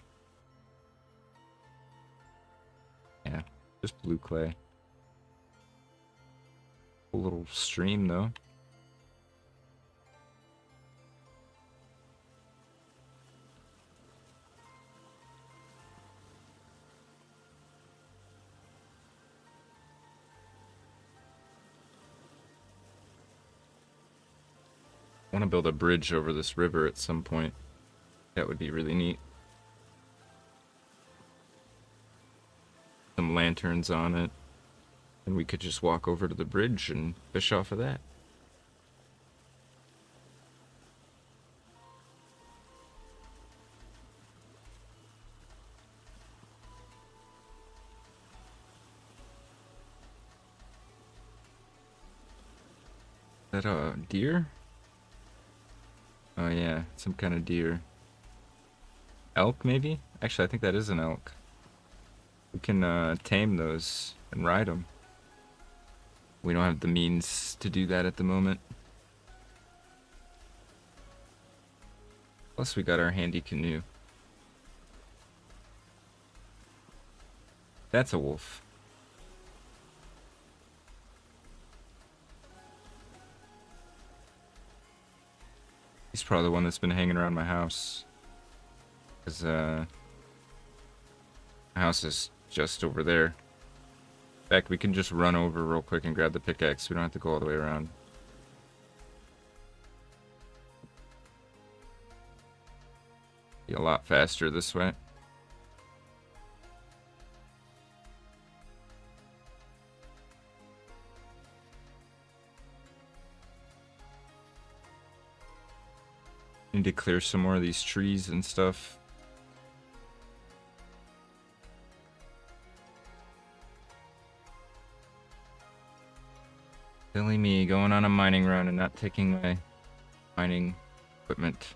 Yeah, just blue clay. Cool little stream, though. I want to build a bridge over this river at some point. That would be really neat. Some lanterns on it. And we could just walk over to the bridge and fish off of that. Is that a deer? Oh yeah, some kind of deer. Elk, maybe? Actually, I think that is an elk. We can tame those and ride them. We don't have the means to do that at the moment. Plus, we got our handy canoe. That's a wolf. He's probably the one that's been hanging around my house. Because, my house is just over there. In fact, we can just run over real quick and grab the pickaxe. We don't have to go all the way around. Be a lot faster this way. Need to clear some more of these trees and stuff. Silly me, going on a mining run and not taking my mining equipment.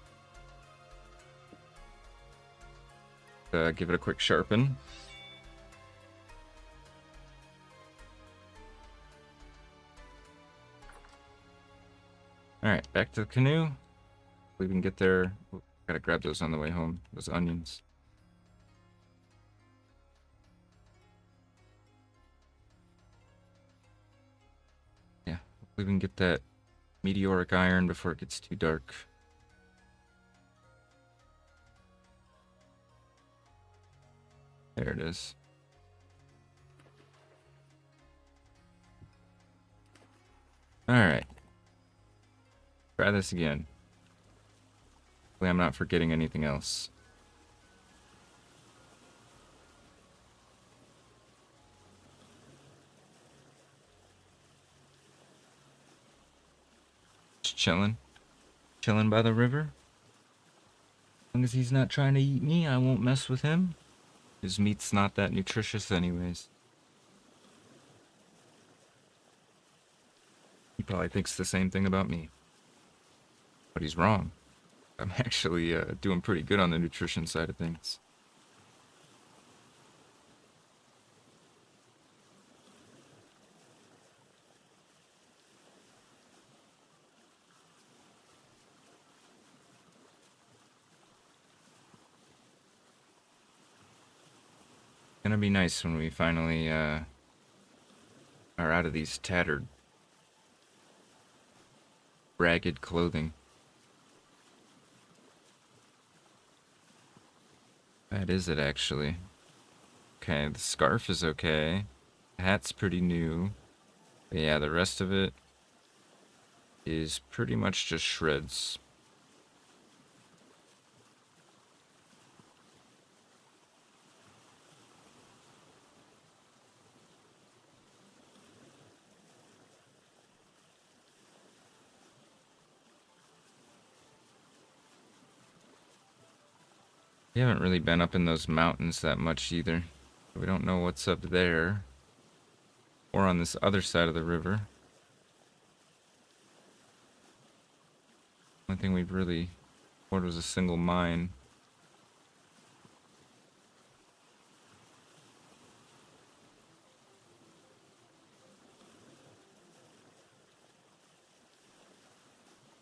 Give it a quick sharpen. Alright, back to the canoe. We can get there. Gotta grab those on the way home, those onions. Yeah, we can get that meteoric iron before it gets too dark. There it is. Alright. Try this again. Hopefully I'm not forgetting anything else. chilling. Chilling by the river. As long as he's not trying to eat me, I won't mess with him. His meat's not that nutritious anyways. He probably thinks the same thing about me. But he's wrong. I'm actually doing pretty good on the nutrition side of things. Gonna be nice when we finally are out of these tattered, ragged clothing. That is it, actually. Okay, the scarf is okay. The hat's pretty new. But yeah, the rest of it is pretty much just shreds. We haven't really been up in those mountains that much either. We don't know what's up there. Or on this other side of the river. One thing we've really explored was a single mine.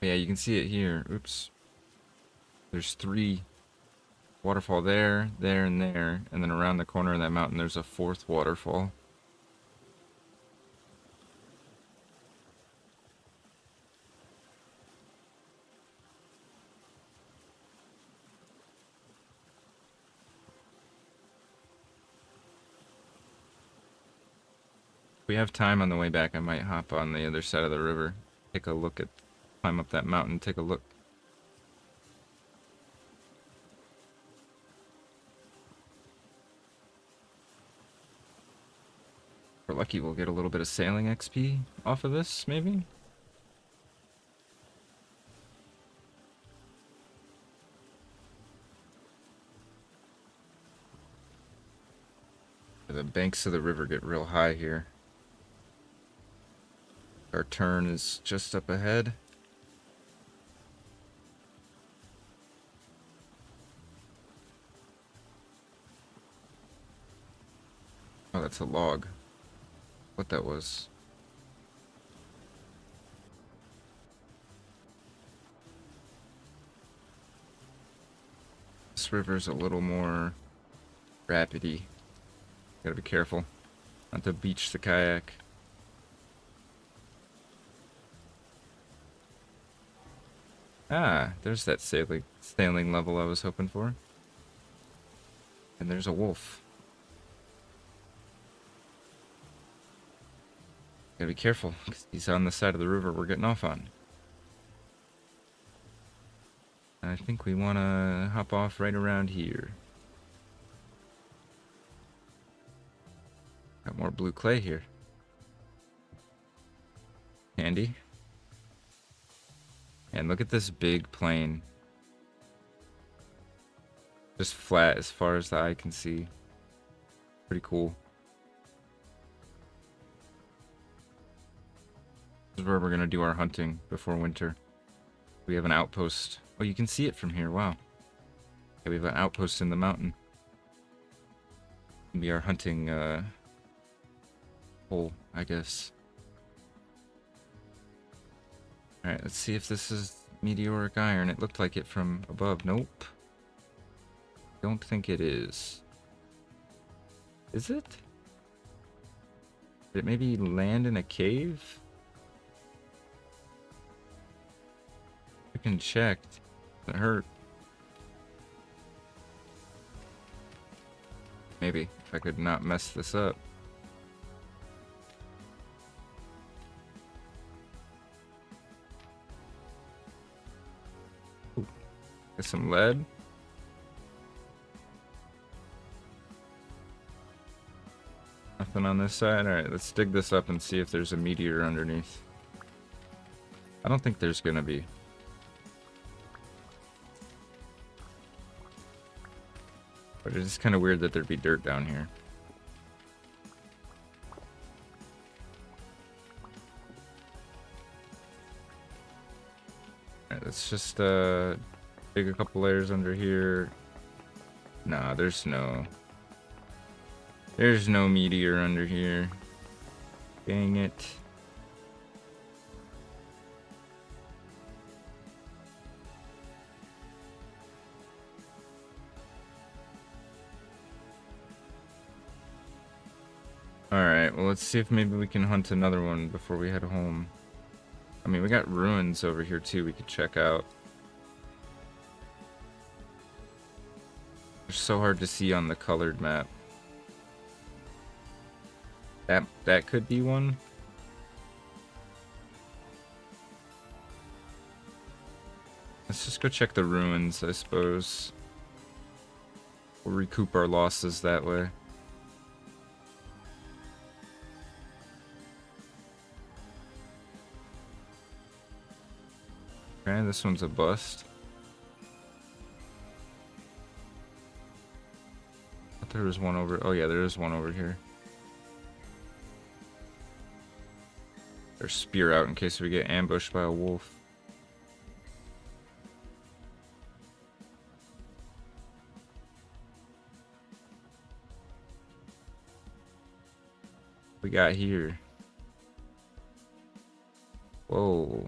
But yeah, you can see it here. Oops. There's 3 waterfall there, there, and there. And then around the corner of that mountain, there's a 4th waterfall. If we have time on the way back, I might hop on the other side of the river. Take a look at, climb up that mountain, take a look. If we're lucky, we'll get a little bit of sailing XP off of this, maybe? The banks of the river get real high here. Our turn is just up ahead. Oh, that's a log. What that was. This river's a little more rapidy. Gotta be careful not to beach the kayak. Ah, there's that sailing level I was hoping for. And there's a wolf. Gotta be careful, because he's on the side of the river we're getting off on. I think we want to hop off right around here. Got more blue clay here. Handy. And look at this big plain. Just flat as far as the eye can see. Pretty cool. This is where we're going to do our hunting before winter. We have an outpost. Oh, you can see it from here. Wow. Okay, we have an outpost in the mountain. It'll be our hunting hole, I guess. Alright, let's see if this is meteoric iron. It looked like it from above. Nope. Don't think it is. Is it? Did it maybe land in a cave? Freaking checked. It hurt. Maybe, if I could not mess this up. Ooh, got some lead. Nothing on this side? Alright, let's dig this up and see if there's a meteor underneath. I don't think there's gonna be. But it is kind of weird that there'd be dirt down here. Alright, let's just dig a couple layers under here. Nah, there's no meteor under here. Dang it. Alright, well let's see if maybe we can hunt another one before we head home. I mean, we got ruins over here too we could check out. They're so hard to see on the colored map. That could be one. Let's just go check the ruins, I suppose. We'll recoup our losses that way. Okay, this one's a bust. I thought there was one over. Oh yeah, there is one over here. Or spear out in case we get ambushed by a wolf. We got here. Whoa.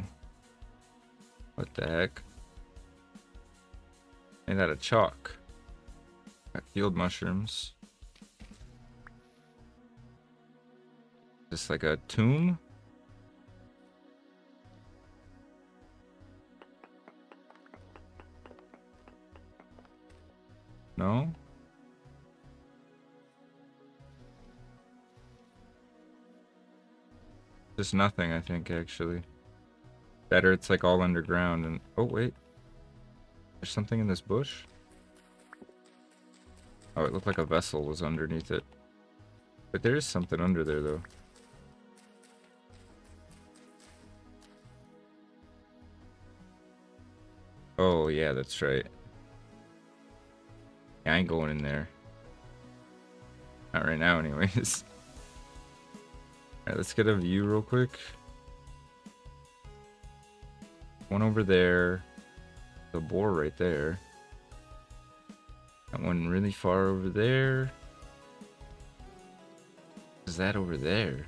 What the heck? Made out of chalk. Got field mushrooms. Just like a tomb? No? Just nothing, I think, actually. Better it's like all underground and... Oh, wait. There's something in this bush? Oh, it looked like a vessel was underneath it. But there is something under there, though. Oh, yeah, that's right. Yeah, I ain't going in there. Not right now, anyways. Alright, let's get a view real quick. One over there. The boar right there. That one really far over there. Is that over there?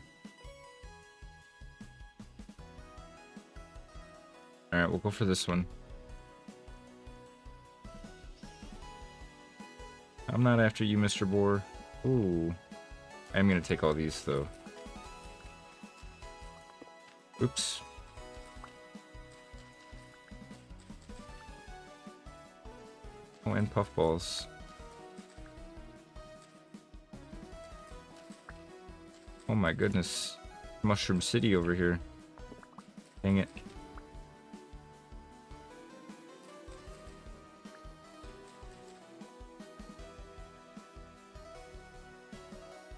Alright, we'll go for this one. I'm not after you, Mr. Boar. Ooh. I'm gonna take all these, though. Oops. Oh, and puffballs. Oh my goodness. Mushroom City over here. Dang it.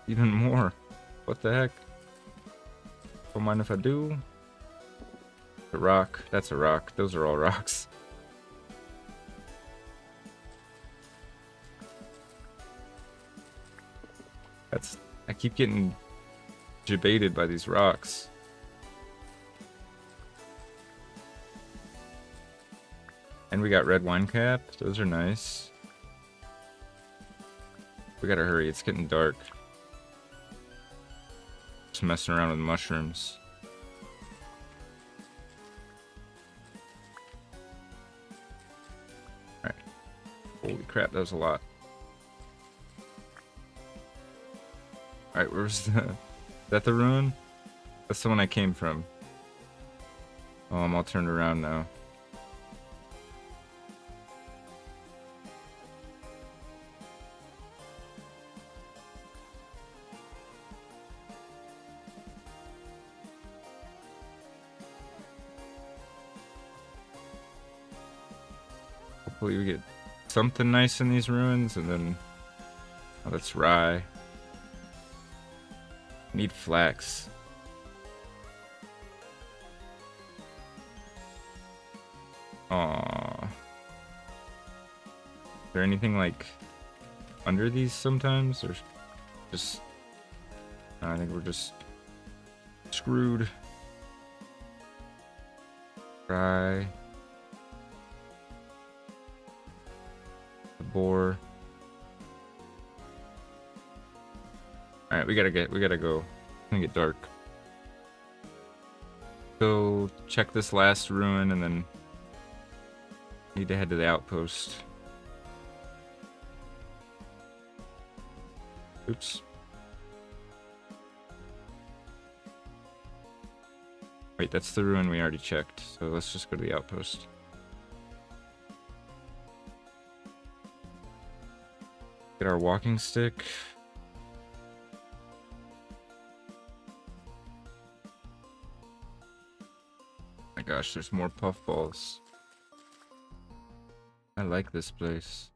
Even more. What the heck? Don't mind if I do. A rock. That's a rock. Those are all rocks. I keep getting debated by these rocks. And we got red wine cap. Those are nice. We gotta hurry. It's getting dark. Just messing around with mushrooms. Alright. Holy crap, that was a lot. Alright, where's the... Is that the ruin? That's the one I came from. Oh, I'm all turned around now. Hopefully we get something nice in these ruins, and then... Oh, that's rye. Need flax. Aw. Is there anything like under these sometimes, or just? I think we're just screwed. Try the boar. All right, we gotta go. It's gonna get dark. Go check this last ruin, and then need to head to the outpost. Oops. Wait, that's the ruin we already checked, so let's just go to the outpost. Get our walking stick. My gosh, there's more puffballs. I like this place.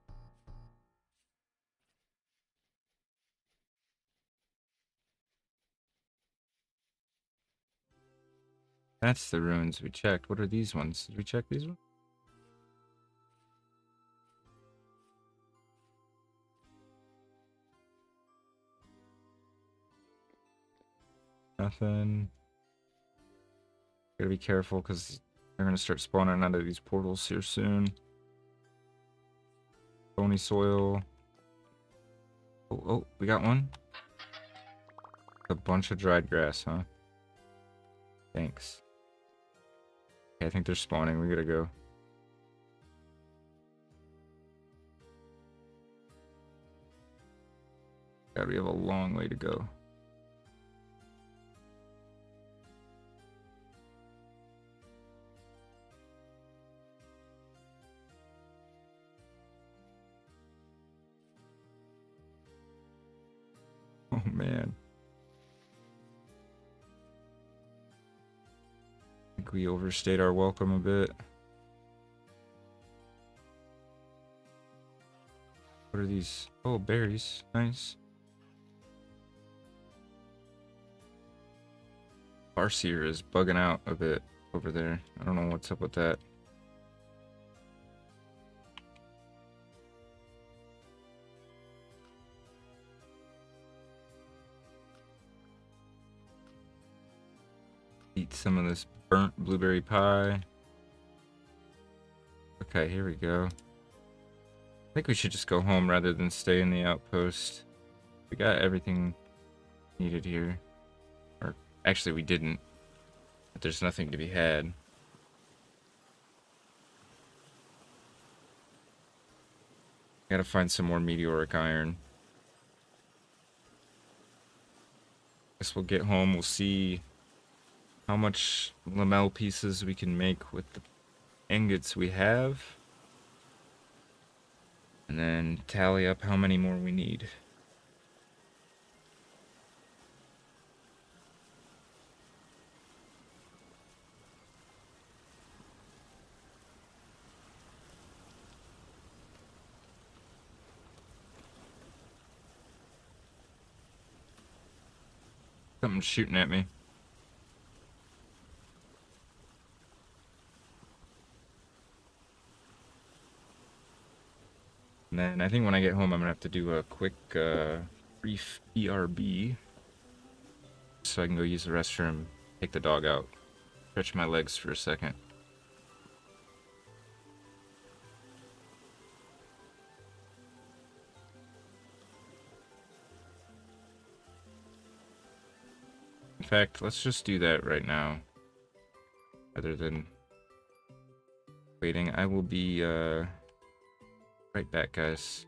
That's the ruins we checked. What are these ones? Did we check these ones? Nothing. Gotta be careful because they're gonna start spawning out of these portals here soon. Bony soil. Oh, we got one. A bunch of dried grass, huh? Thanks. Okay, I think they're spawning. We gotta go. God, we have a long way to go. Oh man. I think we overstayed our welcome a bit. What are these? Oh, berries. Nice. Farseer is bugging out a bit over there. I don't know what's up with that. Eat some of this burnt blueberry pie. Okay, here we go. I think we should just go home rather than stay in the outpost. We got everything needed here. Or actually we didn't. But there's nothing to be had. Gotta find some more meteoric iron. Guess we'll get home, we'll see how much lamel pieces we can make with the ingots we have. And then tally up how many more we need. Something's shooting at me. And then I think when I get home, I'm gonna have to do a quick, brief BRB. So I can go use the restroom, take the dog out, stretch my legs for a second. In fact, let's just do that right now. Rather than waiting, I will be, right back, guys.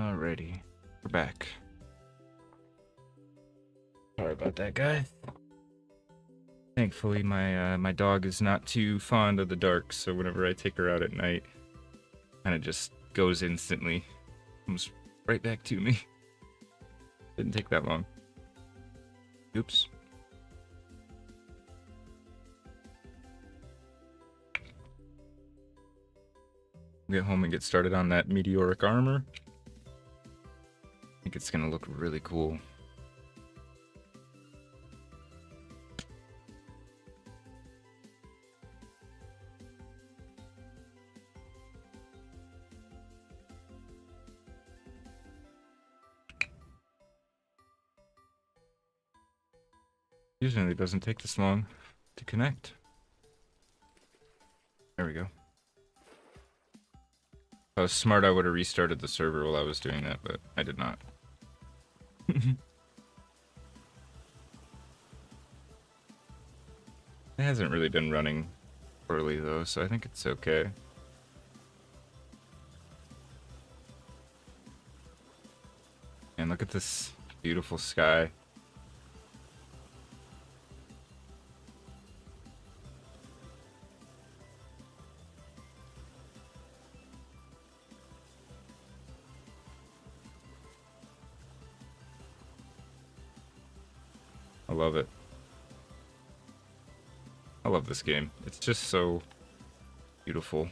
Alrighty, we're back. Sorry about that, guys. Thankfully, my dog is not too fond of the dark, so whenever I take her out at night, kind of just goes instantly, comes right back to me. Didn't take that long. Oops. Get home and get started on that meteoric armor. I think it's gonna look really cool. Usually it doesn't take this long to connect. There we go. If I was smart, I would have restarted the server while I was doing that, but I did not. It hasn't really been running poorly though, so I think it's okay. And look at this beautiful sky. I love it. I love this game. It's just so beautiful.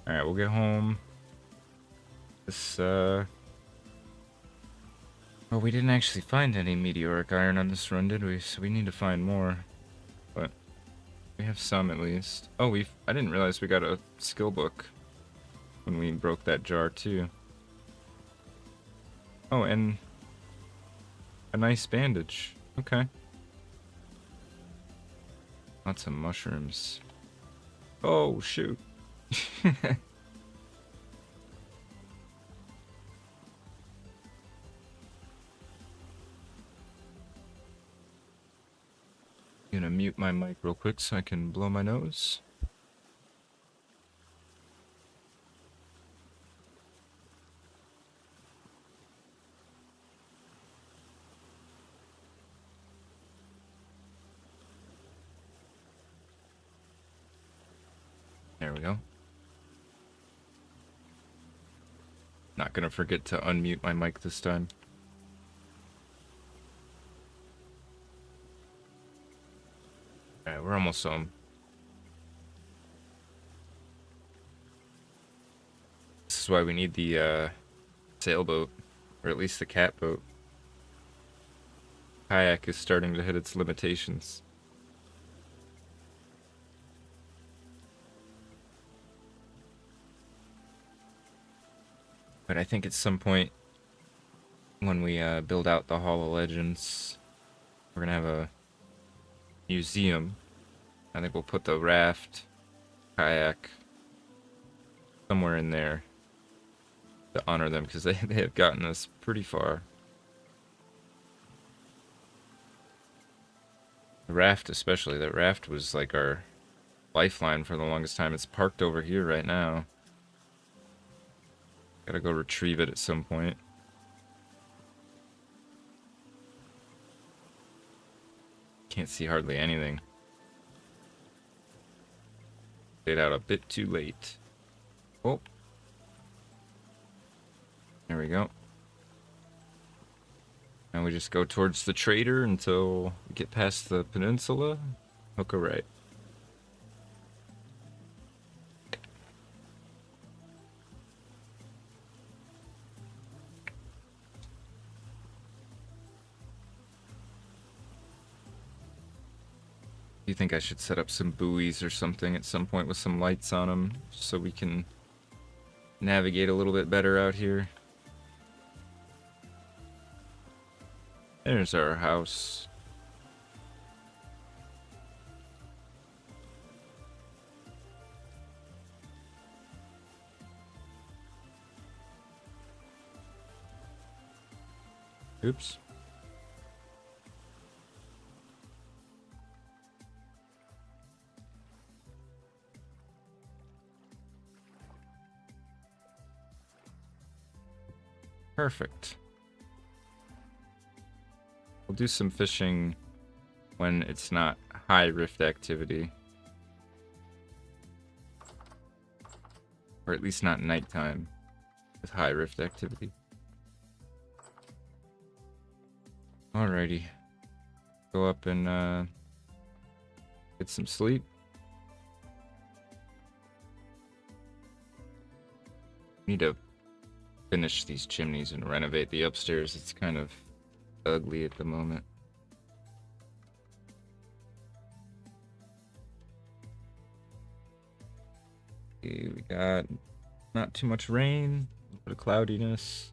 Alright, we'll get home. This, Oh, we didn't actually find any meteoric iron on this run, did we? So we need to find more. But we have some at least. Oh, I didn't realize we got a skill book when we broke that jar too. Oh, and a nice bandage. Okay. Lots of mushrooms. Oh, shoot. Gonna mute my mic real quick so I can blow my nose. There we go. Not gonna forget to unmute my mic this time. Alright, we're almost home. This is why we need the sailboat, or at least the catboat. Kayak is starting to hit its limitations. But I think at some point, when we build out the Hall of Legends, we're gonna have a museum. I think we'll put the raft, kayak, somewhere in there to honor them, because they have gotten us pretty far. The raft especially, that raft was like our lifeline for the longest time. It's parked over here right now. Gotta go retrieve it at some point. Can't see hardly anything. Stayed out a bit too late. Oh. There we go. Now we just go towards the trader until we get past the peninsula. Hook a right. Do you think I should set up some buoys or something at some point with some lights on them so we can navigate a little bit better out here? There's our house. Oops. Perfect. We'll do some fishing when it's not high rift activity. Or at least not nighttime with high rift activity. Alrighty. Go up and get some sleep. Need to finish these chimneys and renovate the upstairs. It's kind of ugly at the moment. Okay, we got not too much rain, a little bit of cloudiness.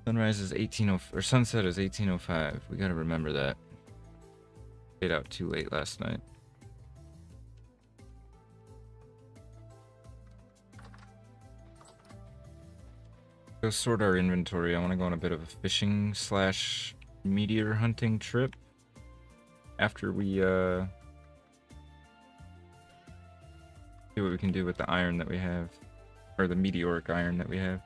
Sunrise is 18:05, or sunset is 18:05. We gotta remember that. Stayed out too late last night. Go sort our inventory. I want to go on a bit of a fishing slash meteor hunting trip after we see what we can do with the iron that we have, or the meteoric iron that we have.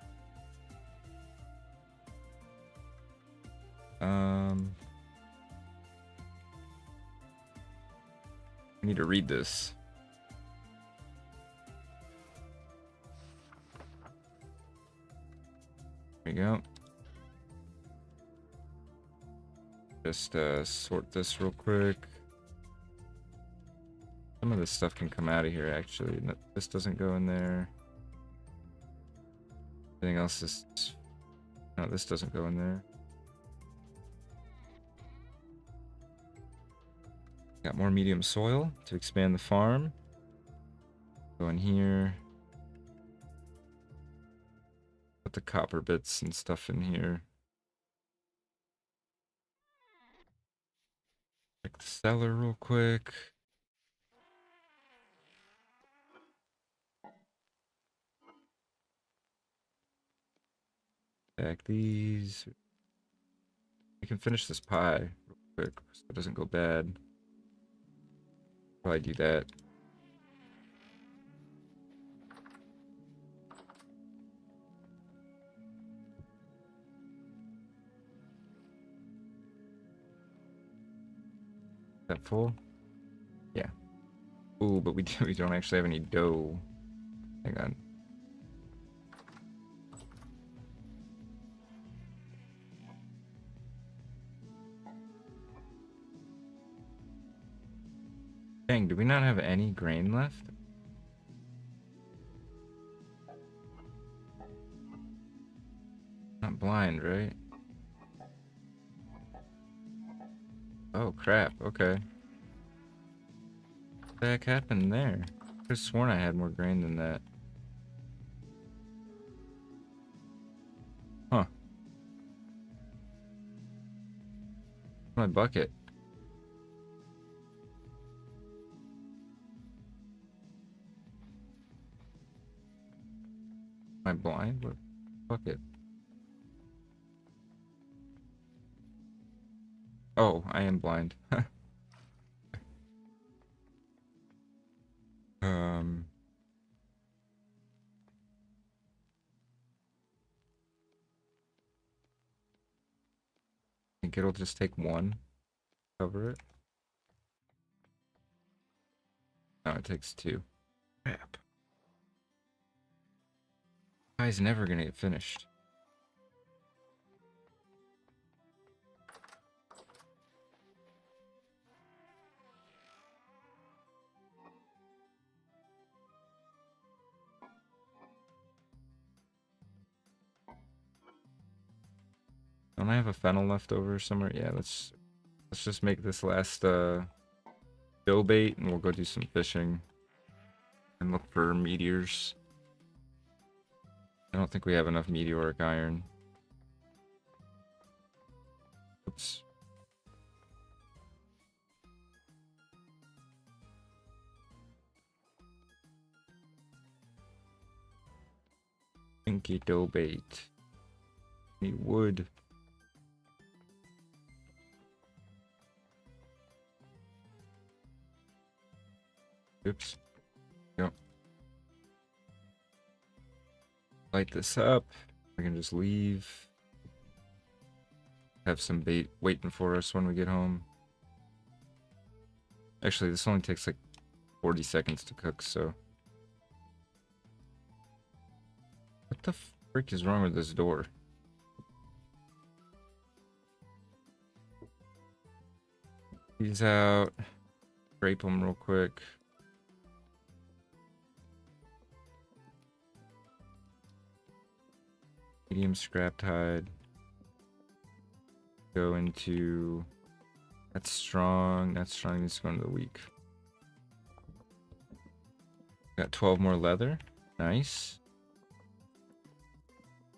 I need to read this. There we go. Just sort this real quick. Some of this stuff can come out of here, actually. This doesn't go in there. Everything else is... No, this doesn't go in there. Got more medium soil to expand the farm. Go in here. Put the copper bits and stuff in here. Check the cellar real quick. Stack these. We can finish this pie real quick so it doesn't go bad. Probably do that. Is that full? Yeah. Ooh, but we don't actually have any dough. Hang on. Dang, do we not have any grain left? Not blind, right? Oh crap, okay. What the heck happened there? I could have sworn I had more grain than that. Huh. My bucket. Am I blind? What bucket? Oh, I am blind. I think it'll just take one. Cover it. No, it takes two. Crap. Guy's never gonna get finished. Don't I have a fennel left over somewhere? Yeah, let's just make this last dough bait and we'll go do some fishing and look for meteors. I don't think we have enough meteoric iron. Oops. Pinky dough bait. Need wood. Oops. Yep. Light this up. We can just leave. Have some bait waiting for us when we get home. Actually, this only takes like 40 seconds to cook, so. What the frick is wrong with this door? These out. Scrape them real quick. Medium scrapped hide. Go into... That's strong. That's strong. Needs to go into the weak. Got 12 more leather. Nice.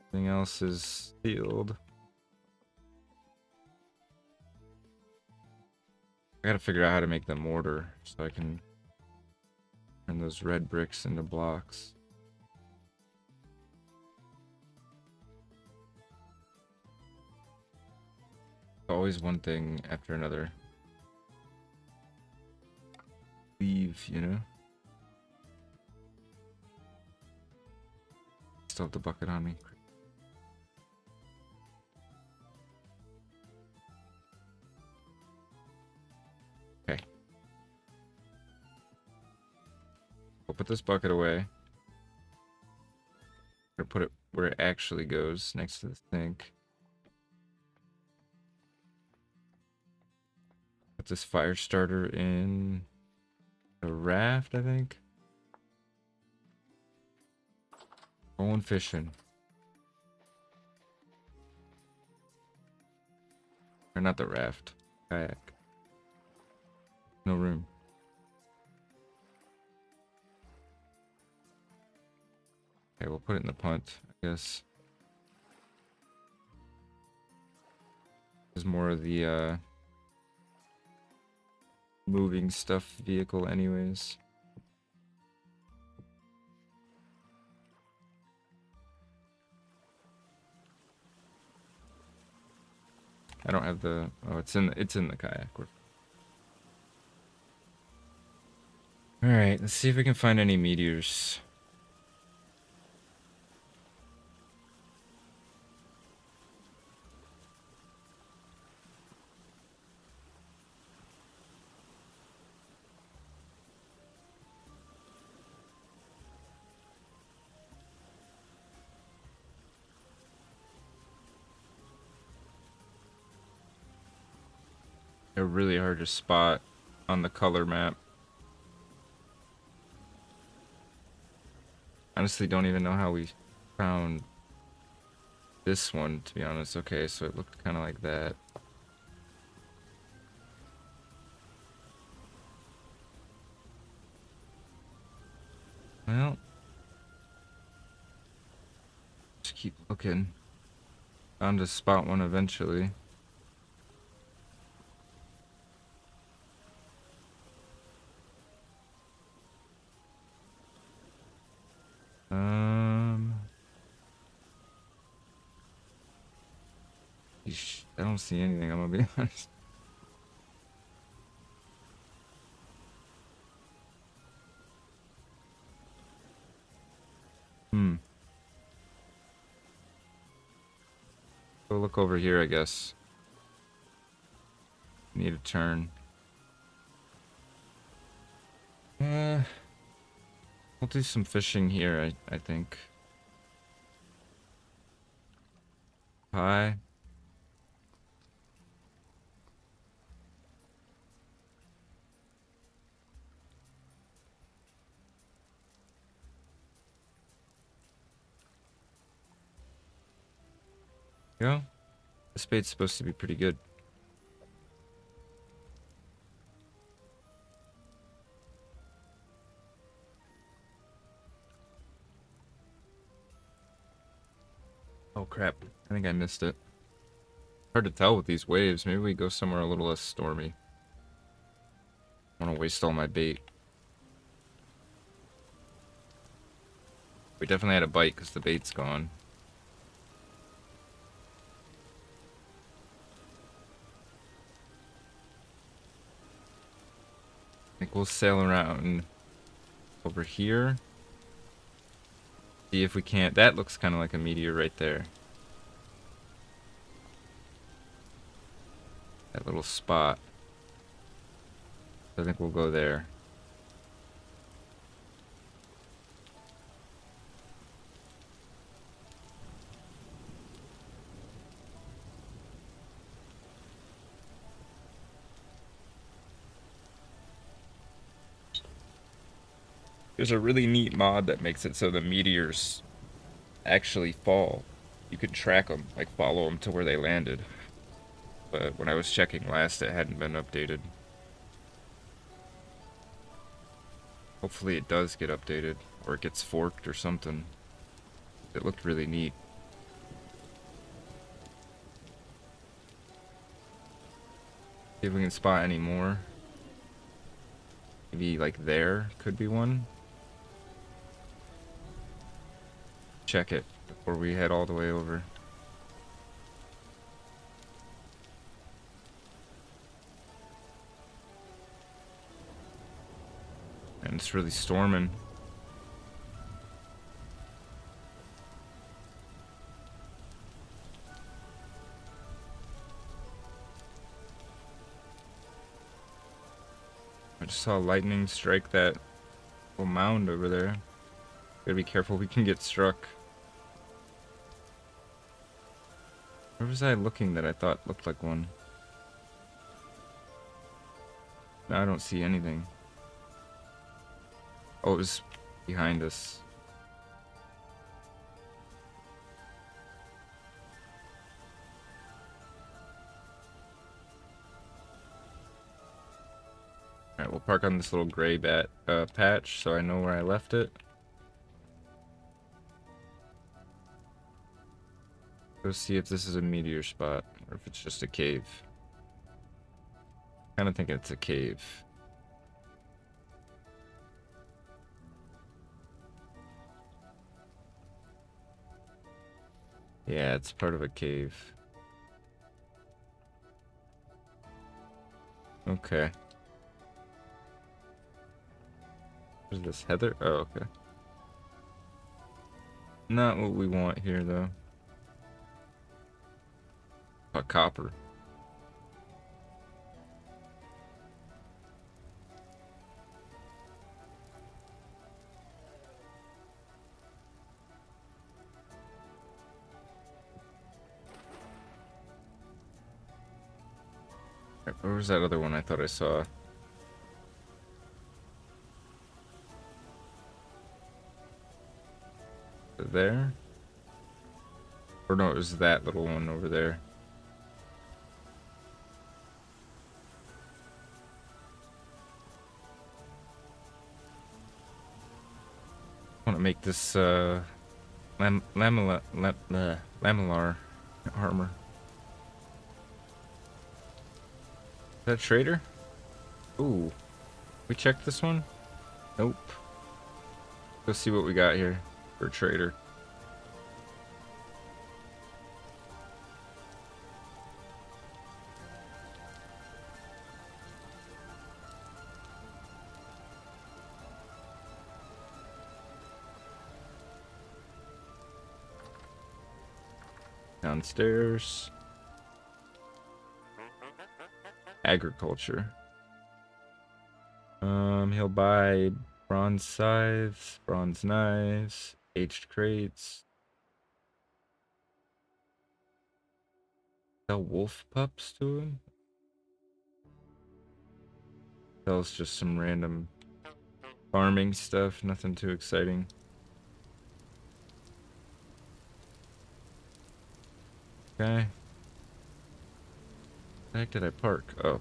Everything else is sealed. I gotta figure out how to make the mortar so I can turn those red bricks into blocks. Always one thing after another. Leave, you know? Still have the bucket on me. Okay. We'll put this bucket away. Or put it where it actually goes, next to the sink. Put this fire starter in the raft, I think. Going fishing. Or not the raft. Kayak. No room. Okay, we'll put it in the punt, I guess. There's more of the moving stuff vehicle anyways. I don't have the it's in the kayak. Alright, let's see if we can find any meteors. They're really hard to spot on the color map. Honestly, don't even know how we found this one, to be honest. Okay, so it looked kind of like that. Well, just keep looking. Bound to spot one eventually. I don't see anything, I'm gonna be honest. Go look over here, I guess. Need a turn. We'll do some fishing here, I think. Hi. Yeah. This bait's supposed to be pretty good. Oh crap, I think I missed it. Hard to tell with these waves. Maybe we go somewhere a little less stormy. I don't want to waste all my bait. We definitely had a bite because the bait's gone. think we'll sail around over here. See if we can't. That looks kind of like a meteor right there. That little spot. I think we'll go there. There's a really neat mod that makes it so the meteors actually fall. You can track them, like follow them to where they landed. But when I was checking last, it hadn't been updated. Hopefully it does get updated, or it gets forked or something. It looked really neat. See if we can spot any more. Maybe like there could be one. Check it before we head all the way over. And it's really storming. I just saw lightning strike that little mound over there. Gotta be careful, we can get struck. Where was I looking that I thought looked like one? No, I don't see anything. Oh, it was behind us. Alright, we'll park on this little gray patch so I know where I left it. Go see if this is a meteor spot or if it's just a cave. Kinda think it's a cave. Yeah, it's part of a cave. Okay. Where's this heather? Oh, okay. Not what we want here, though. A copper. Where was that other one I thought I saw? There? Or no, it was that little one over there. I want to make this lamellar armor. Is that a trader? Ooh. We checked this one? Nope. Let's see what we got here for a trader. Downstairs. Agriculture. He'll buy bronze scythes, bronze knives, aged crates. Sell wolf pups to him? Sells just some random farming stuff, nothing too exciting. Okay. Where the heck did I park? Oh.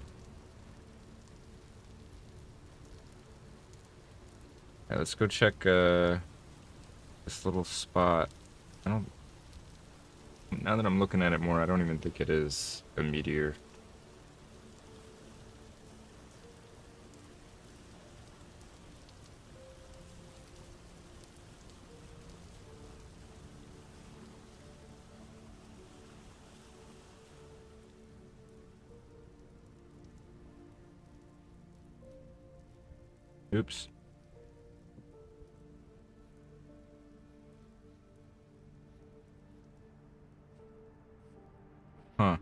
Yeah, let's go check this little spot. I don't. Now that I'm looking at it more, I don't even think it is a meteor. Oops. Huh.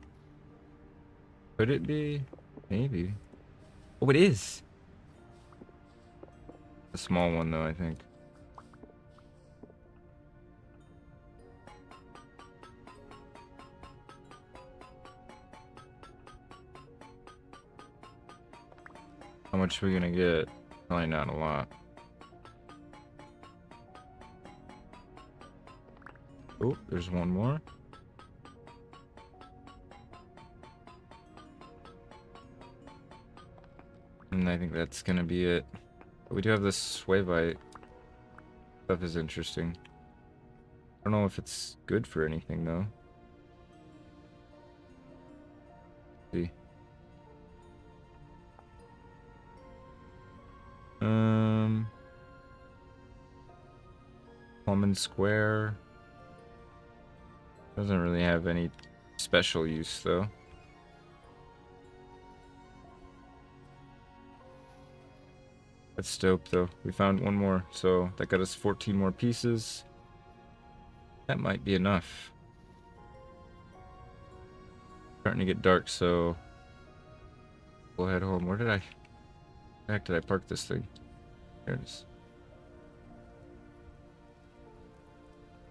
Could it be? Maybe. Oh, it is. A small one, though, I think. How much are we gonna get? Probably not a lot. Oh, there's one more. And I think that's gonna be it. But we do have this swavite. Stuff is interesting. I don't know if it's good for anything, though. Let's see. Common square. Doesn't really have any special use, though. That's dope, though. We found one more, so that got us 14 more pieces. That might be enough. Starting to get dark, so we'll head home. Where did I... the heck did I park this thing? There it is.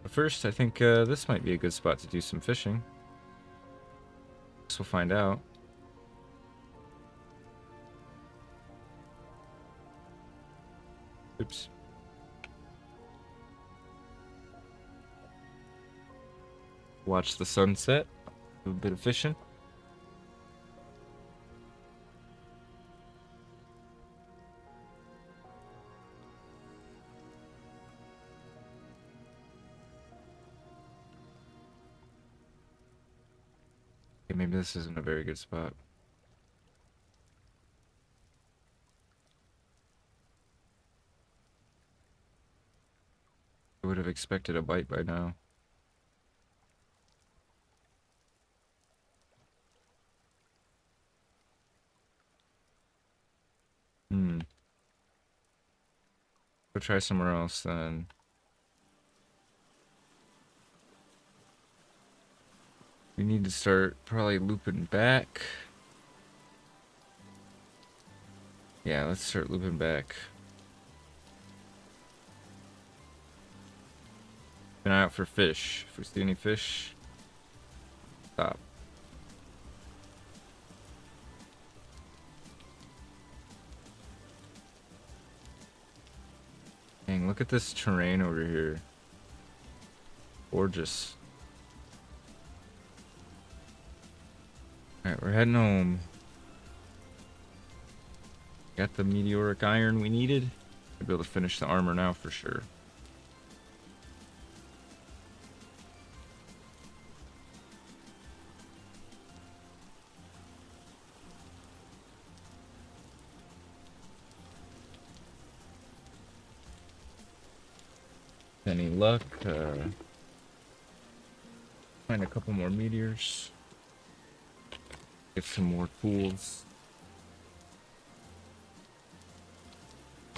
But first, I think this might be a good spot to do some fishing. Guess we'll find out. Oops. Watch the sunset. Do a bit of fishing. Okay, maybe this isn't a very good spot. I would have expected a bite by now. Go try somewhere else then. We need to start probably looping back. Yeah, let's start looping back. Keep an eye out for fish. If we see any fish, stop. Dang, look at this terrain over here. Gorgeous. Alright, we're heading home. Got the meteoric iron we needed. I'll be able to finish the armor now for sure. Any luck? Find a couple more meteors. Get some more tools.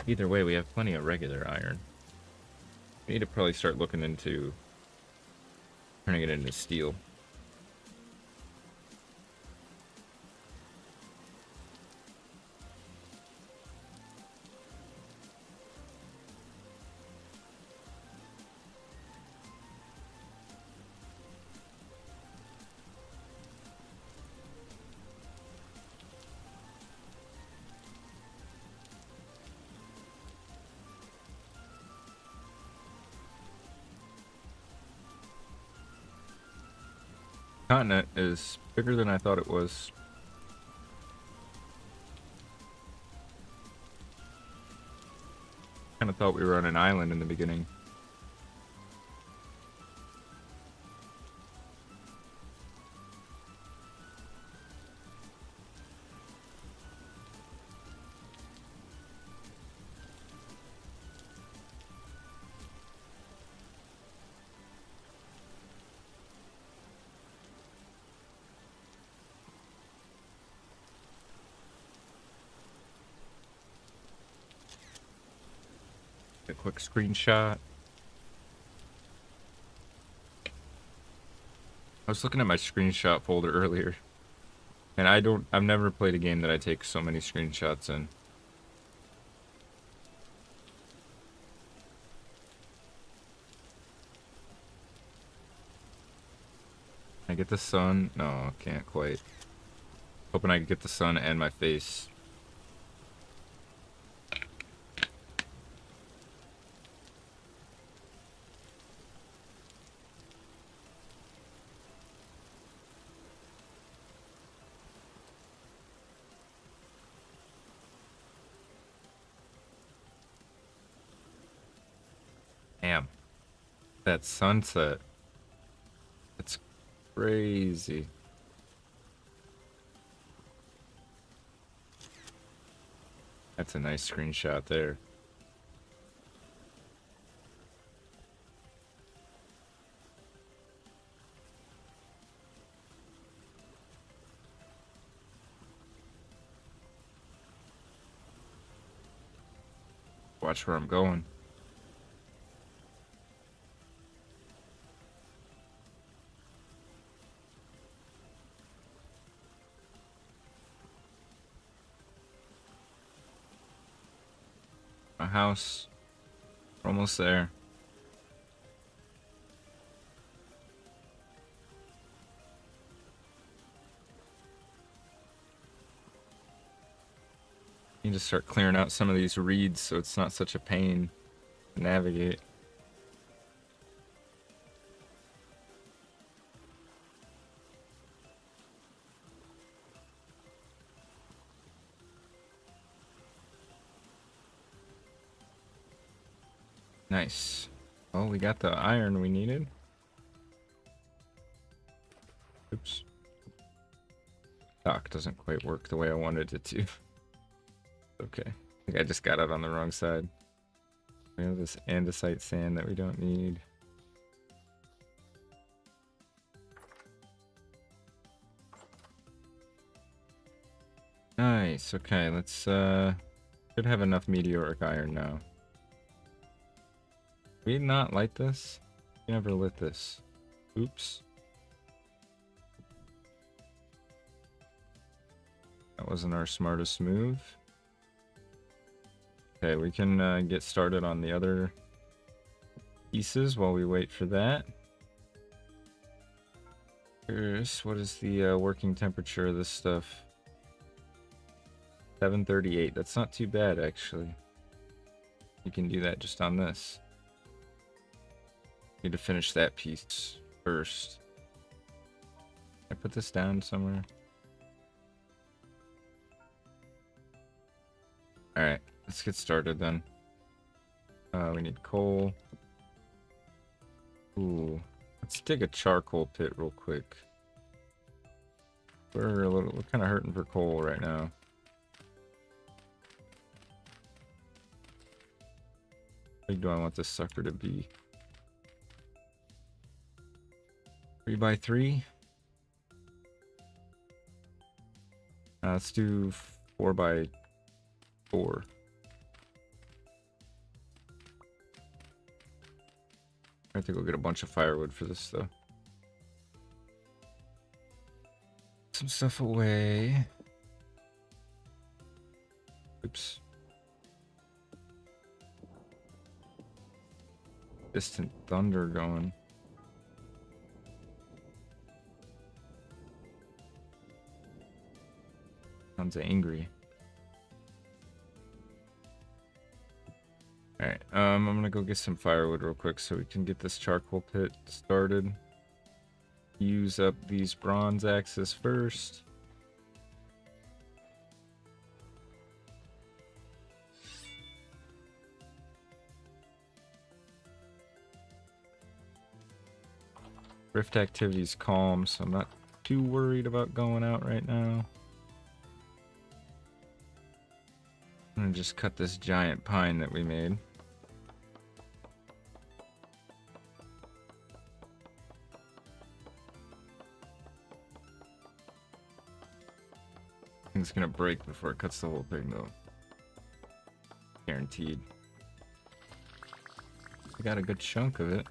Either way, we have plenty of regular iron. We need to probably start looking into turning it into steel. Continent is bigger than I thought it was. Kind of thought we were on an island in the beginning. A quick screenshot. I was looking at my screenshot folder earlier, and I've never played a game that I take so many screenshots in. Can I get the sun? No, can't quite. Hoping I can get the sun and my face. Damn. That sunset. It's crazy. That's a nice screenshot there. Watch where I'm going. My house. We're almost there. Need to start clearing out some of these reeds so it's not such a pain to navigate. Nice. Oh, we got the iron we needed. Oops. Dock doesn't quite work the way I wanted it to. Okay. I think I just got it on the wrong side. We have this andesite sand that we don't need. Nice. Okay, let's should have enough meteoric iron now. We did not light this? We never lit this. Oops. That wasn't our smartest move. Okay, we can get started on the other pieces while we wait for that. Here's, what is the working temperature of this stuff? 738. That's not too bad, actually. You can do that just on this. Need to finish that piece first. Can I put this down somewhere? Alright, let's get started then. We need coal. Ooh, let's dig a charcoal pit real quick. We're kind of hurting for coal right now. How big do I want this sucker to be? 3 by 3. Let's do 4 by 4. I think we'll get a bunch of firewood for this though. Some stuff away. Oops. Distant thunder going. Sounds angry. Alright, I'm gonna go get some firewood real quick so we can get this charcoal pit started. Use up these bronze axes first. Rift activity's calm, so I'm not too worried about going out right now. I'm gonna just cut this giant pine that we made. It's gonna break before it cuts the whole thing though. Guaranteed. We got a good chunk of it.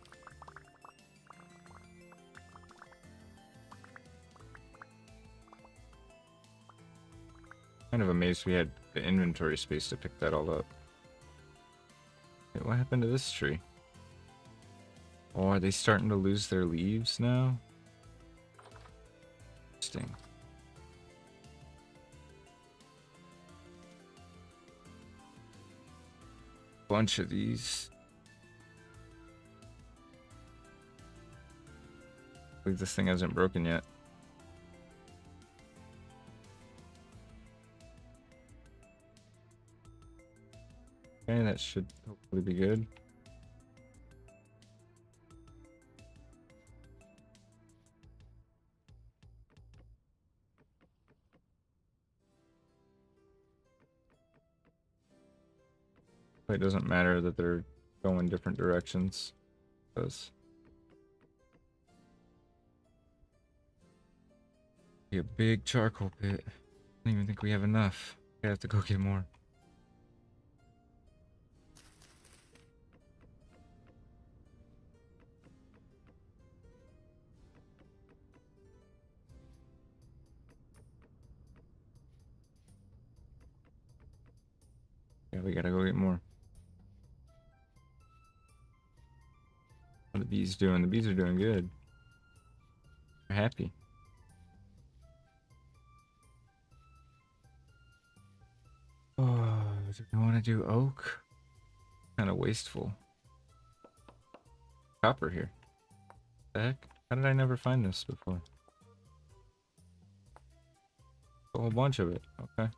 Kind of amazed we had the inventory space to pick that all up. Wait, what happened to this tree? Oh, are they starting to lose their leaves now? Interesting. Bunch of these. I believe this thing hasn't broken yet. Okay, that should hopefully be good. It doesn't matter that they're going different directions. Because be a big charcoal pit. I don't even think we have enough. We have to go get more. Yeah, we gotta go get more. What are the bees doing? The bees are doing good. They're happy. Oh, do we want to do oak? Kind of wasteful. Copper here. What the heck? How did I never find this before? A whole bunch of it. Okay.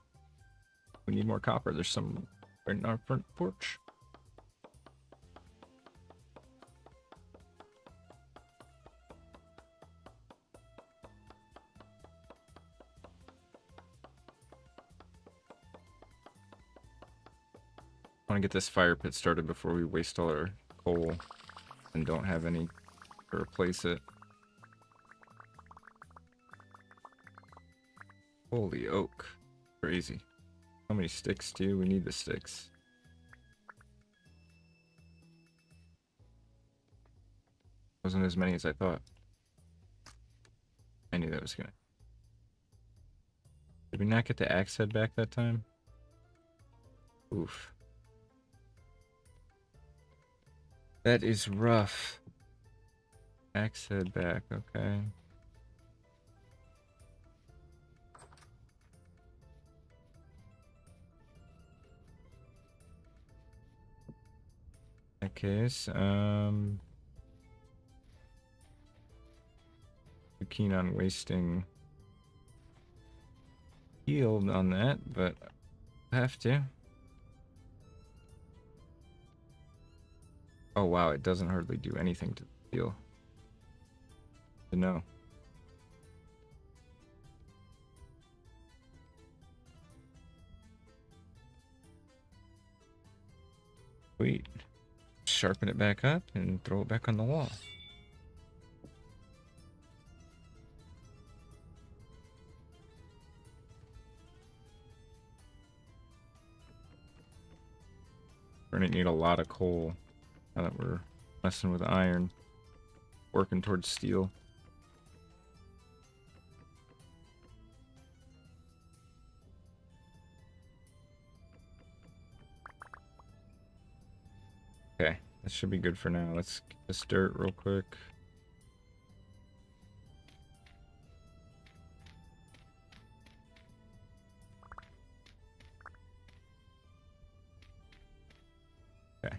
We need more copper. There's some right in our front porch. I want to get this fire pit started before we waste all our coal and don't have any to replace it. Holy oak. Crazy. How many sticks do we need? The sticks. Wasn't as many as I thought. I knew that was gonna. Did we not get the axe head back that time? Oof. That is rough. Axe head back, okay. In that case, too keen on wasting yield on that, but I have to. Oh wow, it doesn't hardly do anything to the steel. To know. Sweet. Sharpen it back up and throw it back on the wall. We're gonna need a lot of coal now that we're messing with iron, working towards steel. Okay, that should be good for now. Let's get this dirt real quick. Okay.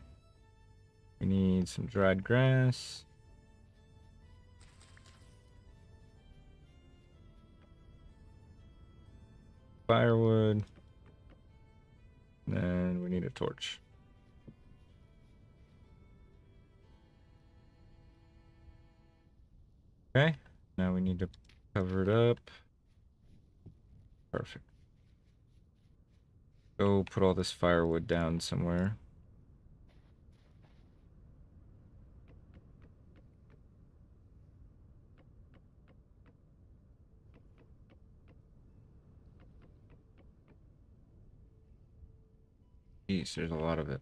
We need some dried grass. Firewood. And we need a torch. Okay, now we need to cover it up. Perfect. Go put all this firewood down somewhere. Jeez, there's a lot of it.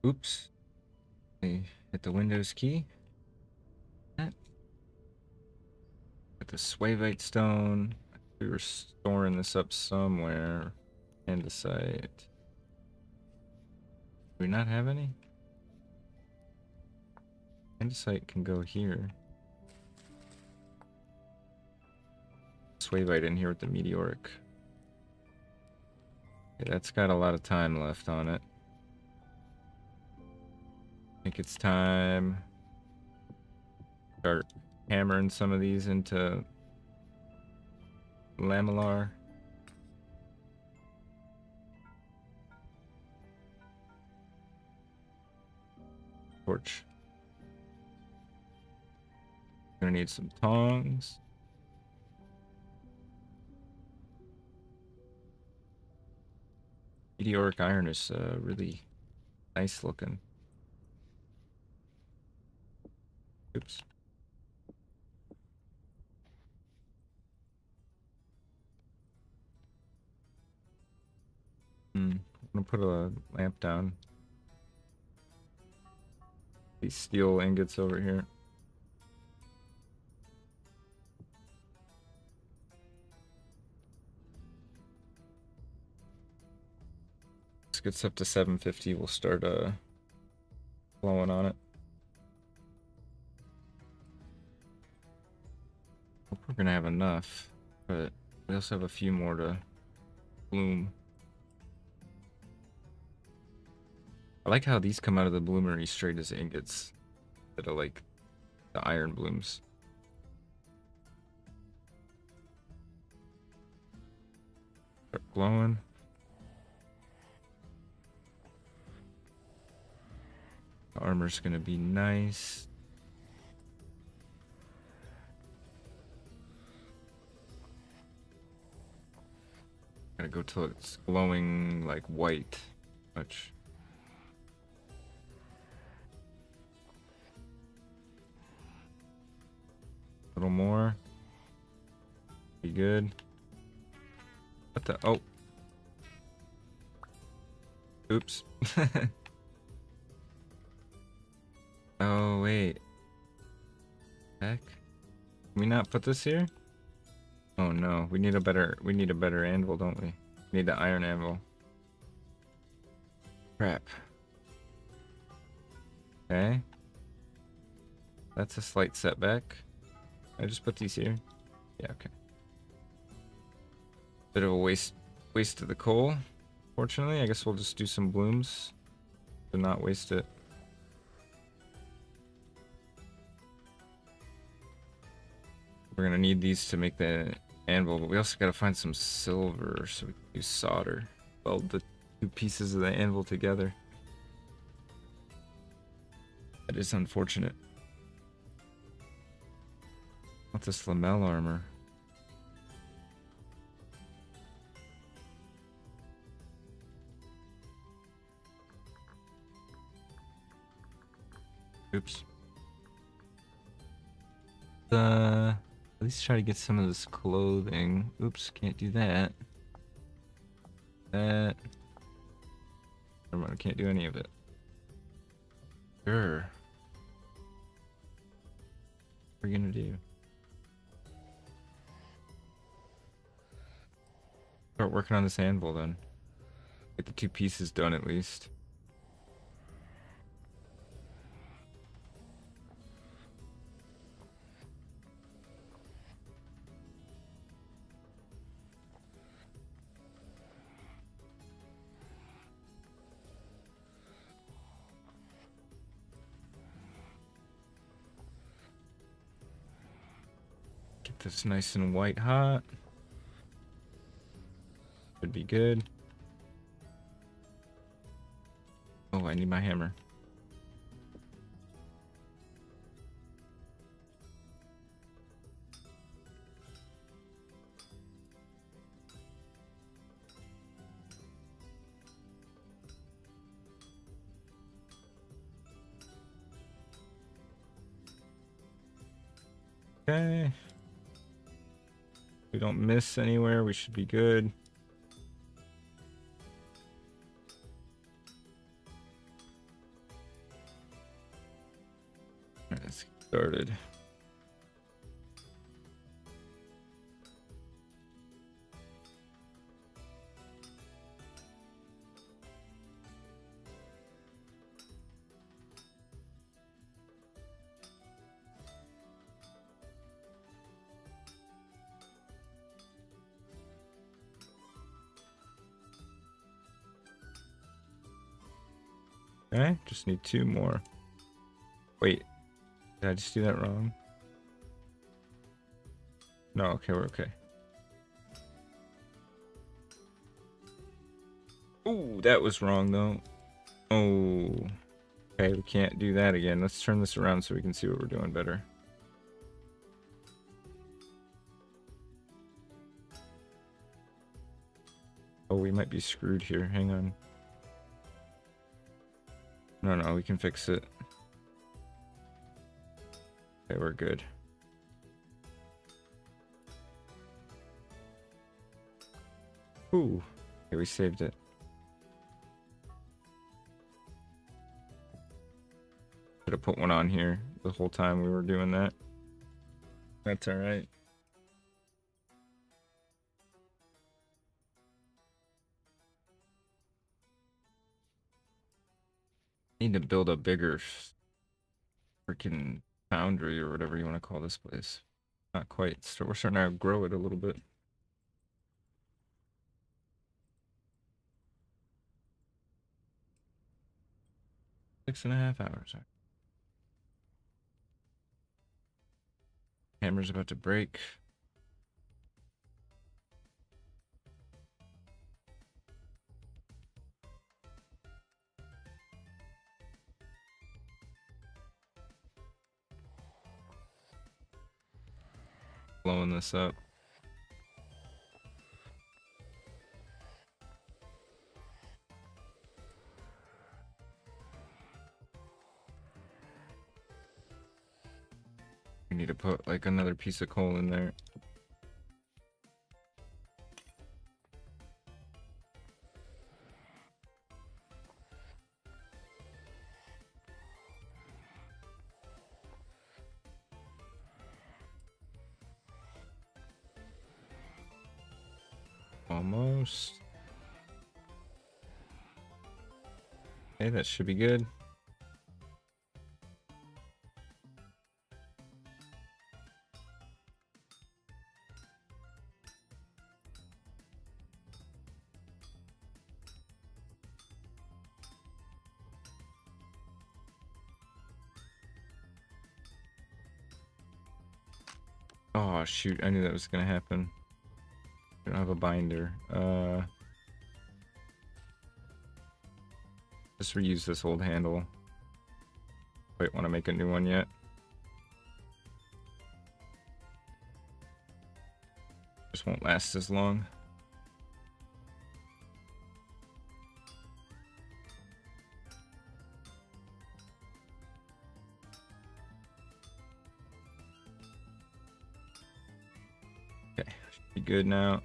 Oops. I hit the Windows key. Got the Swavite stone. We were storing this up somewhere. Andesite. Do we not have any? Andesite can go here. Swavite in here with the meteoric. Okay, that's got a lot of time left on it. I think it's time to start hammering some of these into lamellar. Torch. Gonna need some tongs. Meteoric iron is really nice looking. Oops. I'm gonna put a lamp down. These steel ingots over here. This gets up to 750. We'll start blowing on it. Hope we're gonna have enough, but we also have a few more to bloom. I like how these come out of the bloomery straight as ingots that are like the iron blooms. Start glowing. The armor's gonna be nice. Gotta go till it's glowing like white. Much. A little more. Be good. What the? Oh. Oops. Oh, wait. Heck. Can we not put this here? Oh no, we need a better anvil, don't we? We need the iron anvil. Crap. Okay. That's a slight setback. I just put these here. Yeah, okay. Bit of a waste of the coal. Fortunately, I guess we'll just do some blooms to not waste it. We're gonna need these to make the anvil, but we also gotta find some silver so we can use solder. Weld the two pieces of the anvil together. That is unfortunate. What's this lamel armor? Oops. At least try to get some of this clothing. Oops, can't do that. Never mind, can't do any of it. Sure. What are we gonna do? Start working on this anvil then. Get the two pieces done at least. Get this nice and white hot. Should be good. Oh, I need my hammer. Okay. If we don't miss anywhere, we should be good. started. Okay, just need 2 more. Wait, did I just do that wrong? No, okay, we're okay. Ooh, that was wrong though. Oh, okay, we can't do that again. Let's turn this around so we can see what we're doing better. Oh, we might be screwed here. Hang on. No, we can fix it. Okay, we're good. Ooh, okay, we saved it. Should have put one on here the whole time we were doing that. That's all right. Need to build a bigger freaking foundry or whatever you want to call this place. Not quite. So we're starting to grow it a little bit. Six and a half hours. Hammer's about to break. Blowing this up. We need to put like another piece of coal in there. Almost. Okay, that should be good. Oh shoot, I knew that was gonna happen. I don't have a binder. Just reuse this old handle. Wait, want to make a new one yet? Just won't last as long. Okay, should be good now.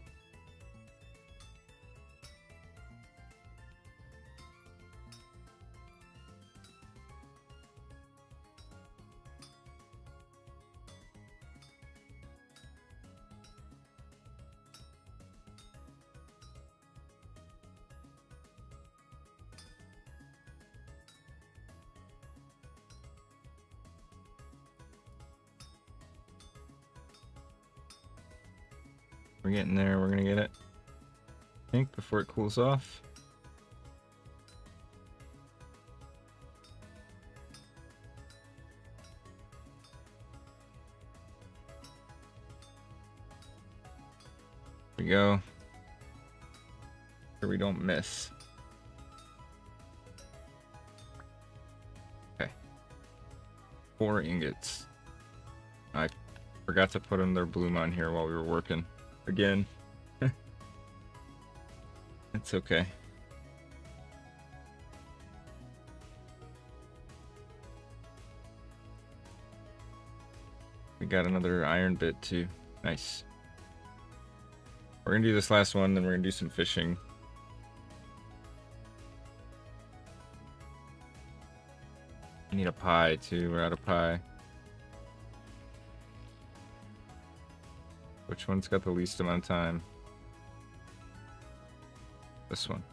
We're getting there, we're gonna get it. I think before it cools off. There we go. Here we don't miss. Okay. 4 ingots. I forgot to put another bloom on here while we were working. Again. It's okay. We got another iron bit too. Nice. We're gonna do this last one, then we're gonna do some fishing. I need a pie too. We're out of pie. Which one's got the least amount of time? This one.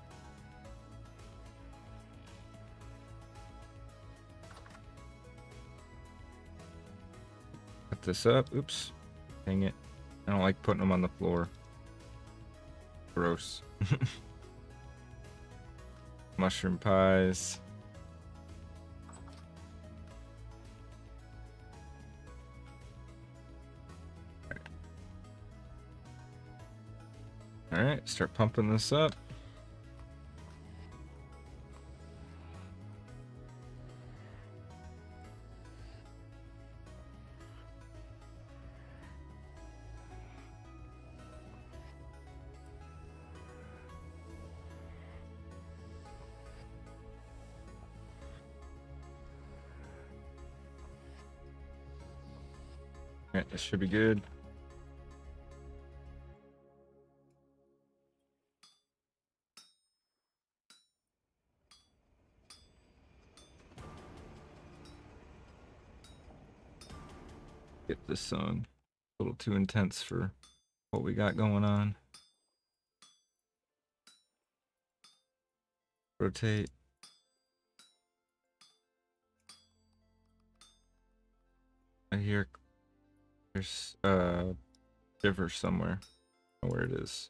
Put this up. Oops. Dang it. I don't like putting them on the floor. Gross. Mushroom pies. Alright, start pumping this up. Alright, this should be good. Get this song a little too intense for what we got going on. Rotate. I hear there's a river somewhere. I don't know where it is.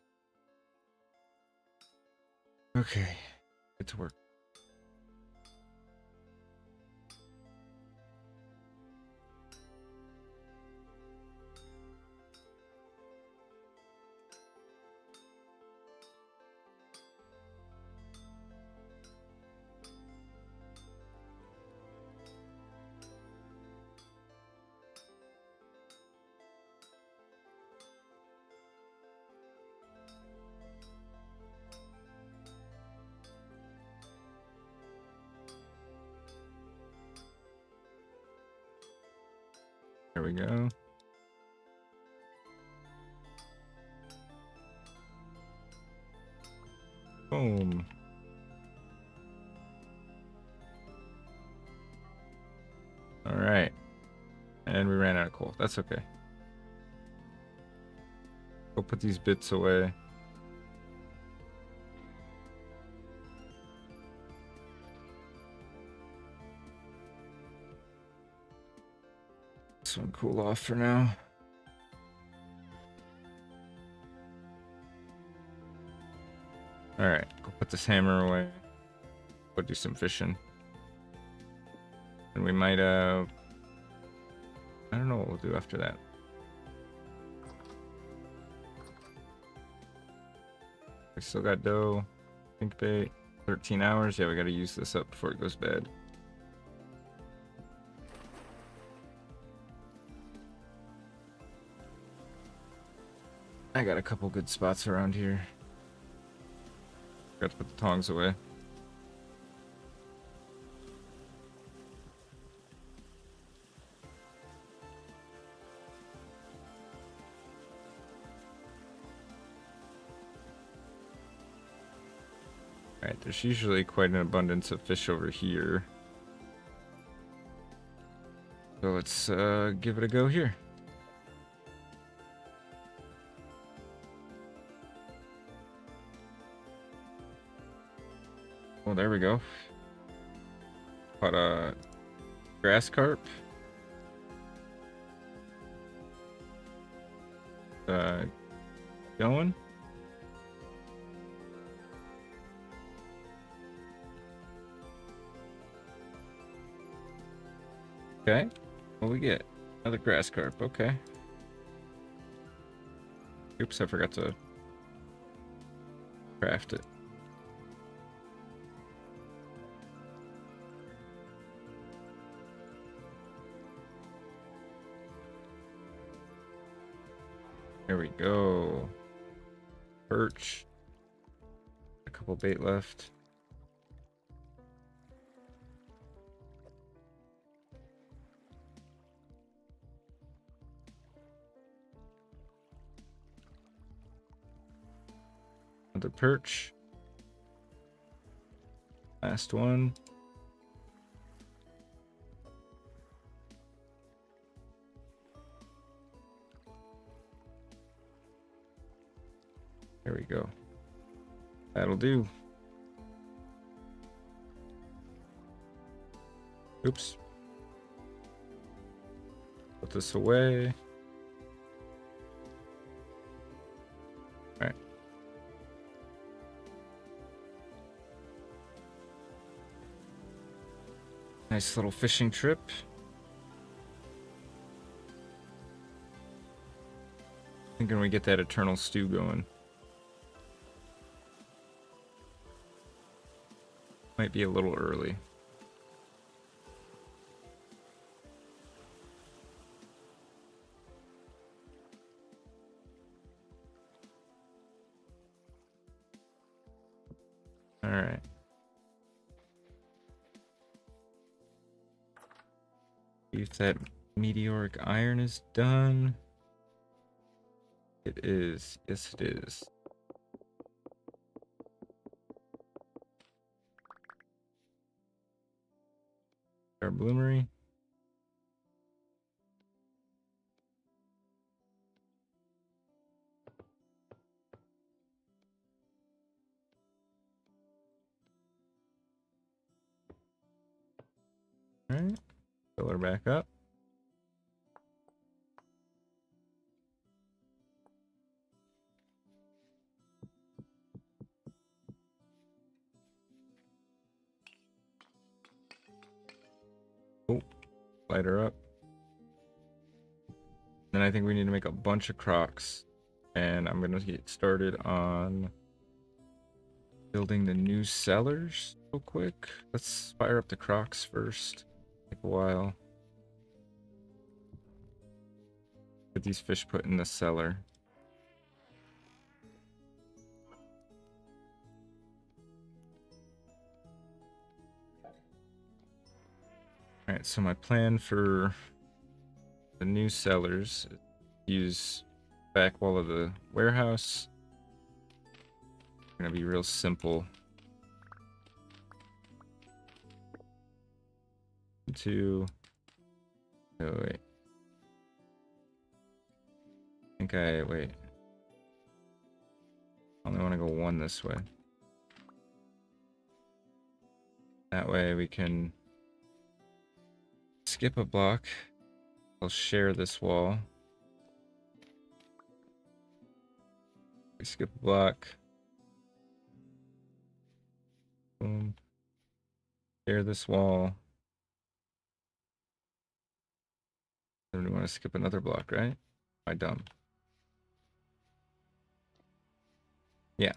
Okay, get to work. There we go. Boom. All right. And we ran out of coal. That's okay. Go put these bits away. This one cool off for now. All right, go put this hammer away. Go do some fishing. And we might, I don't know what we'll do after that. We still got dough, pink bait, 13 hours. Yeah, we gotta use this up before it goes bad. I got a couple good spots around here. Got to put the tongs away. Alright, there's usually quite an abundance of fish over here. So let's give it a go here. Oh, there we go. Caught a grass carp. Going. Okay. What we get? Another grass carp. Okay. Oops, I forgot to craft it. There we go. Perch. A couple bait left. Another perch. Last one. There we go. That'll do. Oops. Put this away. All right. Nice little fishing trip. Thinking we get that eternal stew going. Might be a little early. All right. See if that meteoric iron is done. It is. Yes, it is. Our bloomery. All right. Fill her back up. Oh, light her up. Then I think we need to make a bunch of crocks. And I'm going to get started on building the new cellars real quick. Let's fire up the crocks first. Take a while. Get these fish put in the cellar. Alright, so my plan for the new cellars is to use back wall of the warehouse. Gonna be real simple. Oh wait. Wait. I only want to go one this way. That way we can skip a block. I'll share this wall. We skip a block. Boom. Share this wall. Then we want to skip another block, right? Am I dumb? Yeah.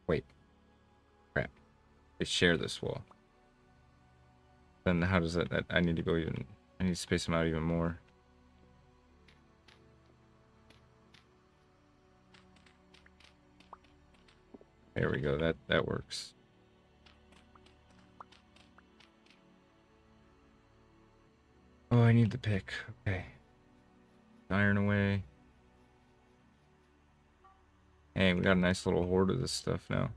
Wait. Crap. They share this wall. Then how does that I need to go even, I need to space them out even more. There we go, that works. Oh, I need the pick. Okay. Iron away. Hey, we got a nice little hoard of this stuff now.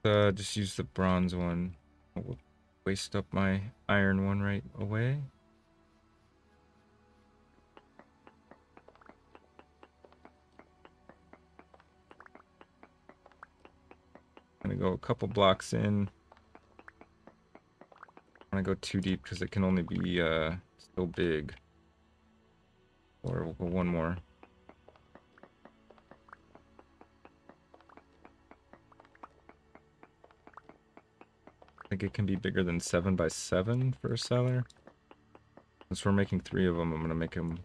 Just use the bronze one. I'll waste up my iron one right away. I'm gonna go a couple blocks in. I want to go too deep because it can only be still big. Or we'll go one more. I think it can be bigger than 7 by 7 for a cellar. Since we're making 3 of them, I'm gonna make them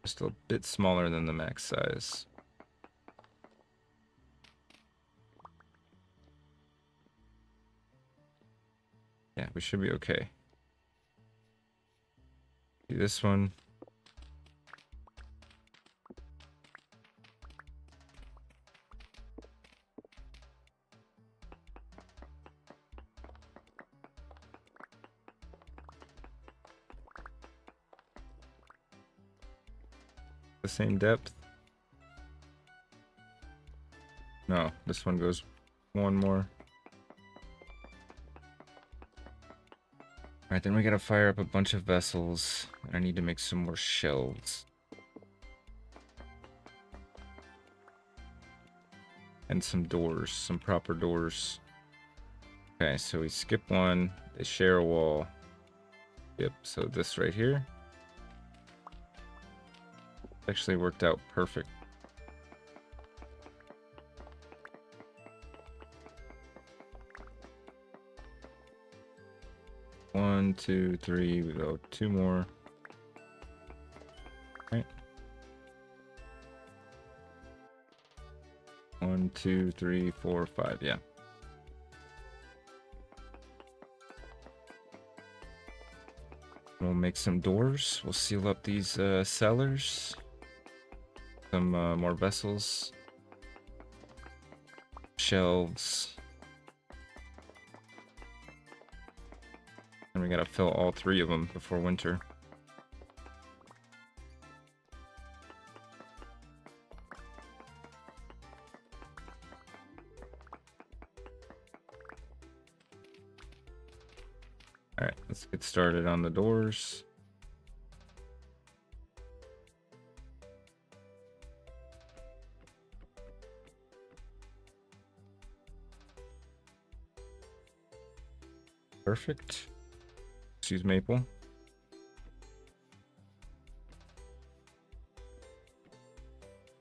just a bit smaller than the max size. Yeah, we should be okay. Do this one. The same depth. No, this one goes one more. Alright, then we gotta fire up a bunch of vessels. And I need to make some more shelves. And some doors, some proper doors. Okay, so we skip one. They share a wall. Yep, so this right here. Actually worked out perfect. One, two, three. We go two more. Right. 1, 2, 3, 4, 5. Yeah. We'll make some doors. We'll seal up these cellars. Some more vessels. Shelves. And we gotta fill all 3 of them before winter. Alright, let's get started on the doors. Perfect. Let's use maple.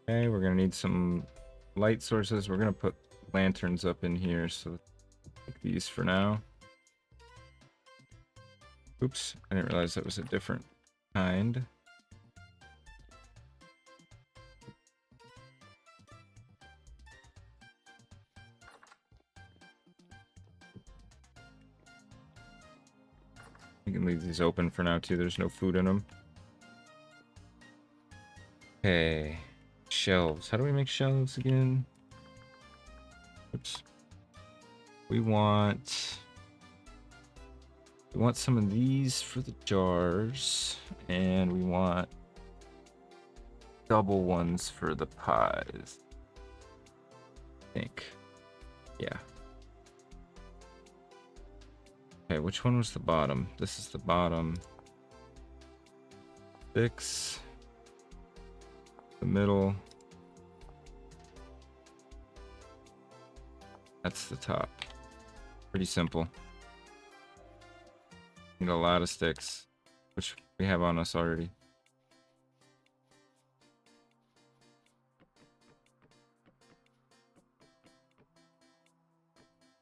Okay, we're gonna need some light sources. We're gonna put lanterns up in here, so take these for now. Oops, I didn't realize that was a different kind. You can leave these open for now too, there's no food in them. Okay, shelves. How do we make shelves again? Oops. We want some of these for the jars, and we want double ones for the pies. I think. Yeah. Okay, which one was the bottom? This is the bottom. 6. The middle. That's the top. Pretty simple. Need a lot of sticks, which we have on us already.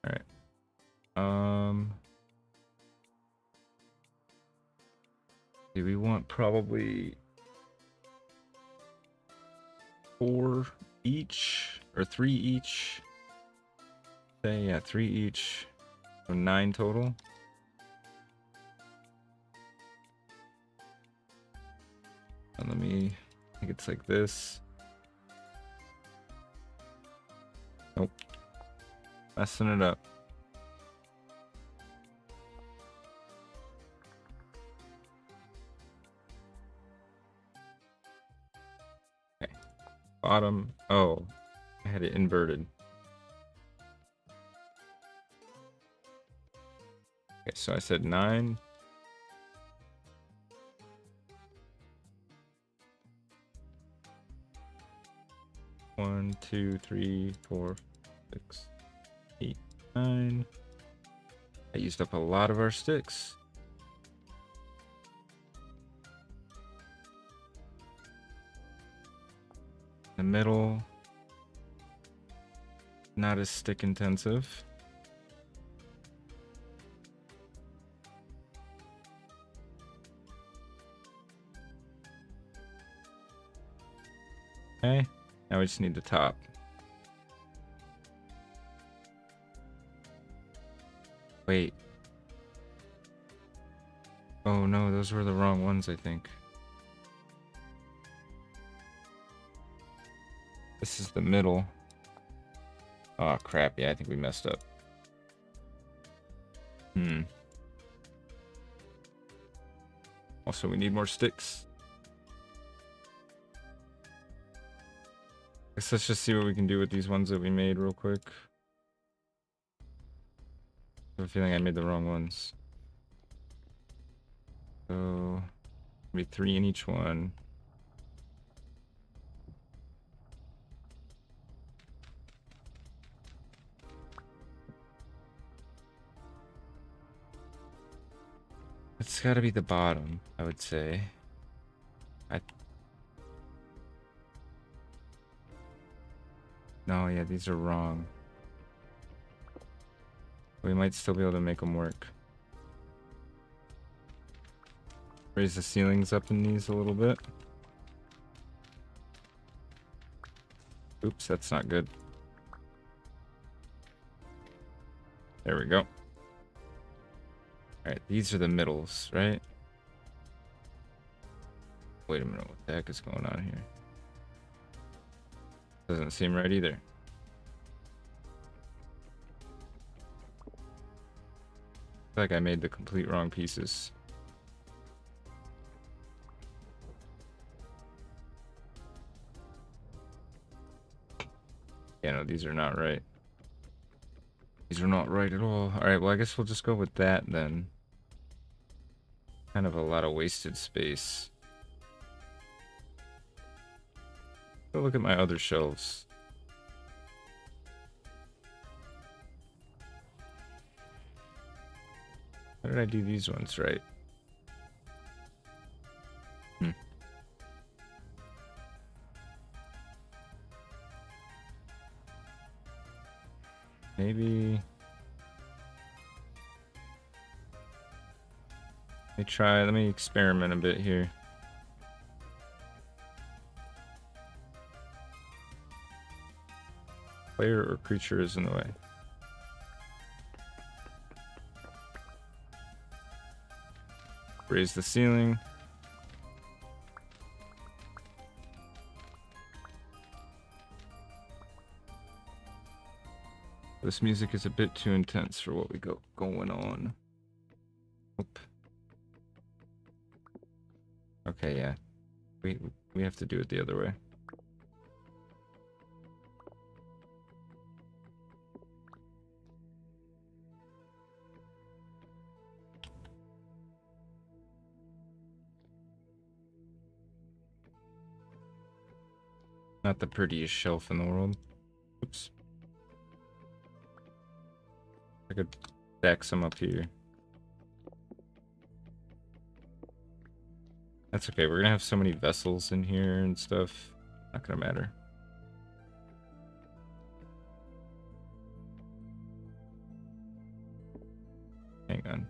Alright. Do we want probably 4 each or 3 each? Say, yeah, 3 each. So 9 total. And let me, I think it's like this. Nope. Messing it up. Okay. Bottom. Oh, I had it inverted. Okay, so I said 9. One, 2, 3, 4, 6, 8, 9. I used up a lot of our sticks. The middle, not as stick intensive. Okay, now we just need the top. Wait. Oh no, those were the wrong ones, I think. This is the middle. Oh crap, yeah, I think we messed up. Also, we need more sticks. Guess let's just see what we can do with these ones that we made real quick. I have a feeling I made the wrong ones. So maybe 3 in each one. It's got to be the bottom, I would say. No, yeah, these are wrong. We might still be able to make them work. Raise the ceilings up in these a little bit. Oops, that's not good. There we go. Alright, these are the middles, right? Wait a minute, what the heck is going on here? Doesn't seem right either. I feel like I made the complete wrong pieces. Yeah, no, these are not right. These are not right at all. Alright, well, I guess we'll just go with that then. Kind of a lot of wasted space. Go look at my other shelves. How did I do these ones right? Maybe... let me experiment a bit here. Player or creature is in the way. Raise the ceiling. This music is a bit too intense for what we got going on. Oop. Okay, yeah. We have to do it the other way. Not the prettiest shelf in the world. Oops. I could stack some up here. That's okay. We're gonna have so many vessels in here and stuff. Not gonna matter. Hang on.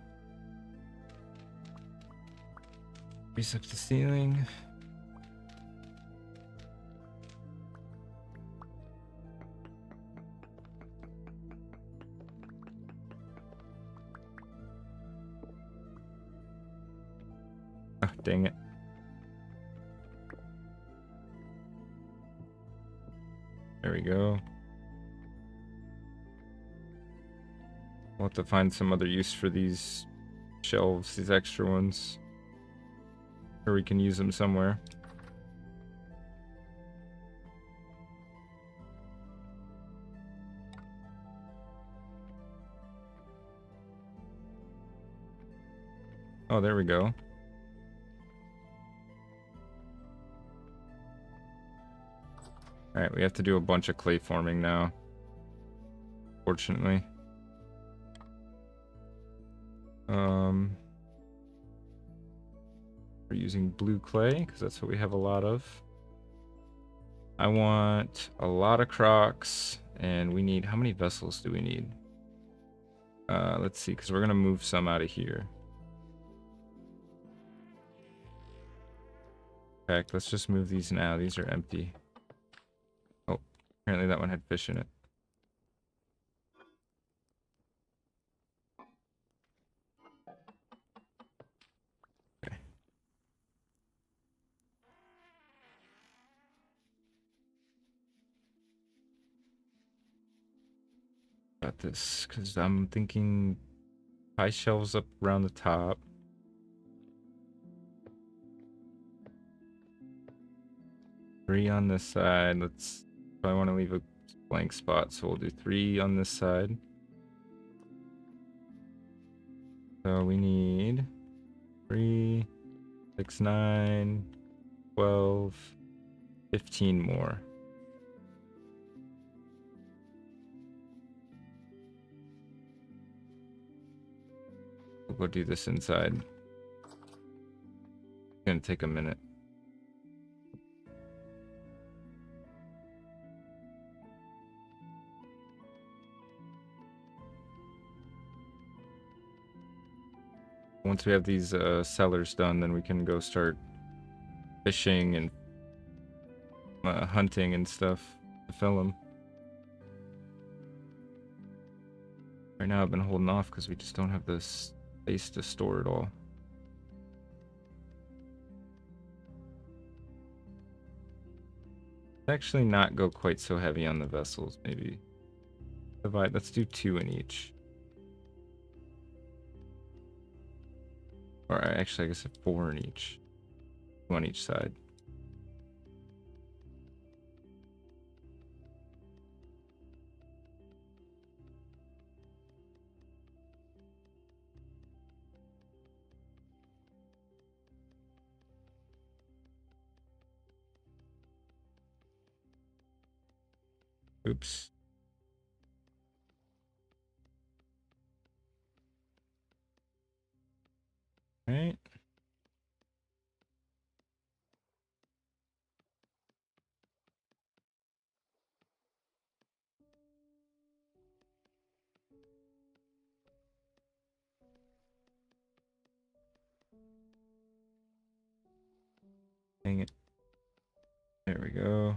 Raise up the ceiling. Oh, dang it. There we go. We'll have to find some other use for these shelves, these extra ones. Or we can use them somewhere. Oh, there we go. Alright, we have to do a bunch of clay forming now. Fortunately. We're using blue clay, because that's what we have a lot of. I want a lot of crocs, and we need... How many vessels do we need? Let's see, because we're going to move some out of here. In fact, let's just move these now. These are empty. Oh, apparently that one had fish in it. Okay. Got this, because I'm thinking high shelves up around the top. Three on this side. Let's... I want to leave a blank spot, so we'll do 3 on this side. So we need 3, 6, 9, 12, 15 more. We'll go do this inside. It's gonna take a minute. Once we have these cellars done, then we can go start fishing and hunting and stuff to fill them. Right now I've been holding off because we just don't have the space to store it all. Actually not go quite so heavy on the vessels, maybe. Divide, let's do 2 in each. Or actually I guess 4 in each. 2 on each side. Oops. Right. Dang it. There we go.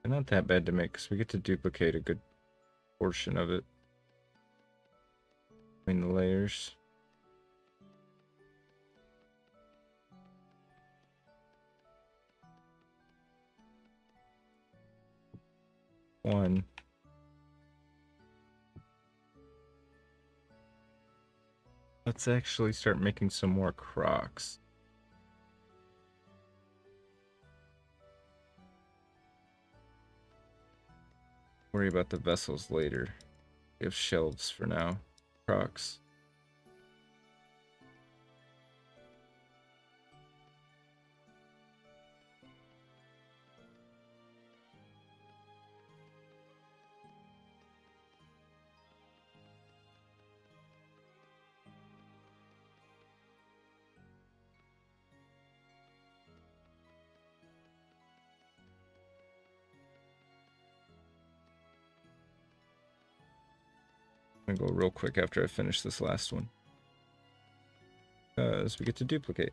They're not that bad to make because we get to duplicate a good portion of it between the layers. One. Let's actually start making some more Crocs. Worry about the vessels later. We have shelves for now. Crocs. I'm gonna go real quick after I finish this last one. Because we get to duplicate.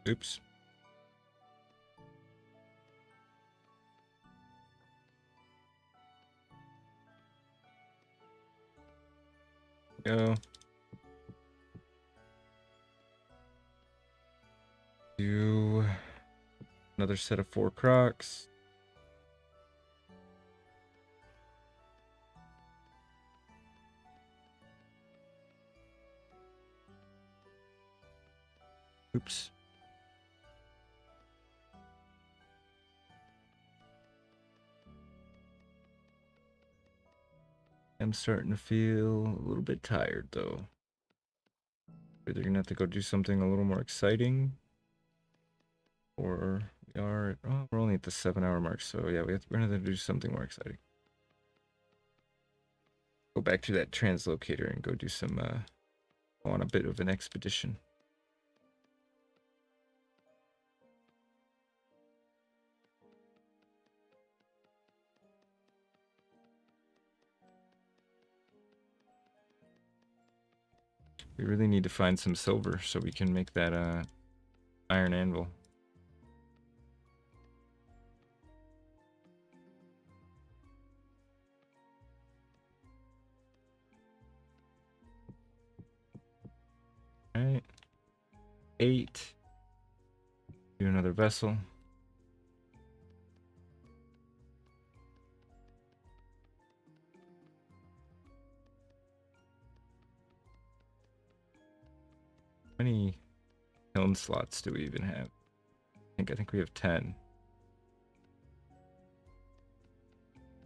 Oops. Go. Do another set of 4 Crocs. Oops. I'm starting to feel a little bit tired though. Either gonna have to go do something a little more exciting, or we are. Oh, we're only at the 7-hour mark, so yeah, we're gonna have to do something more exciting. Go back to that translocator and go do some. Go on a bit of an expedition. We really need to find some silver so we can make that iron anvil. All right. 8. Do another vessel. How many kiln slots do we even have? I think we have 10.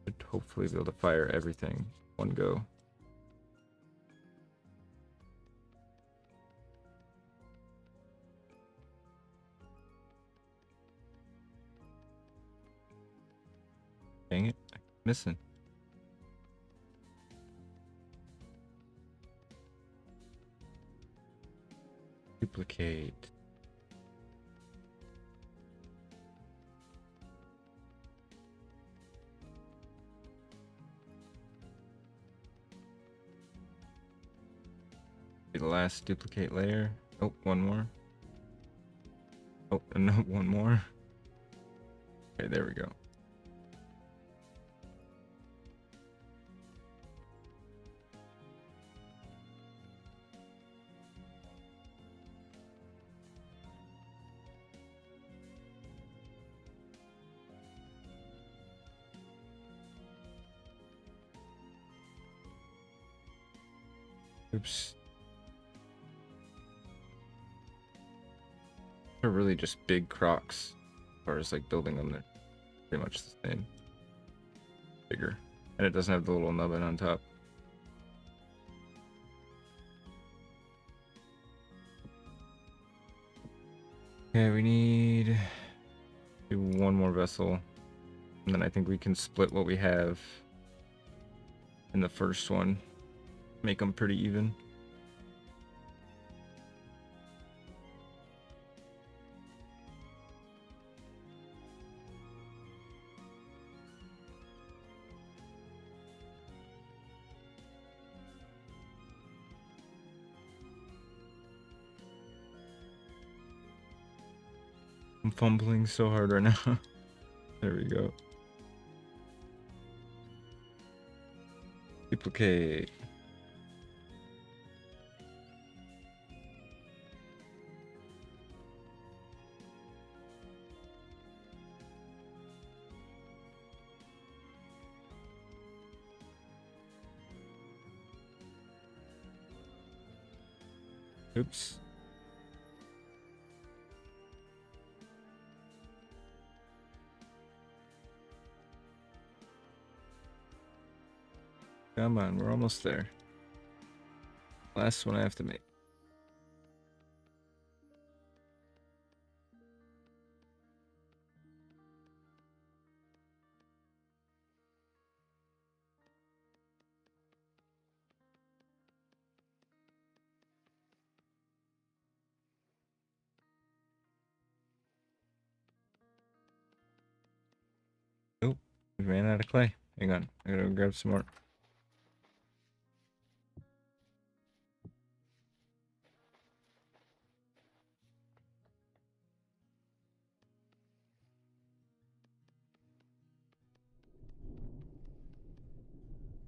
Should hopefully be able to fire everything one go. Dang it, I'm missing. Duplicate. The last duplicate layer. Oh, one more. Oh, no, one more. Okay, there we go. Oops. They're really just big crocs. As far as like building them, they're pretty much the same. Bigger. And it doesn't have the little nubbin on top. Okay, we need to do one more vessel. And then I think we can split what we have in the first one. Make them pretty even. I'm fumbling so hard right now. There we go. Duplicate. Oops. Come on, we're almost there. Last one I have to make. Nope, we ran out of clay. Hang on, I gotta go grab some more.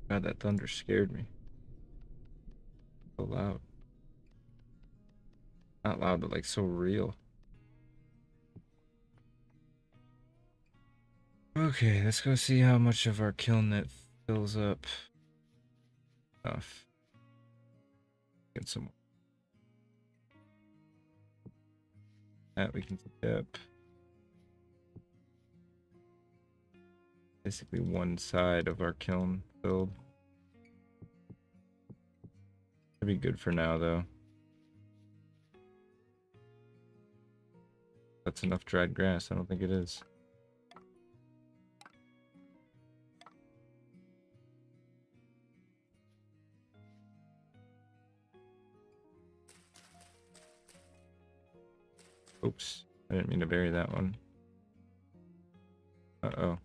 God, that thunder scared me. So loud. Not loud, but like so real. Okay, let's go see how much of our kiln that fills up. Enough. Get some more. That we can skip. Basically one side of our kiln filled. Should be good for now though. That's enough dried grass. I don't think it is. Oops. I didn't mean to bury that one. Uh-oh.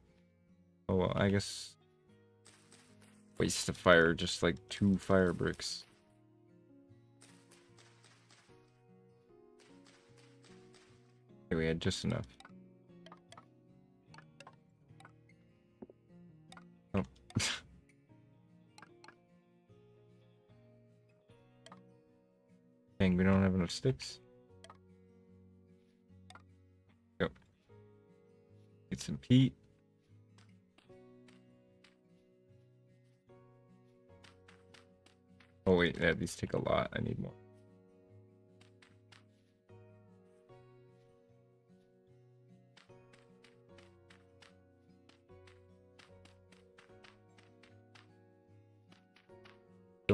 Oh well, I guess waste of fire, just like 2 fire bricks. Okay, we had just enough. Oh. Dang, we don't have enough sticks. Go. Get some peat. Oh wait, yeah, these take a lot. I need more.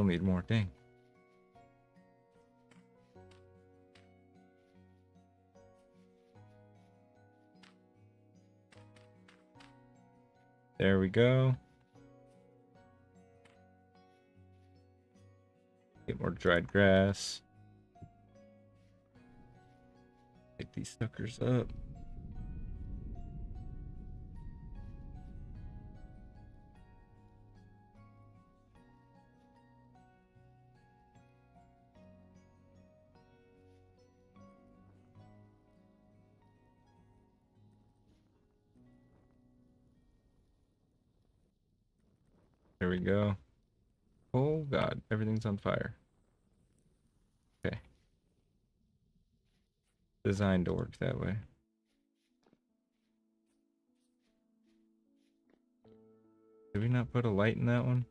need more. Dang. There we go. Get more dried grass. Pick these suckers up. There we go. Oh god, everything's on fire. Okay. Designed to work that way. Did we not put a light in that one?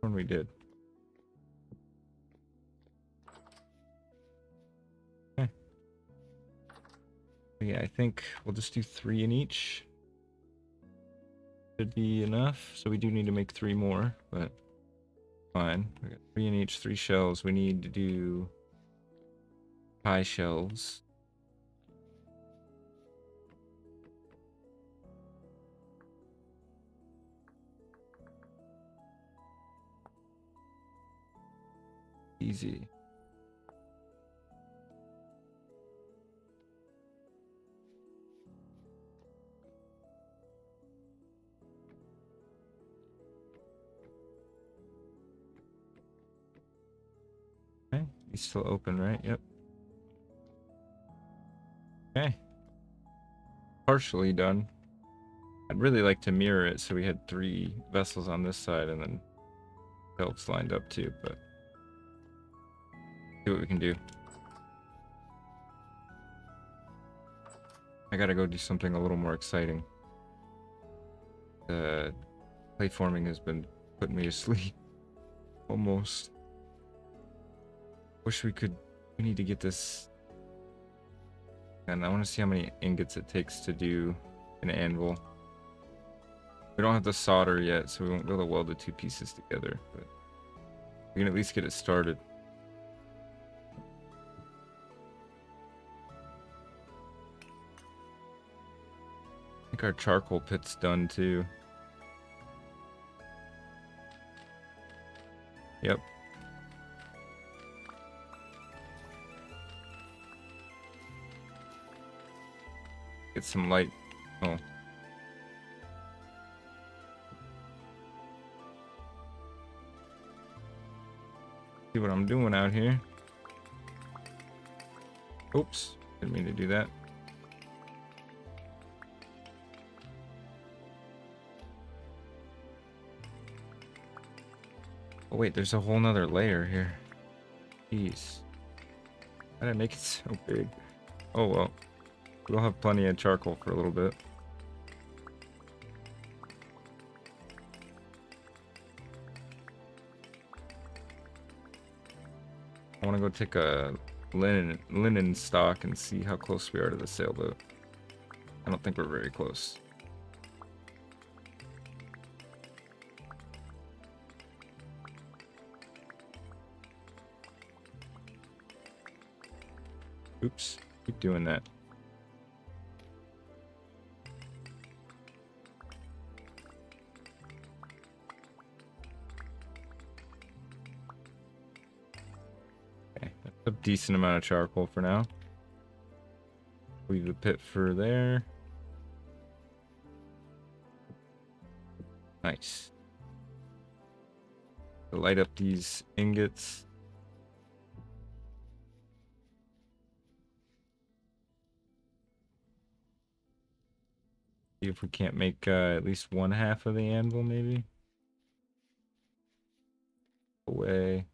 When we did. Okay. Yeah, I think we'll just do 3 in each. Should be enough. So we do need to make 3 more, but fine. We got 3 in each, 3 shells. We need to do pie shells. Easy. Okay, he's still open, right? Yep. Okay. Partially done. I'd really like to mirror it so we had 3 vessels on this side and then shelves lined up too, but see what we can do. I gotta go do something a little more exciting. The clay forming has been putting me to sleep. Almost. Wish we could. We need to get this. And I want to see how many ingots it takes to do an anvil. We don't have the solder yet, so we won't be able to weld the 2 pieces together. But we can at least get it started. I think our charcoal pit's done too. Yep. Get some light. Oh. See what I'm doing out here. Oops. Didn't mean to do that. Oh wait, there's a whole nother layer here. Jeez. Why did I make it so big? Oh well. We'll have plenty of charcoal for a little bit. I want to go take a linen stock and see how close we are to the sailboat. I don't think we're very close. Oops, keep doing that. Okay, that's a decent amount of charcoal for now. Leave the pit for there. Nice. Light up these ingots. See if we can't make at least 1/2 of the anvil, maybe. Away.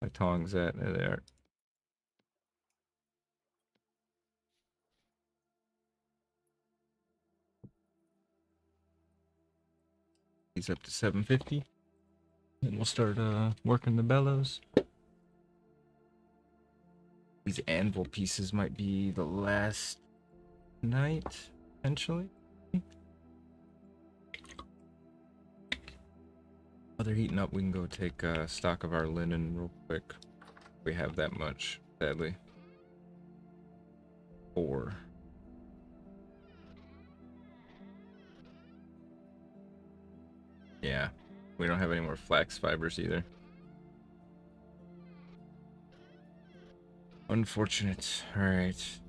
My tongs at there they are. He's up to 750. And we'll start working the bellows. These anvil pieces might be the last night. potentially. While they're heating up, we can go take stock of our linen real quick. We have that much, sadly. 4. Yeah, we don't have any more flax fibers either. Unfortunate. Alright.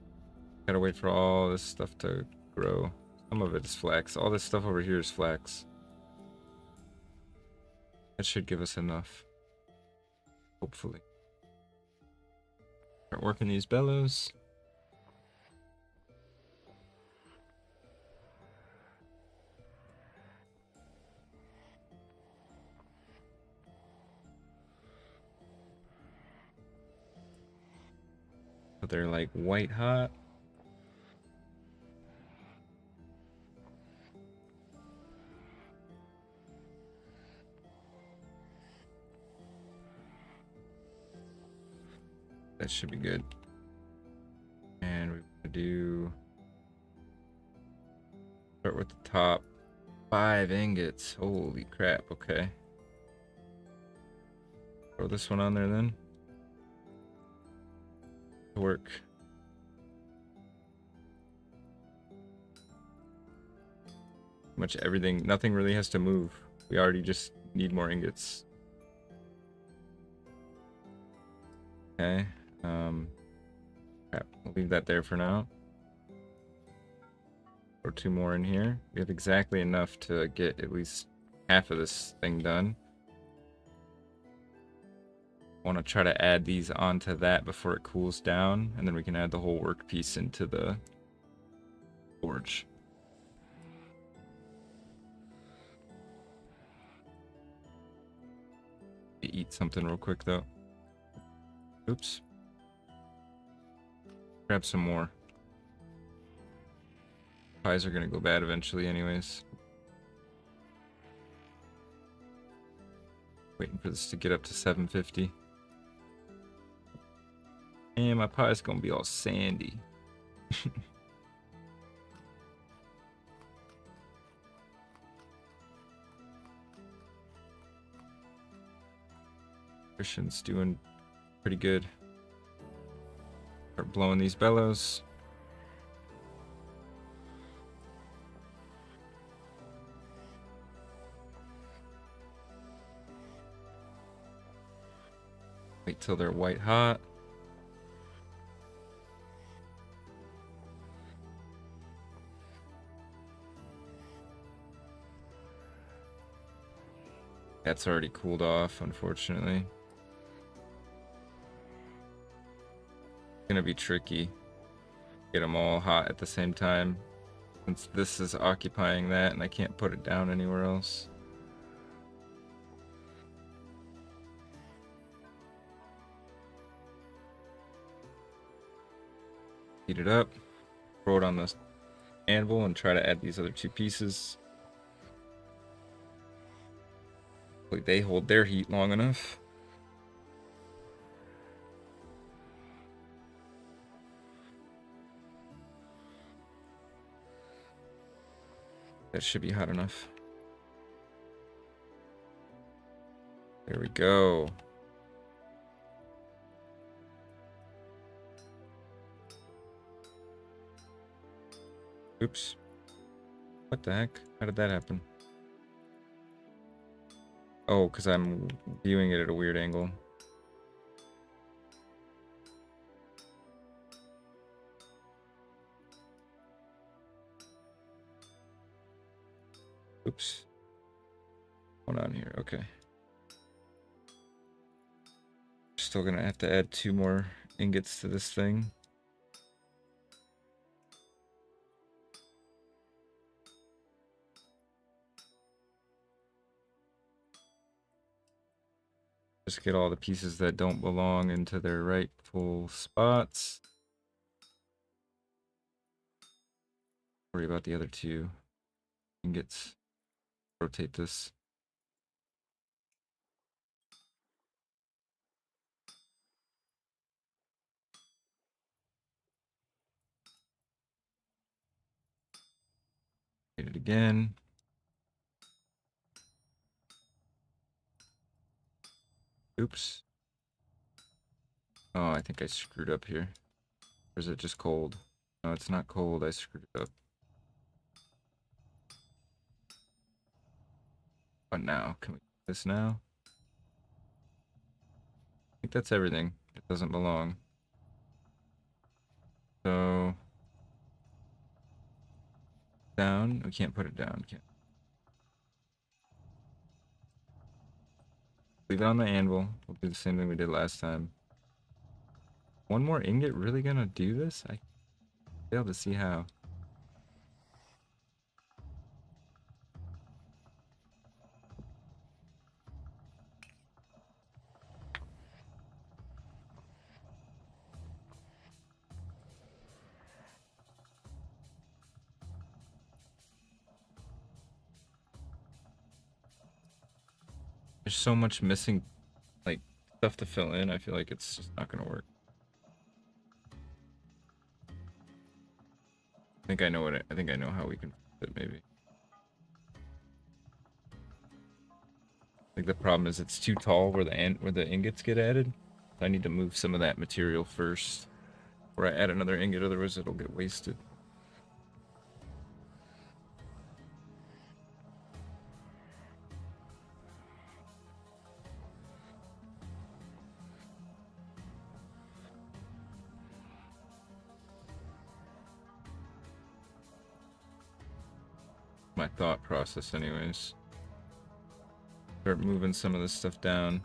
Gotta wait for all this stuff to grow. Some of it is flax. All this stuff over here is flax. That should give us enough. Hopefully. Start working these bellows. So they're like white hot. That should be good. And we're gonna do start with the top 5 ingots. Holy crap, okay. Throw this one on there then. Work. Much everything, nothing really has to move. We already just need more ingots. Okay. Crap. We'll leave that there for now. Or 2 more in here. We have exactly enough to get at least half of this thing done. Want to try to add these onto that before it cools down, and then we can add the whole workpiece into the forge. Eat something real quick though. Oops. Grab some more. Pies are gonna go bad eventually anyways. Waiting for this to get up to 750. And my pie's gonna be all sandy. Christian's doing pretty good. Start blowing these bellows. Wait till they're white hot. That's already cooled off, unfortunately. It's gonna be tricky. Get them all hot at the same time, since this is occupying that and I can't put it down anywhere else. Heat it up, throw it on the anvil, and try to add these other 2 pieces. Hopefully they hold their heat long enough. That should be hot enough. There we go. Oops. What the heck? How did that happen? Oh, because I'm viewing it at a weird angle. Oops. What's going on here? Okay. Still gonna have to add 2 more ingots to this thing. Just get all the pieces that don't belong into their rightful spots. Worry about the other 2 ingots. Rotate this. Hit it again. Oops. Oh, I think I screwed up here. Or is it just cold? No, it's not cold. I screwed it up. What now? Can we do this now? I think that's everything. It doesn't belong. So down. We can't put it down. Can't. Leave it on the anvil. We'll do the same thing we did last time. One more ingot really gonna do this? I fail to see how. There's so much missing, like, stuff to fill in. I feel like it's just not gonna work. I think I know what I think I know how we can fix it, maybe. I think the problem is it's too tall where the ingots get added. I need to move some of that material first before I add another ingot, otherwise it'll get wasted. My thought process anyways. Start moving some of this stuff down.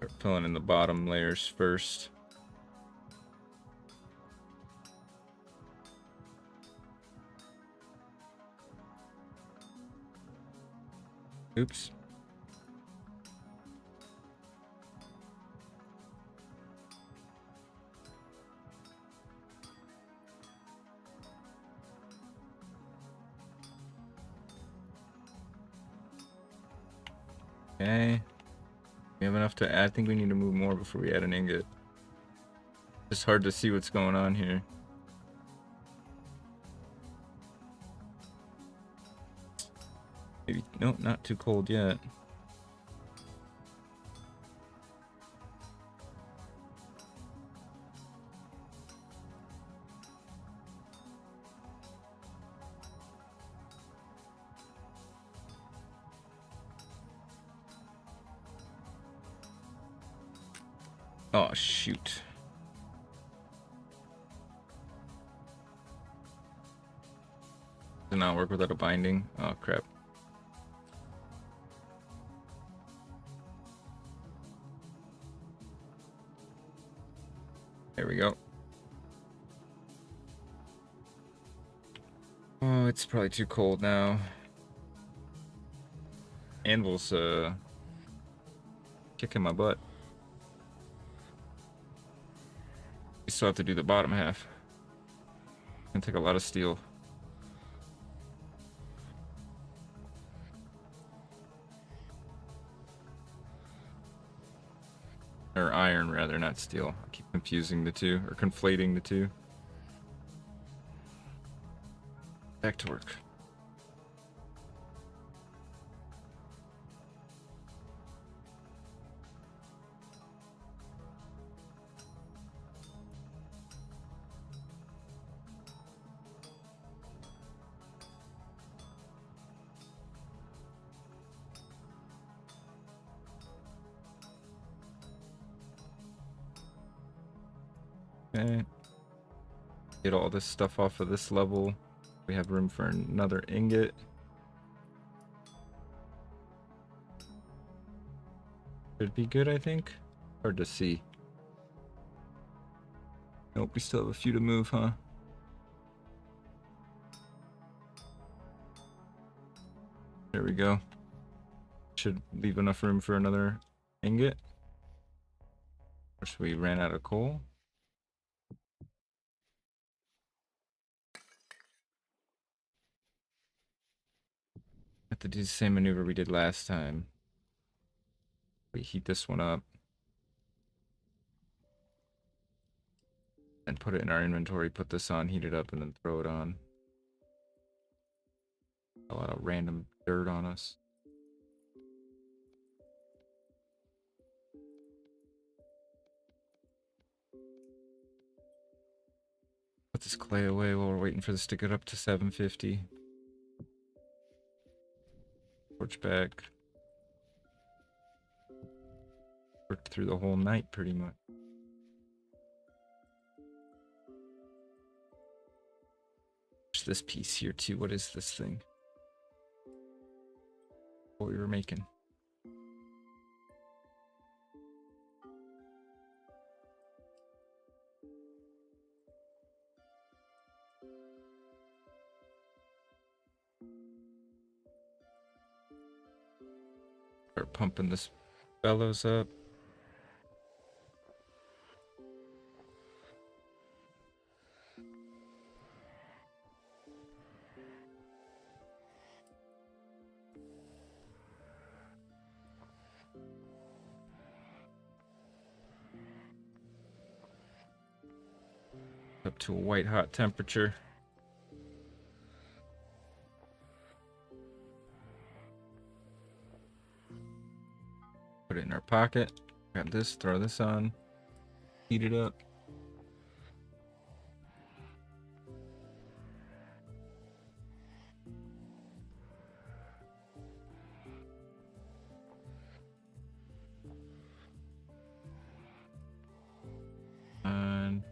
Start filling in the bottom layers first. Oops. Okay. We have enough to add. I think we need to move more before we add an ingot. It's hard to see what's going on here. Maybe, nope, not too cold yet. Oh, shoot. Does not work without a binding? Oh, crap. There we go. Oh, it's probably too cold now. Anvil's, kicking my butt. We still have to do the bottom half. Gonna take a lot of steel. Or iron, rather, not steel. I keep confusing the two, or conflating the two. Back to work. Okay. Get all this stuff off of this level. We have room for another ingot. Should be good, I think. Hard to see. Nope, we still have a few to move, huh? There we go. Should leave enough room for another ingot. Or should we ran out of coal? Have to do the same maneuver we did last time. We heat this one up. And put it in our inventory, put this on, heat it up, and then throw it on. A lot of random dirt on us. Put this clay away while we're waiting for this to get up to 750. Torch back. Worked through the whole night pretty much. There's this piece here too. What is this thing? What we were making. Start pumping this bellows up. Up to a white hot temperature. Put it in our pocket. Grab this, throw this on. Heat it up. And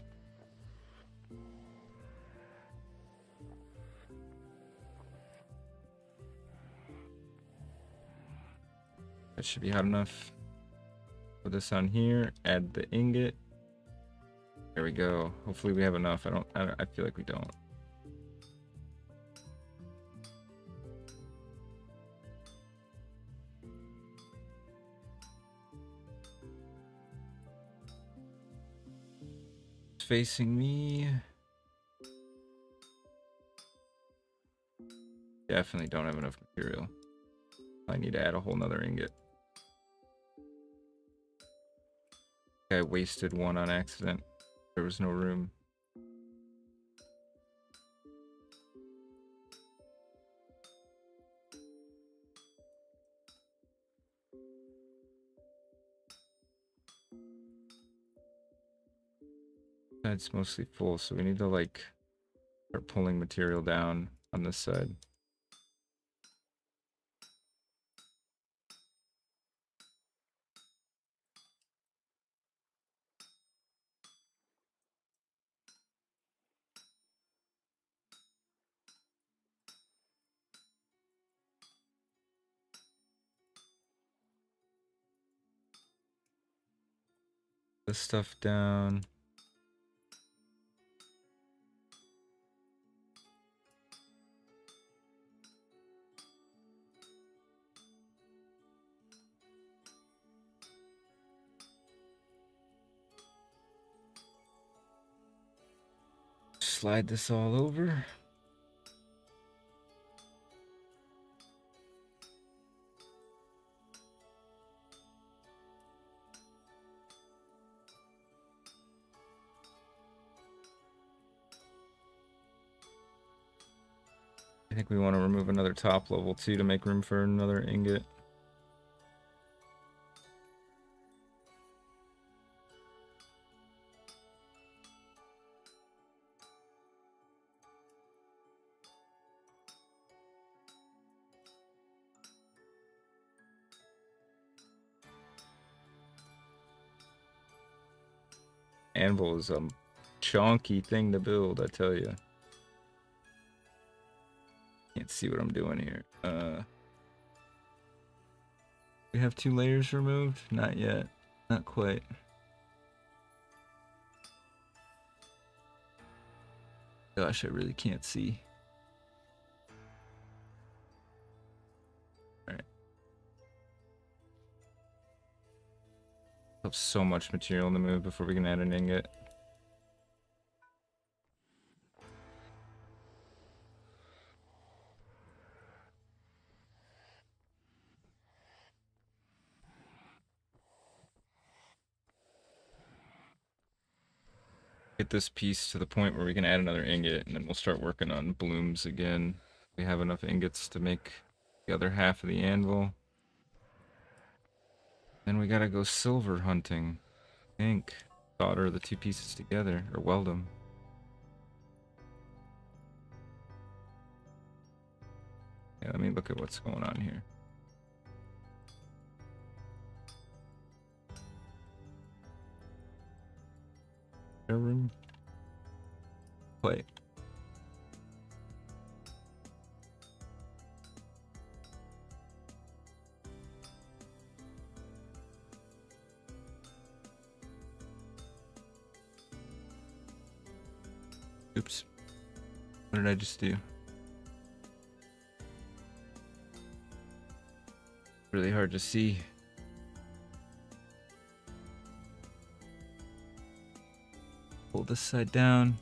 that should be hot enough. Put this on here, add the ingot. There we go. Hopefully we have enough. I feel like we don't. It's facing me. Definitely don't have enough material. I need to add a whole nother ingot. I wasted one on accident. There was no room. It's mostly full, so we need to like start pulling material down on this side. This stuff down. Slide this all over. I think we want to remove another top level too to make room for another ingot. Anvil is a chonky thing to build, I tell you. Can't see what I'm doing here. We have 2 layers removed? Not yet. Not quite. Gosh, I really can't see. Alright. Have so much material in the move before we can add an ingot. Get this piece to the point where we can add another ingot, and then we'll start working on blooms again. We have enough ingots to make the other half of the anvil. Then we gotta go silver hunting. I think. Solder the 2 pieces together, or weld them. Yeah, let me look at what's going on here. Room. Play. Oops. What did I just do? Really hard to see. Pull this side down.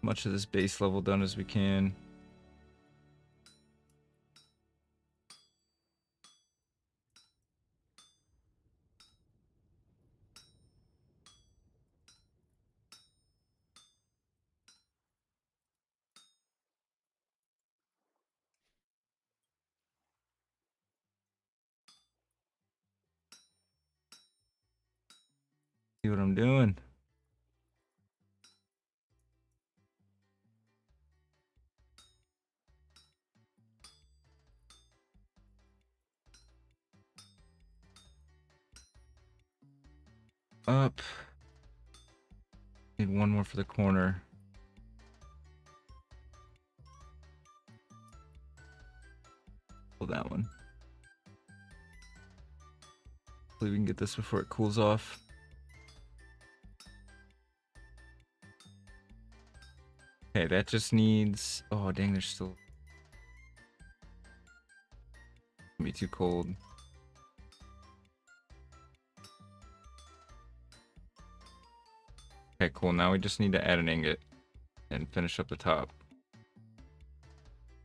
Much of this base level done as we can. See what I'm doing. Up. Need one more for the corner. Pull that one. Hopefully we can get this before it cools off. Okay, that just needs... Oh, dang, there's still... It's gonna be too cold. Okay, cool. Now we just need to add an ingot and finish up the top.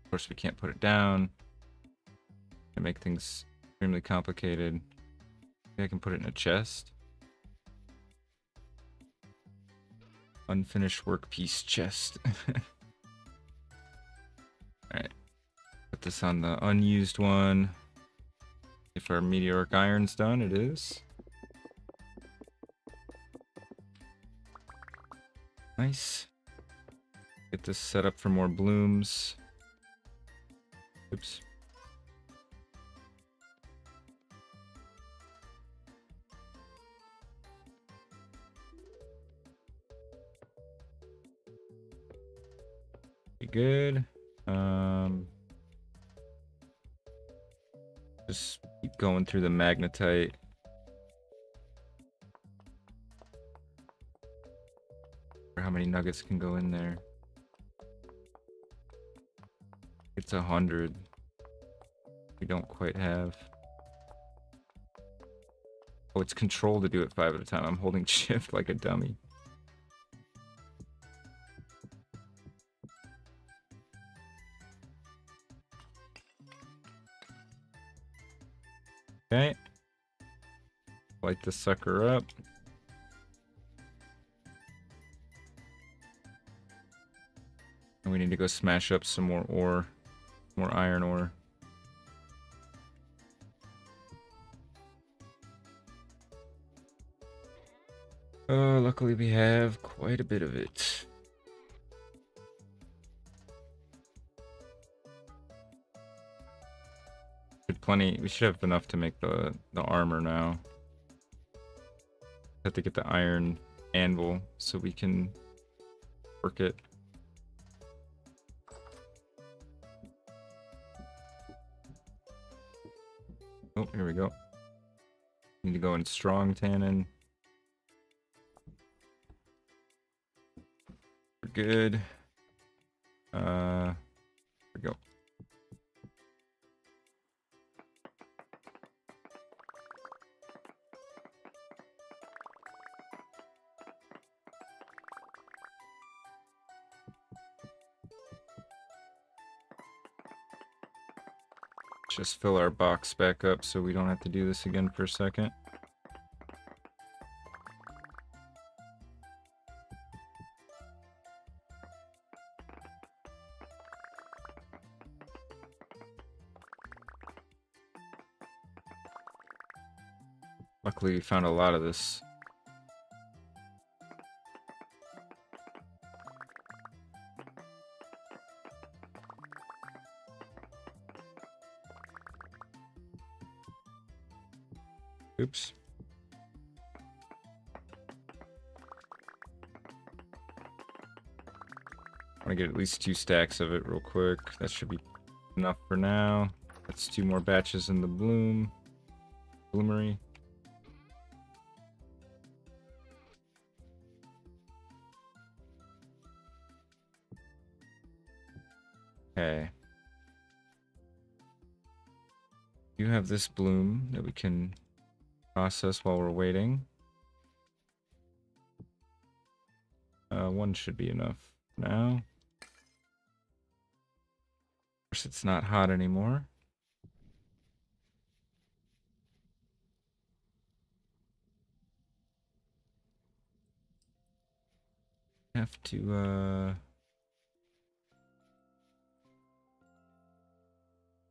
Of course, we can't put it down and make things extremely complicated. Maybe I can put it in a chest. Unfinished workpiece chest. Alright. Put this on the unused one. If our meteoric iron's done, it is. Nice. Get this set up for more blooms. Oops. Be good. Just keep going through the magnetite. How many nuggets can go in there? It's 100. We don't quite have. Oh, it's control to do it 5 at a time. I'm holding shift like a dummy. Okay. Light this sucker up. And we need to go smash up some more ore. More iron ore. Oh, luckily we have quite a bit of it. have plenty. We should have enough to make the armor now. Have to get the iron anvil so we can work it. Oh, here we go. Need to go in strong tannin. We're good. Here we go. Just fill our box back up so we don't have to do this again for a second. Luckily, we found a lot of this. Oops. I want to get at least 2 stacks of it real quick. That should be enough for now. That's 2 more batches in the bloomery. Okay. You have this bloom that we can process while we're waiting. 1 should be enough now. Of course, it's not hot anymore. Have to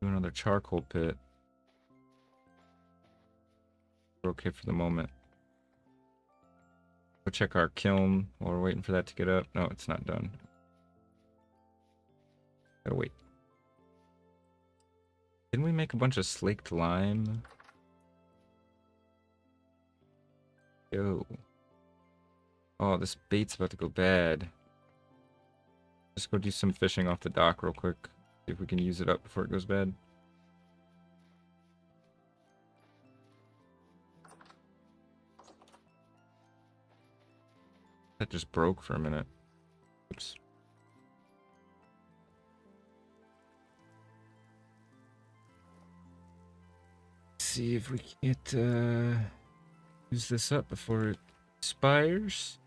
do another charcoal pit. We're okay for the moment. Go check our kiln while we're waiting for that to get up. No, it's not done. Gotta wait. Didn't we make a bunch of slaked lime? Yo. Oh, this bait's about to go bad. Just go do some fishing off the dock real quick. See if we can use it up before it goes bad. That just broke for a minute. Oops. See if we can't use this up before it expires.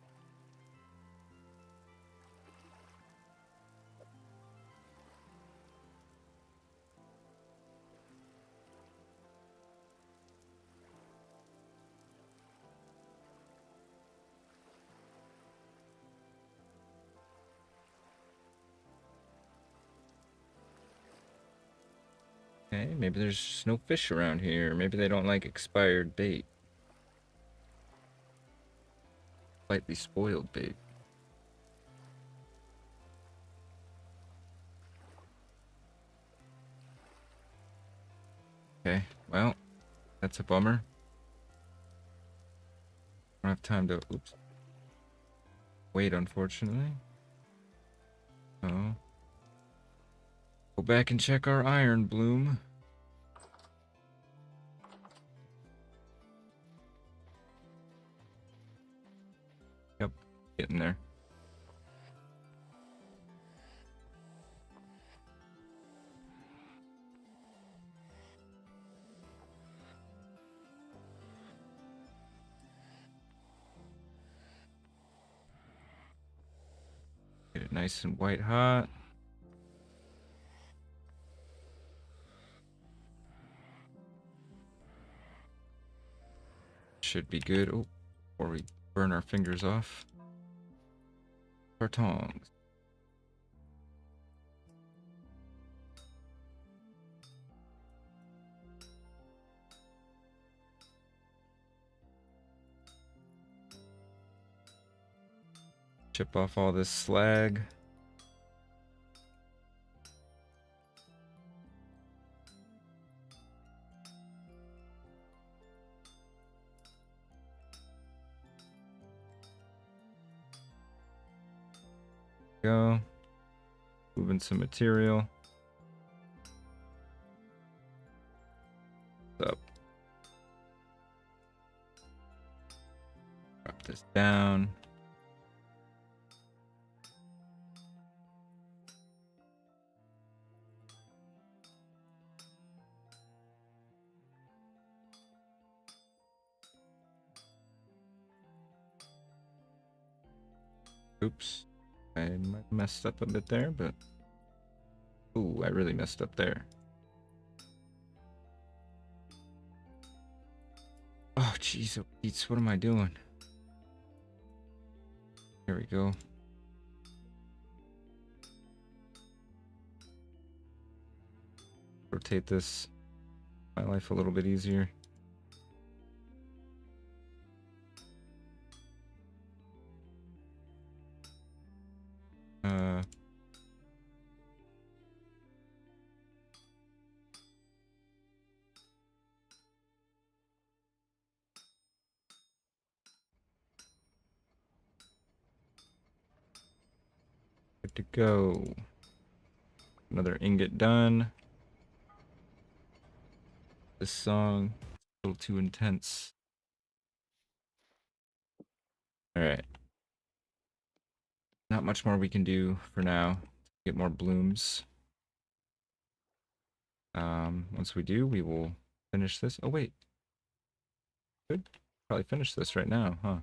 Okay, maybe there's no fish around here. Maybe they don't like expired bait. Slightly spoiled bait. Okay, well, that's a bummer. I don't have time to, oops. Wait, unfortunately. Oh. Go back and check our iron bloom. Yep, getting there. Get it nice and white hot. Should be good. Oh, before we burn our fingers off. Our tongs. Chip off all this slag. Go. Moving some material. Up. Drop this down. Oops. I might have messed up a bit there, but... Ooh, I really messed up there. Oh, jeez, oh, Pete's, what am I doing? Here we go. Rotate this. My life a little bit easier. Good to go. Another ingot done. This song is a little too intense. Alright. Not much more we can do for now. Get more blooms. Once we do, we will finish this. Oh, wait. Could probably finish this right now, huh?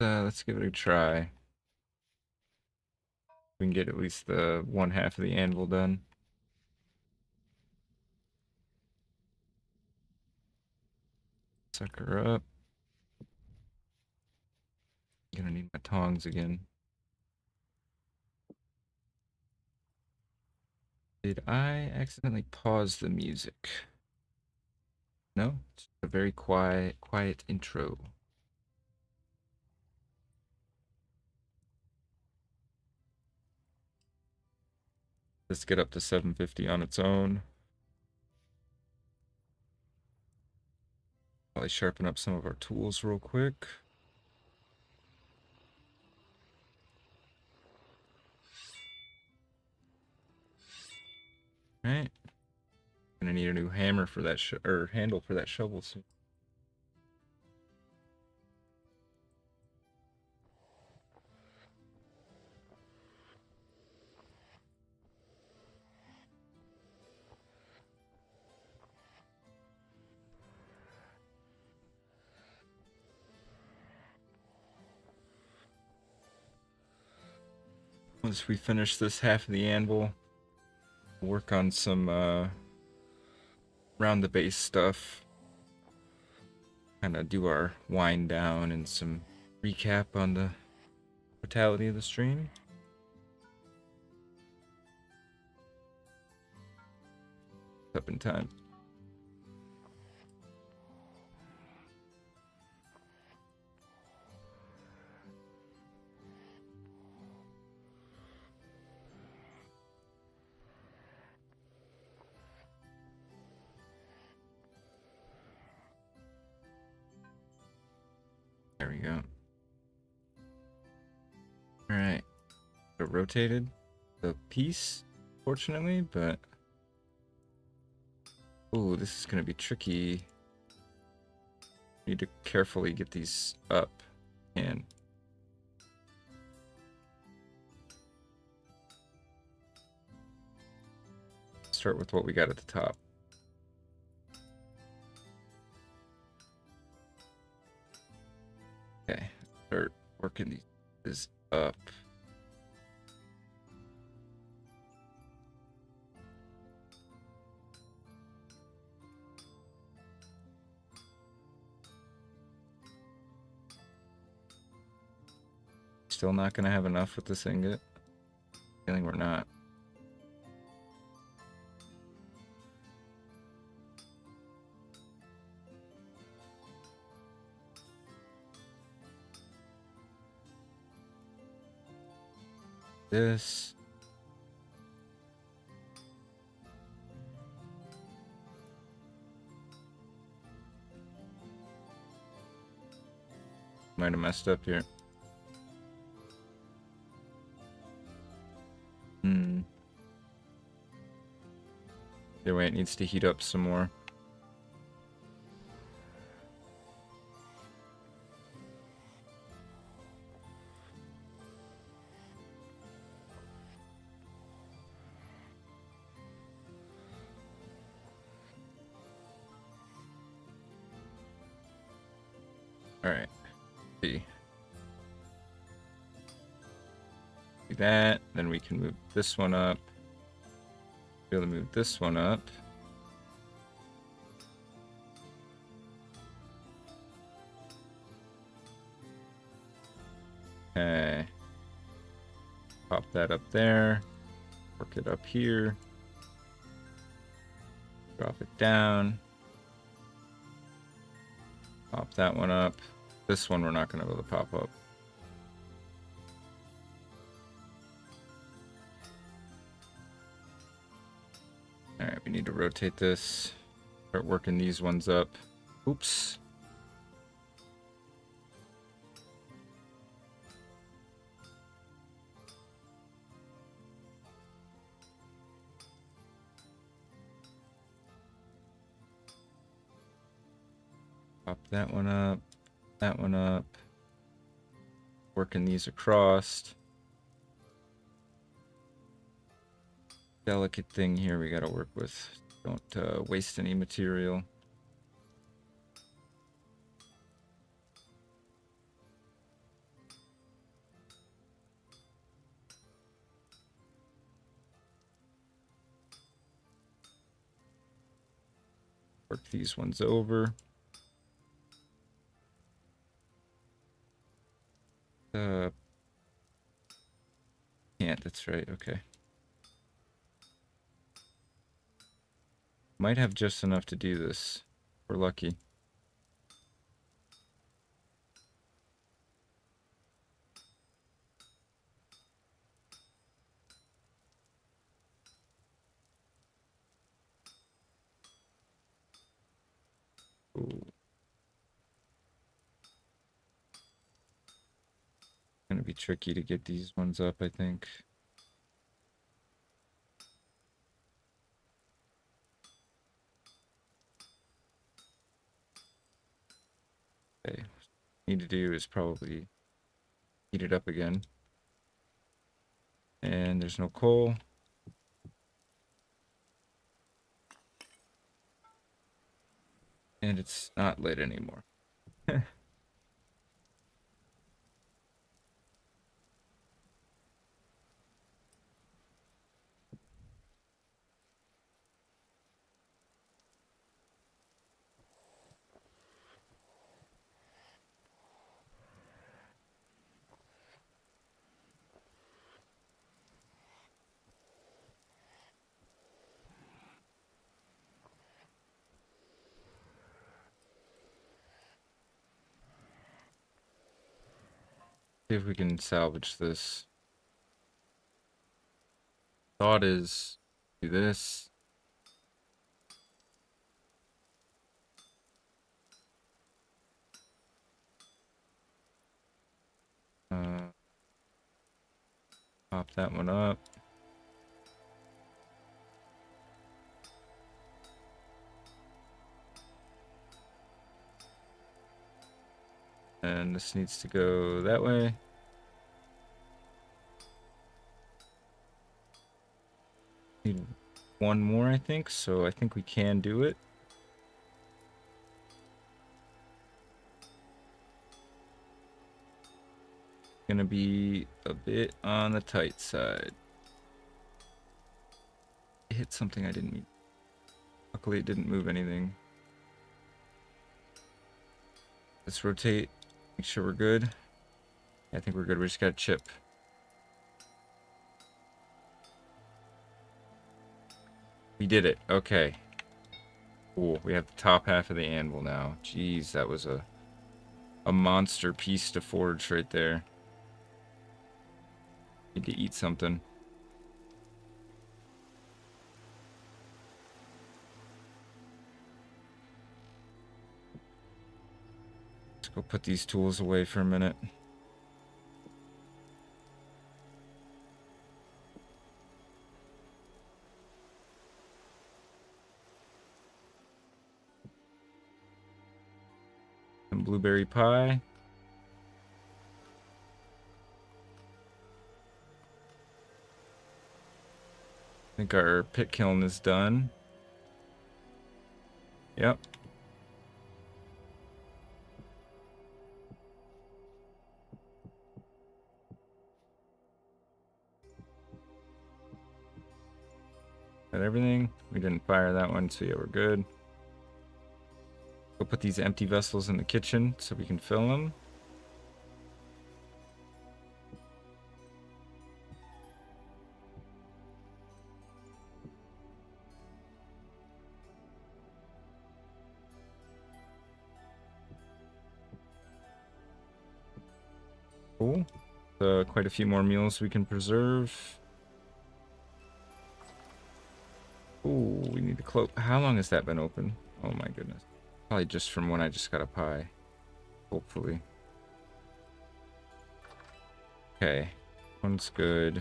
Let's give it a try. We can get at least the one half of the anvil done. Suck her up. Gonna need my tongs again. Did I accidentally pause the music? No, it's a very quiet intro. Let's get up to 750 on its own. Probably sharpen up some of our tools real quick. All right. Gonna need a new hammer for that or handle for that shovel soon. Once we finish this half of the anvil, we'll work on some round the base stuff. Kind of do our wind down and some recap on the totality of the stream. Up in time. There we go. Alright. So rotated the piece, fortunately, but... Ooh, this is gonna be tricky. Need to carefully get these up and... Start with what we got at the top. Okay, start working these up. Still not gonna have enough with this ingot. Feeling we're not. This. Might have messed up here. Either way, it needs to heat up some more. Alright. See. Do that. Then we can move this one up. Be able to move this one up. Okay. Pop that up there. Work it up here. Drop it down. Pop that one up. This one we're not going to be able to pop up. Alright, we need to rotate this. Start working these ones up. Oops. Pop that one up. That one up. Working these across. Delicate thing here we gotta work with. Don't waste any material. Work these ones over. Can't, that's right, okay. Might have just enough to do this. We're lucky. Ooh. Gonna be tricky to get these ones up, I think. Okay. Need to do is probably heat it up again. And there's no coal. And it's not lit anymore. See if we can salvage this. Thought is do this. Pop that one up. And this needs to go that way. Need one more, I think, so I think we can do it. Gonna be a bit on the tight side. I hit something I didn't mean. Luckily it didn't move anything. Let's rotate, make sure we're good. I think we're good, we just got a chip. We did it, okay. Cool, we have the top half of the anvil now. Jeez, that was a monster piece to forge right there. Need to eat something. Go put these tools away for a minute. Some blueberry pie. I think our pit kiln is done. Yep. Got everything. We didn't fire that one, so yeah, we're good. Go put these empty vessels in the kitchen so we can fill them. Cool. Quite a few more meals we can preserve. Ooh, we need to close. How long has that been open? Oh my goodness. Probably just from when I just got a pie. Hopefully. Okay. One's good.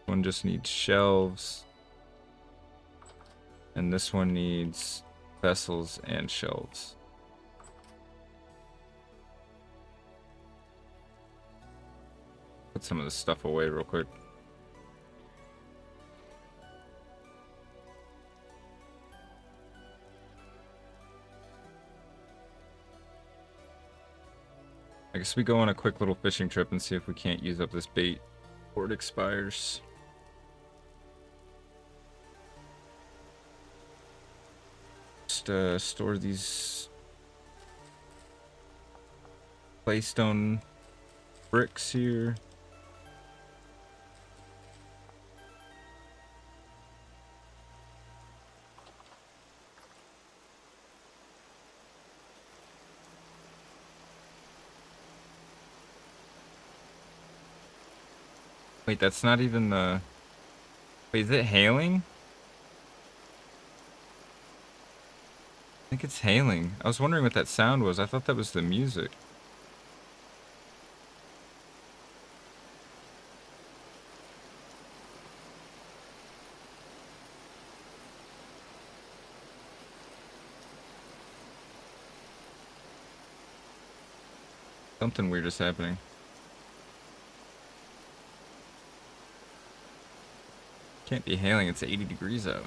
One just needs shelves. And this one needs vessels and shelves. Put some of this stuff away real quick. I guess we go on a quick little fishing trip and see if we can't use up this bait before it expires. Just store these claystone bricks here. Wait, that's not even the... Wait, is it hailing? I think it's hailing. I was wondering what that sound was. I thought that was the music. Something weird is happening. Can't be hailing, it's 80 degrees out.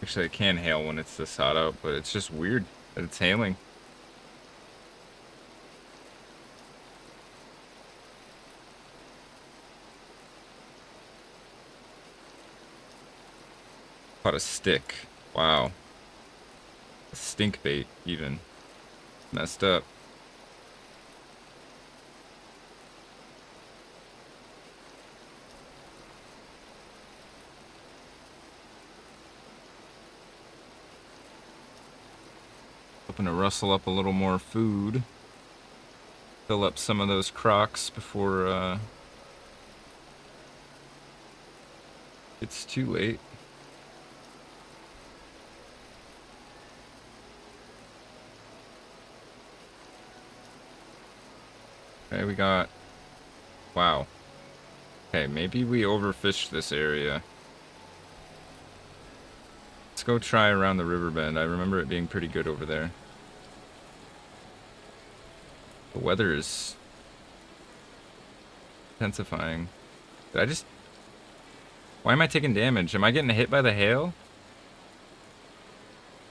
Actually, it can hail when it's this hot out, but it's just weird that it's hailing. Caught a stick. Wow. A stink bait, even. Messed up. Hoping to rustle up a little more food. Fill up some of those crocks before it's too late. Okay, we got... Wow. Okay, maybe we overfished this area. Let's go try around the river bend. I remember it being pretty good over there. The weather is intensifying. Did I just... Why am I taking damage? Am I getting hit by the hail?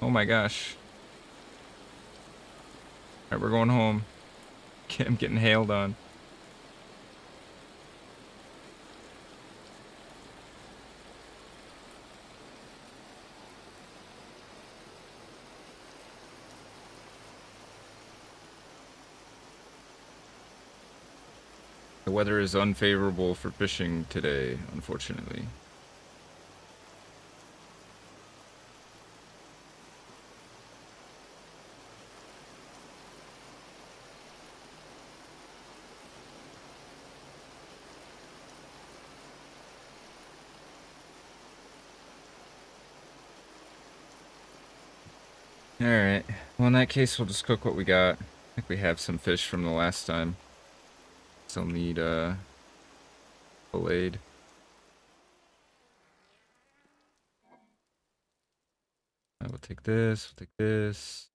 Oh my gosh. Alright, we're going home. I'm getting hailed on. The weather is unfavorable for fishing today, unfortunately. Alright. Well, in that case, we'll just cook what we got. I think we have some fish from the last time. Still need, filleted. We'll take this, we'll take this.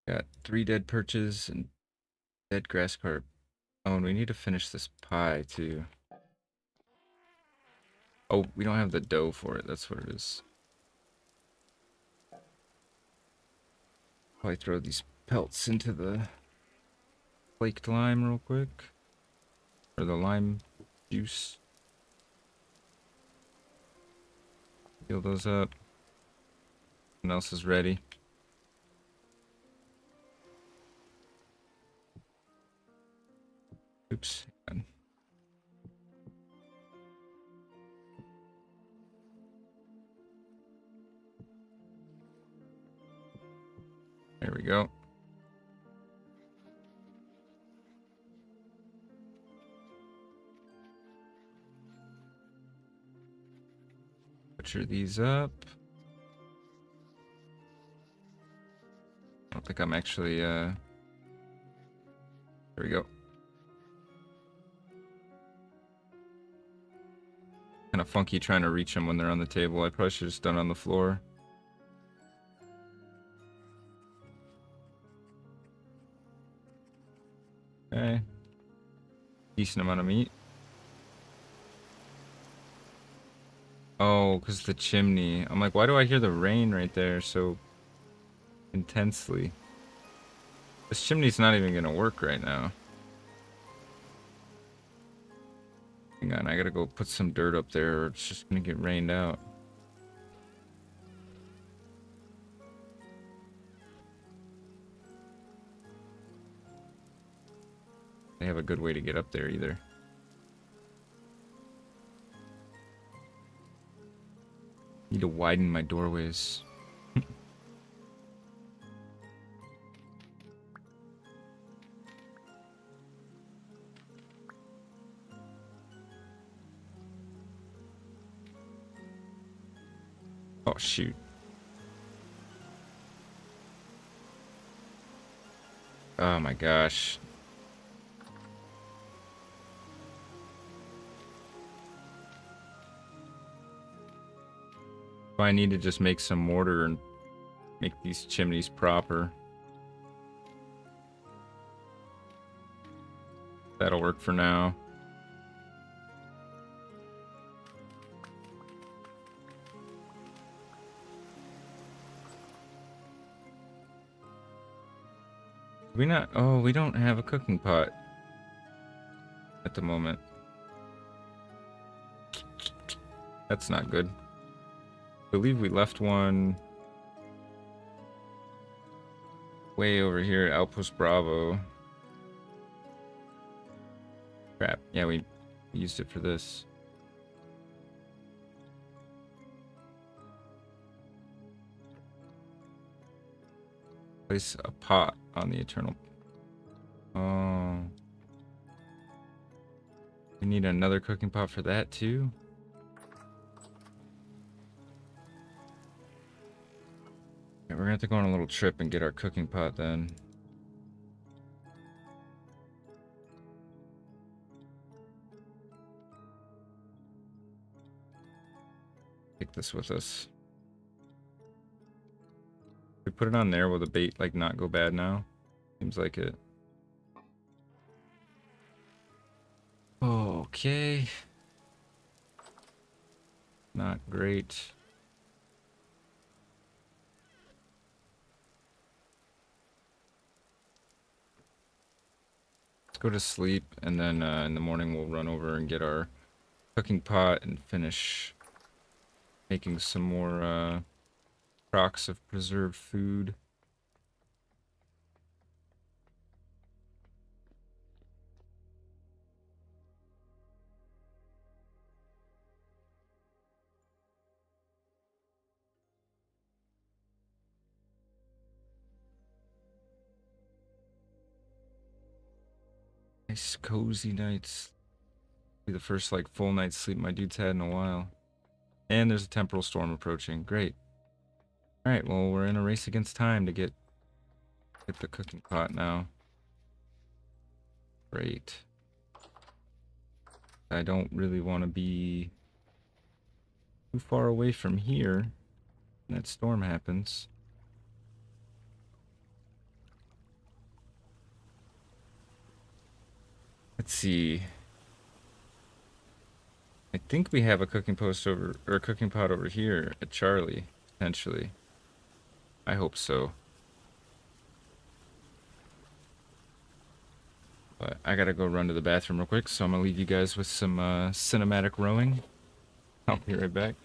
Got 3 dead perches and dead grass carp. Oh, and we need to finish this pie, too. Oh, we don't have the dough for it. That's what it is. Probably throw these pelts into the flaked lime real quick. Or the lime juice. Heal those up. What else is ready? Oops. There we go. Butcher these up. I don't think I'm actually, there we go. Kind of funky trying to reach them when they're on the table. I probably should have just done it on the floor. Okay. Decent amount of meat. Oh, because the chimney. I'm like, why do I hear the rain right there so intensely? This chimney's not even going to work right now. Hang on, I gotta go put some dirt up there or it's just going to get rained out. They have a good way to get up there either. Need to widen my doorways. Oh, shoot. Oh my gosh. I need to just make some mortar and make these chimneys proper. That'll work for now. We not? Oh, we don't have a cooking pot at the moment. That's not good. I believe we left one way over here at Outpost Bravo. Crap. Yeah, we used it for this. Place a pot on the eternal. Oh. We need another cooking pot for that too? Yeah, we're gonna have to go on a little trip and get our cooking pot then. Take this with us. We put it on there, will the bait like not go bad now? Seems like it. Okay. Not great. Let's go to sleep, and then in the morning we'll run over and get our cooking pot and finish making some more crocks of preserved food. Nice cozy nights. Be the first like full night's sleep my dude's had in a while. And there's a temporal storm approaching. Great. Alright, well, we're in a race against time to get the cooking pot now. Great. I don't really want to be too far away from here when that storm happens. Let's see. I think we have a cooking post over, or a cooking pot over here at Charlie, potentially. I hope so. But I gotta go run to the bathroom real quick, so I'm gonna leave you guys with some cinematic rowing. I'll be right back.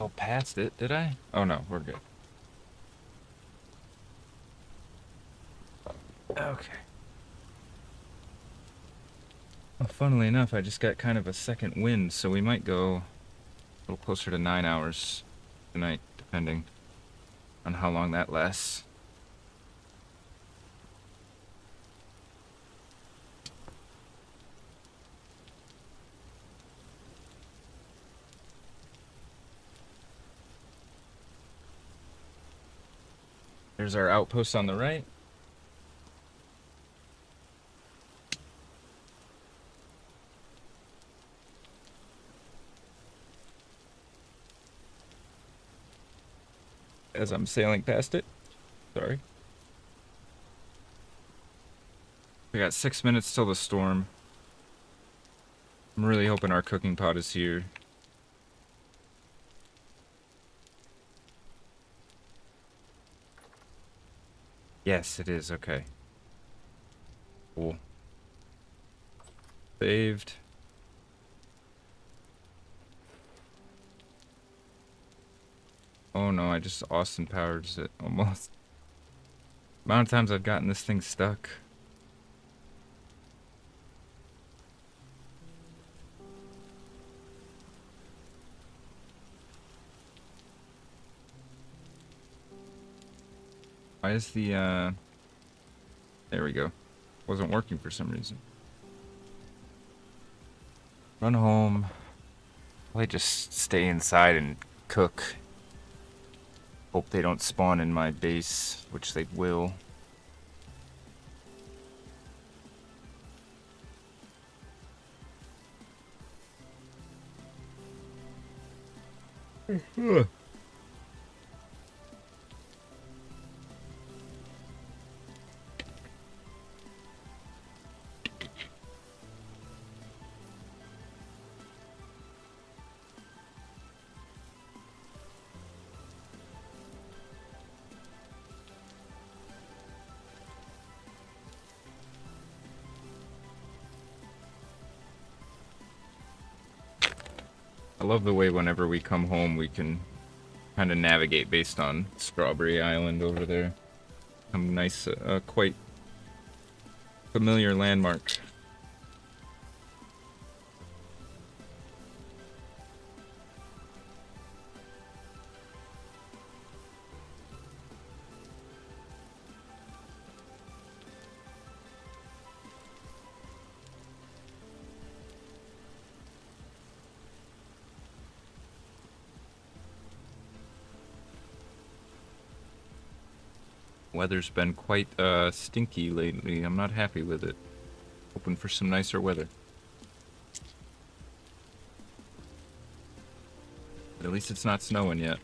Oh, past it, did I? Oh no, we're good. Okay. Well, funnily enough, I just got kind of a second wind, so we might go a little closer to 9 hours tonight, depending on how long that lasts. There's our outpost on the right. As I'm sailing past it. Sorry. We got 6 minutes till the storm. I'm really hoping our cooking pot is here. Yes, it is. Okay. Cool. Saved. Oh no, I just Austin powers it almost. The amount of times I've gotten this thing stuck. Why is the, there we go. Wasn't working for some reason. Run home. Probably just stay inside and cook. Hope they don't spawn in my base, which they will. I love the way whenever we come home we can kind of navigate based on Strawberry Island over there. A nice, quite familiar landmark. Weather's been quite stinky lately. I'm not happy with it. Hoping for some nicer weather. But at least it's not snowing yet.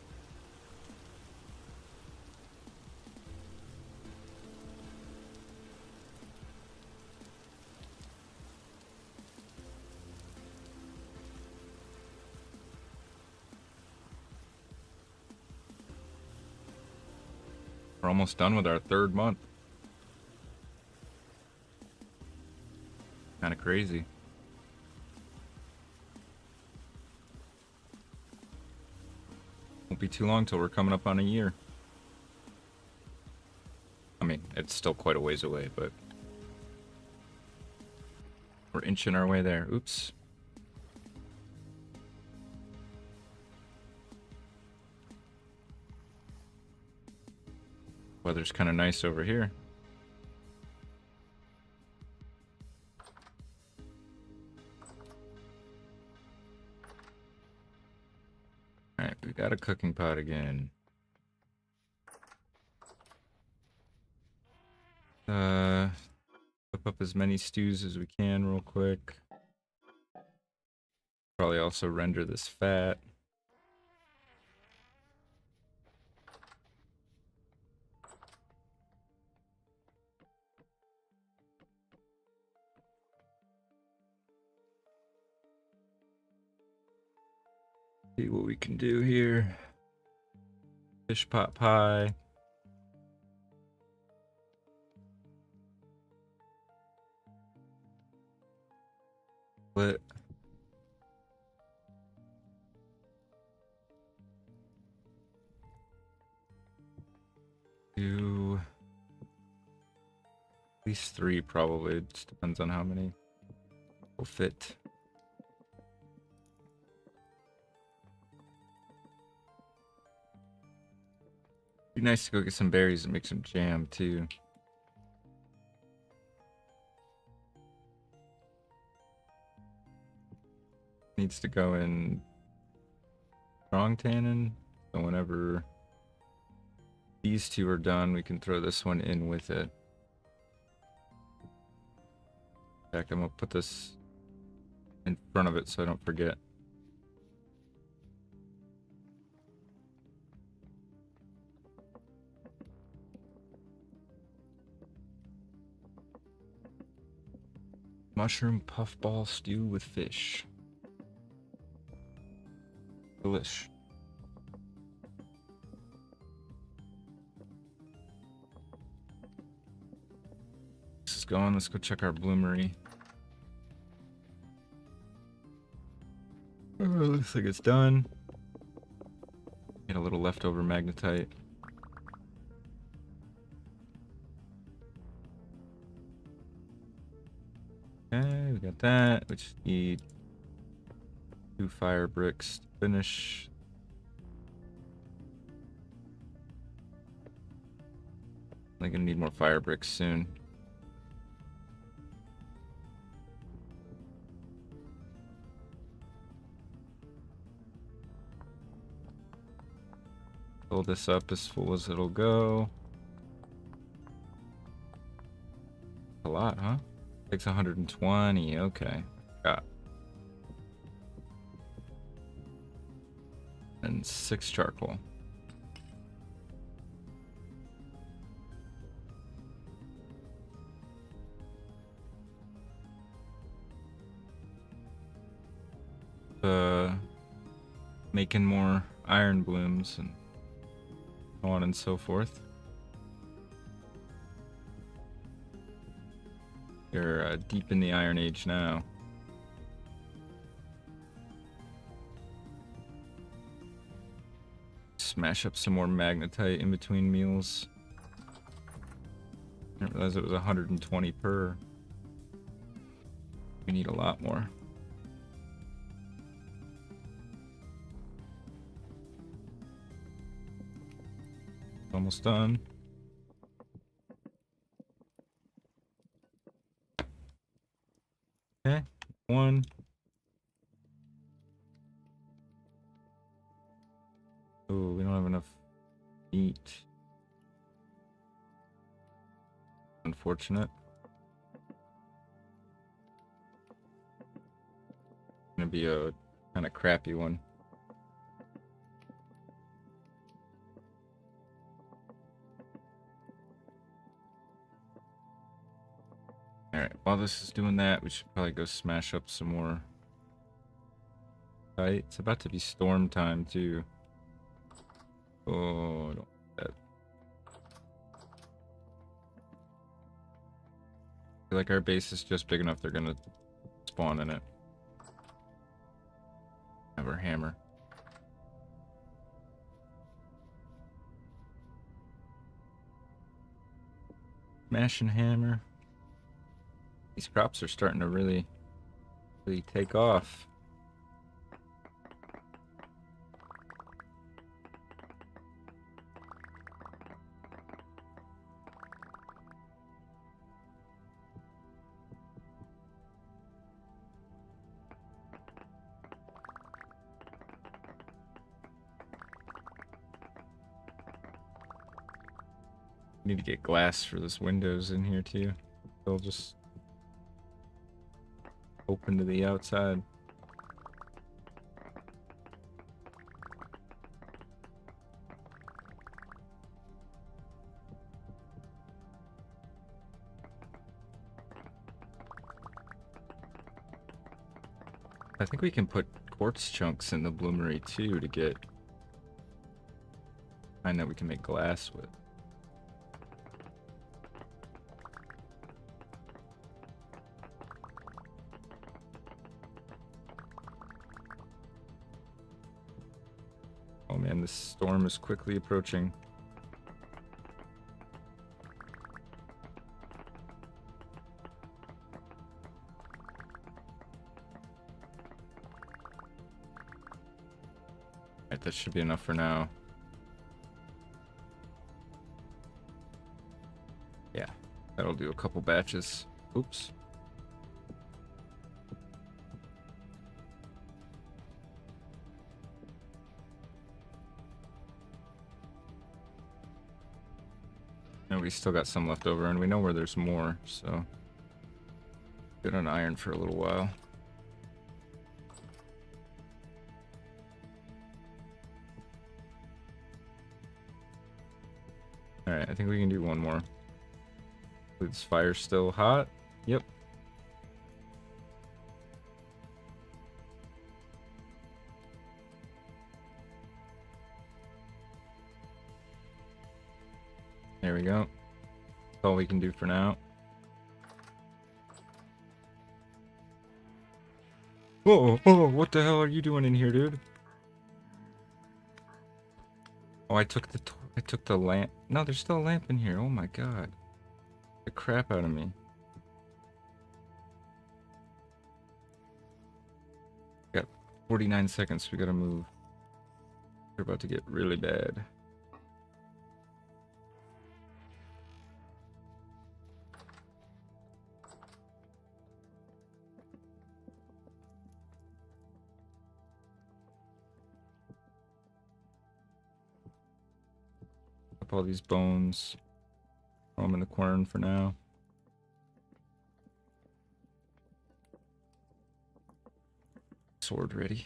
We're almost done with our 3rd month. Kind of crazy. Won't be too long till we're coming up on a year. I mean, it's still quite a ways away, but we're inching our way there. Oops. Weather's kind of nice over here. Alright, we got a cooking pot again. Whip up as many stews as we can real quick. Probably also render this fat. See what we can do here. Fish pot pie. Split. Do at least 3 probably. It just depends on how many will fit. Be nice to go get some berries and make some jam too. Needs to go in strong tannin. So whenever these 2 are done, we can throw this one in with it. In fact, I'm gonna put this in front of it so I don't forget. Mushroom puffball stew with fish. Delish. This is going. Let's go check our bloomery. Looks like it's done. Get a little leftover magnetite. Okay, we got that. We just need 2 fire bricks to finish. I'm gonna need more fire bricks soon. Fill this up as full as it'll go. A lot, huh? Takes 120. Okay. Got. And 6 charcoal. Making more iron blooms and so on and so forth. You're deep in the Iron Age now. Smash up some more magnetite in between meals. I didn't realize it was 120 per. We need a lot more. Almost done. Okay, 1. Oh, we don't have enough meat. unfortunate. Gonna be a kind of crappy one. Alright, while this is doing that, we should probably go smash up some more. Right, it's about to be storm time too. Oh, don't want that. I feel like our base is just big enough they're gonna spawn in it. Have our hammer. Smash and hammer. These crops are starting to really take off. Need to get glass for this windows in here too. They'll just open to the outside. I think we can put quartz chunks in the bloomery too to get kind that we can make glass with. Oh man, this storm is quickly approaching. Alright, that should be enough for now. Yeah, that'll do a couple batches. Oops. No, we still got some left over, and we know where there's more, so good on iron for a little while. Alright, I think we can do one more. Is fire still hot? Yep. There we go. That's all we can do for now. Whoa, oh, what the hell are you doing in here, dude? Oh, I took the lamp. No, there's still a lamp in here. Oh my god. The crap out of me. Got 49 seconds. We gotta move. We're about to get really bad. Up all these bones. Throw them in the corn for now. Sword ready.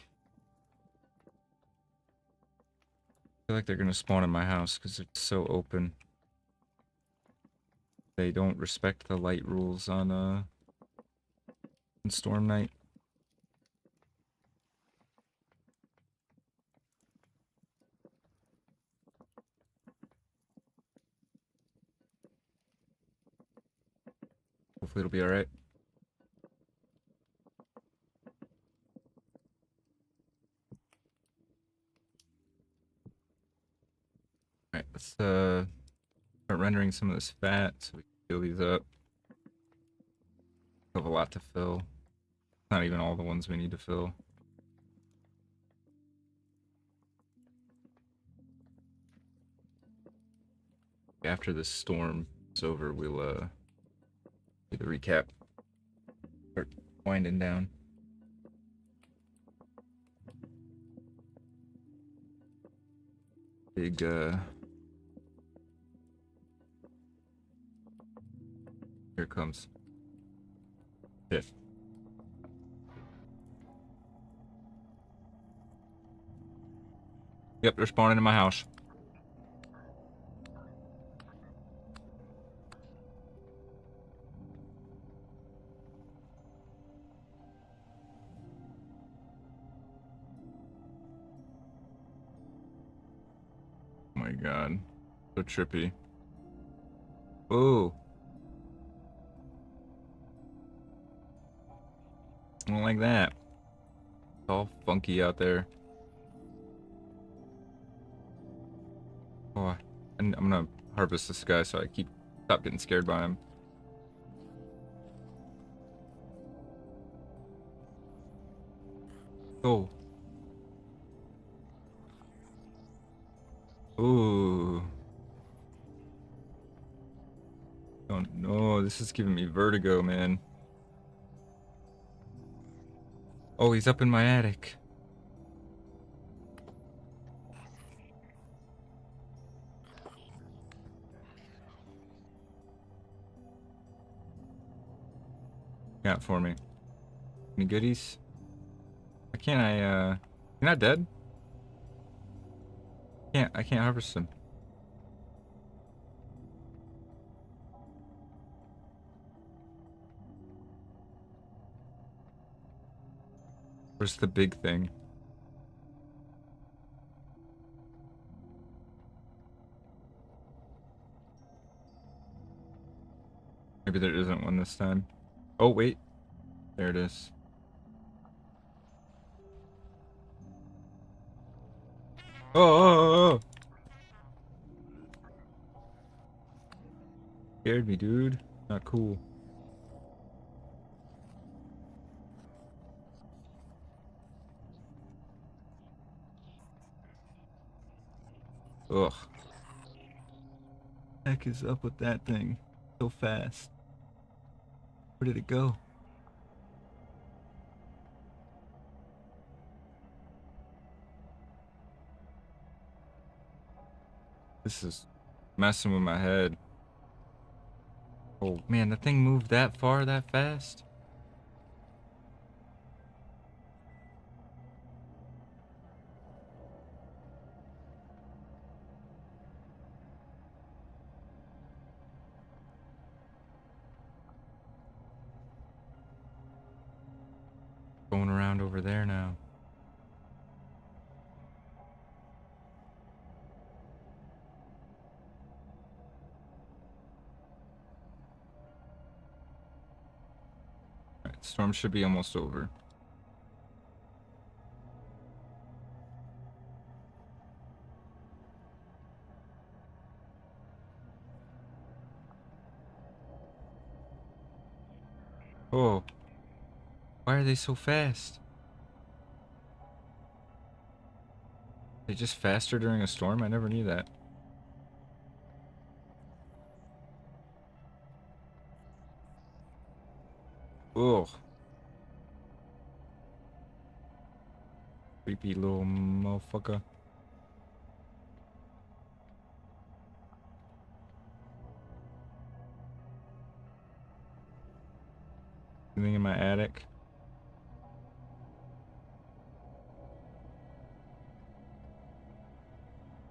I feel like they're gonna spawn in my house because it's so open. They don't respect the light rules on Storm Night. Hopefully it'll be alright. Alright, let's start rendering some of this fat so we can fill these up. We have a lot to fill. Not even all the ones we need to fill. After this storm is over, we'll do the recap. Start winding down. Big it comes. Shit. Yep, they're spawning in my house. Oh my god. So trippy. Ooh. I don't like that. It's all funky out there. Oh, and I'm gonna harvest this guy so I stop getting scared by him. Oh. Ooh. Oh no, this is giving me vertigo, man. Oh, he's up in my attic. Got for me. Any goodies? Why can't you're not dead? I can't harvest him. Where's the big thing? Maybe there isn't one this time. Oh, wait. There it is. Oh, oh, oh, oh. Scared me, dude. Not cool. Ugh. Heck is up with that thing? So fast. Where did it go? This is messing with my head. Oh man, the thing moved that far that fast? Going around over there now. Alright, storm should be almost over. Oh. Why are they so fast? They just faster during a storm? I never knew that. Ugh. Creepy little motherfucker. Anything in my attic?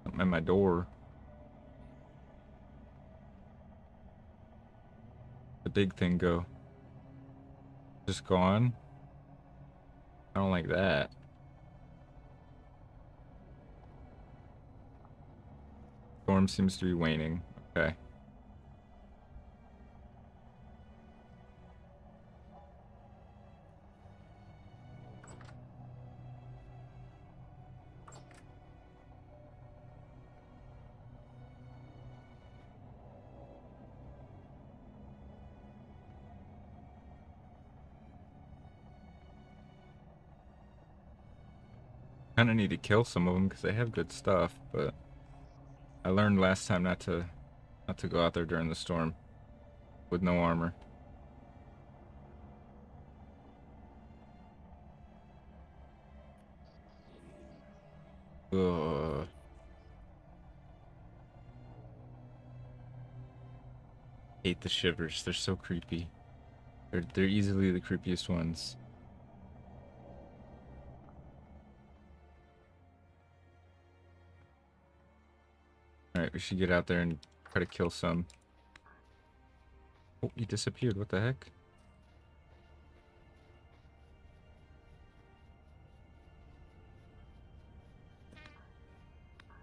Something at my door. The big thing go. Just gone? I don't like that. Storm seems to be waning. Okay. Kind of need to kill some of them because they have good stuff, but I learned last time not to go out there during the storm with no armor. Ugh. hate the shivers. They're so creepy. They're easily the creepiest ones. Alright, we should get out there and try to kill some. Oh, he disappeared. What the heck?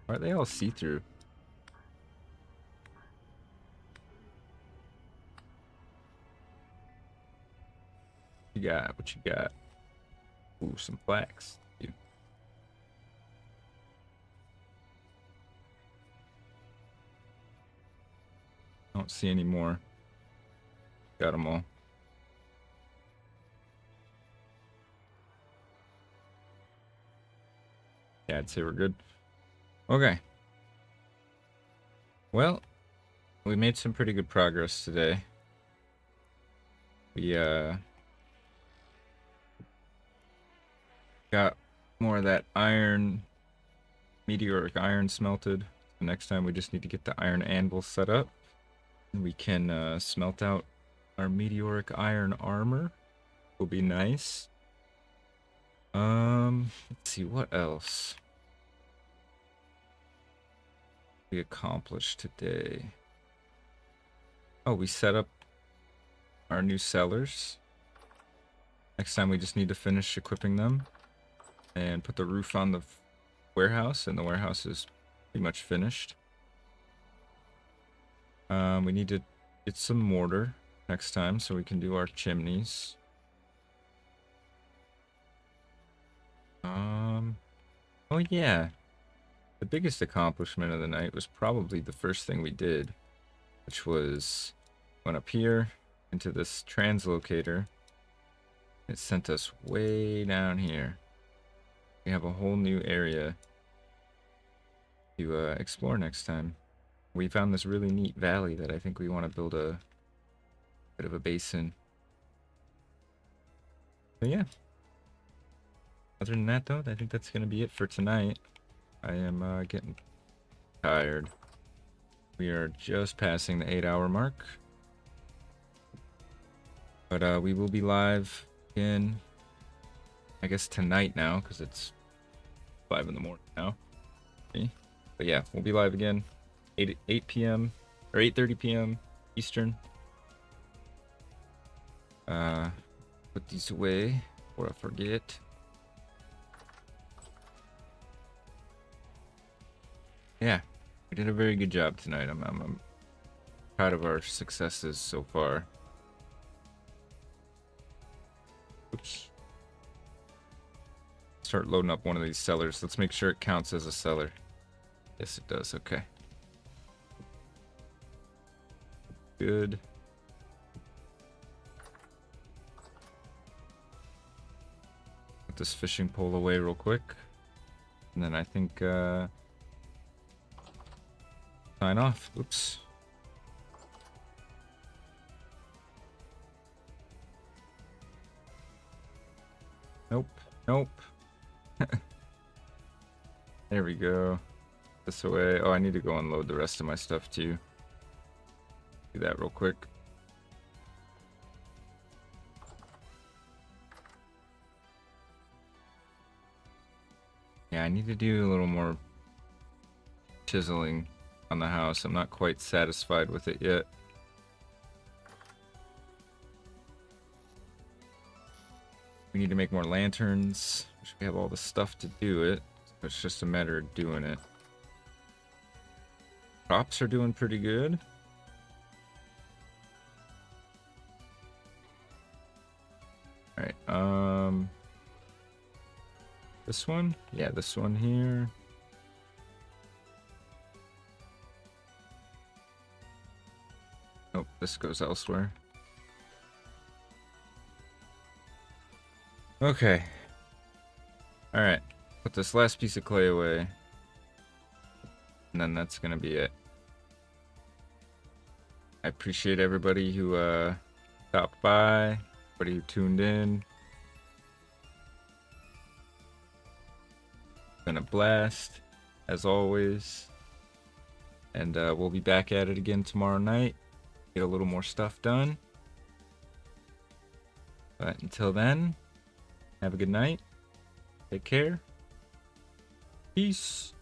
Why are they all see-through? You got? What you got? Ooh, some flax. Dude. I don't see any more. Got them all. Yeah, I'd say we're good. Okay. Well, we made some pretty good progress today. We got more of that iron, meteoric iron smelted. So next time we just need to get the iron anvil set up. And we can smelt out our meteoric iron armor. Will be nice. Let's see what else we accomplished today. Oh, we set up our new cellars. Next time we just need to finish equipping them and put the roof on the warehouse, and the warehouse is pretty much finished. We need to get some mortar next time so we can do our chimneys. Oh yeah, the biggest accomplishment of the night was probably the first thing we did, which was went up here into this translocator. It sent us way down here. We have a whole new area to explore next time. We found this really neat valley that I think we want to build a bit of a base in. But yeah. Other than that, though, I think that's going to be it for tonight. I am getting tired. We are just passing the 8-hour mark. But we will be live again, I guess tonight now, because it's 5 in the morning now. Okay. But yeah, we'll be live again 8 p.m. or 8:30 p.m. Eastern. Put these away before I forget. Yeah, we did a very good job tonight. I'm proud of our successes so far. Oops. Start loading up one of these cellars. Let's make sure it counts as a cellar. Yes, it does. Okay. Good. Put this fishing pole away real quick. And then I think, sign off. Oops. Nope. Nope. There we go. This away. Oh, I need to go unload the rest of my stuff too. Do that real quick. Yeah, I need to do a little more chiseling on the house. I'm not quite satisfied with it yet. We need to make more lanterns. We have all the stuff to do it. So it's just a matter of doing it. Crops are doing pretty good. Alright, this one? Yeah, this one here. Nope, this goes elsewhere. Okay. Alright, put this last piece of clay away. And then that's gonna be it. I appreciate everybody who stopped by, everybody who tuned in. Been a blast, as always. And we'll be back at it again tomorrow night. get a little more stuff done. But until then, have a good night. Take care. Peace.